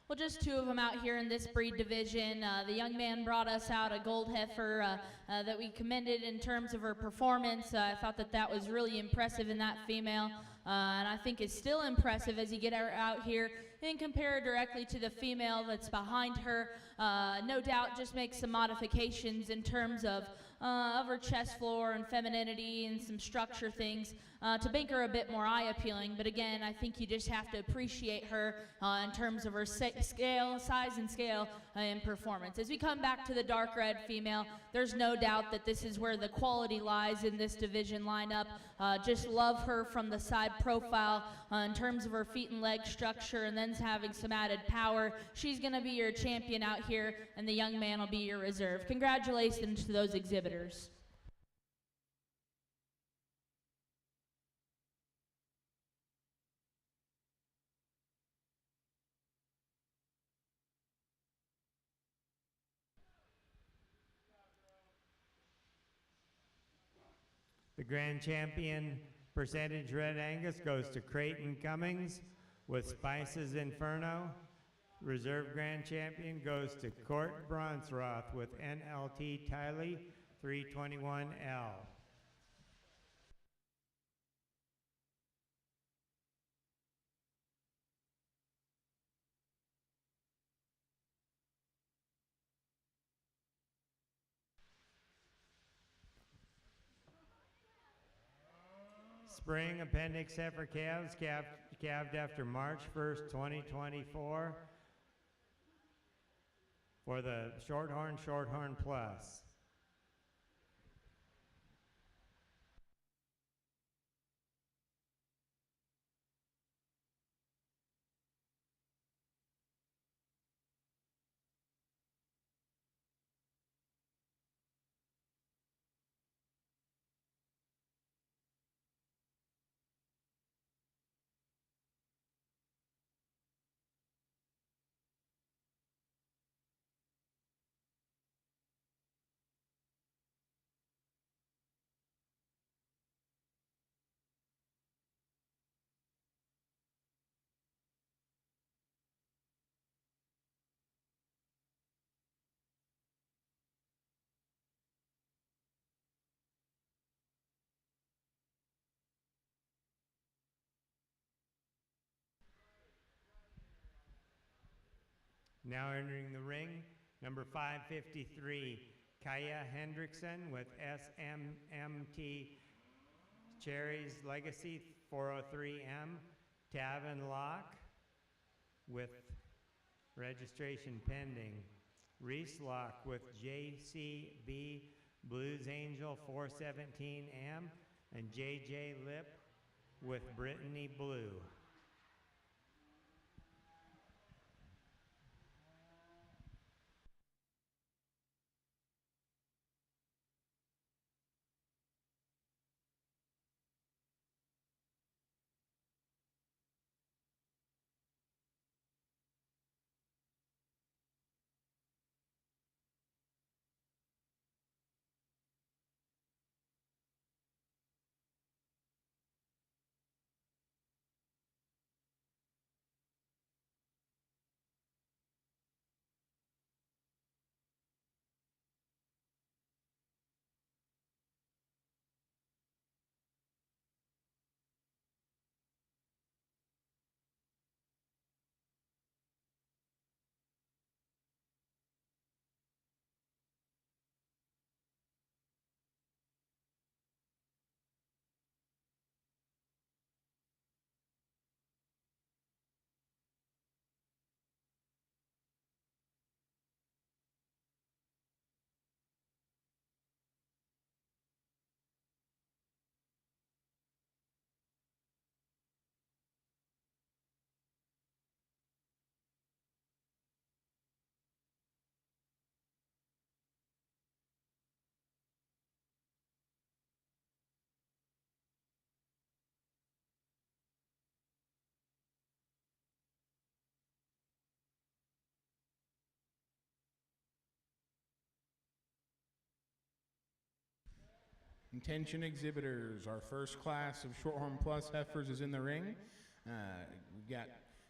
Well, just two of them out here in this breed division. The young man brought us out a gold heifer that we commended in terms of her performance. I thought that that was really impressive in that female, and I think it's still impressive as you get her out here and compare her directly to the female that's behind her. No doubt just make some modifications in terms of her chest floor and femininity and some structure things to make her a bit more eye appealing. But again, I think you just have to appreciate her in terms of her size and scale and performance. As we come back to the dark red female, there's no doubt that this is where the quality lies in this division lineup. Just love her from the side profile in terms of her feet and leg structure, and then having some added power. She's going to be your champion out here, and the young man will be your reserve. Congratulations to those exhibitors. The grand champion percentage Red Angus goes to Creighton Cummings with Spices Inferno. Reserve grand champion goes to Court Bronsroth with NLT Tiley 321L. Spring appendix heifer calves calved after March 1st, 2024 for the Shorthorn Plus. Now entering the ring, number 553, Kaya Hendrickson with SMMT Cherry's Legacy 403M Tavern Lock with registration pending. Reese Lock with JCB Blues Angel 417M and JJ Lip with Brittany Blue. Attention exhibitors, our first class of Shorthorn Plus heifers is in the ring. We've got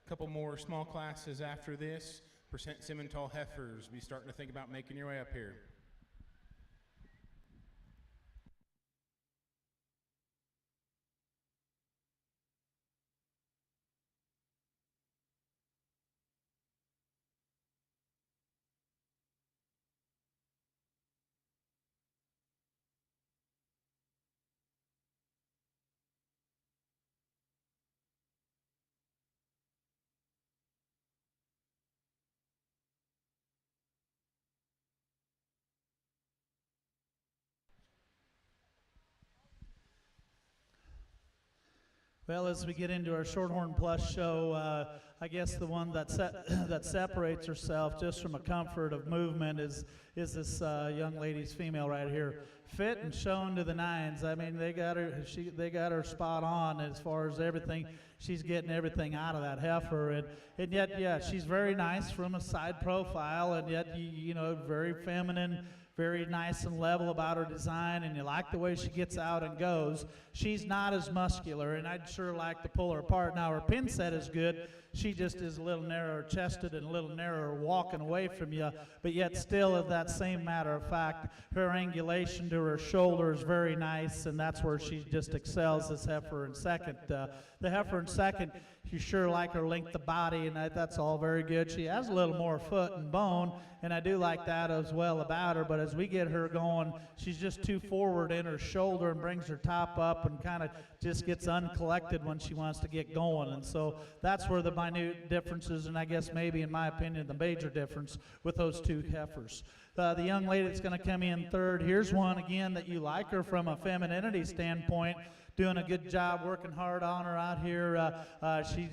a couple more small classes after this. Percent Simmental heifers, be starting to think about making your way up here. Well, as we get into our Shorthorn Plus show, I guess the one that that separates herself just from a comfort of movement is this young lady's female right here, fit and shown to the nines. I mean, they got her spot on as far as everything. She's getting everything out of that heifer, and yet, yeah, she's very nice from a side profile, and yet you know, very feminine. Very nice and level about her design, and you like the way she gets out and goes. She's not as muscular, and I'd sure like to pull her apart. Now, her pin set is good. She just is a little narrower chested and a little narrower walking away from you, but yet still, of that same matter of fact, her angulation to her shoulder is very nice, and that's where she just excels, this heifer in second. The heifer in second, you sure like her length of body, and that's all very good. She has a little more foot and bone, and I do like that as well about her, but as we get her going, she's just too forward in her shoulder and brings her top up and kind of just gets uncollected when she wants to get going, and so that's where the minute differences, and I guess maybe in my opinion the major difference with those two heifers. The young lady that's going to come in third, here's one again that you like her from a femininity standpoint, doing a good job, working hard on her out here. She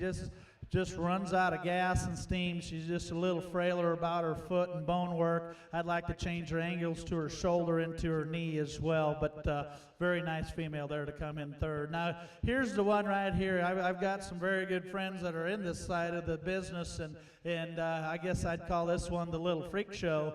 just runs out of gas and steam. She's just a little frailer about her foot and bone work. I'd like to change her angles to her shoulder and to her knee as well, but very nice female there to come in third. Now, here's the one right here. I've got some very good friends that are in this side of the business, and I guess I'd call this one the little freak show.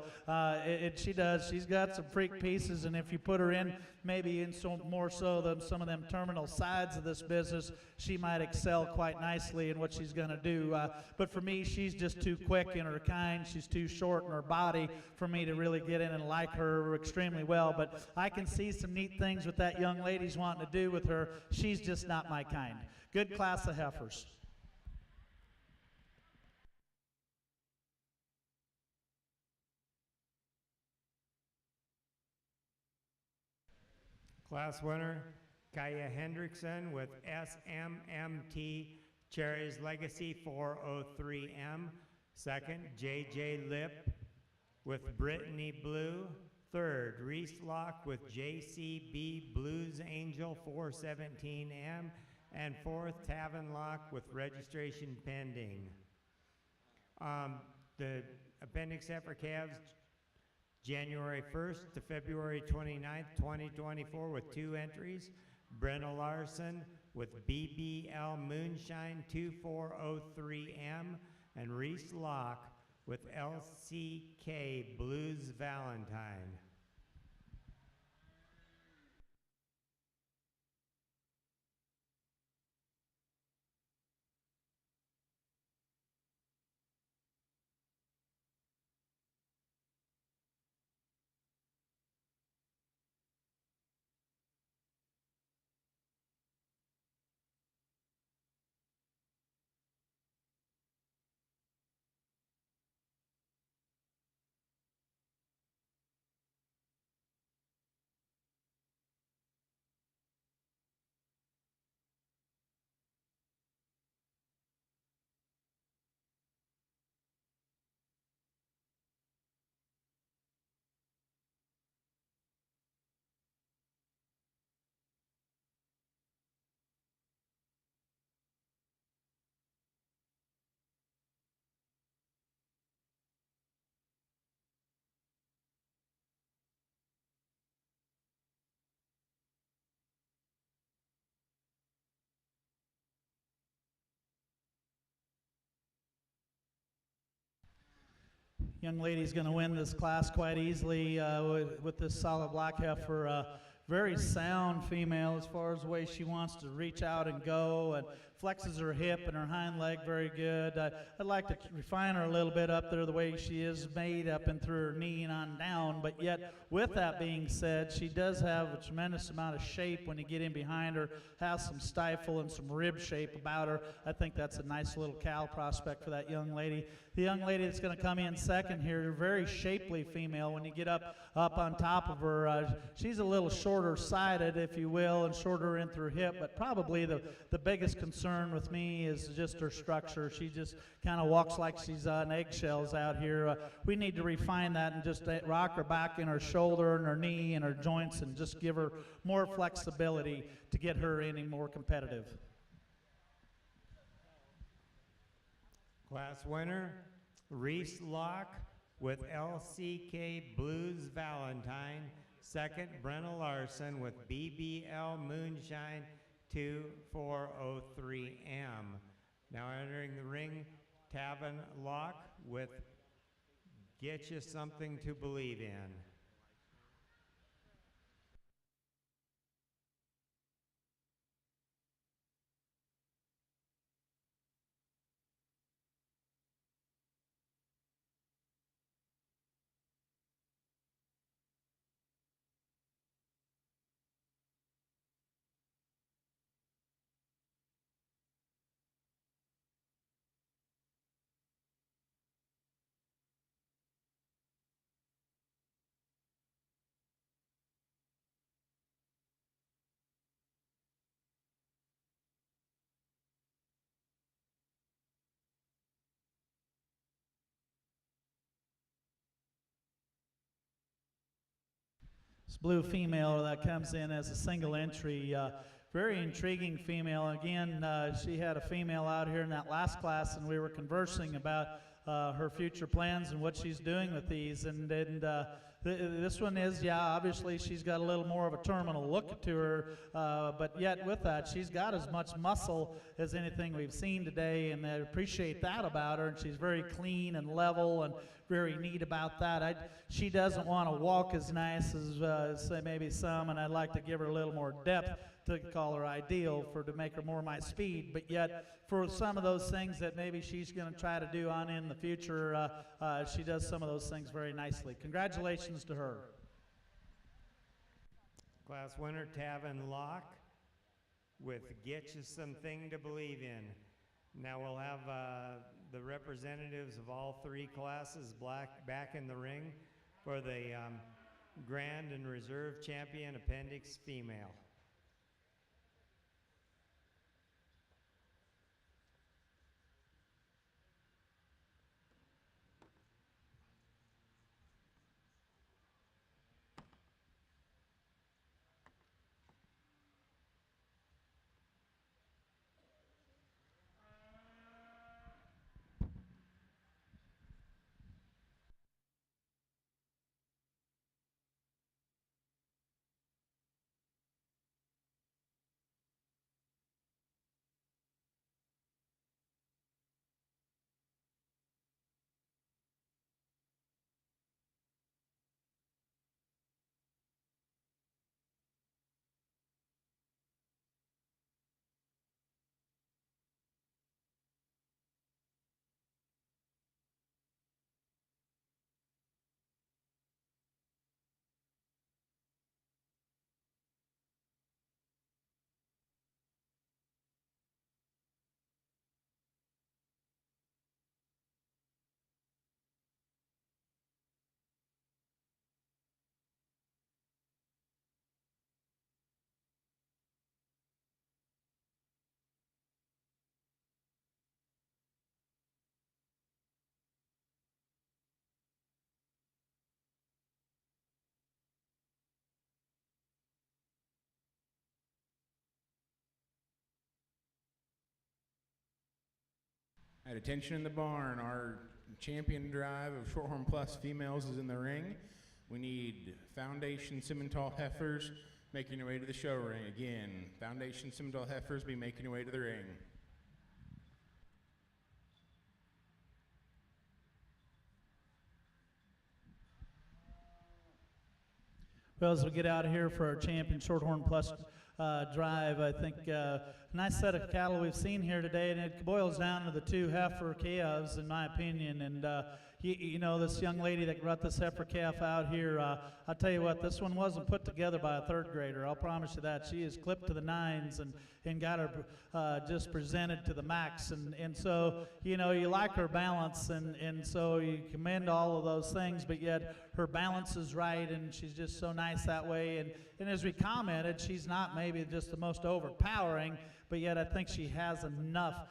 She's got some freak pieces, and if you put her in, maybe in more so than some of them terminal sides of this business, she might excel quite nicely in what she's going to do. But for me, she's just too quick in her kind. She's too short in her body for me to really get in and like her extremely well. But I can see some neat things with that young lady's wanting to do with her. She's just not my kind. Good class of heifers. Class winner, Kaya Hendrickson with SMMT Cherries Legacy 403M. Second, JJ Lip with Brittany Blue. Third, Reese Locke with JCB Blues Angel 417M. And fourth, Tavin Locke with registration pending. The appendix heifer calves January 1st to February 29th, 2024 with 2 entries. Brenna Larson with BBL Moonshine 2403M and Reese Locke with LCK Blues Valentine. Young lady's going to win this class quite easily with this solid black heifer. Very sound female as far as the way she wants to reach out and go, and flexes her hip and her hind leg very good. I'd like to refine her a little bit up there the way she is made up and through her knee and on down, but yet with that being said, she does have a tremendous amount of shape when you get in behind her, has some stifle and some rib shape about her. I think that's a nice little cow prospect for that young lady. The young lady that's going to come in second here, very shapely female. When you get up on top of her, she's a little shorter sided, if you will, and shorter in through hip, but probably the biggest concern with me is just her structure. She just kind of walks like she's on eggshells out here. We need to refine that and just rock her back in her shoulder and her knee and her joints and just give her more flexibility to get her any more competitive. Class winner, Reese Locke with LCK Blues Valentine. Second, Brenna Larson with BBL Moonshine 2403M. Now entering the ring, Tavin Locke with Get You Something to Believe In. This blue female that comes in as a single entry, very intriguing female. Again, she had a female out here in that last class, and we were conversing about her future plans and what she's doing with these. This one is, yeah, obviously she's got a little more of a terminal look to her, but yet with that, she's got as much muscle as anything we've seen today, and I appreciate that about her, and she's very clean and level and very neat about that. She doesn't want to walk as nice as say maybe some, and I'd like to give her a little more depth to call her ideal to make her more my speed, but yet for some of those things that maybe she's going to try to do on in the future, she does some of those things very nicely. Congratulations to her. Class winner, Tavin Locke with Get You Something to Believe In. Now we'll have the representatives of all three classes back in the ring for the Grand and Reserve Champion Appendix Female. At attention in the barn, our champion drive of Shorthorn Plus females is in the ring. We need Foundation Simmental heifers making your way to the show ring. Again, Foundation Simmental heifers be making your way to the ring. Well, as we get out of here for our champion Shorthorn Plus drive, I think nice set of cattle we've seen here today, and it boils down to the two heifer calves, in my opinion. And you know, this young lady that brought this heifer calf out here, I'll tell you what, this one wasn't put together by a third grader. I'll promise you that. She is clipped to the nines and got her just presented to the max. And so, you know, you like her balance, and so you commend all of those things, but yet her balance is right, and she's just so nice that way. And as we commented, she's not maybe just the most overpowering, but yet I think she has enough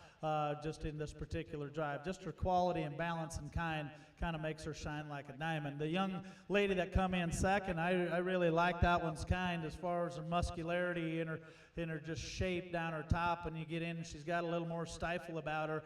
just in this particular drive. Just her quality and balance and kind of makes her shine like a diamond. The young lady that come in second, I really like that one's kind as far as her muscularity and her just shape down her top. And you get in, she's got a little more stifle about her.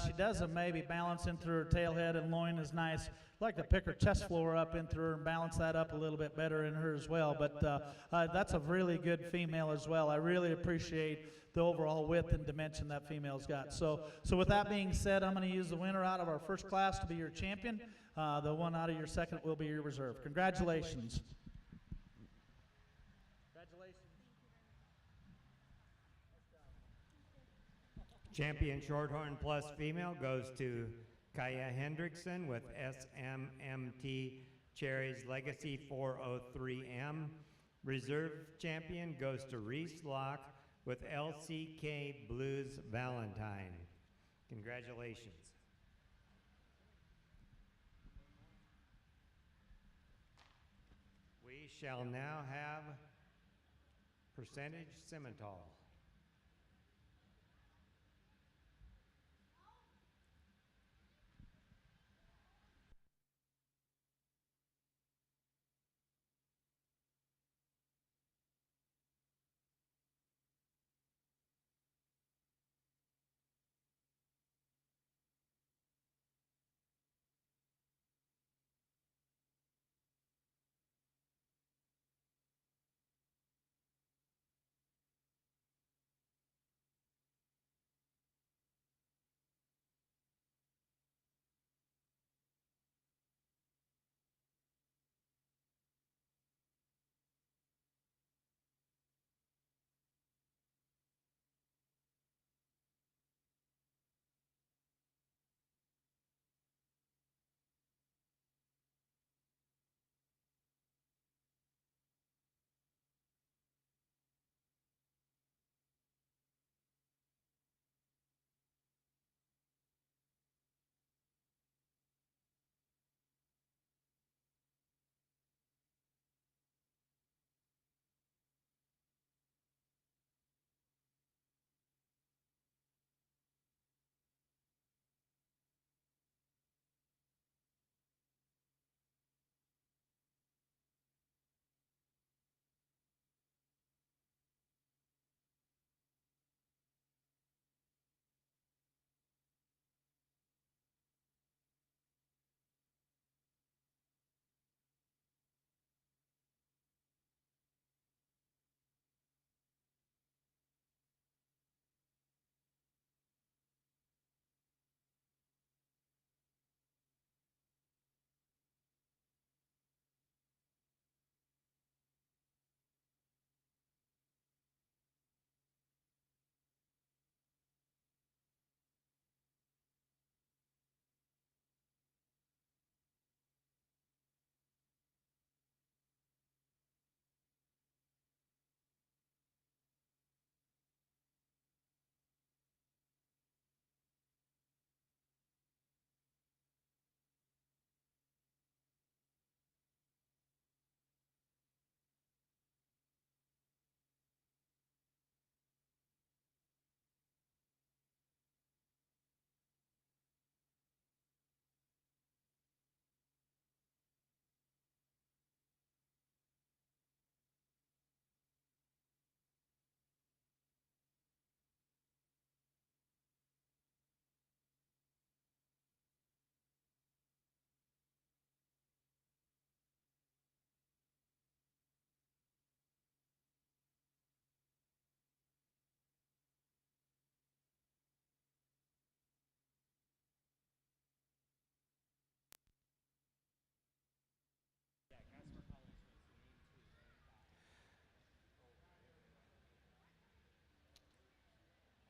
She doesn't maybe balance in through her tail head and loin is nice. I'd like to pick her chest floor up in through her and balance that up a little bit better in her as well. But that's a really good female as well. I really appreciate the overall width and dimension that female's got. So with that being said, I'm going to use the winner out of our first class to be your champion. The one out of your second will be your reserve. Congratulations. Champion Shorthorn Plus female goes to Kaya Hendrickson with SMMT Cherries Legacy 403M. Reserve champion goes to Reese Locke with LCK Blues Valentine. Congratulations. We shall now have percentage Simmental.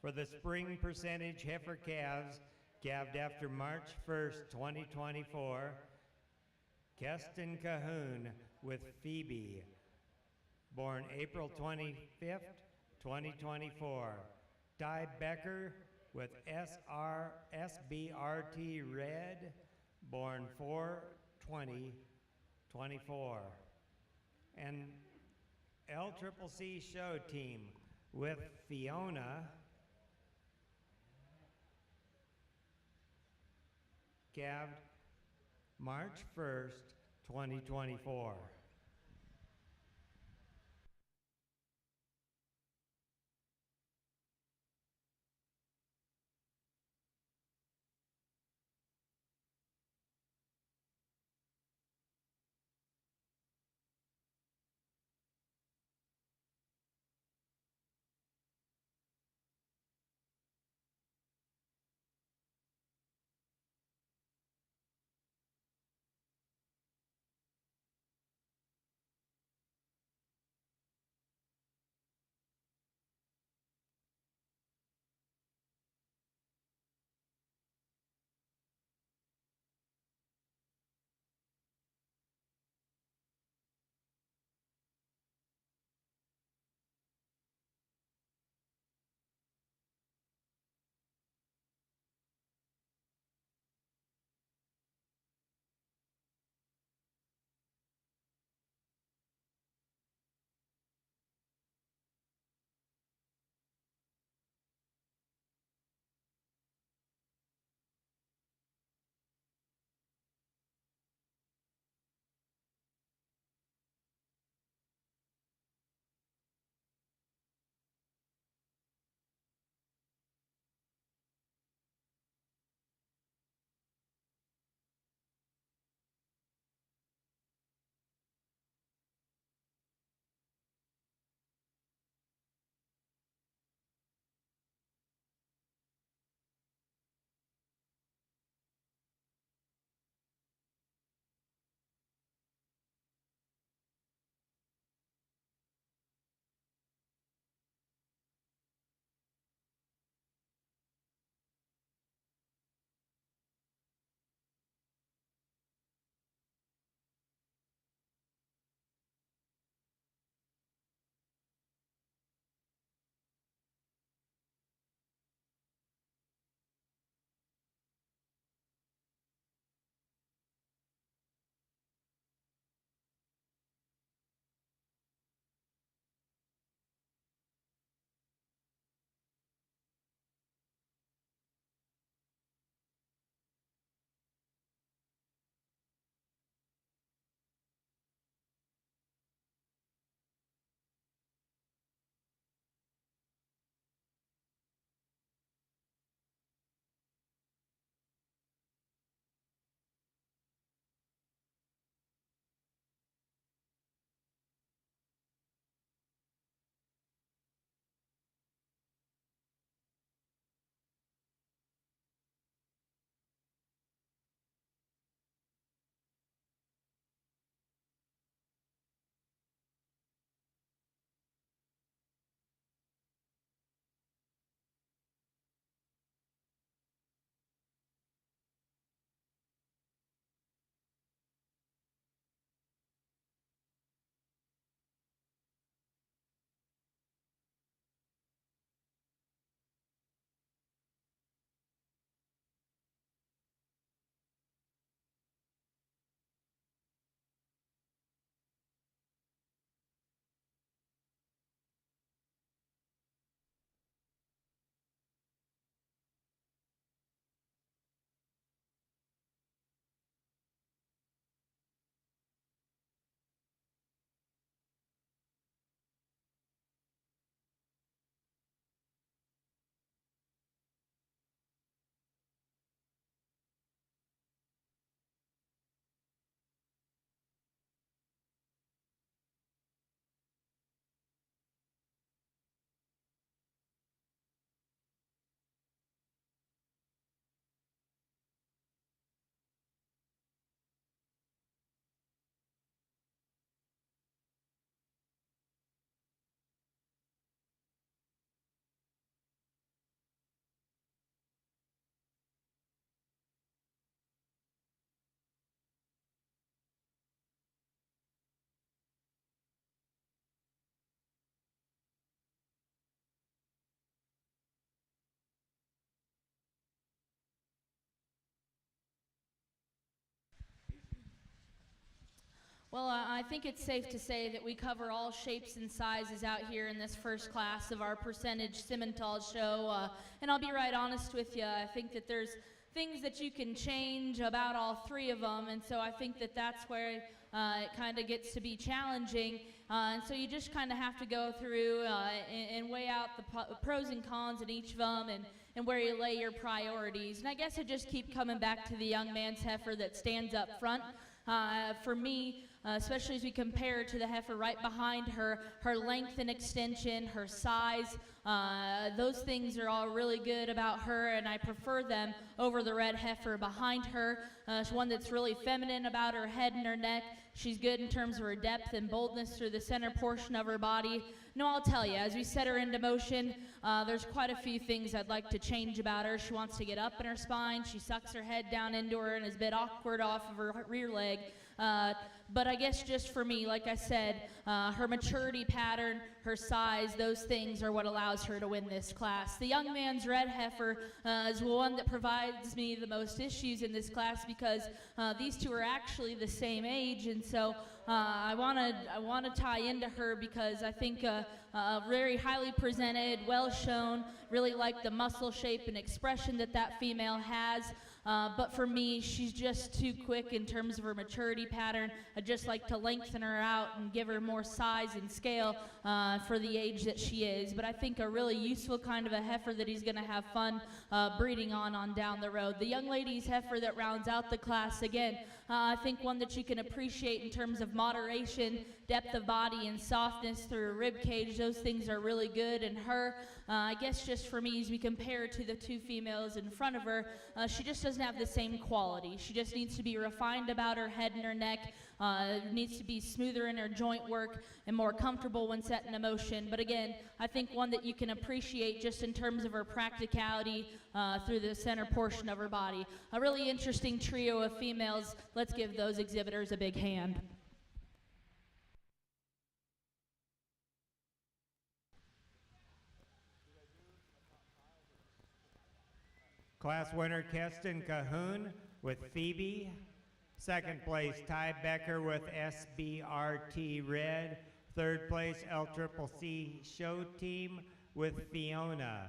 For the spring percentage heifer calves, calved after March 1st, 2024, Keston Cahoon with Phoebe, born April 25th, 2024. Ty Becker with SBRT Red, born 4/20/24. And LCCC Show Team with Fiona, calved March 1st, 2024. Well, I think it's safe to say that we cover all shapes and sizes out here in this first class of our percentage Simmental show. And I'll be right honest with you, I think that there's things that you can change about all three of them, and so I think that that's where it kind of gets to be challenging. And so you just kind of have to go through and weigh out the pros and cons in each of them and where you lay your priorities. And I guess I just keep coming back to the young man's heifer that stands up front. For me, especially as we compare to the heifer right behind her, her length and extension, her size, those things are all really good about her, and I prefer them over the red heifer behind her. She's one that's really feminine about her head and her neck. She's good in terms of her depth and boldness through the center portion of her body. No, I'll tell you, as we set her into motion, there's quite a few things I'd like to change about her. She wants to get up in her spine. She sucks her head down into her and is a bit awkward off of her rear leg. But I guess just for me, like I said, her maturity pattern, her size, those things are what allows her to win this class. The young man's red heifer is one that provides me the most issues in this class because these two are actually the same age, and so I want to tie into her because I think very highly presented, well shown, really like the muscle shape and expression that female has. But for me, she's just too quick in terms of her maturity pattern. I'd just like to lengthen her out and give her more size and scale for the age that she is. But I think a really useful kind of a heifer that he's going to have fun breeding on down the road. The young lady's heifer that rounds out the class, again, I think one that you can appreciate in terms of moderation, depth of body, and softness through her rib cage. Those things are really good in her. I guess just for me, as we compare to the two females in front of her, she just doesn't have the same quality. She just needs to be refined about her head and her neck, needs to be smoother in her joint work and more comfortable when set in motion. But again, I think one that you can appreciate just in terms of her practicality through the center portion of her body. A really interesting trio of females. Let's give those exhibitors a big hand. Class winner Keston Cahoon with Phoebe. Second place Ty Becker with SBRT Red. Third place LCCC Show Team with Fiona.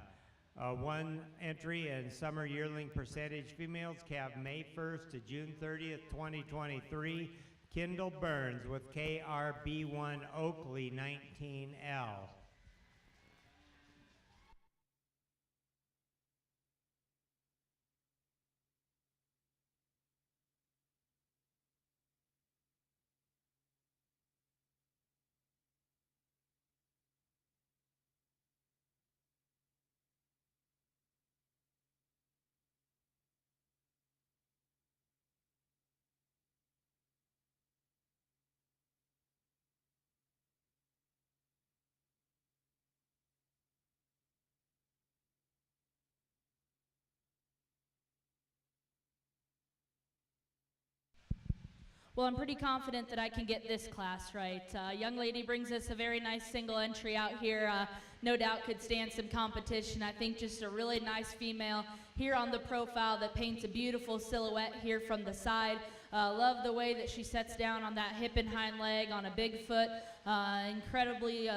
One entry in summer yearling percentage females, calf May 1st to June 30th, 2023. Kendall Burns with KRB1 Oakley 19L. Well, I'm pretty confident that I can get this class right. Young lady brings us a very nice single entry out here. No doubt could stand some competition. I think just a really nice female here on the profile that paints a beautiful silhouette here from the side. Love the way that she sets down on that hip and hind leg on a big foot. Incredibly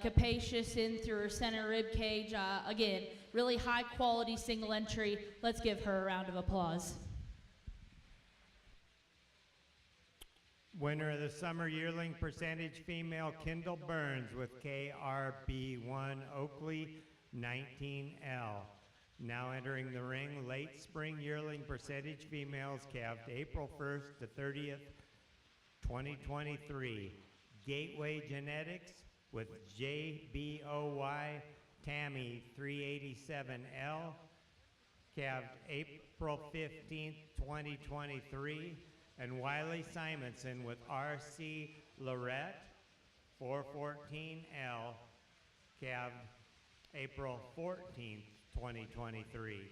capacious in through her center rib cage. Again, really high quality single entry. Let's give her a round of applause. Winner of the summer yearling percentage female Kendall Burns with KRB1 Oakley 19L. Now entering the ring, late spring yearling percentage females calved April 1st to 30th, 2023. Gateway Genetics with JBOY Tammy 387L. Calved April 15th, 2023. And Wiley Simonson with RC Lorette 414L, calved April 14th, 2023.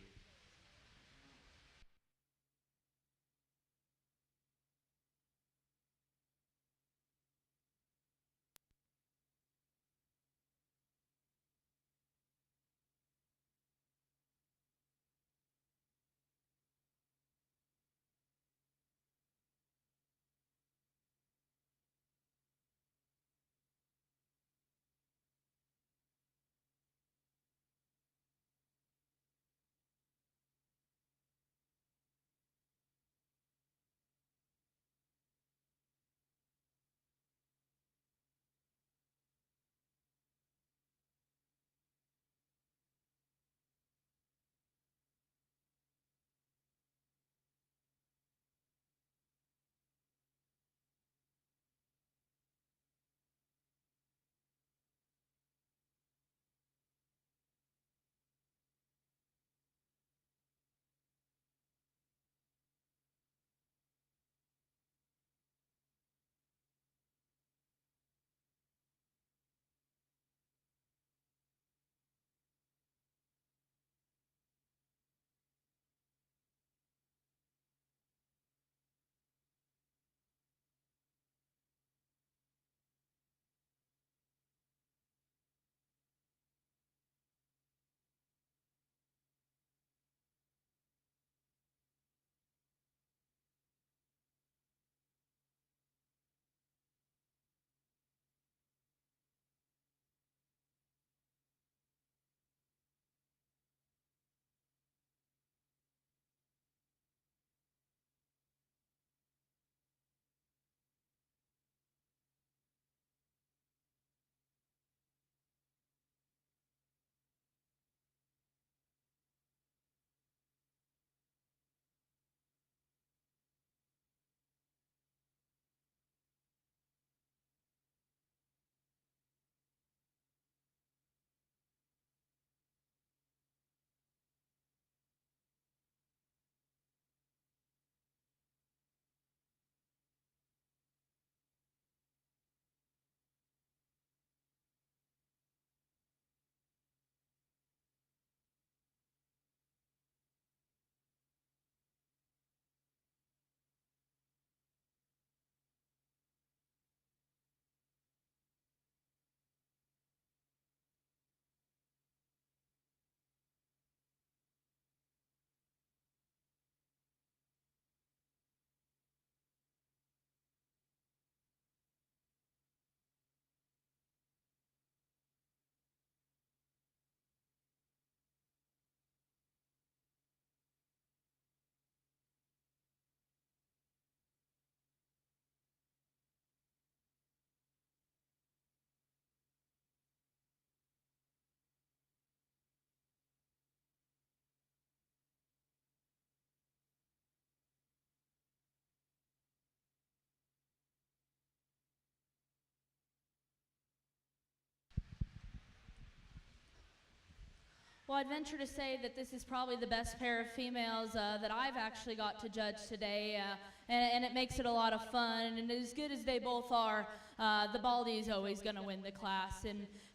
Well, I'd venture to say that this is probably the best pair of females that I've actually got to judge today, and it makes it a lot of fun. And as good as they both are, the Baldy is always going to win the class.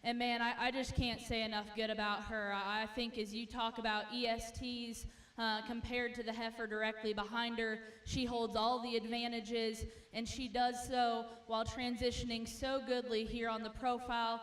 And man, I just can't say enough good about her. I think as you talk about ESTs compared to the heifer directly behind her, she holds all the advantages, and she does so while transitioning so goodly here on the profile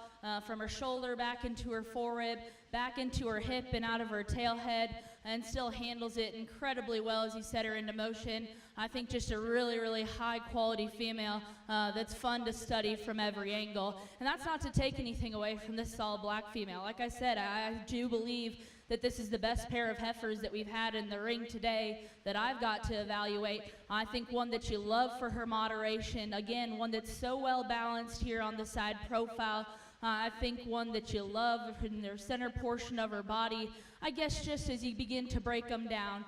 from her shoulder back into her forerib, back into her hip and out of her tail head, and still handles it incredibly well as you set her into motion. I think just a really, really high quality female that's fun to study from every angle. And that's not to take anything away from this solid black female. Like I said, I do believe that this is the best pair of heifers that we've had in the ring today that I've got to evaluate. I think one that you love for her moderation. Again, one that's so well balanced here on the side profile. I think one that you love in the center portion of her body. I guess just as you begin to break them down,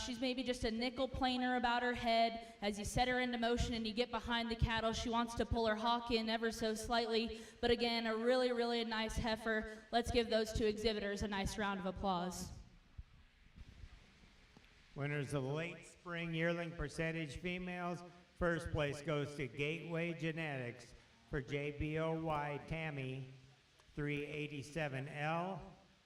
she's maybe just a nickel planer about her head. As you set her into motion and you get behind the cattle, she wants to pull her hock in ever so slightly. But again, a really, really nice heifer. Let's give those two exhibitors a nice round of applause. Winners of the late spring yearling percentage females. First place goes to Gateway Genetics for JBOY Tammy 387L.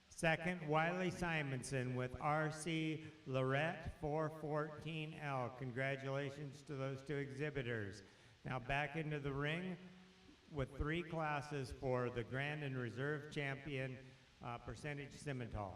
Second, Wiley Simonson with RC Lorette 414L. Congratulations to those two exhibitors. Now back into the ring with 3 classes for the Grand and Reserve Champion percentage Simmental.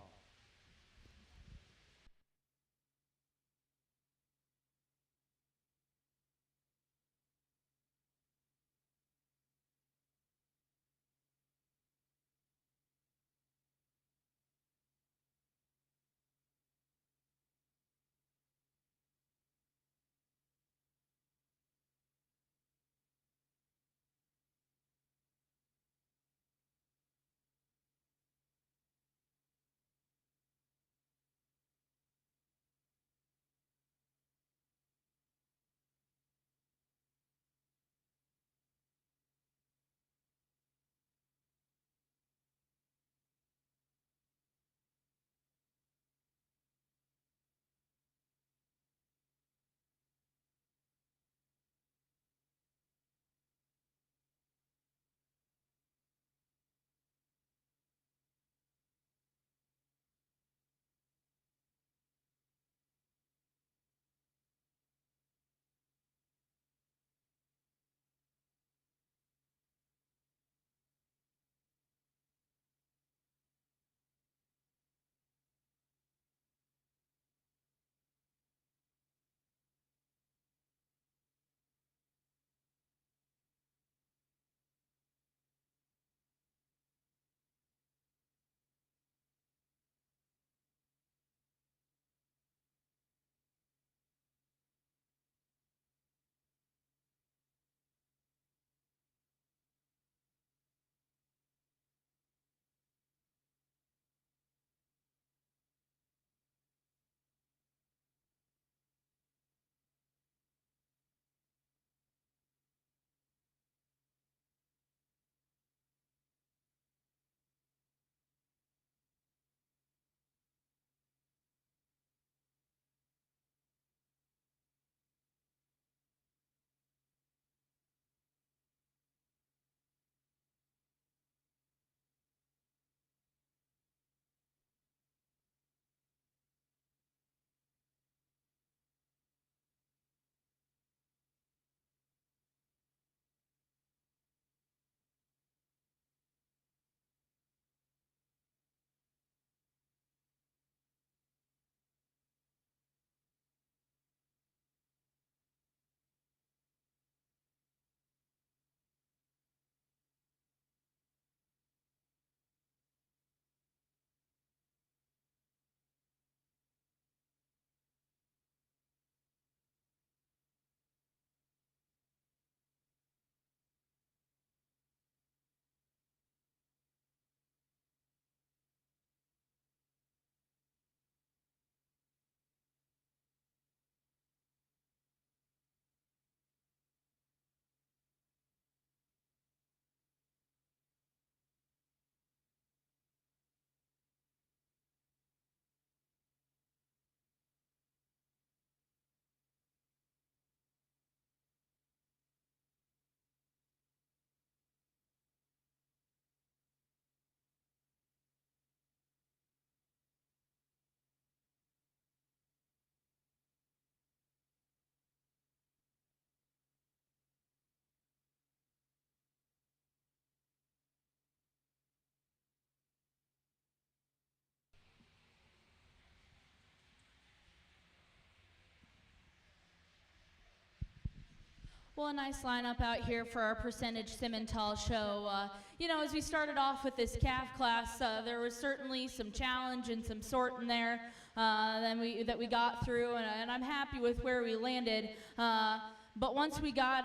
Well, a nice lineup out here for our percentage Simmental show. You know, as we started off with this calf class, there was certainly some challenge and some sorting there that we got through, and I'm happy with where we landed. But once we got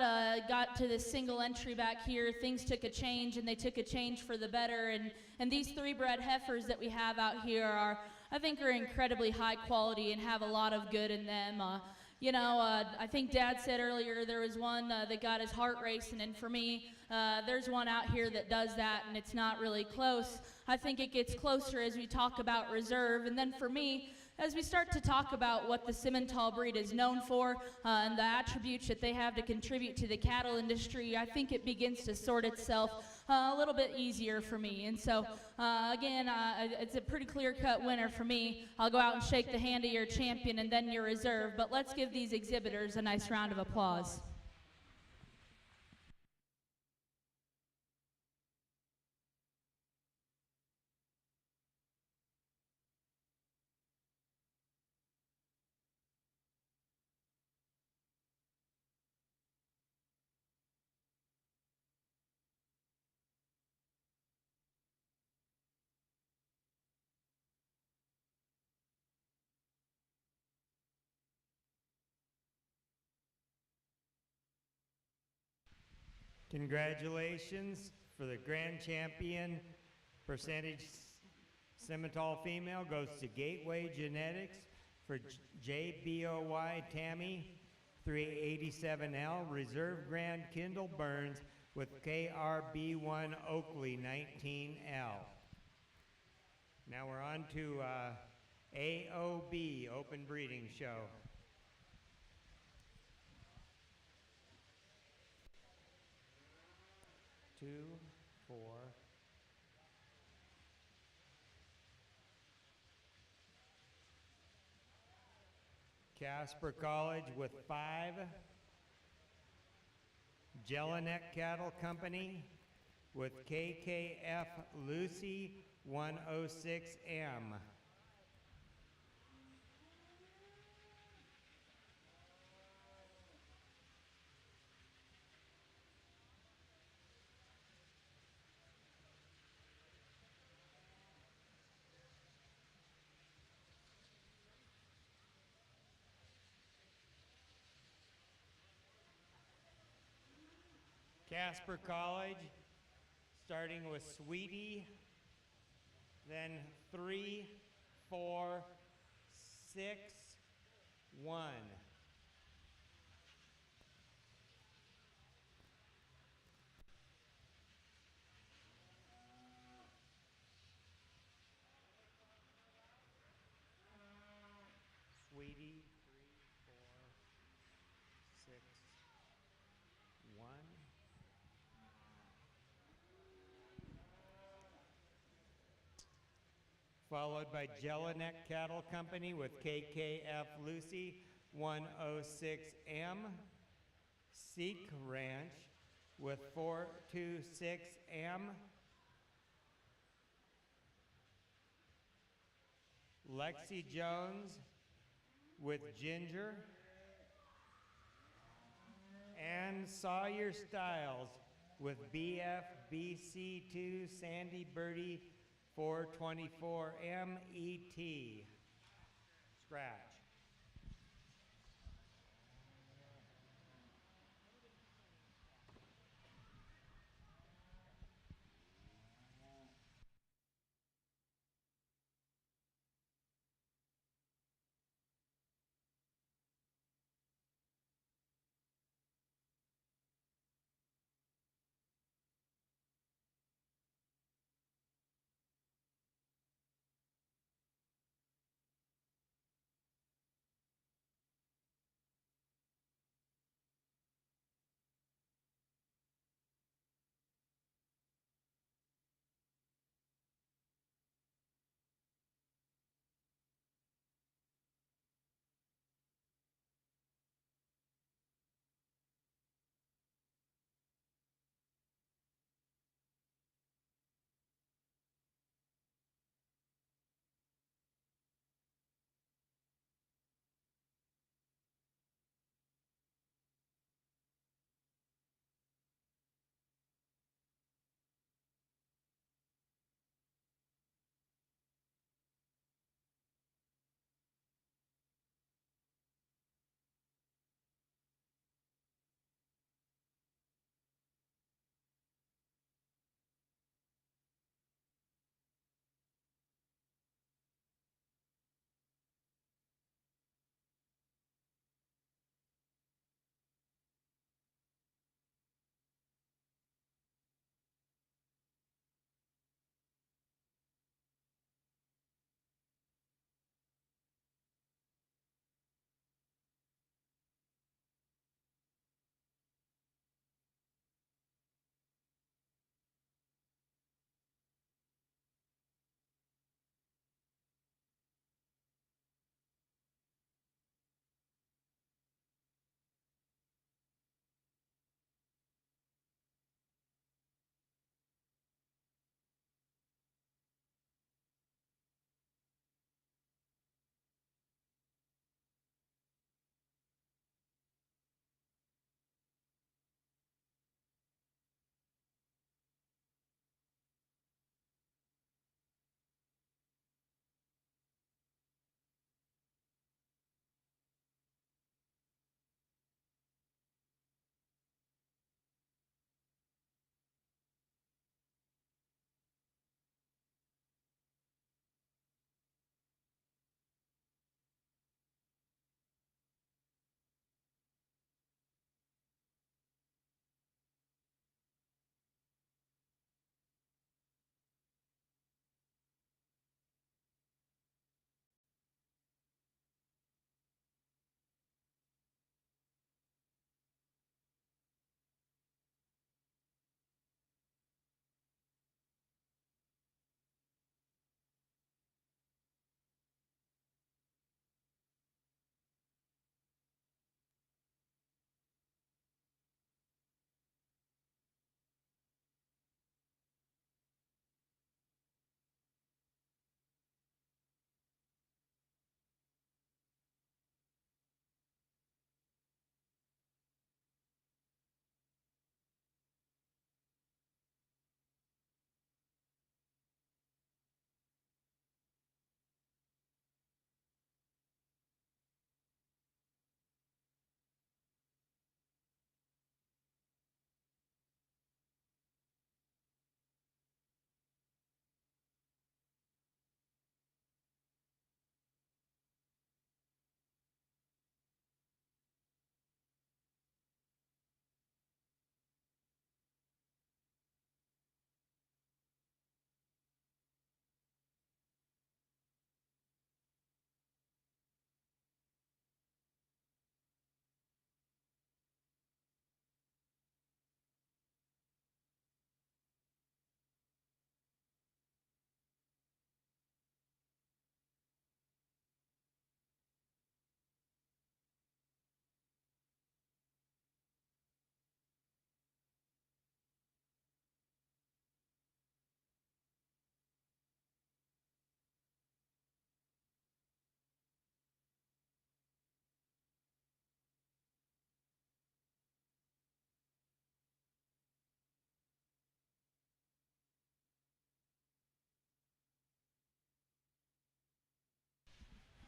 to this single entry back here, things took a change, and they took a change for the better. And these 3-bred heifers that we have out here I think are incredibly high quality and have a lot of good in them. You know, I think Dad said earlier there was one that got his heart racing, and for me, there's one out here that does that, and it's not really close. I think it gets closer as we talk about reserve, and then for me, as we start to talk about what the Simmental breed is known for and the attributes that they have to contribute to the cattle industry, I think it begins to sort itself a little bit easier for me. And so, again, it's a pretty clear-cut winner for me. I'll go out and shake the hand of your champion and then your reserve, but let's give these exhibitors a nice round of applause. Congratulations for the grand champion percentage Simmental female goes to Gateway Genetics for JBOY Tammy 387L, Reserve Grand Kindle Burns with KRB1 Oakley 19L. Now we're on to AOB, Open Breeding Show. Two, four. Casper College with 5. Jelinek Cattle Company with KKF Lucy 106M. Casper College, starting with Sweetie, then 3, 4, 6, 1. Sweetie, 3, 4, 6, 1. Followed by Jelinek Cattle Company with KKF Lucy 106M. Seek Ranch with 426M. Lexi Jones with Ginger. And Sawyer Styles with BFBC2 Sandy Birdie 424 MET. Scratch.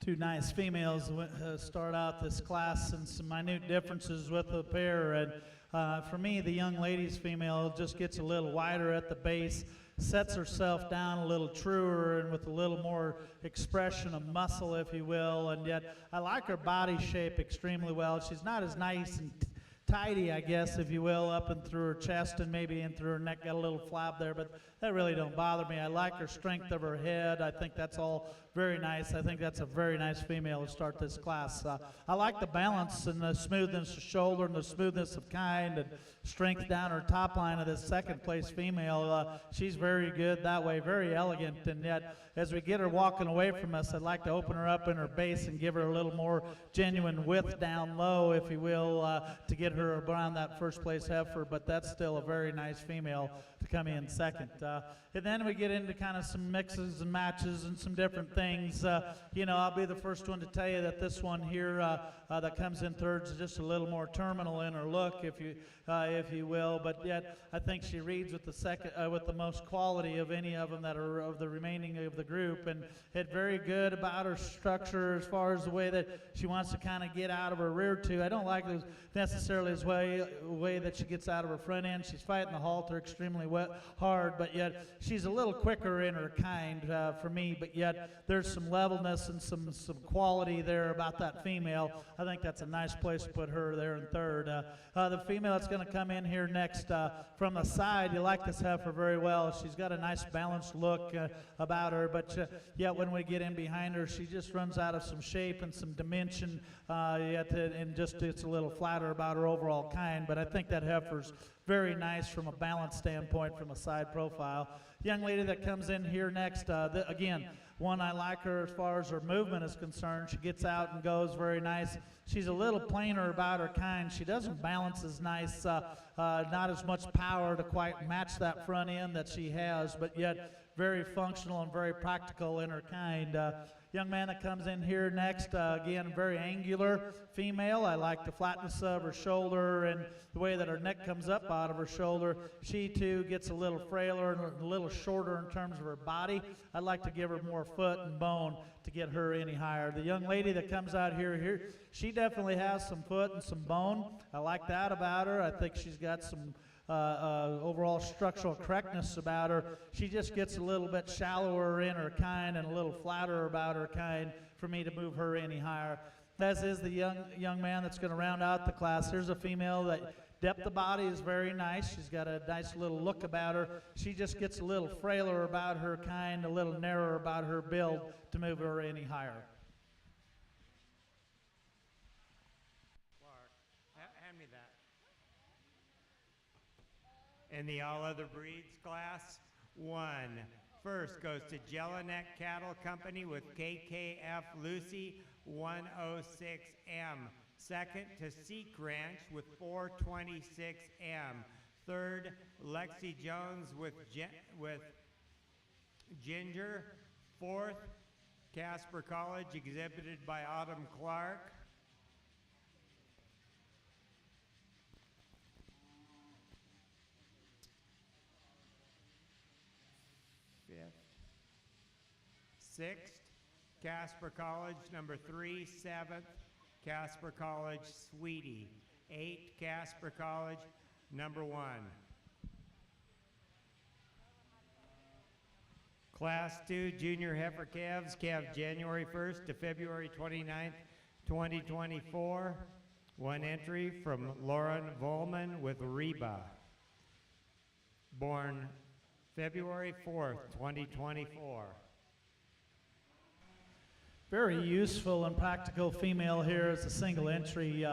two nice females start out this class, and some minute differences with the pair. And for me, the young lady's female just gets a little wider at the base, sets herself down a little truer and with a little more expression of muscle, if you will. And yet I like her body shape extremely well. She's not as nice and tidy, I guess, if you will, up and through her chest and maybe in through her neck, got a little flab there, but that really don't bother me. I like her strength of her head. I think that's all very nice. I think that's a very nice female to start this class. I like the balance and the smoothness of shoulder and the smoothness of kind and strength down her top line of this second place female. She's very good that way, very elegant, and yet as we get her walking away from us, I'd like to open her up in her base and give her a little more genuine width down low, if you will, to get her around that first place heifer, but that's still a very nice female to come in second. And then we get into kind of some mixes and matches and some different things. You know, I'll be the first one to tell you that this one here that comes in third is just a little more terminal in her look, if you will, but yet I think she reads with the second, with the most quality of any of them that are of the remaining of the group, and it's very good about her structure as far as the way that she wants to kind of get out of her rear two. I don't like necessarily as way that she gets out of her front end. She's fighting the halter extremely hard, but yet she's a little quicker in her kind for me, but yet there's some levelness and some quality there about that female. I think that's a nice place to put her there in third. The female that's going to come in here next from the side, you like this heifer very well. She's got a nice balanced look about her, but yet when we get in behind her, she just runs out of some shape and some dimension, and just it's a little flatter about her overall kind, but I think that heifer's very nice from a balance standpoint from a side profile. Young lady that comes in here next, again, one, I like her as far as her movement is concerned. She gets out and goes very nice. She's a little plainer about her kind. She doesn't balance as nice, not as much power to quite match that front end that she has, but yet very functional and very practical in her kind. Young man that comes in here next, again, very angular female. I like the flatness of her shoulder and the way that her neck comes up out of her shoulder. She, too, gets a little frailer and a little shorter in terms of her body. I'd like to give her more foot and bone to get her any higher. The young lady that comes out here, she definitely has some foot and some bone. I like that about her. I think she's got some overall structural correctness about her. She just gets a little bit shallower in her kind and a little flatter about her kind for me to move her any higher. As is the young man that's going to round out the class. Here's a female that depth of body is very nice. She's got a nice little look about her. She just gets a little frailer about her kind, a little narrower about her build to move her any higher. Hand me that. In the all other breeds class, first goes to Jelinek Cattle Company with KKF Lucy 106M. Second to Seek Ranch with 426M. Third, Lexi Jones with Ginger. Fourth, Casper College exhibited by Autumn Clark. Fifth. Sixth, Casper College, number 3. Seventh, Casper College, Sweetie. 8, Casper College, number 1. Class 2 Junior Heifer Calves, calved January 1st to February 29th, 2024. One entry from Lauren Volman with Reba. Born February 4th, 2024. Very useful and practical female here as a single entry.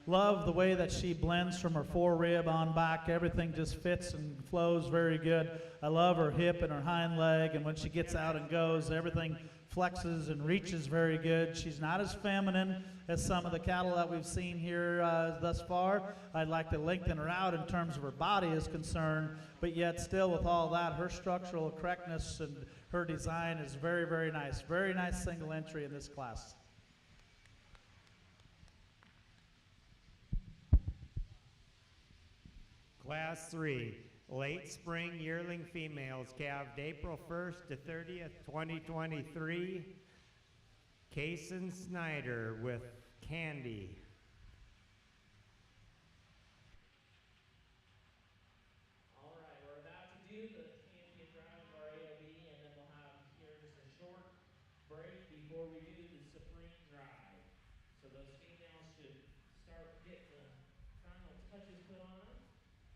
Love the way that she blends from her forerib on back. Everything just fits and flows very good. I love her hip and her hind leg, and when she gets out and goes, everything flexes and reaches very good. She's not as feminine as some of the cattle that we've seen here thus far. I'd like to lengthen her out in terms of her body is concerned, but yet still with all that, her structural correctness and her design is very, very nice. Very nice single entry in this class. Class 3, late spring yearling females, calved April 1st to 30th, 2023. Kason Snyder with Candy. All right, we're about to do the champion drive of our AOB, and then we'll have here just a short break before we do the supreme drive. So those females should get the final touches put on them,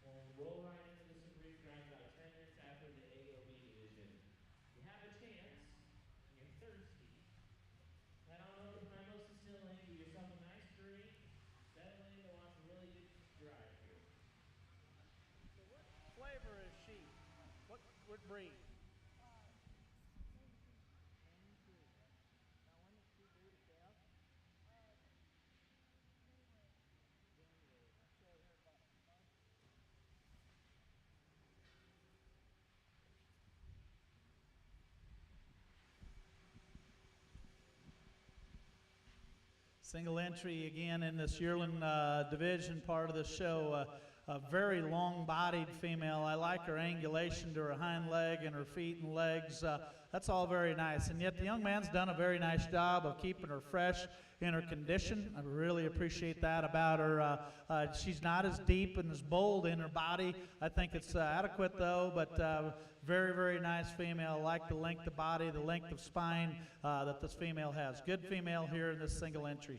and roll right into the supreme drive about 10 minutes after the AOB division. You have a chance, and you're thirsty. Head on over to Mimosa Still Lane, get yourself a nice drink, settle in to watch a really good drive here. So what flavor is she? What breed? Single entry again in this yearling division part of the show. A very long-bodied female. I like her angulation to her hind leg and her feet and legs. That's all very nice. And yet the young man's done a very nice job of keeping her fresh in her condition. I really appreciate that about her. She's not as deep and as bold in her body. I think it's adequate though, but very, very nice female. I like the length of body, the length of spine that this female has. Good female here in this single entry.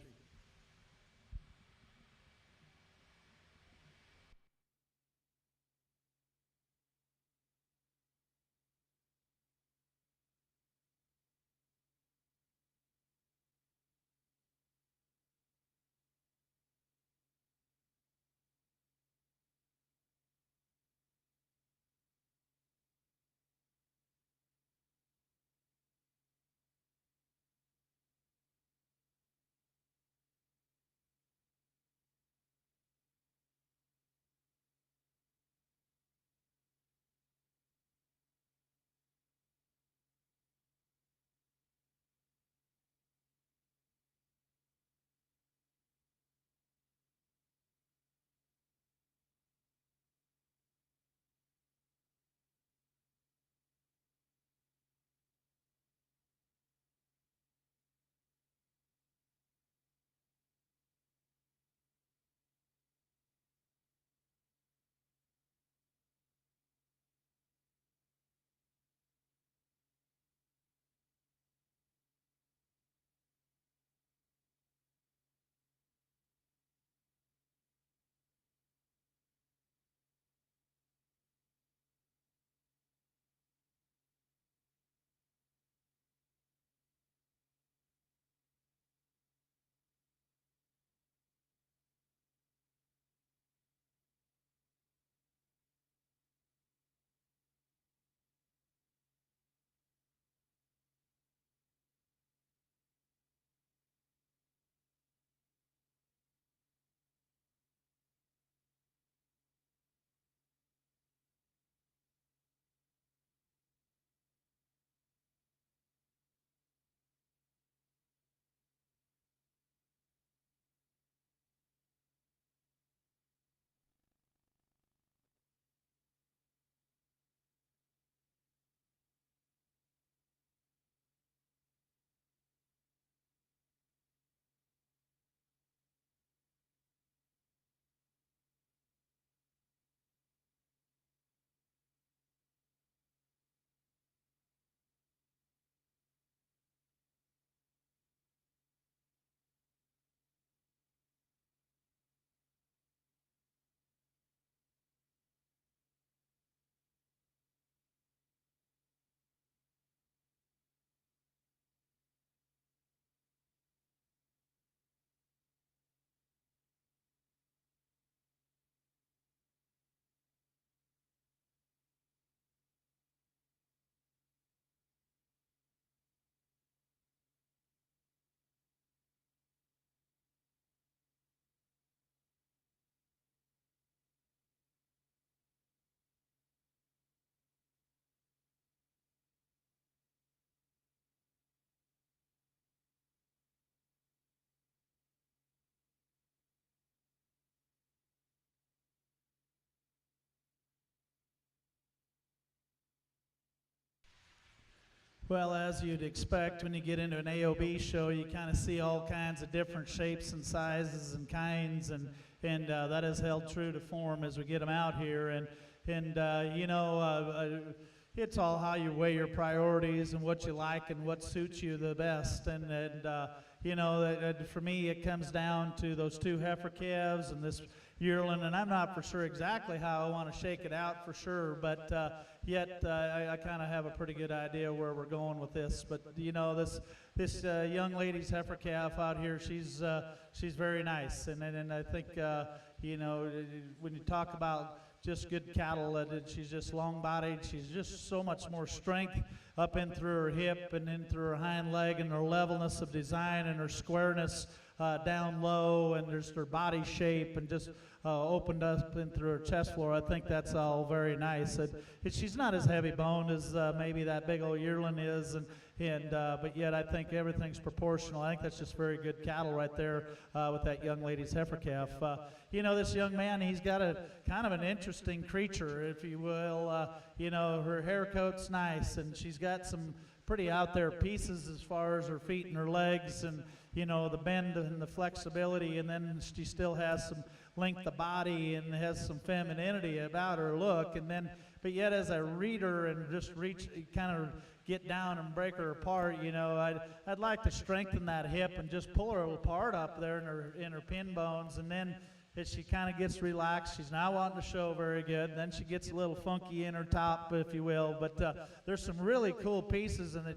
Well, as you'd expect when you get into an AOB show, you kind of see all kinds of different shapes and sizes and kinds, and that has held true to form as we get them out here. It's all how you weigh your priorities and what you like and what suits you the best. For me, it comes down to those two heifer calves and this yearling, and I'm not for sure exactly how I want to shake it out for sure, but yet I kind of have a pretty good idea where we're going with this. But this young lady's heifer calf out here, she's very nice, and I think when you talk about just good cattle, she's just long-bodied. She's just so much more strength up in through her hip and in through her hind leg, and her levelness of design and her squareness down low, and there's her body shape and just opened up in through her chest floor. I think that's all very nice. She's not as heavy boned as maybe that big old yearling is, but yet I think everything's proportional. I think that's just very good cattle right there with that young lady's heifer calf. This young man, he's got a kind of an interesting creature, if you will. Her hair coat's nice, and she's got some pretty out there pieces as far as her feet and her legs, and the bend and the flexibility, and then she still has some length of body and has some femininity about her look, but yet as I read her and just kind of get down and break her apart, I'd like to strengthen that hip and just pull her apart up there in her pin bones, and then as she kind of gets relaxed, she's now wanting to show very good. Then she gets a little funky in her top, if you will. But there's some really cool pieces, and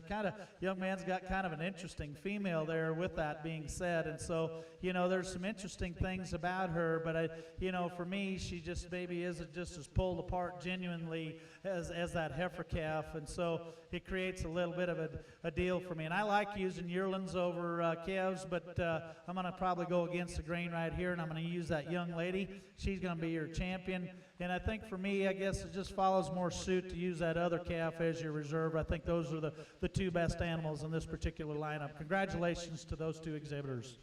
young man's got kind of an interesting female there with that being said. And so, there's some interesting things about her. But, for me, she just maybe isn't just as pulled apart genuinely as that heifer calf. And so it creates a little bit of a deal for me. And I like using yearlings over calves, but I'm going to probably go against the grain right here, and I'm going to use that young lady. She's going to be your champion. And I think for me, I guess it just follows more suit to use that other calf as your reserve. I think those are the two best animals in this particular lineup. Congratulations to those two exhibitors.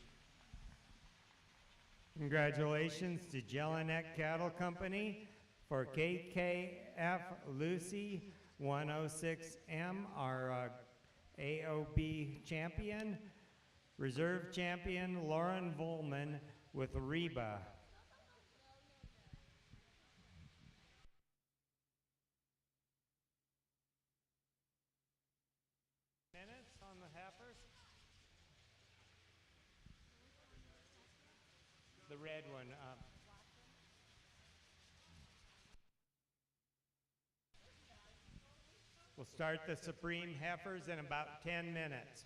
Congratulations to Jelinek Cattle Company for KKF Lucy 106M, our AOB champion. Reserve champion Lauren Volman with Reba. Minutes on the heifers. The red one. We'll start the Supreme heifers in about 10 minutes.